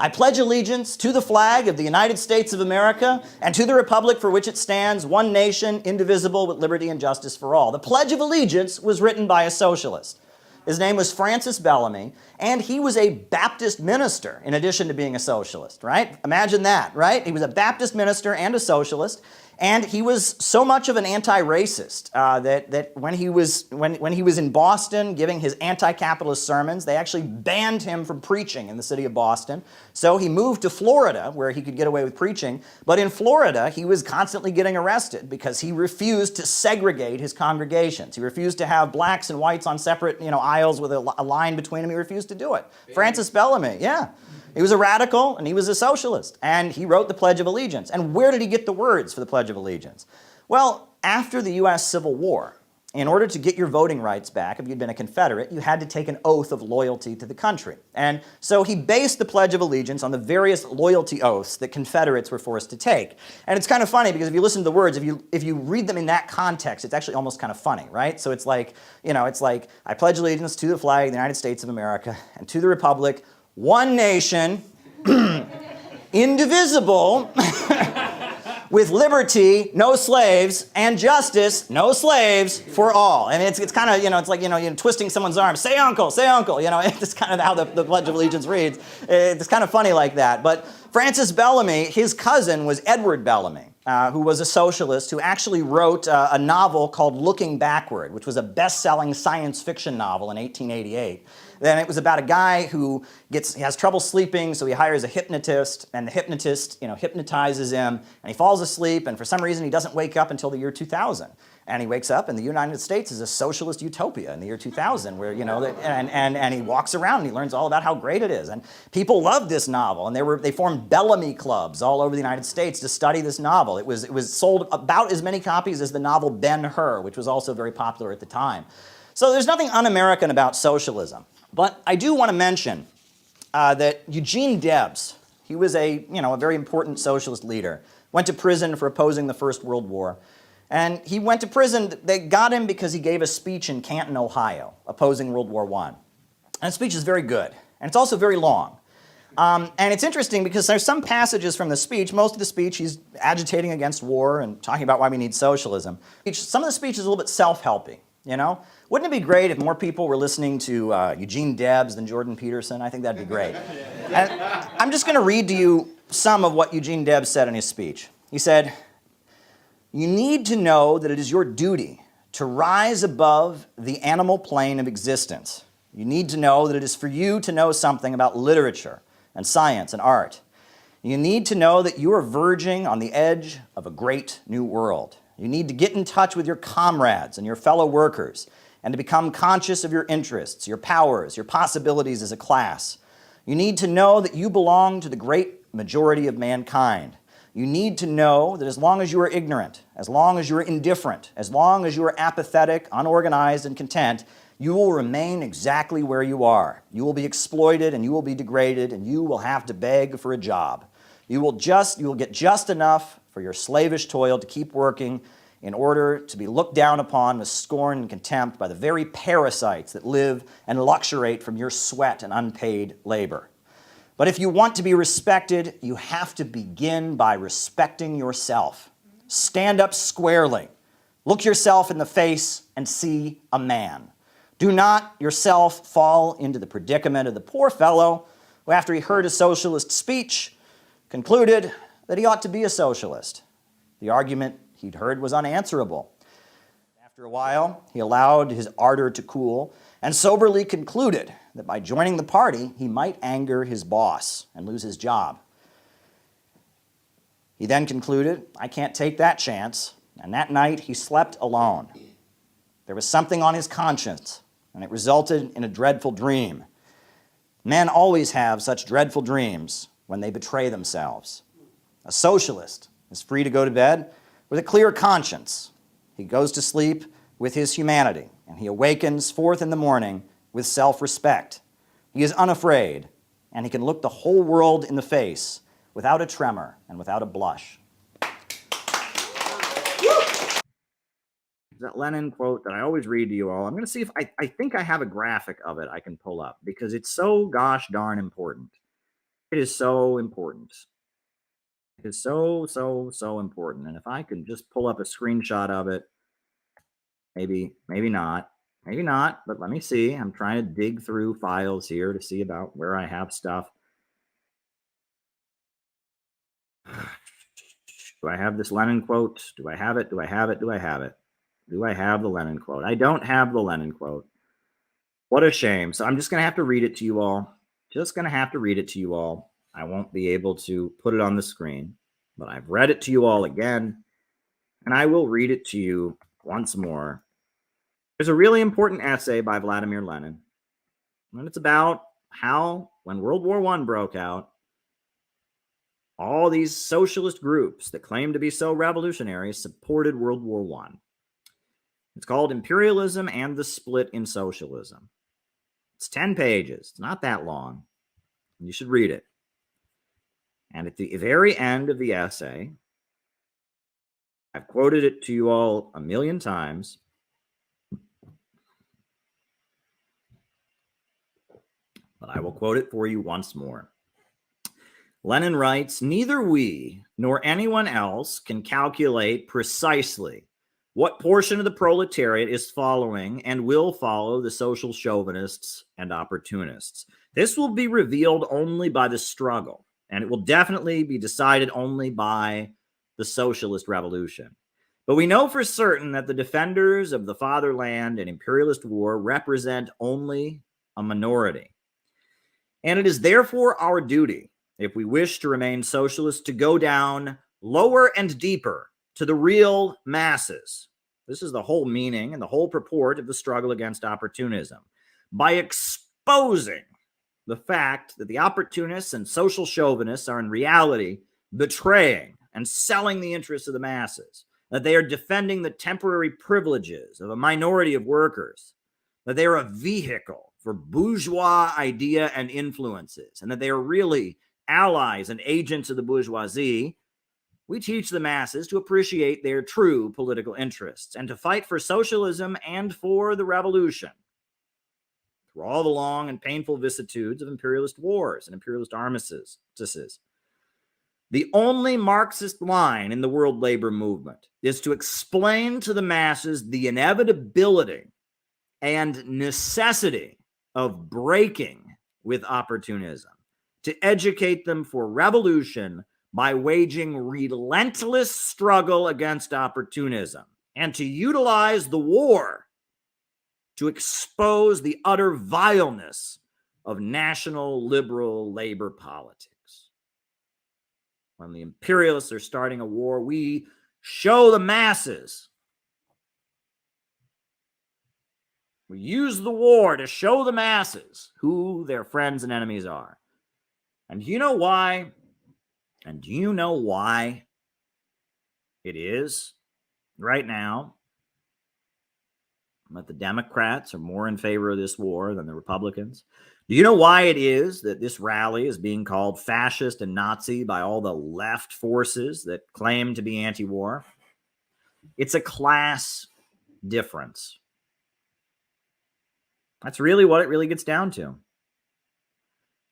I pledge allegiance to the flag of the United States of America and to the republic for which it stands, one nation, indivisible, with liberty and justice for all. The Pledge of Allegiance was written by a socialist. His name was Francis Bellamy, and he was a Baptist minister in addition to being a socialist, right? Imagine that, right? He was a Baptist minister and a socialist, and he was so much of an anti-racist that when he was in Boston giving his anti-capitalist sermons, they actually banned him from preaching in the city of Boston. So he moved to Florida, where he could get away with preaching. But in Florida, he was constantly getting arrested because he refused to segregate his congregations. He refused to have blacks and whites on separate, aisles with a line between them. He refused to do it. Francis Bellamy, yeah. He was a radical and he was a socialist, and he wrote the Pledge of Allegiance. And where did he get the words for the Pledge of Allegiance? Well, after the US Civil War, in order to get your voting rights back, if you'd been a Confederate, you had to take an oath of loyalty to the country. And so he based the Pledge of Allegiance on the various loyalty oaths that Confederates were forced to take. And it's kind of funny because if you listen to the words, if you read them in that context, it's actually almost kind of funny, right? So it's like, I pledge allegiance to the flag of the United States of America and to the republic, one nation, indivisible, with liberty, no slaves, and justice, no slaves, for all. I mean, it's kind of, it's like, twisting someone's arm. Say uncle, it's kind of how the Pledge of Allegiance reads. It's kind of funny like that. But Francis Bellamy, his cousin was Edward Bellamy, who was a socialist who actually wrote a novel called Looking Backward, which was a best-selling science fiction novel in 1888. Then it was about a guy who he has trouble sleeping, so he hires a hypnotist, and the hypnotist, hypnotizes him, and he falls asleep, and for some reason he doesn't wake up until the year 2000. And he wakes up, and the United States is a socialist utopia in the year 2000, where, and he walks around and he learns all about how great it is. And people loved this novel, and they formed Bellamy clubs all over the United States to study this novel. It was sold about as many copies as the novel Ben-Hur, which was also very popular at the time. So there's nothing un-American about socialism. But I do want to mention that Eugene Debs, he was a very important socialist leader, went to prison for opposing the First World War. And he went to prison. They got him because he gave a speech in Canton, Ohio, opposing World War I. And the speech is very good, and it's also very long. And it's interesting because there's some passages from the speech. Most of the speech, he's agitating against war and talking about why we need socialism. Some of the speech is a little bit self-helpy, Wouldn't it be great if more people were listening to Eugene Debs than Jordan Peterson? I think that'd be great. And I'm just going to read to you some of what Eugene Debs said in his speech. He said, "You need to know that it is your duty to rise above the animal plane of existence. You need to know that it is for you to know something about literature and science and art. You need to know that you are verging on the edge of a great new world. You need to get in touch with your comrades and your fellow workers and to become conscious of your interests, your powers, your possibilities as a class. You need to know that you belong to the great majority of mankind. You need to know that as long as you are ignorant, as long as you are indifferent, as long as you are apathetic, unorganized, and content, you will remain exactly where you are. You will be exploited and you will be degraded and you will have to beg for a job. You will get just enough for your slavish toil to keep working in order to be looked down upon with scorn and contempt by the very parasites that live and luxuriate from your sweat and unpaid labor. But if you want to be respected, you have to begin by respecting yourself. Stand up squarely. Look yourself in the face and see a man. Do not yourself fall into the predicament of the poor fellow who, after he heard a socialist speech, concluded that he ought to be a socialist. The argument he'd heard was unanswerable. After a while, he allowed his ardor to cool and soberly concluded that by joining the party, he might anger his boss and lose his job. He then concluded, I can't take that chance, and that night he slept alone. There was something on his conscience, and it resulted in a dreadful dream. Men always have such dreadful dreams when they betray themselves. A socialist is free to go to bed with a clear conscience. He goes to sleep with his humanity, and he awakens forth in the morning with self-respect. He is unafraid, and he can look the whole world in the face without a tremor and without a blush. That Lenin quote that I always read to you all, I'm going to see if I think I have a graphic of it I can pull up, because it's so gosh darn important. It is so important. It is so important. And if I can just pull up a screenshot of it, maybe not, but let me see. I'm trying to dig through files here to see about where I have stuff. Do I have this Lenin quote? Do I have it? Do I have it? Do I have it? Do I have the Lenin quote? I don't have the Lenin quote. What a shame. So I'm just going to have to read it to you all. I won't be able to put it on the screen, but I've read it to you all again, and I will read it to you once more. There's a really important essay by Vladimir Lenin, and it's about how, when World War I broke out, all these socialist groups that claimed to be so revolutionary supported World War I. It's called Imperialism and the Split in Socialism. It's 10 pages. It's not that long. You should read it. And at the very end of the essay, I've quoted it to you all a million times, but I will quote it for you once more. Lenin writes, "Neither we nor anyone else can calculate precisely what portion of the proletariat is following and will follow the social chauvinists and opportunists. This will be revealed only by the struggle, and it will definitely be decided only by the socialist revolution. But we know for certain that the defenders of the fatherland and imperialist war represent only a minority. And it is therefore our duty, if we wish to remain socialists, to go down lower and deeper to the real masses." This is the whole meaning and the whole purport of the struggle against opportunism. "By exposing the fact that the opportunists and social chauvinists are in reality betraying and selling the interests of the masses, that they are defending the temporary privileges of a minority of workers, that they are a vehicle for bourgeois idea and influences, and that they are really allies and agents of the bourgeoisie, we teach the masses to appreciate their true political interests and to fight for socialism and for the revolution through all the long and painful vicissitudes of imperialist wars and imperialist armistices. The only Marxist line in the world labor movement is to explain to the masses the inevitability and necessity of breaking with opportunism, to educate them for revolution by waging relentless struggle against opportunism, and to utilize the war to expose the utter vileness of national liberal labor politics. When the imperialists are starting a war, we show the masses. We use the war to show the masses who their friends and enemies are. And do you know why? And do you know why it is right now that the Democrats are more in favor of this war than the Republicans? Do you know why it is that this rally is being called fascist and Nazi by all the left forces that claim to be anti-war? It's a class difference. That's really what it really gets down to.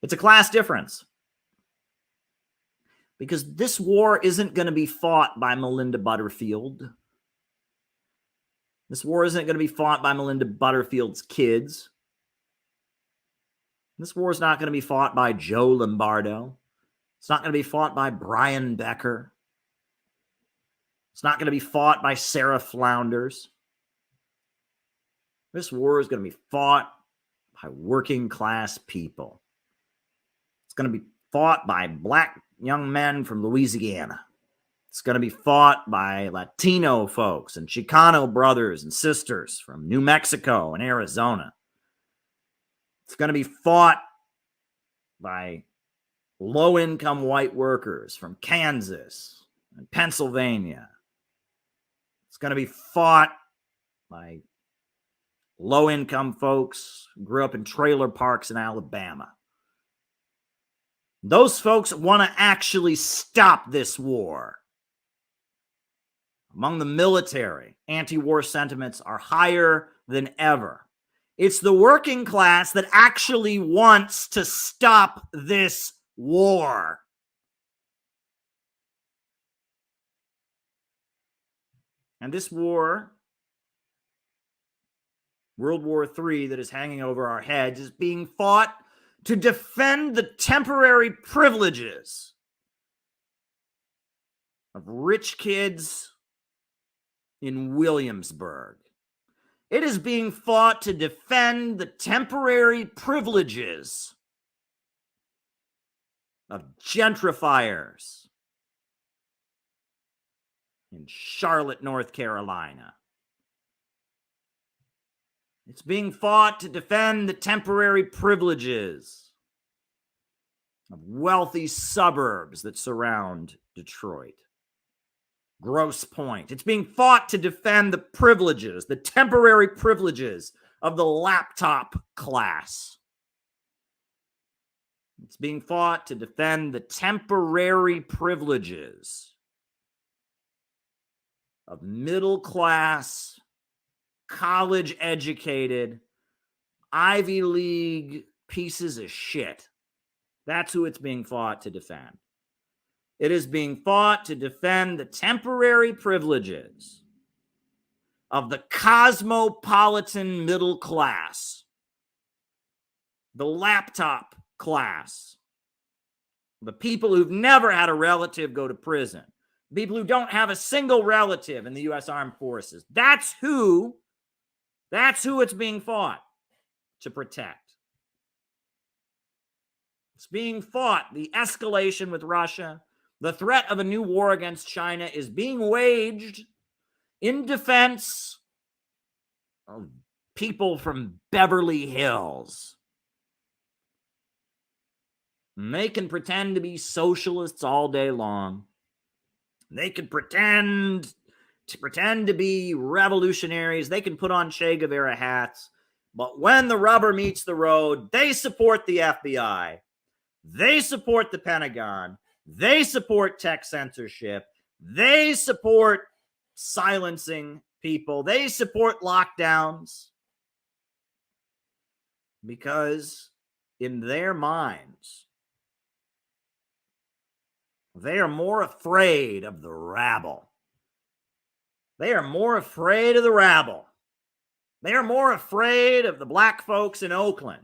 It's a class difference. Because this war isn't going to be fought by Melinda Butterfield. This war isn't going to be fought by Melinda Butterfield's kids. This war is not going to be fought by Joe Lombardo. It's not going to be fought by Brian Becker. It's not going to be fought by Sarah Flounders. This war is going to be fought by working class people. It's going to be fought by black young men from Louisiana. It's going to be fought by Latino folks and Chicano brothers and sisters from New Mexico and Arizona. It's going to be fought by low-income white workers from Kansas and Pennsylvania. It's going to be fought by low-income folks who grew up in trailer parks in Alabama. Those folks want to actually stop this war. Among the military, anti-war sentiments are higher than ever. It's the working class that actually wants to stop this war. And this war, World War III, that is hanging over our heads, is being fought to defend the temporary privileges of rich kids in Williamsburg. It is being fought to defend the temporary privileges of gentrifiers in Charlotte, North Carolina. It's being fought to defend the temporary privileges of wealthy suburbs that surround Detroit. Grosse Pointe. It's being fought to defend the privileges, the temporary privileges of the laptop class. It's being fought to defend the temporary privileges of middle class, college educated, Ivy League pieces of shit. That's who it's being fought to defend. It is being fought to defend the temporary privileges of the cosmopolitan middle class, the laptop class, the people who've never had a relative go to prison, people who don't have a single relative in the U.S. Armed Forces. That's who it's being fought to protect. It's being fought. The escalation with Russia, the threat of a new war against China is being waged in defense of people from Beverly Hills. And they can pretend to be socialists all day long. They can pretend to be revolutionaries. They can put on Che Guevara hats. But when the rubber meets the road, they support the FBI. They support the Pentagon. They support tech censorship. They support silencing people. They support lockdowns. Because in their minds, they are more afraid of the rabble. They are more afraid of the rabble. They are more afraid of the black folks in Oakland.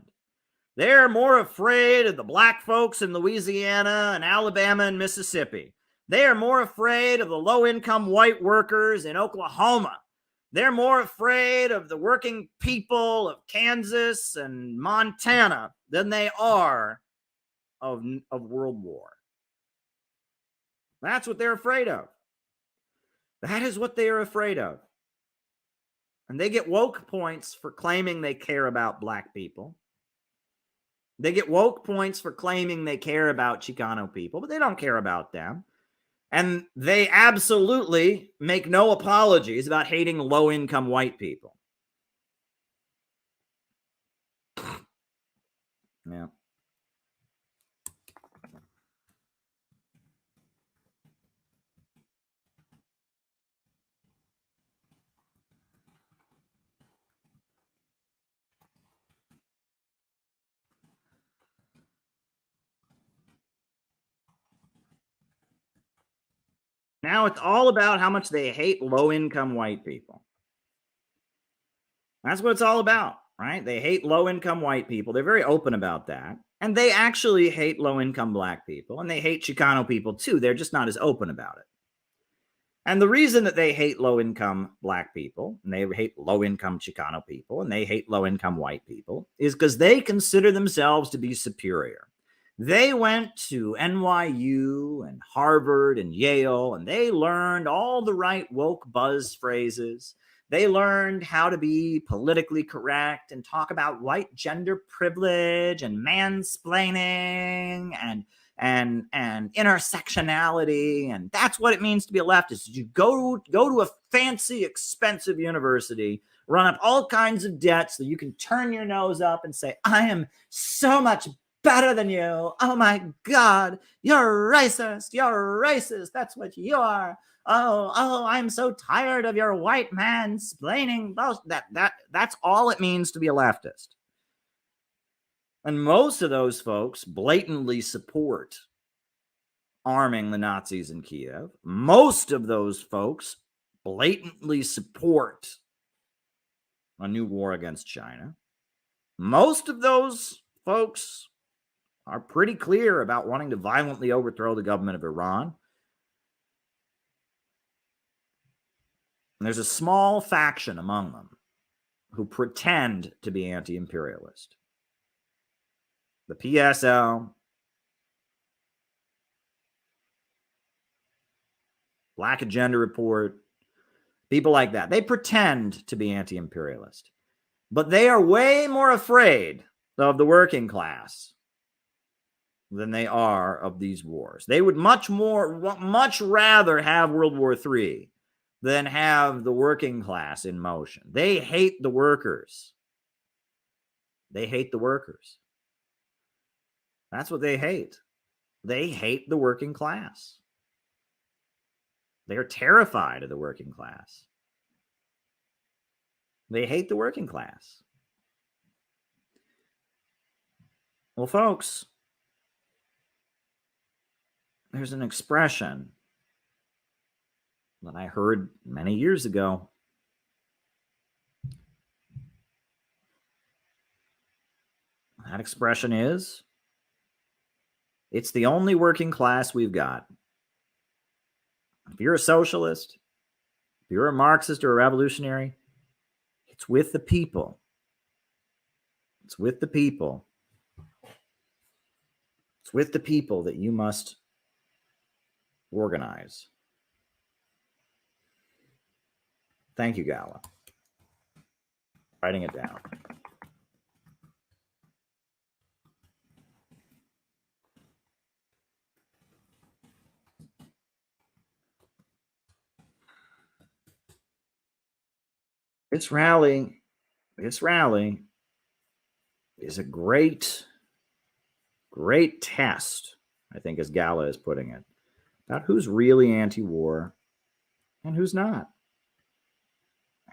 They're more afraid of the black folks in Louisiana and Alabama and Mississippi. They are more afraid of the low-income white workers in Oklahoma. They're more afraid of the working people of Kansas and Montana than they are of world war. That's what they're afraid of. That is what they are afraid of. And they get woke points for claiming they care about black people. They get woke points for claiming they care about Chicano people, but they don't care about them. And they absolutely make no apologies about hating low-income white people. Yeah. Now it's all about how much they hate low-income white people. That's what it's all about. right? They hate low-income white people. They're very open about that. And they actually hate low-income black people, and they hate Chicano people too. They're just not as open about it. And the reason that they hate low-income black people, and they hate low-income Chicano people, and they hate low-income white people, is because they consider themselves to be superior. They went to NYU and Harvard and Yale, and they learned all the right woke buzz phrases. They learned how to be politically correct and talk about white gender privilege and mansplaining and intersectionality. And that's what it means to be a leftist. You go to a fancy, expensive university, run up all kinds of debt so you can turn your nose up and say, I am so much better than you. Oh my God, you're racist. You're racist. That's what you are. Oh, I'm so tired of your white man splaining. That's all it means to be a leftist. And most of those folks blatantly support arming the Nazis in Kiev. Most of those folks blatantly support a new war against China. Most of those folks are pretty clear about wanting to violently overthrow the government of Iran. And there's a small faction among them who pretend to be anti-imperialist. The PSL, Black Agenda Report, people like that. They pretend to be anti-imperialist, but they are way more afraid of the working class than they are of these wars. They would much rather have World War III than have the working class in motion. They hate the workers. They hate the workers. That's what they hate. They hate the working class. They're terrified of the working class. They hate the working class. Well, folks, there's an expression that I heard many years ago. That expression is, it's the only working class we've got. If you're a socialist, if you're a Marxist or a revolutionary, it's with the people. It's with the people. It's with the people that you must organize. Thank you, Gala. Writing it down. This rally is a great test, I think, as Gala is putting it, about who's really anti-war and who's not.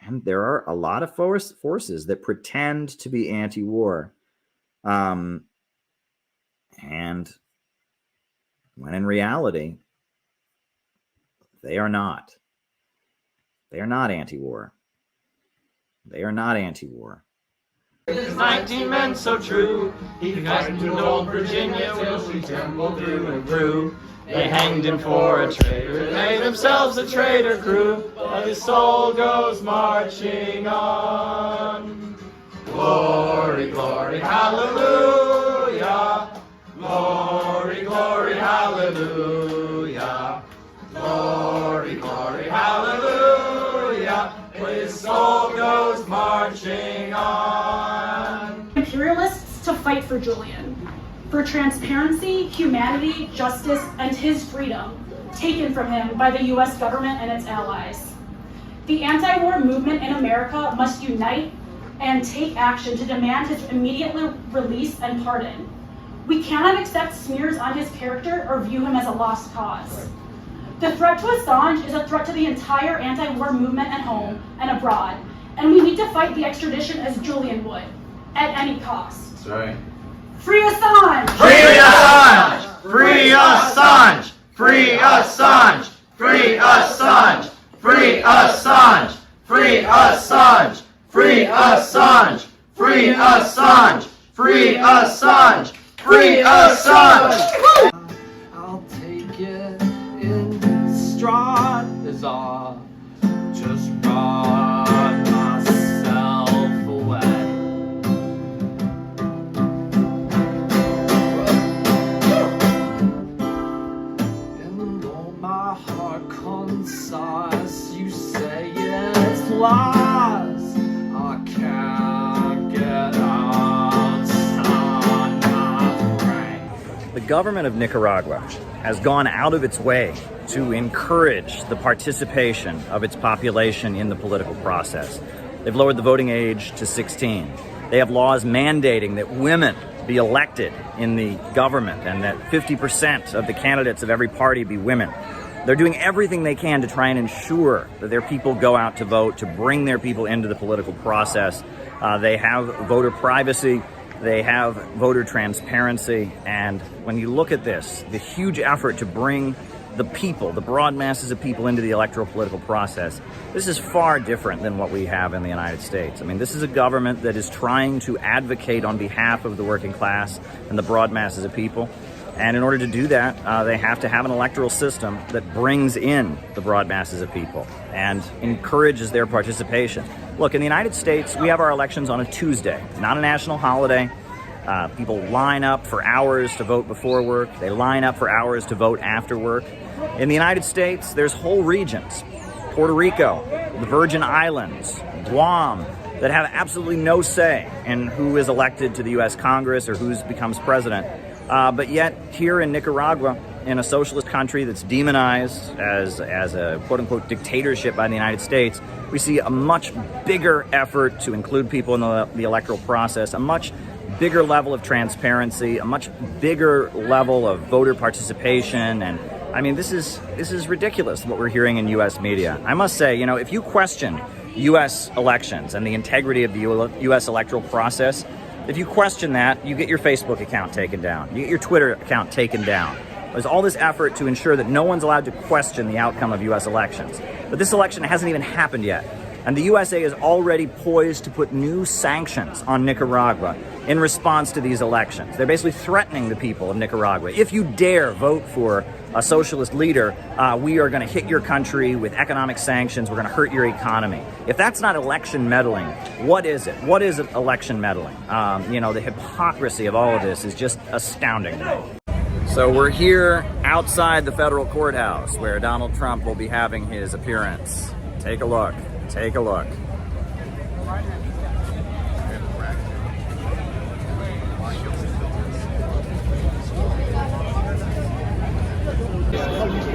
And there are a lot of forces that pretend to be anti-war. And when in reality, they are not. They are not anti-war. They are not anti-war. 19 men so true, he fighting to old Virginia till she trembled through and through. They hanged him for a traitor, they made themselves a traitor crew, but his soul goes marching on. Glory, glory, hallelujah. Glory, glory, hallelujah. Glory, glory, hallelujah. His soul goes marching on. Imperialists to fight for Julian, for transparency, humanity, justice, and his freedom, taken from him by the U.S. government and its allies. The anti-war movement in America must unite and take action to demand his immediate release and pardon. We cannot accept smears on his character or view him as a lost cause. The threat to Assange is a threat to the entire anti-war movement at home and abroad, and we need to fight the extradition as Julian would, at any cost. That's right. Free Assange! Free Assange! Free Assange! Free Assange! Free Assange! Free Assange! Free Assange! Free Assange! Free Assange! Free Assange! Free Assange! I'll take it in stride as I just ride myself away. And though my heart concise, you say it's lies. I can't get outside my brain. The government of Nicaragua has gone out of its way to encourage the participation of its population in the political process. They've lowered the voting age to 16. They have laws mandating that women be elected in the government and that 50% of the candidates of every party be women. They're doing everything they can to try and ensure that their people go out to vote, to bring their people into the political process. They have voter privacy. They have voter transparency, and when you look at this, the huge effort to bring the people, the broad masses of people into the electoral political process, this is far different than what we have in the United States. I mean, this is a government that is trying to advocate on behalf of the working class and the broad masses of people, and in order to do that, they have to have an electoral system that brings in the broad masses of people and encourages their participation. Look, in the United States, we have our elections on a Tuesday, not a national holiday. People line up for hours to vote before work. They line up for hours to vote after work. In the United States, there's whole regions, Puerto Rico, the Virgin Islands, Guam, that have absolutely no say in who is elected to the U.S. Congress or who becomes president. But yet, here in Nicaragua, in a socialist country that's demonized as a quote-unquote dictatorship by the United States, we see a much bigger effort to include people in the electoral process, a much bigger level of transparency, a much bigger level of voter participation. And I mean, this is ridiculous what we're hearing in U.S. media. I must say, you know, if you question U.S. elections and the integrity of the U.S. electoral process, if you question that, you get your Facebook account taken down. You get your Twitter account taken down. There's all this effort to ensure that no one's allowed to question the outcome of U.S. elections. But this election hasn't even happened yet. And the USA is already poised to put new sanctions on Nicaragua in response to these elections. They're basically threatening the people of Nicaragua. If you dare vote for a socialist leader, we are going to hit your country with economic sanctions. We're going to hurt your economy. If that's not election meddling, what is it? What is election meddling? You know, the hypocrisy of all of this is just astounding to me. So we're here outside the federal courthouse where Donald Trump will be having his appearance. Take a look. Take a look.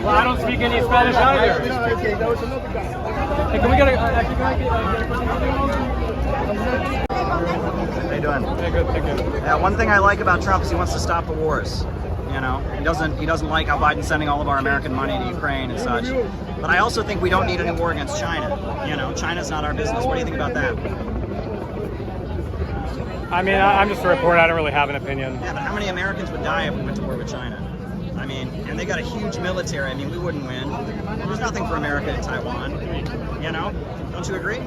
Well, I don't speak any Spanish either. No, okay, that was another guy. Hey, can we get a How you doing? Yeah, good, thank you. Yeah, one thing I like about Trump is he wants to stop the wars. You know, he doesn't like how Biden's sending all of our American money to Ukraine and such. But I also think we don't need any war against China. You know, China's not our business. What do you think about that? I mean, I'm just a reporter. I don't really have an opinion. Yeah, but how many Americans would die if we went to war with China? I mean, and they got a huge military. I mean, we wouldn't win. There's nothing for America in Taiwan. You know? Don't you agree?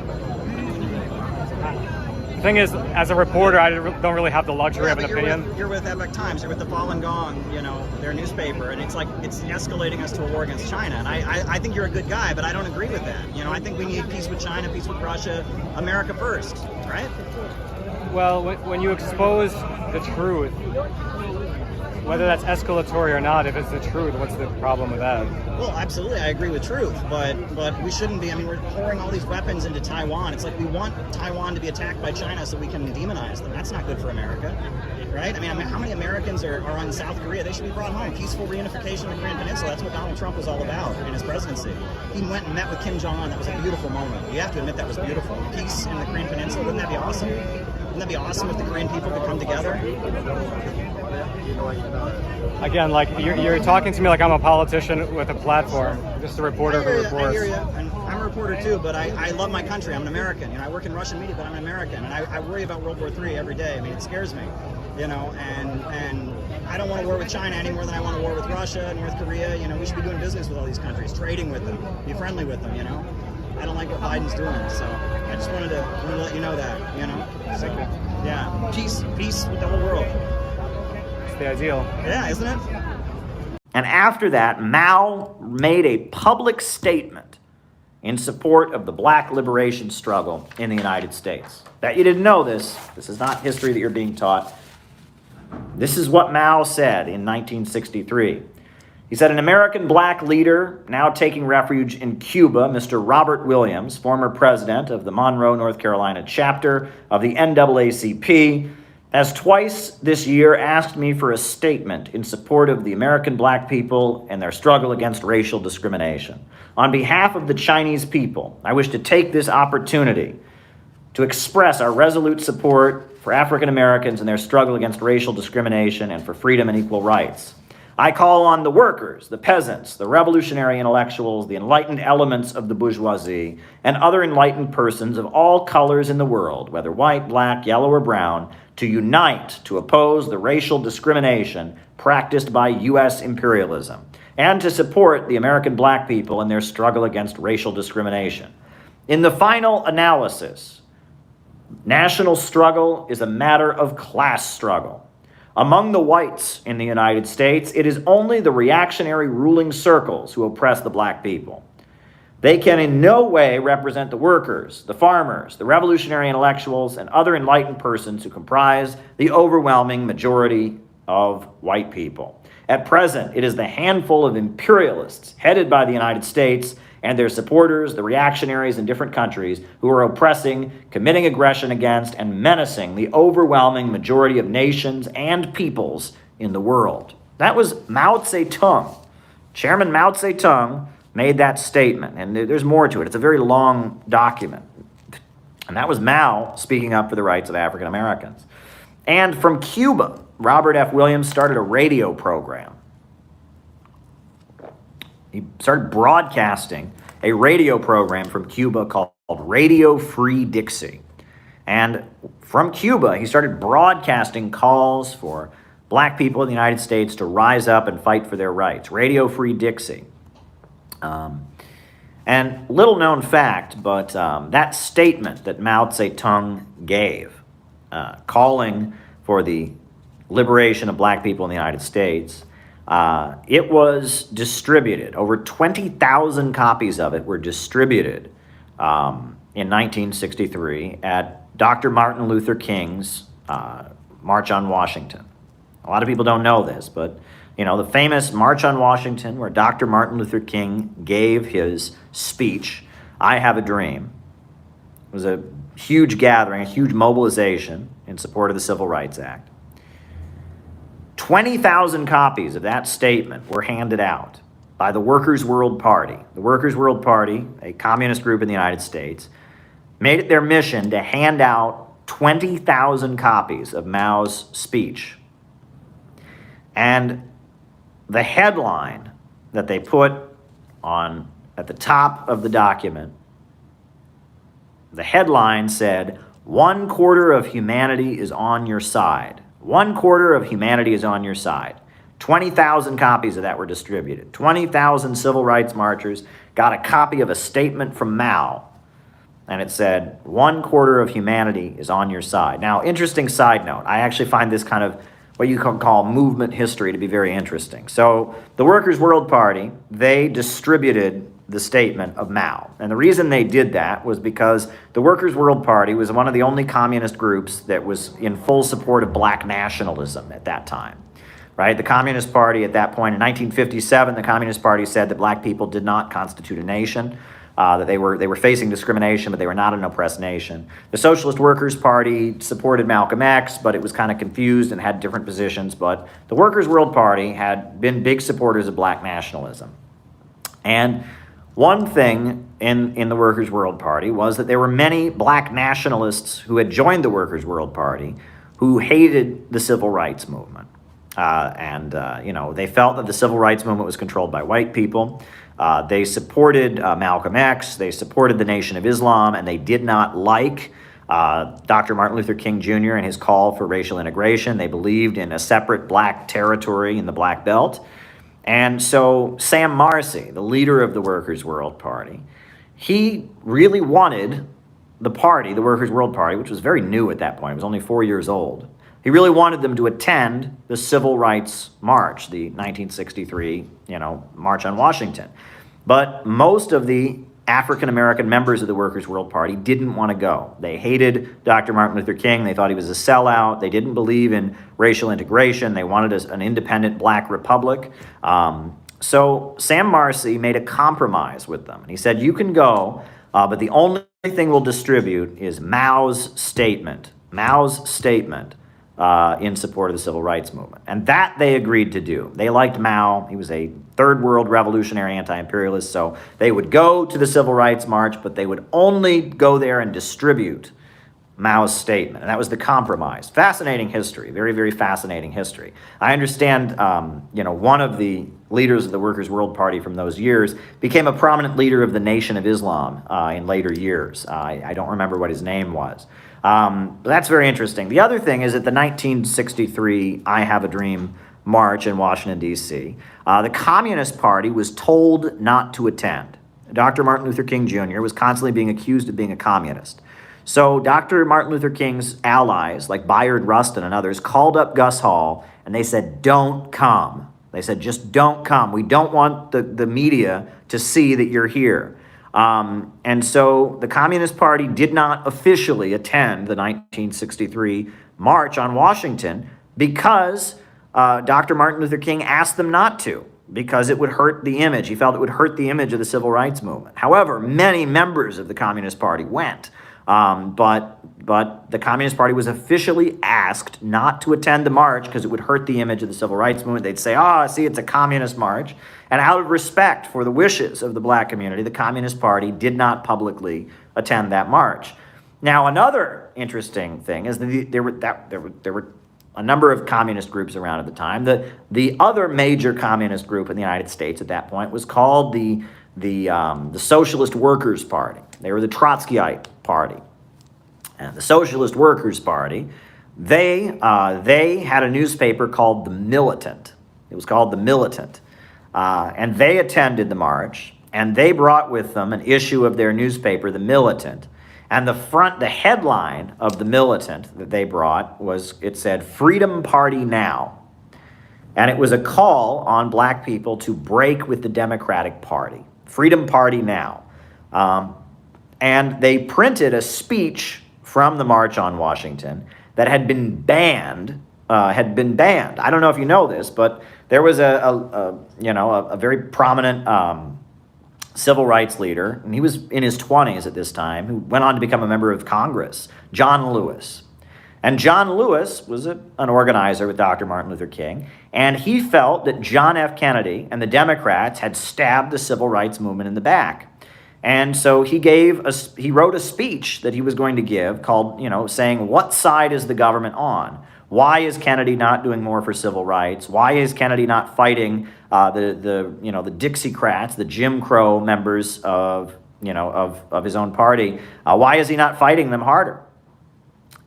The thing is, as a reporter, I don't really have the luxury of an opinion. You're with Epic Times, you're with the Falun Gong, you know, their newspaper, and it's like, it's escalating us to a war against China. And I think you're a good guy, but I don't agree with that. You know, I think we need peace with China, peace with Russia, America first, right? Well, when you expose the truth, whether that's escalatory or not, if it's the truth, what's the problem with that? Well, absolutely, I agree with truth, but we shouldn't be. I mean, we're pouring all these weapons into Taiwan. It's like we want Taiwan to be attacked by China so we can demonize them. That's not good for America, right? I mean, how many Americans are on South Korea? They should be brought home. Peaceful reunification of the Korean Peninsula. That's what Donald Trump was all about in his presidency. He went and met with Kim Jong-un. That was a beautiful moment. You have to admit that was beautiful. Peace in the Korean Peninsula. Wouldn't that be awesome? Wouldn't that be awesome if the Korean people could come together? Again, like you're talking to me like I'm a politician with a platform, just a reporter who reports. I hear you, and I'm a reporter too, but I love my country. I'm an American. You know, I work in Russian media, but I'm an American, and I worry about World War III every day. I mean, it scares me, you know, and I don't want a war with China any more than I want a war with Russia, North Korea. You know, we should be doing business with all these countries, trading with them, be friendly with them, you know. I don't like what Biden's doing, so I just wanted to let you know that, you know. Thank you. Yeah, peace with the whole world. It's the ideal. Yeah, isn't it? And after that, Mao made a public statement in support of the black liberation struggle in the United States. Bet you didn't know this. This is not history that you're being taught. This is what Mao said in 1963. He said, an American black leader now taking refuge in Cuba, Mr. Robert Williams, former president of the Monroe, North Carolina chapter of the NAACP, has twice this year asked me for a statement in support of the American black people and their struggle against racial discrimination. On behalf of the Chinese people, I wish to take this opportunity to express our resolute support for African Americans and their struggle against racial discrimination and for freedom and equal rights. I call on the workers, the peasants, the revolutionary intellectuals, the enlightened elements of the bourgeoisie, and other enlightened persons of all colors in the world, whether white, black, yellow, or brown, to unite to oppose the racial discrimination practiced by U.S. imperialism, and to support the American black people in their struggle against racial discrimination. In the final analysis, national struggle is a matter of class struggle. Among the whites in the United States, it is only the reactionary ruling circles who oppress the black people. They can in no way represent the workers, the farmers, the revolutionary intellectuals, and other enlightened persons who comprise the overwhelming majority of white people. At present, it is the handful of imperialists headed by the United States and their supporters, the reactionaries in different countries, who are oppressing, committing aggression against, and menacing the overwhelming majority of nations and peoples in the world. That was Mao Zedong. Chairman Mao Zedong made that statement, and there's more to it. It's a very long document. And that was Mao speaking up for the rights of African Americans. And from Cuba, Robert F. Williams started a radio program. He started broadcasting a radio program from Cuba called Radio Free Dixie. And from Cuba, he started broadcasting calls for black people in the United States to rise up and fight for their rights. Radio Free Dixie. And little known fact, but that statement that Mao Zedong gave, calling for the liberation of black people in the United States, it was distributed. Over 20,000 copies of it were distributed in 1963 at Dr. Martin Luther King's March on Washington. A lot of people don't know this, but you know, the famous March on Washington, where Dr. Martin Luther King gave his speech, I Have a Dream, was a huge gathering, a huge mobilization in support of the Civil Rights Act. 20,000 copies of that statement were handed out by the Workers' World Party. The Workers' World Party, a communist group in the United States, made it their mission to hand out 20,000 copies of Mao's speech. And the headline that they put on at the top of the document, the headline said, "1/4 of humanity is on your side." 1/4 of humanity is on your side. 20,000 copies of that were distributed. 20,000 civil rights marchers got a copy of a statement from Mao, and it said, 1/4 of humanity is on your side. Now, interesting side note, I actually find this kind of what you can call movement history to be very interesting. So the Workers' World Party, they distributed the statement of Mao. And the reason they did that was because the Workers' World Party was one of the only communist groups that was in full support of black nationalism at that time, right? The Communist Party at that point, in 1957, the Communist Party said that black people did not constitute a nation, that they were facing discrimination, but they were not an oppressed nation. The Socialist Workers' Party supported Malcolm X, but it was kind of confused and had different positions. But the Workers' World Party had been big supporters of black nationalism. And one thing in the Workers' World Party was that there were many black nationalists who had joined the Workers' World Party who hated the civil rights movement. They felt that the civil rights movement was controlled by white people. They supported Malcolm X, they supported the Nation of Islam, and they did not like Dr. Martin Luther King Jr. and his call for racial integration. They believed in a separate black territory in the Black Belt. And so Sam Marcy, the leader of the Workers' World Party, he really wanted the party, the Workers' World Party, which was very new at that point, it was only 4 years old, he really wanted them to attend the Civil Rights March, the 1963, March on Washington. But most of the African-American members of the Workers' World Party didn't want to go. They hated Dr. Martin Luther King. They thought he was a sellout. They didn't believe in racial integration. They wanted an independent black republic. So Sam Marcy made a compromise with them. And he said, you can go, but the only thing we'll distribute is Mao's statement. Mao's statement in support of the civil rights movement. And that they agreed to do. They liked Mao. He was a third world revolutionary anti-imperialist, so they would go to the Civil Rights March, but they would only go there and distribute Mao's statement. And that was the compromise. Fascinating history, very, very fascinating history. I understand, one of the leaders of the Workers' World Party from those years became a prominent leader of the Nation of Islam in later years. I don't remember what his name was. But that's very interesting. The other thing is at the 1963 I Have a Dream March in Washington, D.C., the Communist Party was told not to attend. Dr. Martin Luther King Jr. was constantly being accused of being a communist. So Dr. Martin Luther King's allies, like Bayard Rustin and others, called up Gus Hall and they said, don't come. They said, just don't come. We don't want the media to see that you're here. And so the Communist Party did not officially attend the 1963 March on Washington because Dr. Martin Luther King asked them not to, because it would hurt the image. He felt it would hurt the image of the civil rights movement. However, many members of the Communist Party went. But the Communist Party was officially asked not to attend the march because it would hurt the image of the civil rights movement. They'd say, see, it's a communist march. And out of respect for the wishes of the black community, the Communist Party did not publicly attend that march. Now, another interesting thing is that there were a number of communist groups around at the time. The other major communist group in the United States at that point was called the Socialist Workers' Party. They were the Trotskyite Party. And the Socialist Workers' Party, they had a newspaper called The Militant. It was called The Militant. And they attended the march, and they brought with them an issue of their newspaper, The Militant. And the headline of The Militant that they brought it said, Freedom Party Now. And it was a call on black people to break with the Democratic Party. Freedom Party Now. And they printed a speech from the March on Washington that had been banned. I don't know if you know this, but there was a very prominent civil rights leader, and he was in his 20s at this time, who went on to become a member of Congress, John Lewis. And John Lewis was an organizer with Dr. Martin Luther King, and he felt that John F. Kennedy and the Democrats had stabbed the civil rights movement in the back. And so he wrote a speech that he was going to give called, saying, what side is the government on? Why is Kennedy not doing more for civil rights? Why is Kennedy not fighting the Dixiecrats, the Jim Crow members of his own party? Why is he not fighting them harder?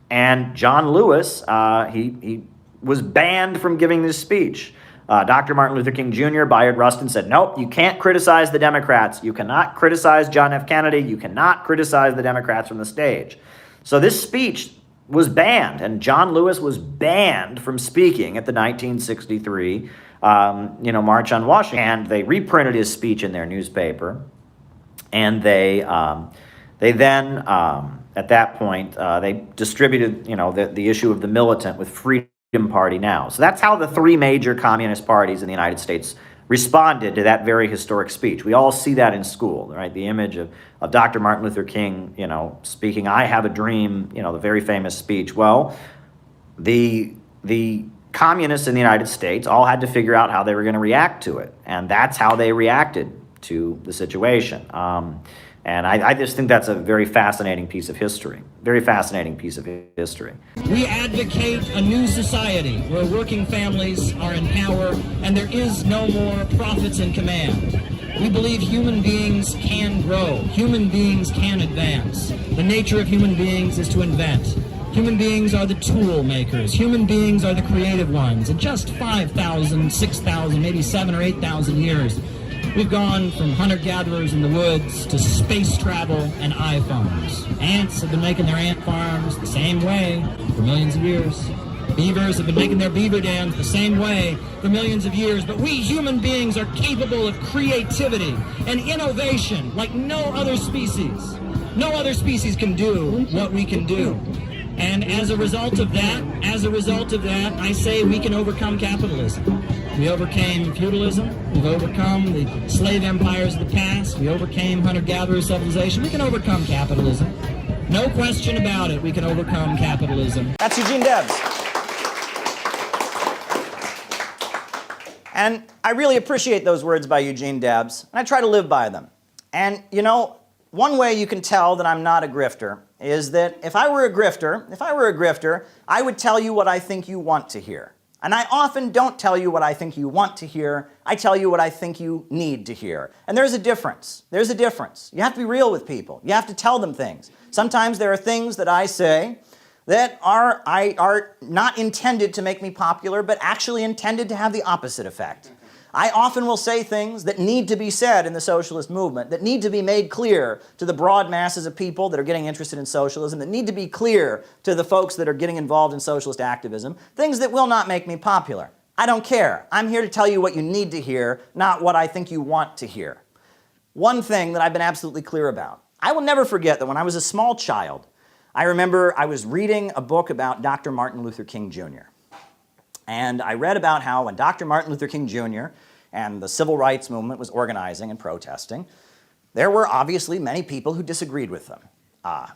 And John Lewis, he was banned from giving this speech. Dr. Martin Luther King Jr., Bayard Rustin said, nope, you can't criticize the Democrats. You cannot criticize John F. Kennedy. You cannot criticize the Democrats from the stage. So this speech was banned, and John Lewis was banned from speaking at the 1963 March on Washington. And they reprinted his speech in their newspaper, and they then, at that point, they distributed, the issue of The Militant with Freedom Party Now. So that's how the three major communist parties in the United States responded to that very historic speech. We all see that in school, right? The image of Dr. Martin Luther King, speaking, I have a dream, the very famous speech. Well, the communists in the United States all had to figure out how they were going to react to it. And that's how they reacted to the situation. And I just think that's a very fascinating piece of history. Very fascinating piece of history. We advocate a new society where working families are in power and there is no more prophets in command. We believe human beings can grow. Human beings can advance. The nature of human beings is to invent. Human beings are the tool makers. Human beings are the creative ones. In just 5,000, 6,000, maybe 7,000 or 8,000 years, We've gone from hunter-gatherers in the woods to space travel and iPhones. Ants have been making their ant farms the same way for millions of years. Beavers have been making their beaver dams the same way for millions of years. But we human beings are capable of creativity and innovation like no other species. No other species can do what we can do. And as a result of that, I say we can overcome capitalism. We overcame feudalism. We've overcome the slave empires of the past. We overcame hunter-gatherer civilization. We can overcome capitalism. No question about it, we can overcome capitalism. That's Eugene Debs. And I really appreciate those words by Eugene Debs, and I try to live by them. And you know, one way you can tell that I'm not a grifter is that if I were a grifter, I would tell you what I think you want to hear. And I often don't tell you what I think you want to hear, I tell you what I think you need to hear. And there's a difference. There's a difference. You have to be real with people. You have to tell them things. Sometimes there are things that I say that are not intended to make me popular, but actually intended to have the opposite effect. I often will say things that need to be said in the socialist movement, that need to be made clear to the broad masses of people that are getting interested in socialism, that need to be clear to the folks that are getting involved in socialist activism, things that will not make me popular. I don't care. I'm here to tell you what you need to hear, not what I think you want to hear. One thing that I've been absolutely clear about. I will never forget that when I was a small child, I remember I was reading a book about Dr. Martin Luther King Jr. And I read about how when Dr. Martin Luther King Jr. and the civil rights movement was organizing and protesting, there were obviously many people who disagreed with them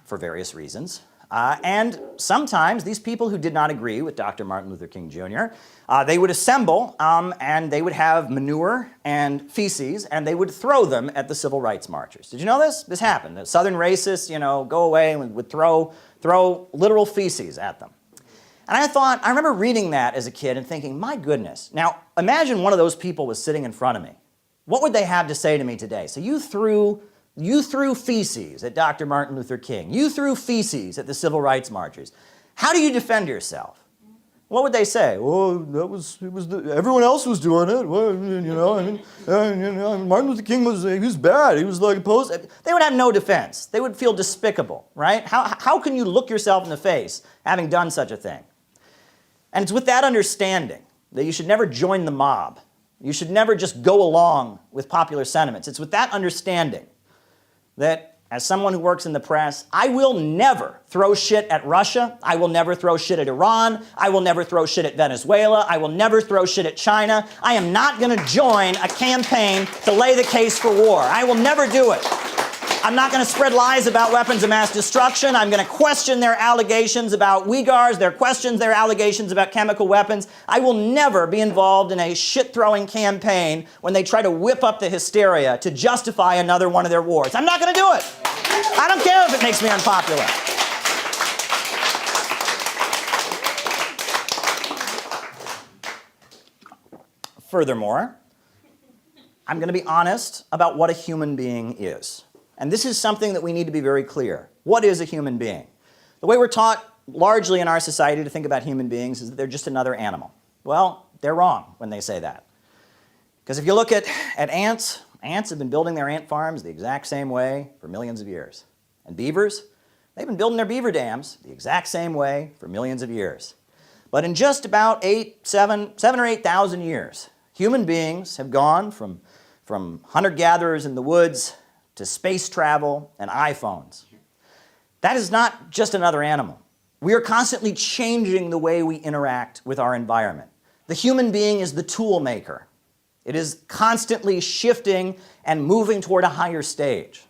for various reasons. And sometimes these people who did not agree with Dr. Martin Luther King Jr., they would assemble and they would have manure and feces and they would throw them at the civil rights marchers. Did you know this? This happened. The Southern racists, you know, go away and would throw literal feces at them. And I remember reading that as a kid and thinking, my goodness. Now, imagine one of those people was sitting in front of me. What would they have to say to me today? So you threw feces at Dr. Martin Luther King. You threw feces at the civil rights marchers. How do you defend yourself? What would they say? Oh, everyone else was doing it. Well, Martin Luther King he was bad. He was like opposed. They would have no defense. They would feel despicable, right? How can you look yourself in the face having done such a thing? And it's with that understanding that you should never join the mob. You should never just go along with popular sentiments. It's with that understanding that as someone who works in the press, I will never throw shit at Russia. I will never throw shit at Iran. I will never throw shit at Venezuela. I will never throw shit at China. I am not going to join a campaign to lay the case for war. I will never do it. I'm not going to spread lies about weapons of mass destruction. I'm going to question their allegations about Uyghurs, their allegations about chemical weapons. I will never be involved in a shit-throwing campaign when they try to whip up the hysteria to justify another one of their wars. I'm not going to do it. I don't care if it makes me unpopular. Furthermore, I'm going to be honest about what a human being is. And this is something that we need to be very clear. What is a human being? The way we're taught largely in our society to think about human beings is that they're just another animal. Well, they're wrong when they say that. Because if you look at ants, ants have been building their ant farms the exact same way for millions of years. And beavers, they've been building their beaver dams the exact same way for millions of years. But in just about 7 or 8,000 years, human beings have gone from hunter-gatherers in the woods to space travel and iPhones. That is not just another animal. We are constantly changing the way we interact with our environment. The human being is the tool maker. It is constantly shifting and moving toward a higher stage.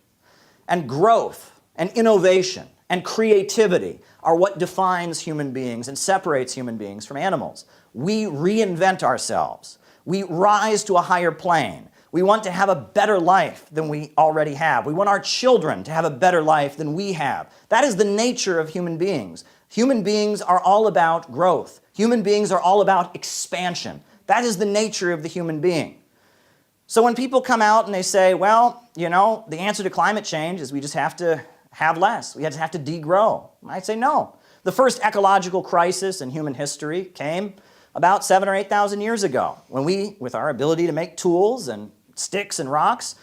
And growth and innovation and creativity are what defines human beings and separates human beings from animals. We reinvent ourselves. We rise to a higher plane. We want to have a better life than we already have. We want our children to have a better life than we have. That is the nature of human beings. Human beings are all about growth. Human beings are all about expansion. That is the nature of the human being. So when people come out and they say, well, you know, the answer to climate change is we just have to have less. We just have to degrow. I'd say no. The first ecological crisis in human history came about 7 or 8,000 years ago when we, with our ability to make tools and sticks and rocks.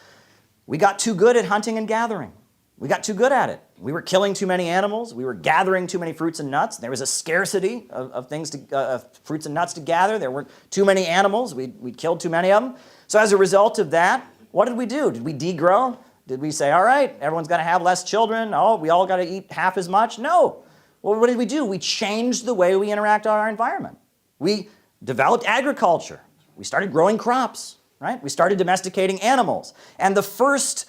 We got too good at hunting and gathering. We got too good at it. We were killing too many animals. We were gathering too many fruits and nuts. There was a scarcity of fruits and nuts to gather. There weren't too many animals. We killed too many of them. So as a result of that, what did we do? Did we degrow? Did we say, all right, everyone's got to have less children? Oh, we all got to eat half as much? No. Well, what did we do? We changed the way we interact with our environment. We developed agriculture. We started growing crops, right? We started domesticating animals. And the first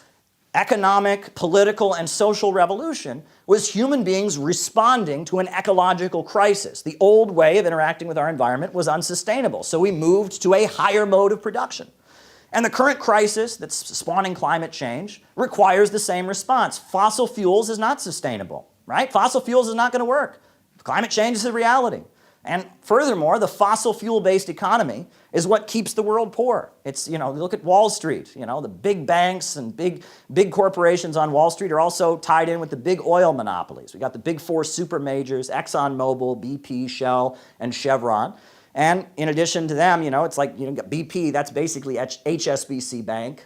economic, political, and social revolution was human beings responding to an ecological crisis. The old way of interacting with our environment was unsustainable, so we moved to a higher mode of production. And the current crisis that's spawning climate change requires the same response. Fossil fuels is not sustainable, right? Fossil fuels is not going to work. Climate change is a reality. And furthermore, the fossil fuel-based economy is what keeps the world poor. It's, look at Wall Street. The big banks and big corporations on Wall Street are also tied in with the big oil monopolies. We got the big four super majors, ExxonMobil, BP, Shell, and Chevron. And in addition to them, it's like, BP, that's basically HSBC Bank.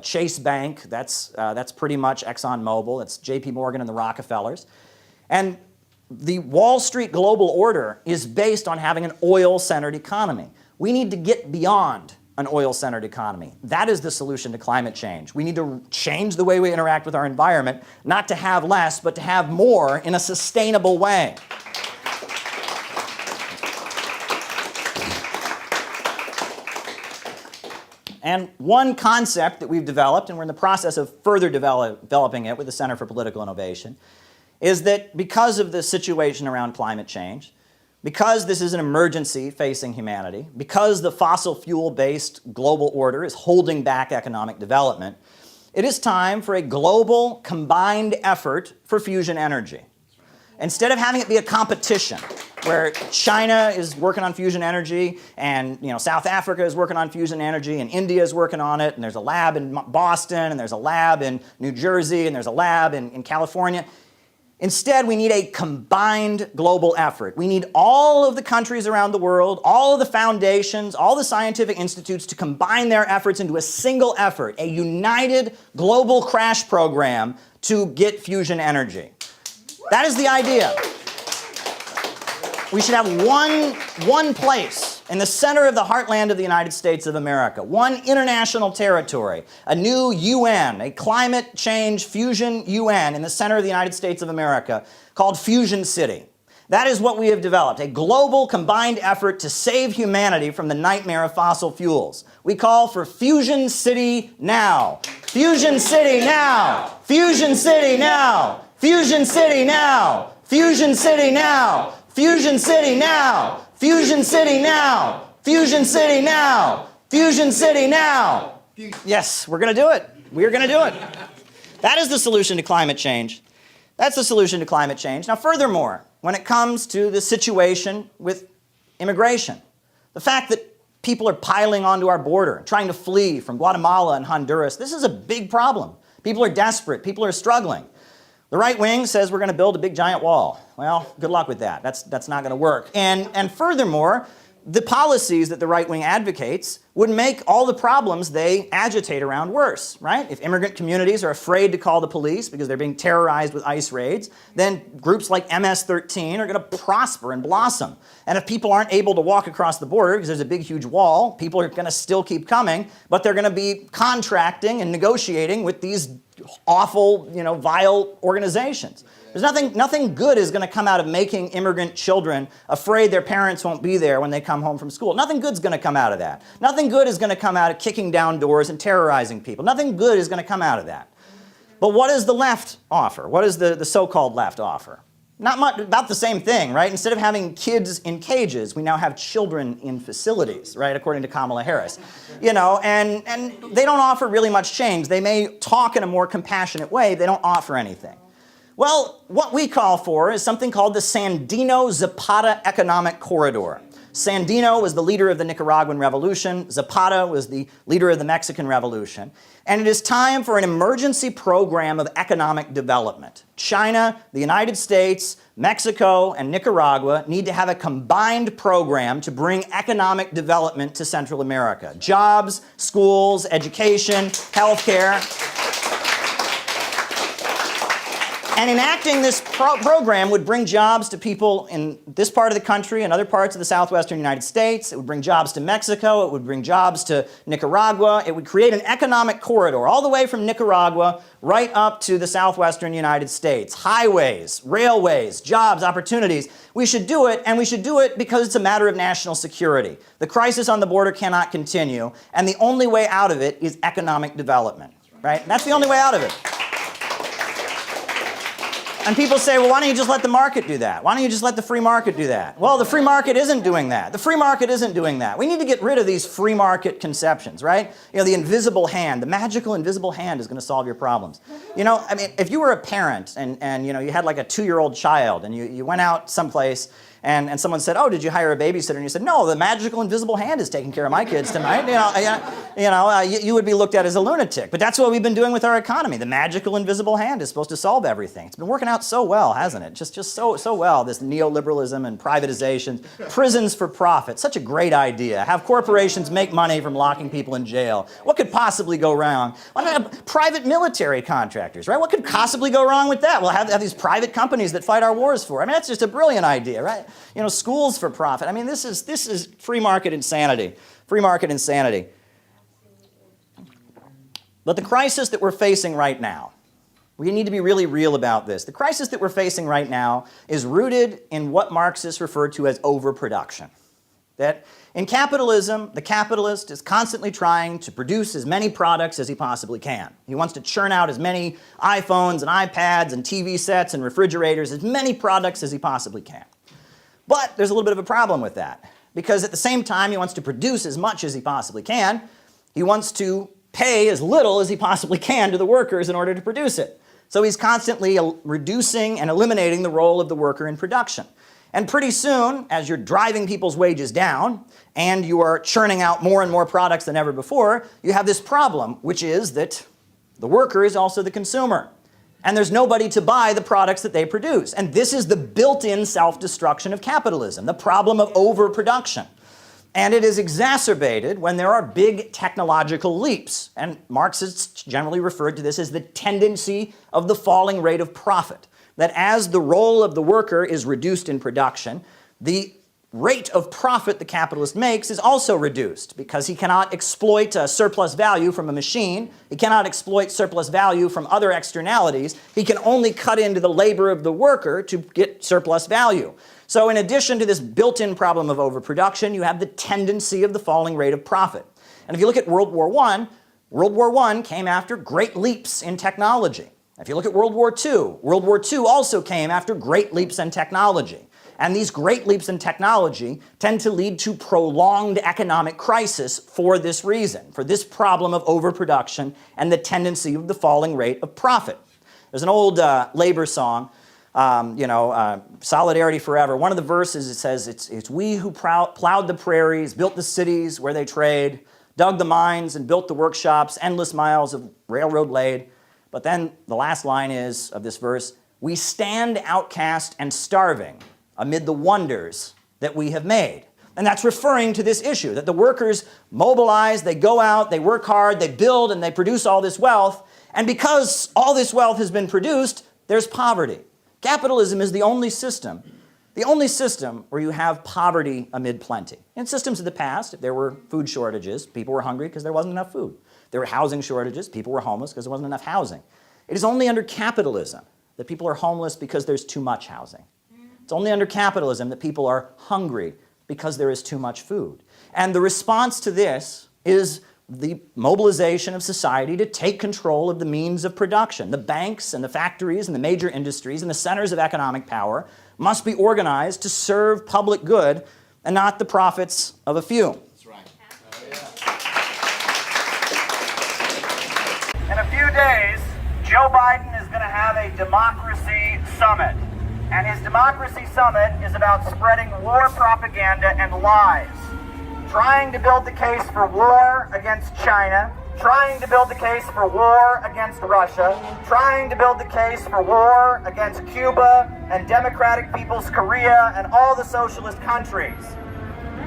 Chase Bank, that's pretty much ExxonMobil. It's JP Morgan and the Rockefellers. And the Wall Street global order is based on having an oil-centered economy. We need to get beyond an oil-centered economy. That is the solution to climate change. We need to change the way we interact with our environment, not to have less, but to have more in a sustainable way. And one concept that we've developed, and we're in the process of further developing it with the Center for Political Innovation, is that because of the situation around climate change, because this is an emergency facing humanity, because the fossil fuel-based global order is holding back economic development, it is time for a global combined effort for fusion energy. Instead of having it be a competition where China is working on fusion energy and South Africa is working on fusion energy and India is working on it and there's a lab in Boston and there's a lab in New Jersey and there's a lab in California. Instead, we need a combined global effort. We need all of the countries around the world, all of the foundations, all the scientific institutes to combine their efforts into a single effort, a united global crash program to get fusion energy. That is the idea. We should have one place in the center of the heartland of the United States of America, one international territory, a new UN, a climate change fusion UN in the center of the United States of America called Fusion City. That is what we have developed, a global combined effort to save humanity from the nightmare of fossil fuels. We call for Fusion City now. Fusion City now. Fusion City now. Fusion City now. Fusion City now. Fusion City now. Fusion City now. Fusion City now. Fusion City now. Yes, we're going to do it. We're going to do it. That is the solution to climate change. That's the solution to climate change. Now, furthermore, when it comes to the situation with immigration, the fact that people are piling onto our border, trying to flee from Guatemala and Honduras, this is a big problem. People are desperate. People are struggling. The right wing says we're going to build a big giant wall. Well, good luck with that. That's not going to work. And furthermore, the policies that the right wing advocates would make all the problems they agitate around worse, right? If immigrant communities are afraid to call the police because they're being terrorized with ICE raids, then groups like MS-13 are going to prosper and blossom. And if people aren't able to walk across the border because there's a big, huge wall, people are going to still keep coming, but they're going to be contracting and negotiating with these awful, vile organizations. There's nothing good is going to come out of making immigrant children afraid their parents won't be there when they come home from school. Nothing good's going to come out of that. Nothing good is going to come out of kicking down doors and terrorizing people. Nothing good is going to come out of that. But what does the left offer? What does the so-called left offer? Not much, about the same thing, right? Instead of having kids in cages, we now have children in facilities, right, according to Kamala Harris. And they don't offer really much change. They may talk in a more compassionate way. They don't offer anything. Well, what we call for is something called the Sandino-Zapata Economic Corridor. Sandino was the leader of the Nicaraguan Revolution. Zapata was the leader of the Mexican Revolution. And it is time for an emergency program of economic development. China, the United States, Mexico, and Nicaragua need to have a combined program to bring economic development to Central America. Jobs, schools, education, healthcare. And enacting this program would bring jobs to people in this part of the country and other parts of the southwestern United States. It would bring jobs to Mexico. It would bring jobs to Nicaragua. It would create an economic corridor all the way from Nicaragua right up to the southwestern United States. Highways, railways, jobs, opportunities. We should do it, and we should do it because it's a matter of national security. The crisis on the border cannot continue, and the only way out of it is economic development, right? And that's the only way out of it. And people say, well, why don't you just let the market do that? Why don't you just let the free market do that? Well, the free market isn't doing that. The free market isn't doing that. We need to get rid of these free market conceptions, right? You know, the invisible hand, the magical invisible hand is going to solve your problems. You know, I mean, if you were a parent and you know, you had like a 2-year-old child and you went out someplace and someone said, oh, did you hire a babysitter? And you said, no, the magical invisible hand is taking care of my kids tonight. You would be looked at as a lunatic. But that's what we've been doing with our economy. The magical invisible hand is supposed to solve everything. It's been working out so well, hasn't it? Just so well, this neoliberalism and privatization. Prisons for profit, such a great idea. Have corporations make money from locking people in jail. What could possibly go wrong? Private military contractors, right? What could possibly go wrong with that? We'll have these private companies that fight our wars for. I mean, that's just a brilliant idea, right? You know, schools for profit. I mean, this is free market insanity. Free market insanity. But the crisis that we're facing right now, we need to be really real about this. The crisis that we're facing right now is rooted in what Marxists refer to as overproduction. That in capitalism, the capitalist is constantly trying to produce as many products as he possibly can. He wants to churn out as many iPhones and iPads and TV sets and refrigerators, as many products as he possibly can. But there's a little bit of a problem with that, because at the same time he wants to produce as much as he possibly can, he wants to pay as little as he possibly can to the workers in order to produce it. So he's constantly reducing and eliminating the role of the worker in production. And pretty soon, as you're driving people's wages down and you are churning out more and more products than ever before, you have this problem, which is that the worker is also the consumer. And there's nobody to buy the products that they produce. And this is the built-in self-destruction of capitalism, the problem of overproduction. And it is exacerbated when there are big technological leaps. And Marxists generally referred to this as the tendency of the falling rate of profit. That as the role of the worker is reduced in production, the rate of profit the capitalist makes is also reduced because he cannot exploit surplus value from a machine. He cannot exploit surplus value from other externalities. He can only cut into the labor of the worker to get surplus value. So in addition to this built-in problem of overproduction, you have the tendency of the falling rate of profit. And if you look at World War I came after great leaps in technology. If you look at World War II also came after great leaps in technology. And these great leaps in technology tend to lead to prolonged economic crisis for this reason, for this problem of overproduction and the tendency of the falling rate of profit. There's an old labor song, Solidarity Forever. One of the verses, it says, it's we who plowed the prairies, built the cities where they trade, dug the mines and built the workshops, endless miles of railroad laid. But then the last line is, of this verse, we stand outcast and starving amid the wonders that we have made. And that's referring to this issue, that the workers mobilize, they go out, they work hard, they build, and they produce all this wealth. And because all this wealth has been produced, there's poverty. Capitalism is the only system where you have poverty amid plenty. In systems of the past, if there were food shortages, people were hungry because there wasn't enough food. If there were housing shortages, people were homeless because there wasn't enough housing. It is only under capitalism that people are homeless because there's too much housing. It's only under capitalism that people are hungry because there is too much food. And the response to this is the mobilization of society to take control of the means of production. The banks and the factories and the major industries and the centers of economic power must be organized to serve public good and not the profits of a few. That's right. In a few days, Joe Biden is going to have a democracy summit. and his Democracy Summit is about spreading war propaganda and lies, trying to build the case for war against China, trying to build the case for war against Russia, trying to build the case for war against Cuba and Democratic People's Korea and all the socialist countries.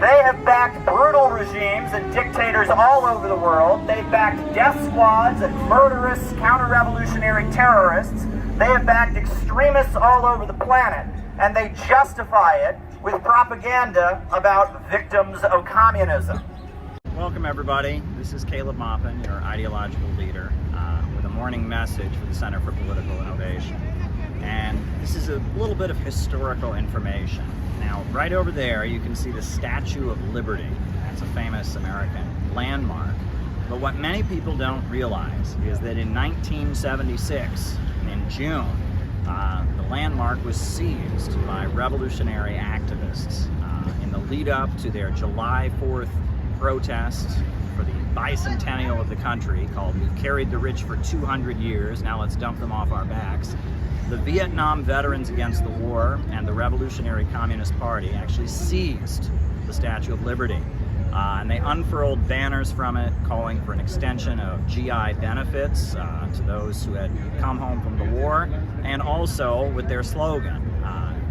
They have backed brutal regimes and dictators all over the world. They've backed death squads and murderous counter-revolutionary terrorists. They have backed extremists all over the planet, and they justify it with propaganda about victims of communism. Welcome everybody. This is Caleb Maupin, your ideological leader, with a morning message for the Center for Political Innovation. And this is a little bit of historical information. Now, right over there, you can see the Statue of Liberty. That's a famous American landmark. But what many people don't realize is that in 1976, in June, the landmark was seized by revolutionary activists in the lead up to their July 4th protest for the bicentennial of the country called "We've Carried the Rich for 200 Years, Now Let's Dump Them Off Our Backs." The Vietnam Veterans Against the War and the Revolutionary Communist Party actually seized the Statue of Liberty. And they unfurled banners from it calling for an extension of GI benefits to those who had come home from the war, and also with their slogan,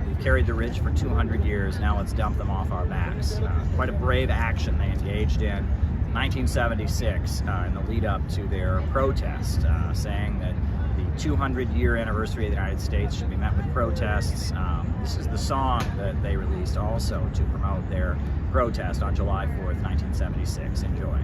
"We've carried the rich for 200 years, now let's dump them off our backs." Quite a brave action they engaged in 1976 in the lead up to their protest, saying that the 200-year anniversary of the United States should be met with protests. This is the song that they released also to promote their protest on July 4th, 1976. Enjoy.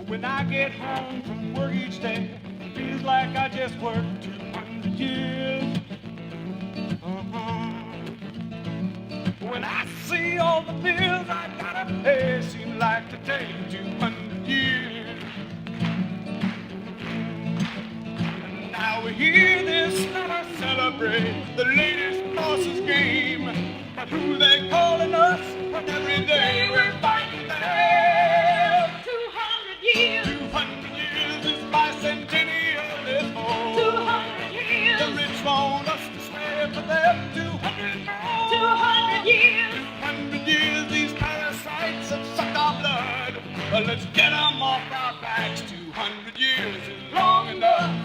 When I get home from work each day, it feels like I just worked 200 years. When I see all the bills I gotta pay, seem like to take 200 years. And now we hear this summer celebrate the latest boss's game. But who they calling us when every day we're fighting them? 200 years. 200 years is bicentennial is more. 200 years. The rich want us to slave for them. 200 more. 200 years. 200 years, these parasites have sucked our blood. But let's get them off our backs. 200 years is long enough.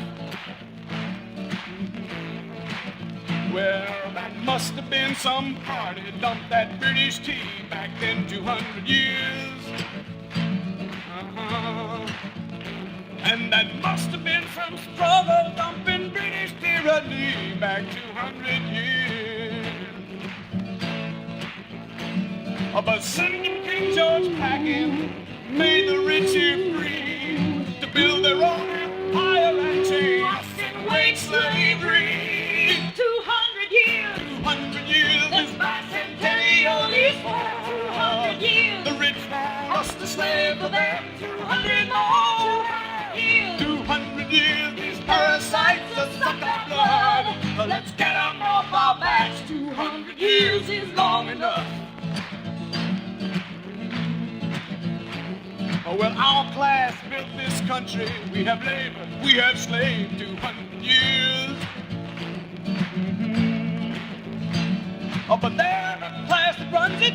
Well, that must have been some party dumped that British tea back then 200 years. And that must have been some struggle dumping British tyranny back 200 years. But sending King George packing made the rich here free to build their own empire and change and wage slavery. 200 years. 200 years is bicentennial is for 200 years. The rich want us to slave for them. 200 more. 200 years, these parasites have sucked our blood. Let's get them off our backs. 200 years is long enough. Well, our class built this country. We have labored, we have slaved 200 years. But they're the class that runs it,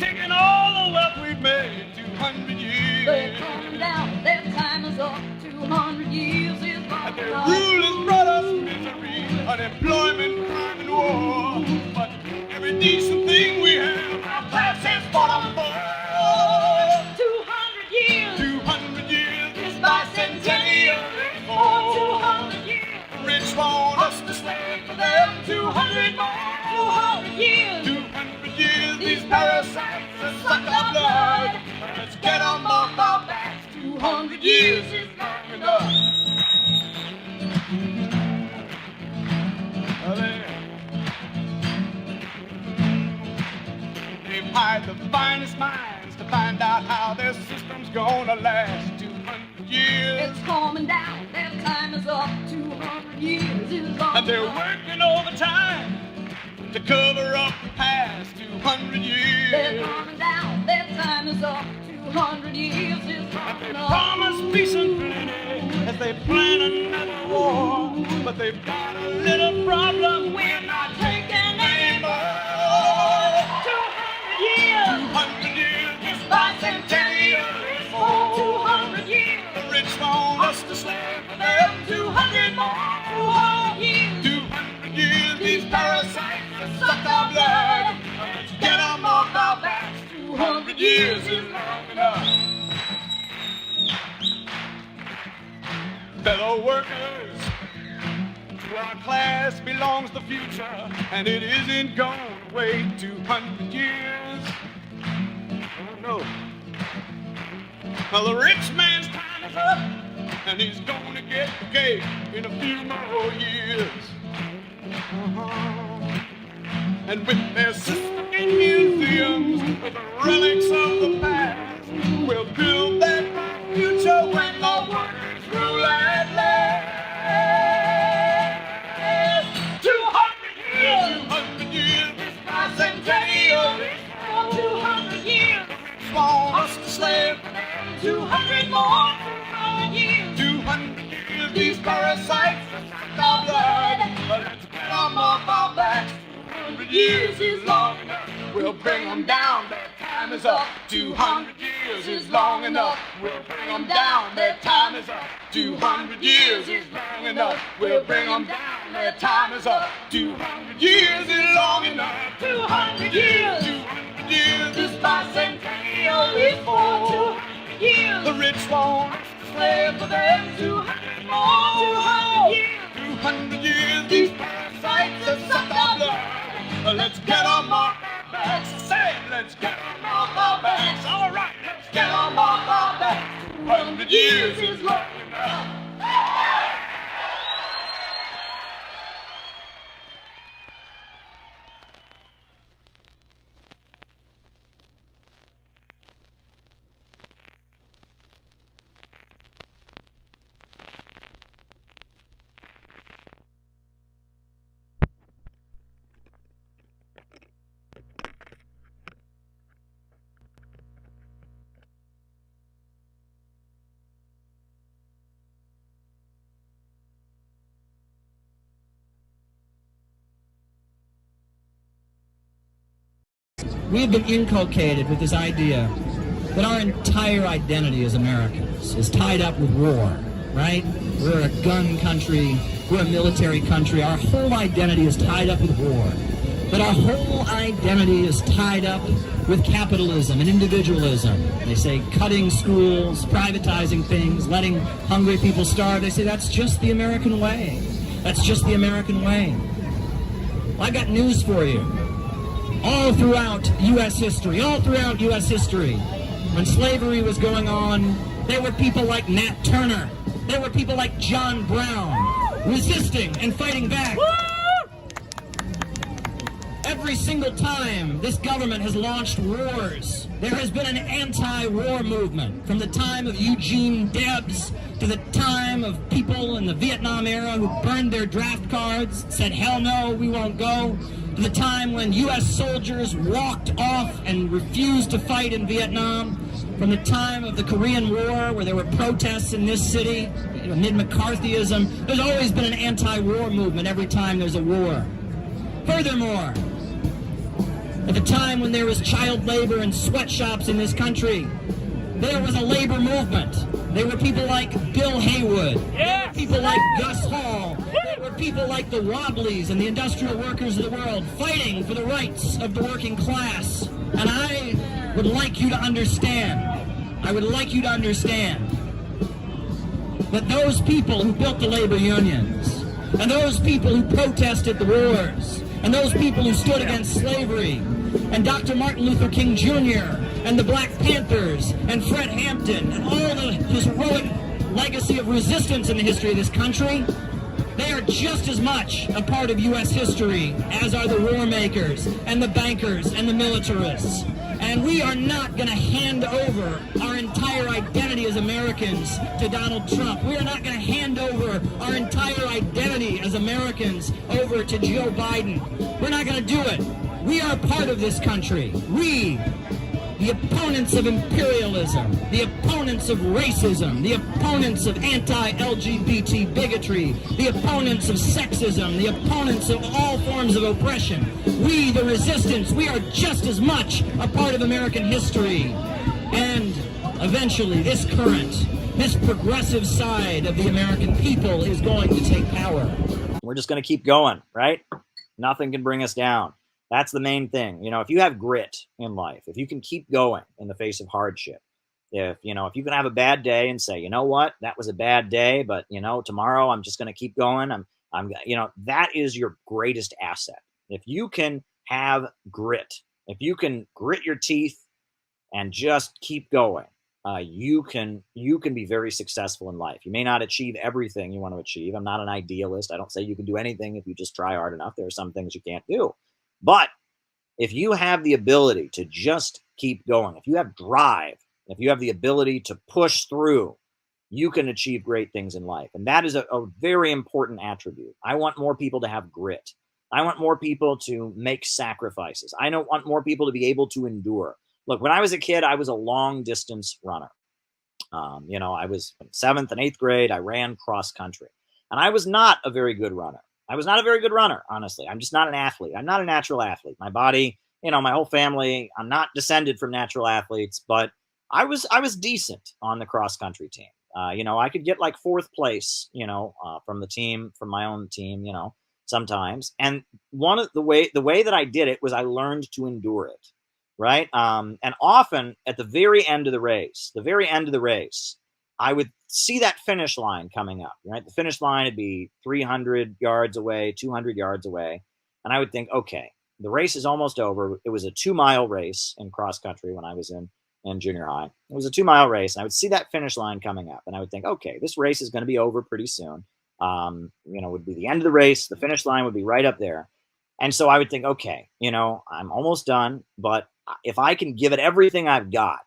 taking all the wealth we've made 200 years. They're coming down, their time is up. 200 years is long enough. Their rule has brought us misery, unemployment, crime, and war. But every decent thing we have, our class has fought on for. 200 years. 200 years is bicentennial. Oh, 200 years. The rich want us to slave for them. 200 more. 200 years. 200 years. These parasites have sucked our blood. Let's get them off our backs. 200 years is long enough. They've hired the finest minds to find out how their system's gonna last 200 years. It's coming down, their time is up. 200 years is long enough. And they're working overtime to cover up the past 200 years. They're coming down, their time is up. 200 years is coming up. Promise peace and plenty as they plan another war, but they've got a little problem. We're not taking any more. 200 years, 200 years, this bicentennial is for 200 years. The rich want us to slave for them. 200 more, 200 years, 200 years. These parasites that suck our blood. Let's get them off our backs. 200 years is long enough. Fellow workers, to our class belongs the future, and it isn't going to wait 200 years. Oh no. Well, the rich man's time is up, and he's going to get the cake in a few more years. And with their system in museums, with the relics of the past, we'll build that future when the workers rule at last. 200 years, 200 years, this bicentennial is for 200 years. Want us to slave for them. 200 more, 200 years, 200 years. These parasites are our blood, but let's get them off our backs. 200 years is long enough. We'll bring them down. Their time is up. 200 years is long enough. We'll bring them down. Their time is up. 200 years is long enough. We'll bring them down. Their time is up. 200 years is long enough. 200 years. 200 years. This bicentennial is for 200 years. The rich want us to slave for them. 200 more. 200 years. 200 years. These parasites that suck our blood. Let's get them off our backs. Say it, let's get them off our backs. All right, let's get them off our backs. 200 years is long enough. We have been inculcated with this idea that our entire identity as Americans is tied up with war, right? We're a gun country, we're a military country, our whole identity is tied up with war. But our whole identity is tied up with capitalism and individualism. They say cutting schools, privatizing things, letting hungry people starve. They say that's just the American way. That's just the American way. Well, I got news for you. All throughout U.S. history, when slavery was going on, there were people like Nat Turner, there were people like John Brown, resisting and fighting back. Every single time this government has launched wars, there has been an anti-war movement, from the time of Eugene Debs to the time of people in the Vietnam era who burned their draft cards, said, hell no, we won't go, to the time when U.S. soldiers walked off and refused to fight in Vietnam, from the time of the Korean War, where there were protests in this city, amid McCarthyism. There's always been an anti-war movement every time there's a war. Furthermore, at the time when there was child labor in sweatshops in this country, there was a labor movement. There were people like Bill Haywood. There were people like Gus Hall. There were people like the Wobblies and the industrial workers of the world fighting for the rights of the working class. And I would like you to understand, that those people who built the labor unions, and those people who protested the wars, and those people who stood against slavery, and Dr. Martin Luther King Jr., and the Black Panthers, and Fred Hampton, and all his heroic legacy of resistance in the history of this country, they are just as much a part of U.S. history as are the war makers, and the bankers, and the militarists. And And we are not going to hand over our entire identity as Americans to Donald Trump. We are not going to hand over our entire identity as Americans over to Joe Biden. We're not going to do it. We are part of this country. We, the opponents of imperialism, the opponents of racism, the opponents of anti-LGBT bigotry, the opponents of sexism, the opponents of all forms of oppression. We, the resistance, we are just as much a part of American history. And eventually this current, this progressive side of the American people is going to take power. We're just going to keep going, right? Nothing can bring us down. That's the main thing. You know, if you have grit in life, if you can keep going in the face of hardship, if you can have a bad day and say, you know what, that was a bad day, but tomorrow I'm just going to keep going. That is your greatest asset. If you can have grit, if you can grit your teeth and just keep going, you can be very successful in life. You may not achieve everything you want to achieve. I'm not an idealist. I don't say you can do anything if you just try hard enough. There are some things you can't do. But if you have the ability to just keep going, if you have drive, if you have the ability to push through, you can achieve great things in life. And that is a very important attribute. I want more people to have grit. I want more people to make sacrifices. I don't want more people to be able to endure. Look, when I was a kid, I was a long distance runner. I was in 7th and 8th grade. I ran cross country, and I was not a very good runner. Honestly. I'm just not an athlete. I'm not a natural athlete. My body, my whole family, I'm not descended from natural athletes, but I was decent on the cross country team. I could get like 4th place, from my own team, sometimes. And the way that I did it was I learned to endure it. Right. And often at the very end of the race, I would see that finish line coming up, right? The finish line would be 300 yards away, 200 yards away. And I would think, okay, the race is almost over. It was a 2-mile race in cross country when I was in junior high. It was a 2-mile race. And I would see that finish line coming up. And I would think, okay, this race is going to be over pretty soon. Would be the end of the race. The finish line would be right up there. And so I would think, okay, I'm almost done. But if I can give it everything I've got,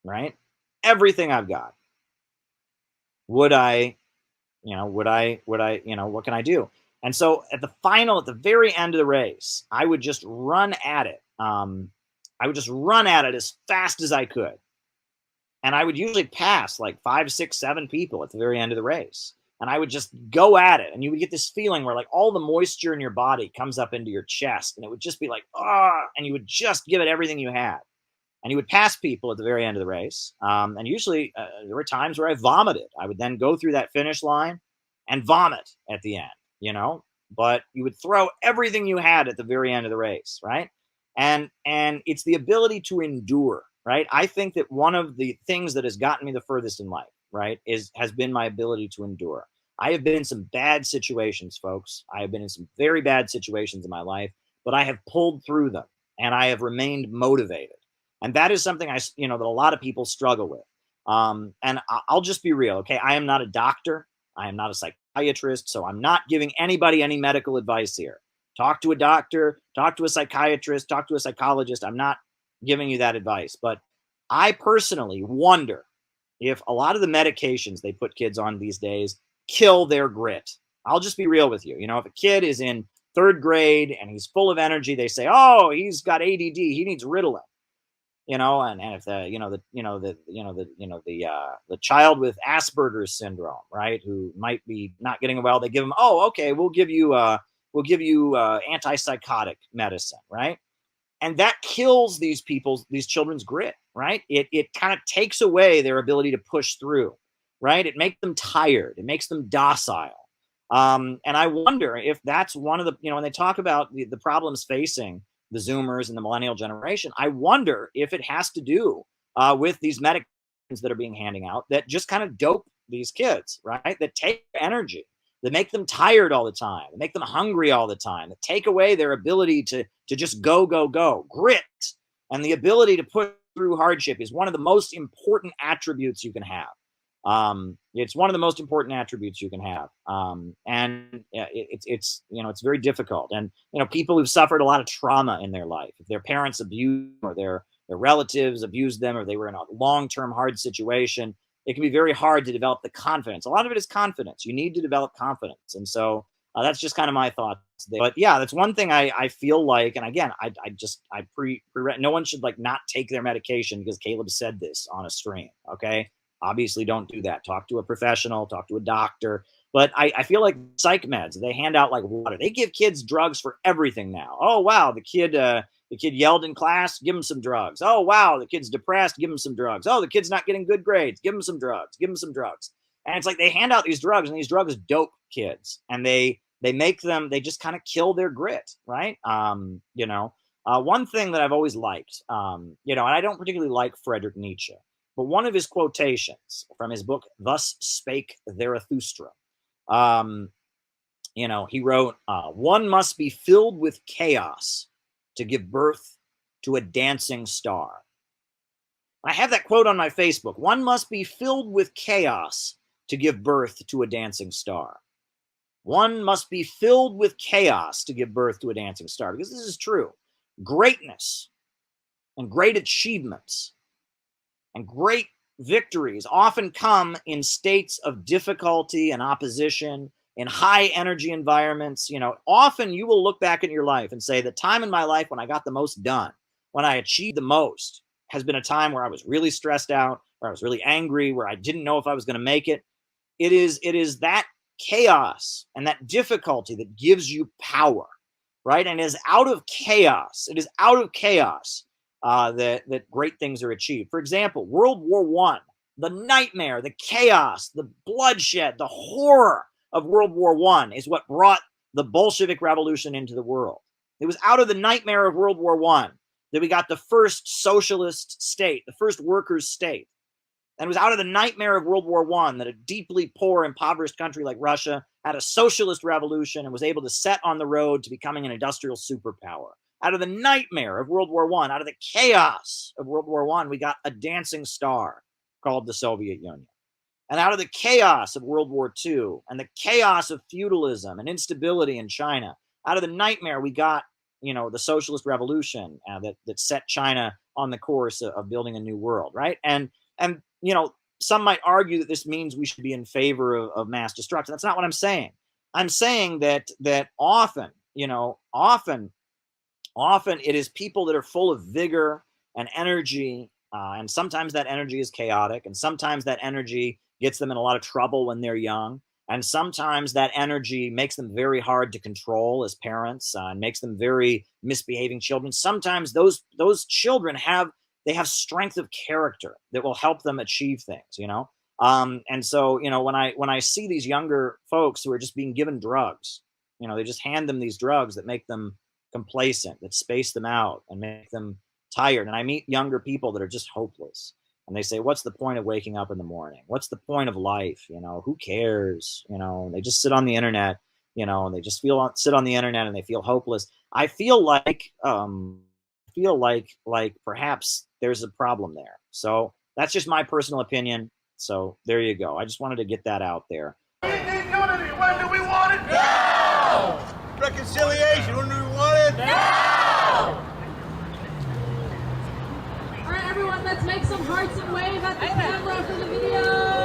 right? Everything I've got. What can I do? And so at the very end of the race, I would just run at it. I would just run at it as fast as I could. And I would usually pass like 5, 6, 7 people at the very end of the race. And I would just go at it. And you would get this feeling where like all the moisture in your body comes up into your chest. And it would just be like, and you would just give it everything you had. And you would pass people at the very end of the race. And usually there were times where I vomited. I would then go through that finish line and vomit at the end, but you would throw everything you had at the very end of the race, right? And it's the ability to endure, right? I think that one of the things that has gotten me the furthest in life, right, has been my ability to endure. I have been in some bad situations, folks. I have been in some very bad situations in my life, but I have pulled through them and I have remained motivated. And that is something that a lot of people struggle with. And I'll just be real, okay? I am not a doctor. I am not a psychiatrist, so I'm not giving anybody any medical advice here. Talk to a doctor, talk to a psychiatrist, talk to a psychologist. I'm not giving you that advice. But I personally wonder if a lot of the medications they put kids on these days kill their grit. I'll just be real with you. If a kid is in 3rd grade and he's full of energy, they say, oh, he's got ADD, he needs Ritalin. And if the child with Asperger's syndrome, right, who might be not getting well, they give him, oh, okay, we'll give you antipsychotic medicine, right? And that kills these children's grit, right? It kind of takes away their ability to push through, right? It makes them tired. It makes them docile. And I wonder if that's one of the, when they talk about the problems facing the Zoomers and the millennial generation, I wonder if it has to do with these medications that are being handed out that just kind of dope these kids, right? That take energy, that make them tired all the time, that make them hungry all the time, that take away their ability to just go. Grit and the ability to push through hardship is one of the most important attributes you can have. It's one of the most important attributes you can have, and it's very difficult. And people who've suffered a lot of trauma in their life, if their parents abused them or their relatives abused them, or they were in a long-term hard situation, it can be very hard to develop the confidence. A lot of it is confidence. You need to develop confidence, and so that's just kind of my thoughts there. But yeah, that's one thing I feel like, and again, I no one should not take their medication because Caleb said this on a stream. Okay. Obviously, don't do that. Talk to a professional, talk to a doctor. But I feel like psych meds, they hand out like water. They give kids drugs for everything now. Oh, wow, the kid yelled in class, give him some drugs. Oh, wow, the kid's depressed, give him some drugs. Oh, the kid's not getting good grades, give him some drugs, give him some drugs. And it's like they hand out these drugs, and these drugs dope kids. And they just kind of kill their grit, right? One thing that I've always liked, and I don't particularly like Friedrich Nietzsche, but one of his quotations from his book, Thus Spake Zarathustra, he wrote, one must be filled with chaos to give birth to a dancing star. I have that quote on my Facebook. One must be filled with chaos to give birth to a dancing star. One must be filled with chaos to give birth to a dancing star, because this is true. Greatness and great achievements and great victories often come in states of difficulty and opposition, in high energy environments. Often you will look back in your life and say, the time in my life when I got the most done, when I achieved the most, has been a time where I was really stressed out, where I was really angry, where I didn't know if I was going to make it. It is that chaos and that difficulty that gives you power, right? And it is out of chaos. It is out of chaos that great things are achieved. For example, World War I, the nightmare, the chaos, the bloodshed, the horror of World War I is what brought the Bolshevik Revolution into the world. It was out of the nightmare of World War I that we got the first socialist state, the first workers' state. And it was out of the nightmare of World War I that a deeply poor, impoverished country like Russia had a socialist revolution and was able to set on the road to becoming an industrial superpower. Out of the nightmare of World War I, out of the chaos of World War I, we got a dancing star called the Soviet Union. And out of the chaos of World War II and the chaos of feudalism and instability in China, out of the nightmare, we got, the socialist revolution that set China on the course of building a new world, right? And some might argue that this means we should be in favor of mass destruction. That's not what I'm saying. I'm saying that often it is people that are full of vigor and energy, and sometimes that energy is chaotic, and sometimes that energy gets them in a lot of trouble when they're young, and sometimes that energy makes them very hard to control as parents, and makes them very misbehaving children. Sometimes those children have strength of character that will help them achieve things, and so when I see these younger folks who are just being given drugs, they just hand them these drugs that make them complacent, that space them out and make them tired. And I meet younger people that are just hopeless, and they say, what's the point of waking up in the morning? What's the point of life? Who cares? They just sit on the internet, and they just sit on the internet and they feel hopeless. I feel like perhaps there's a problem there. So that's just my personal opinion. So there you go. I just wanted to get that out there. We need unity. When do we want it? Now! Reconciliation. When do we want it? Now! All right, everyone, let's make some hearts and wave at the camera for the video. Now.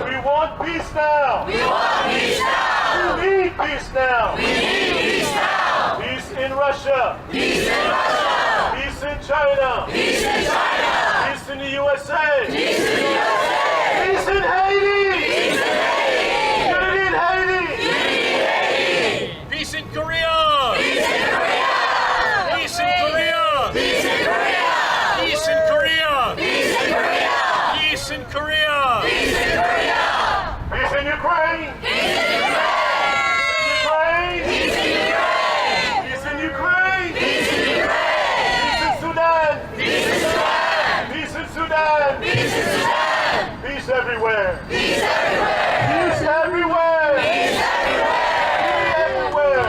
We want peace now. We need peace now. We need peace now. Peace in Russia. Peace in Russia. Peace in China. Peace in China. Peace in the USA! Peace in the USA! Peace in Haiti! Peace in Haiti! Unity in Haiti! Unity in Haiti! Peace in Korea! Peace in Korea! Peace in Korea! Peace in Korea! Peace in Korea! Peace in Korea! Peace in Korea! Peace in Korea! Peace in Ukraine! Peace in Ukraine! Peace in Ukraine! Peace in Ukraine! Peace in Ukraine! Peace in Sudan! Peace in Sudan! Peace in Sudan! Peace in Sudan! Peace everywhere! Peace everywhere! Peace everywhere! Peace everywhere!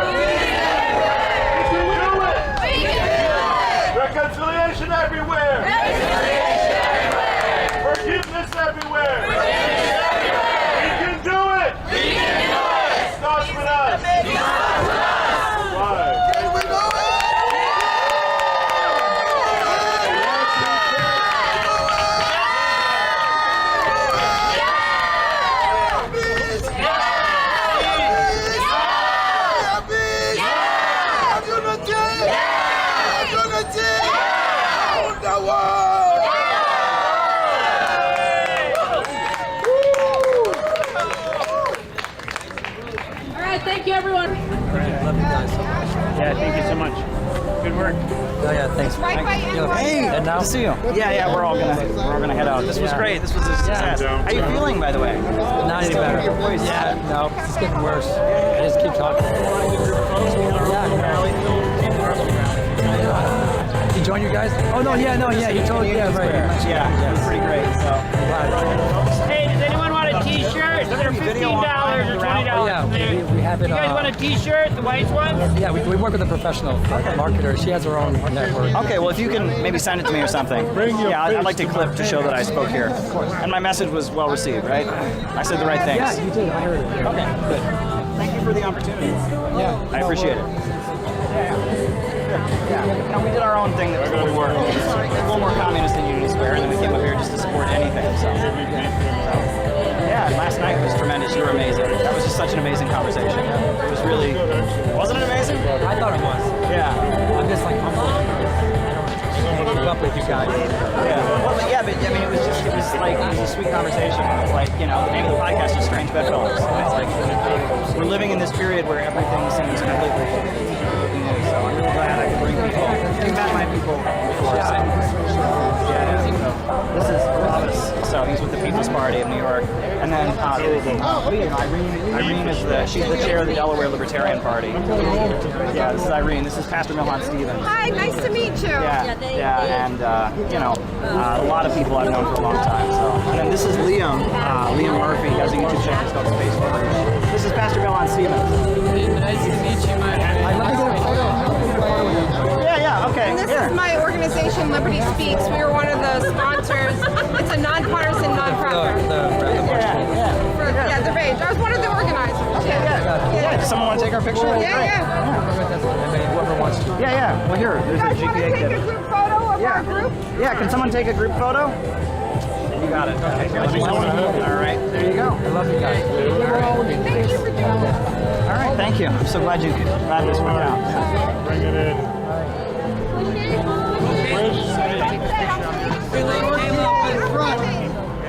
We can do it! We can do it! Reconciliation everywhere! Reconciliation everywhere! Forgiveness everywhere! Forgiveness everywhere! We can do it! We can do it! Starts with us! It starts with us! Why? All right, thank you, everyone. Love you guys so much. Yeah, thank you so much. Good work. Yeah, thanks. Hey, And now? good to see you. Yeah, we're all gonna head out. This was great. This was a success. How are you feeling, by the way? Not any better. Yeah, no, it's getting worse. I just keep talking. He joined you guys? Oh no, yeah. You told me, yeah, right. Yeah, it was pretty great. So. Hey, does anyone want a T-shirt? They're $15 or $20. Yeah, we have it. You guys want a T-shirt, the white one? Yeah, we work with a professional marketer. She has her own network. Okay, well, if you can maybe send it to me or something. Yeah, I'd like to clip to show that I spoke here. And my message was well received, right? I said the right things. Yeah, you did. I heard it. Okay, good. Thank you for the opportunity. Yeah. I appreciate it. Yeah. We did our own thing that really worked. A little more communist than Unity Square, and then we came up here just to support anything. So. Yeah, last night was tremendous. You were amazing. That was just such an amazing conversation. It was really, wasn't it amazing? I thought it was. Yeah. I'm just like humble. I don't keep up with you guys. Yeah. Well, yeah, but I mean, it was a sweet conversation. It's like, you know, the name of the podcast is Strange Bedfellows. It's like, we're living in this period where everything seems completely new. So I'm really glad I could bring people. You've met my people before. So. Yeah. So this is Travis. So he's with the People's Party of New York. And then Irene is she's the chair of the Delaware Libertarian Party. Yeah, this is Irene. This is Pastor Milhan Stevens. Hi, nice to meet you. Yeah, and you know, a lot of people I've known for a long time. So, and then this is Liam Murphy. He has a YouTube channel called Space Force. This is Pastor Milhan Stevens. Nice to meet you, my friend. Yeah, okay. And this is my organization, Liberty Speaks. We were one of the sponsors. It's a nonpartisan nonprofit. The Rage. I was one of the organizers. Yeah. Does someone want to take our picture? Yeah. Whoever wants to. Yeah. Well, here, there's You guys a want to GPA take kit. a group photo of our group? Yeah, can someone take a group photo? You got it. Okay. All right, there you go. I love you guys. Thank you for doing this. All right, thank you. I'm so glad this worked out. Yeah. Bring it in.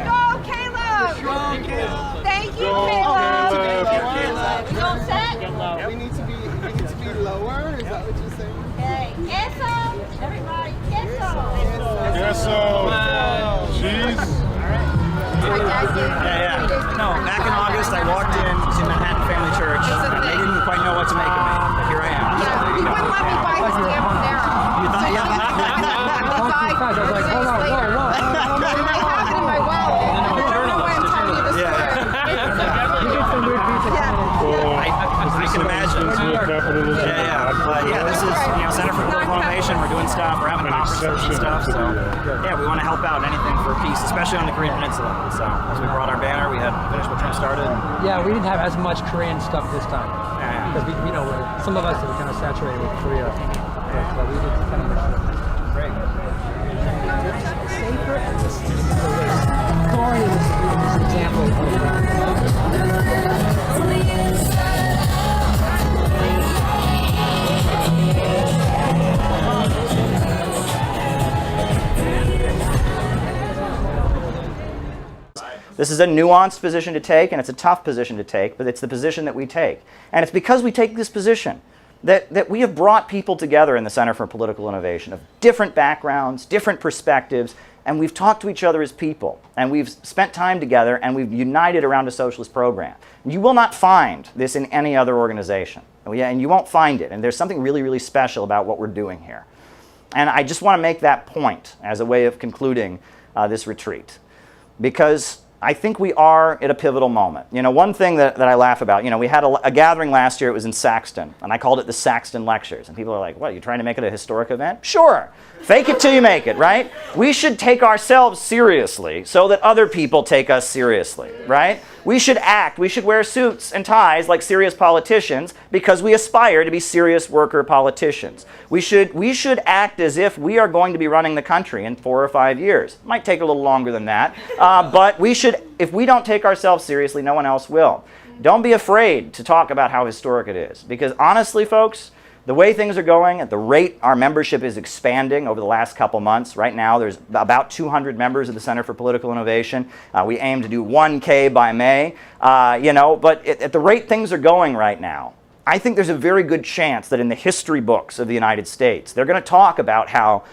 Go, Caleb! Thank you, Caleb! You all set? We need to be lower. Is that what you're saying? Okay. Eso! Everybody, eso! Yes, Jeez. Yeah. No, back in August, I walked to Manhattan Family Church, and they didn't quite know what to make of me. But here I am. Yeah, you wouldn't let me buy this damn Panera. You thought, yeah. I was like, hold on, whoa. I have it in my well. I don't know why I'm telling you this story. You get some weird piece of I can imagine. But yeah, this is Center for Political Innovation. We're doing stuff. We're having conferences and stuff. So yeah, we want to help out anything for peace, especially on the Korean Peninsula. So as we brought our banner, we had finished what Trump started. Yeah, we didn't have as much Korean stuff this time. Because some of us are kind of saturated with Korea. But we did kind of mix it up. Great. Corey is an example of that. This is a nuanced position to take, and it's a tough position to take, but it's the position that we take. And it's because we take this position that we have brought people together in the Center for Political Innovation of different backgrounds, different perspectives, and we've talked to each other as people, and we've spent time together, and we've united around a socialist program. You will not find this in any other organization, and you won't find it, and there's something really, really special about what we're doing here. And I just want to make that point as a way of concluding this retreat, because I think we are at a pivotal moment. You know, one thing that I laugh about, you know, we had a gathering last year, it was in Saxton, and I called it the Saxton Lectures. And people are like, what, are you trying to make it a historic event? Sure, fake it till you make it, right? We should take ourselves seriously so that other people take us seriously, right? We should act, we should wear suits and ties like serious politicians because we aspire to be serious worker politicians. We should act as if we are going to be running the country in 4 or 5 years. It might take a little longer than that, but we should, if we don't take ourselves seriously, no one else will. Don't be afraid to talk about how historic it is, because honestly, folks, the way things are going, at the rate our membership is expanding over the last couple months, right now there's about 200 members of the Center for Political Innovation. We aim to do 1K by May, you know, but at the rate things are going right now, I think there's a very good chance that in the history books of the United States, they're going to talk about how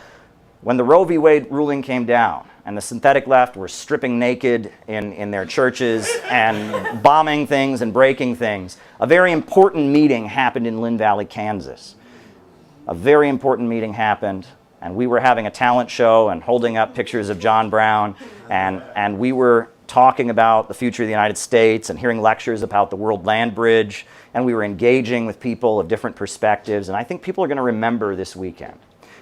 when the Roe v. Wade ruling came down and the synthetic left were stripping naked in their churches and bombing things and breaking things, a very important meeting happened in Lynn Valley, Kansas. A very important meeting happened, and we were having a talent show and holding up pictures of John Brown, and we were talking about the future of the United States and hearing lectures about the World Land Bridge, and we were engaging with people of different perspectives, and I think people are going to remember this weekend.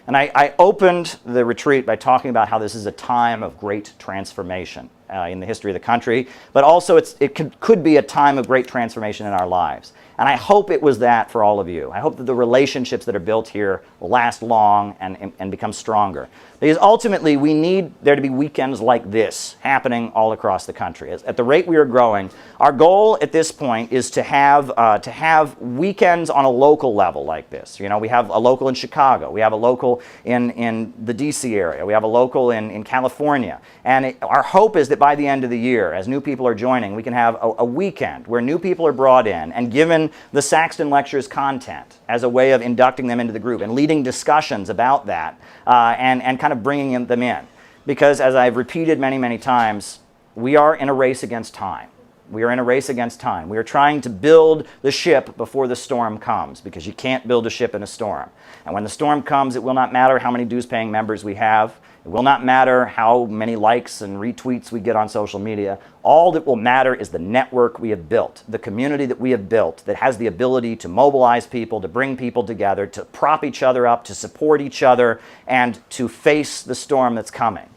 And I opened the retreat by talking about how this is a time of great transformation in the history of the country, but also it could be a time of great transformation in our lives. And I hope it was that for all of you. I hope that the relationships that are built here will last long and become stronger. Because ultimately, we need there to be weekends like this happening all across the country. At the rate we are growing, our goal at this point is to have weekends on a local level like this. You know, we have a local in Chicago. We have a local in the DC area. We have a local in California. And our hope is that by the end of the year, as new people are joining, we can have a weekend where new people are brought in and given the Saxton Lectures content as a way of inducting them into the group and leading discussions about that and kind of bringing them in. Because as I've repeated many, many times, we are in a race against time. We are in a race against time. We are trying to build the ship before the storm comes, because you can't build a ship in a storm. And when the storm comes, it will not matter how many dues-paying members we have. It will not matter how many likes and retweets we get on social media. All that will matter is the network we have built, the community that we have built that has the ability to mobilize people, to bring people together, to prop each other up, to support each other, and to face the storm that's coming.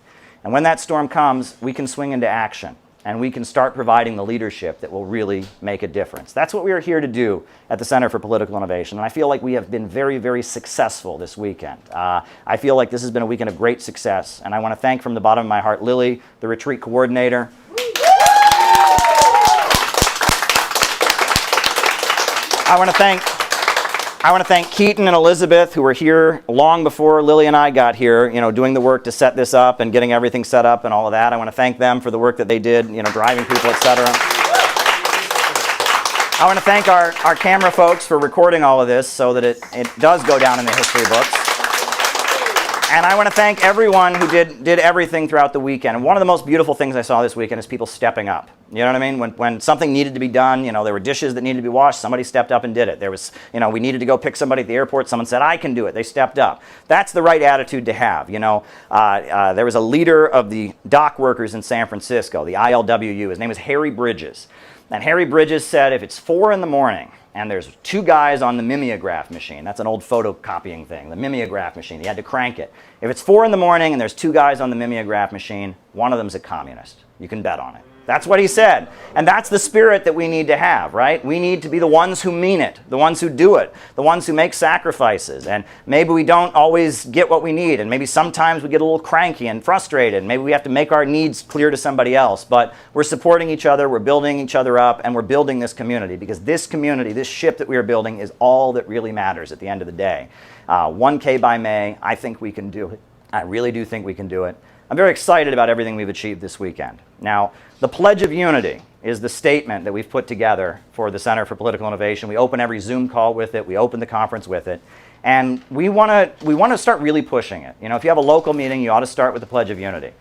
And when that storm comes, we can swing into action, and we can start providing the leadership that will really make a difference. That's what we are here to do at the Center for Political Innovation, and I feel like we have been very, very successful this weekend. I feel like this has been a weekend of great success, and I want to thank from the bottom of my heart Lily, the retreat coordinator. I want to thank Keaton and Elizabeth, who were here long before Lily and I got here, you know, doing the work to set this up and getting everything set up and all of that. I want to thank them for the work that they did, you know, driving people, etc. I want to thank our camera folks for recording all of this so that it does go down in the history books. And I want to thank everyone who did everything throughout the weekend. And one of the most beautiful things I saw this weekend is people stepping up. You know what I mean? When something needed to be done, you know, there were dishes that needed to be washed, somebody stepped up and did it. There was, you know, we needed to go pick somebody at the airport, someone said, I can do it. They stepped up. That's the right attitude to have, you know. There was a leader of the dock workers in San Francisco, the ILWU. His name was Harry Bridges. And Harry Bridges said, if it's 4 in the morning, and there's 2 guys on the mimeograph machine. That's an old photocopying thing, the mimeograph machine. He had to crank it. If it's 4 in the morning and there's 2 guys on the mimeograph machine, one of them's a communist. You can bet on it. That's what he said. And that's the spirit that we need to have, right? We need to be the ones who mean it, the ones who do it, the ones who make sacrifices. And maybe we don't always get what we need, and maybe sometimes we get a little cranky and frustrated. Maybe we have to make our needs clear to somebody else. But we're supporting each other, we're building each other up, and we're building this community, because this community, this ship that we are building, is all that really matters at the end of the day. 1K by May, I think we can do it. I really do think we can do it. I'm very excited about everything we've achieved this weekend. Now, the Pledge of Unity is the statement that we've put together for the Center for Political Innovation. We open every Zoom call with it. We open the conference with it. And we want to start really pushing it. You know, if you have a local meeting, you ought to start with the Pledge of Unity,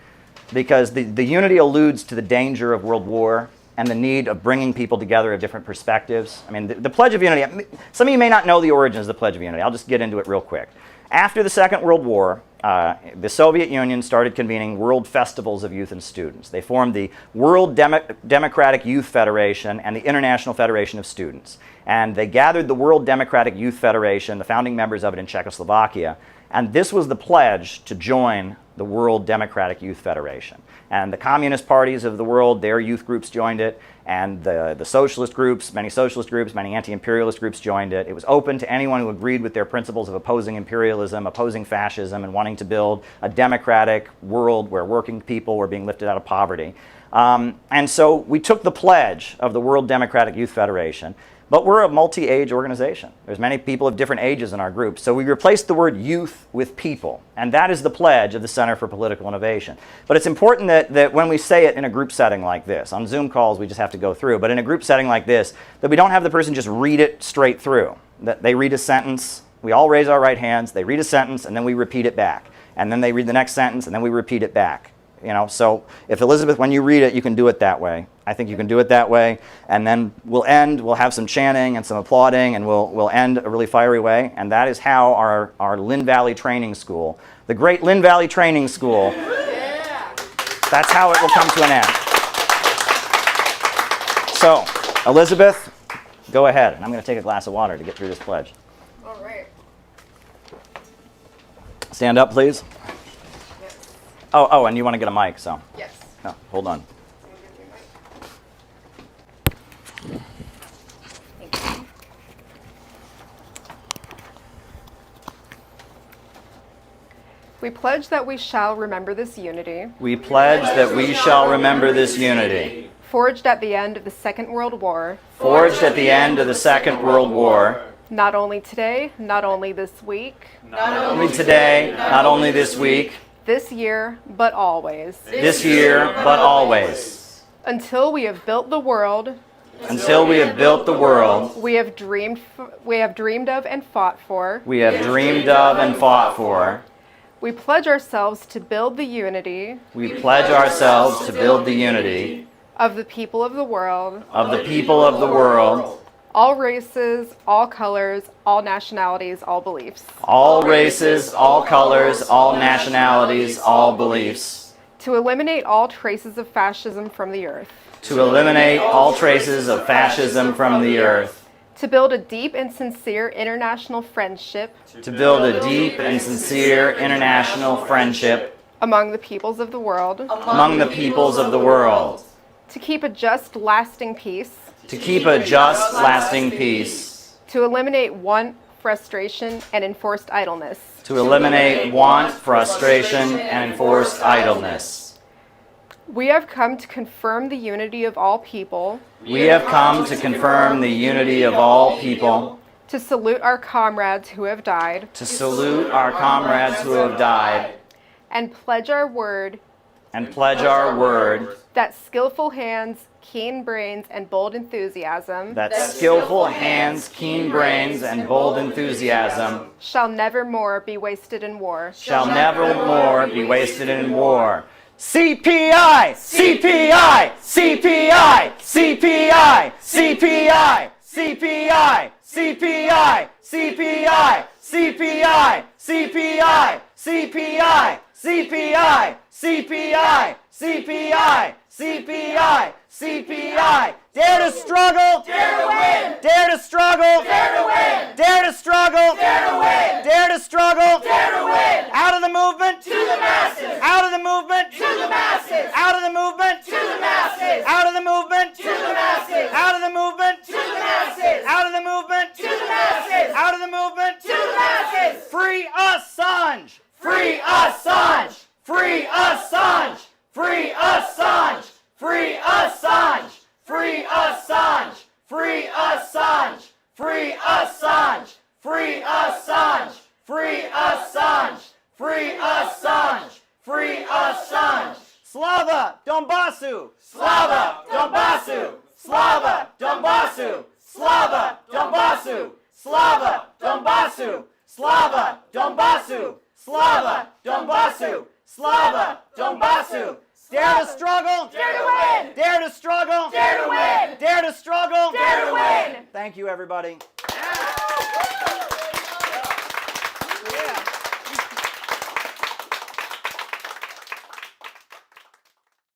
because the unity alludes to the danger of world war and the need of bringing people together of different perspectives. I mean, the Pledge of Unity, some of you may not know the origins of the Pledge of Unity. I'll just get into it real quick. After the Second World War, the Soviet Union started convening world festivals of youth and students. They formed the World Democratic Youth Federation and the International Federation of Students. And they gathered the World Democratic Youth Federation, the founding members of it in Czechoslovakia, and this was the pledge to join the World Democratic Youth Federation. And the communist parties of the world, their youth groups joined it, and the socialist groups, many anti-imperialist groups joined it. It was open to anyone who agreed with their principles of opposing imperialism, opposing fascism, and wanting to build a democratic world where working people were being lifted out of poverty. And so we took the pledge of the World Democratic Youth Federation, but we're a multi-age organization. There's many people of different ages in our group. So we replaced the word youth with people. And that is the pledge of the Center for Political Innovation. But it's important that when we say it in a group setting like this, on Zoom calls we just have to go through, but in a group setting like this, that we don't have the person just read it straight through. That they read a sentence, we all raise our right hands, they read a sentence, and then we repeat it back. And then they read the next sentence, and then we repeat it back. You know, so if Elizabeth, when you read it, you can do it that way. I think you can do it that way, and then we'll have some chanting and some applauding, and we'll end a really fiery way, and that is how our Lynn Valley Training School, the great Lynn Valley Training School, that's how it will come to an end. So, Elizabeth, go ahead, and I'm going to take a glass of water to get through this pledge. All right. Stand up, please. Oh, and you want to get a mic, so. Yes. No, hold on. We pledge that we shall remember this unity. We pledge that we shall remember this unity. Forged at the end of the Second World War. Forged at the end of the Second World War. Not only today, not only this week. Not only today, not only this week. This year, but always. This year, but always. Until we have built the world. Until we have built the world. We have dreamed of and fought for. We have dreamed of and fought for. We pledge ourselves to build the unity. We pledge ourselves to build the unity. Of the people of the world. Of the people of the world. All races, all colors, all nationalities, all beliefs. All races, all colors, all nationalities, all beliefs. To eliminate all traces of fascism from the earth. To eliminate all traces of fascism from the earth. To build a deep and sincere international friendship. To build a deep and sincere international friendship. Among the peoples of the world. Among the peoples of the world. To keep a just, lasting peace. To keep a just, lasting peace. To eliminate want, frustration, and enforced idleness. To eliminate want, frustration, and enforced idleness. We have come to confirm the unity of all people. We have come to confirm the unity of all people. To salute our comrades who have died. To salute our comrades who have died. And pledge our word. And pledge our word. That skillful hands, keen brains, and bold enthusiasm. That skillful hands, keen brains, and bold enthusiasm. Shall never more be wasted in war. Shall never more be wasted in war. CPI! CPI! CPI! CPI! CPI! CPI! CPI! CPI! CPI! CPI! CPI! CPI! CPI! CPI! CPI! CPI! Dare to struggle! Dare to win! Dare to struggle! Dare to win! Dare to struggle! Dare to win! Dare to struggle! Dare to win! Out of the movement! To the masses! Out of the movement! To the masses! Out of the movement! To the masses! Out of the movement! To the masses! Out of the movement! To the masses! Out of the movement! To the masses! Out of the movement! To the masses! Free Assange! Free Assange! Free Assange! Free Assange! Free Assange! Free Assange! Free Assange! Free Assange! Free Assange! Free Assange! Free Assange! Free Assange! Slava Donbassu! Slava Donbassu! Slava Donbassu! Slava Donbassu! Slava Donbassu! Slava Donbassu! Slava Donbassu! Slava Donbassu! Dare to struggle! Dare to win! Dare to struggle! Dare to win! Dare to struggle! Dare to win! Thank you, everybody.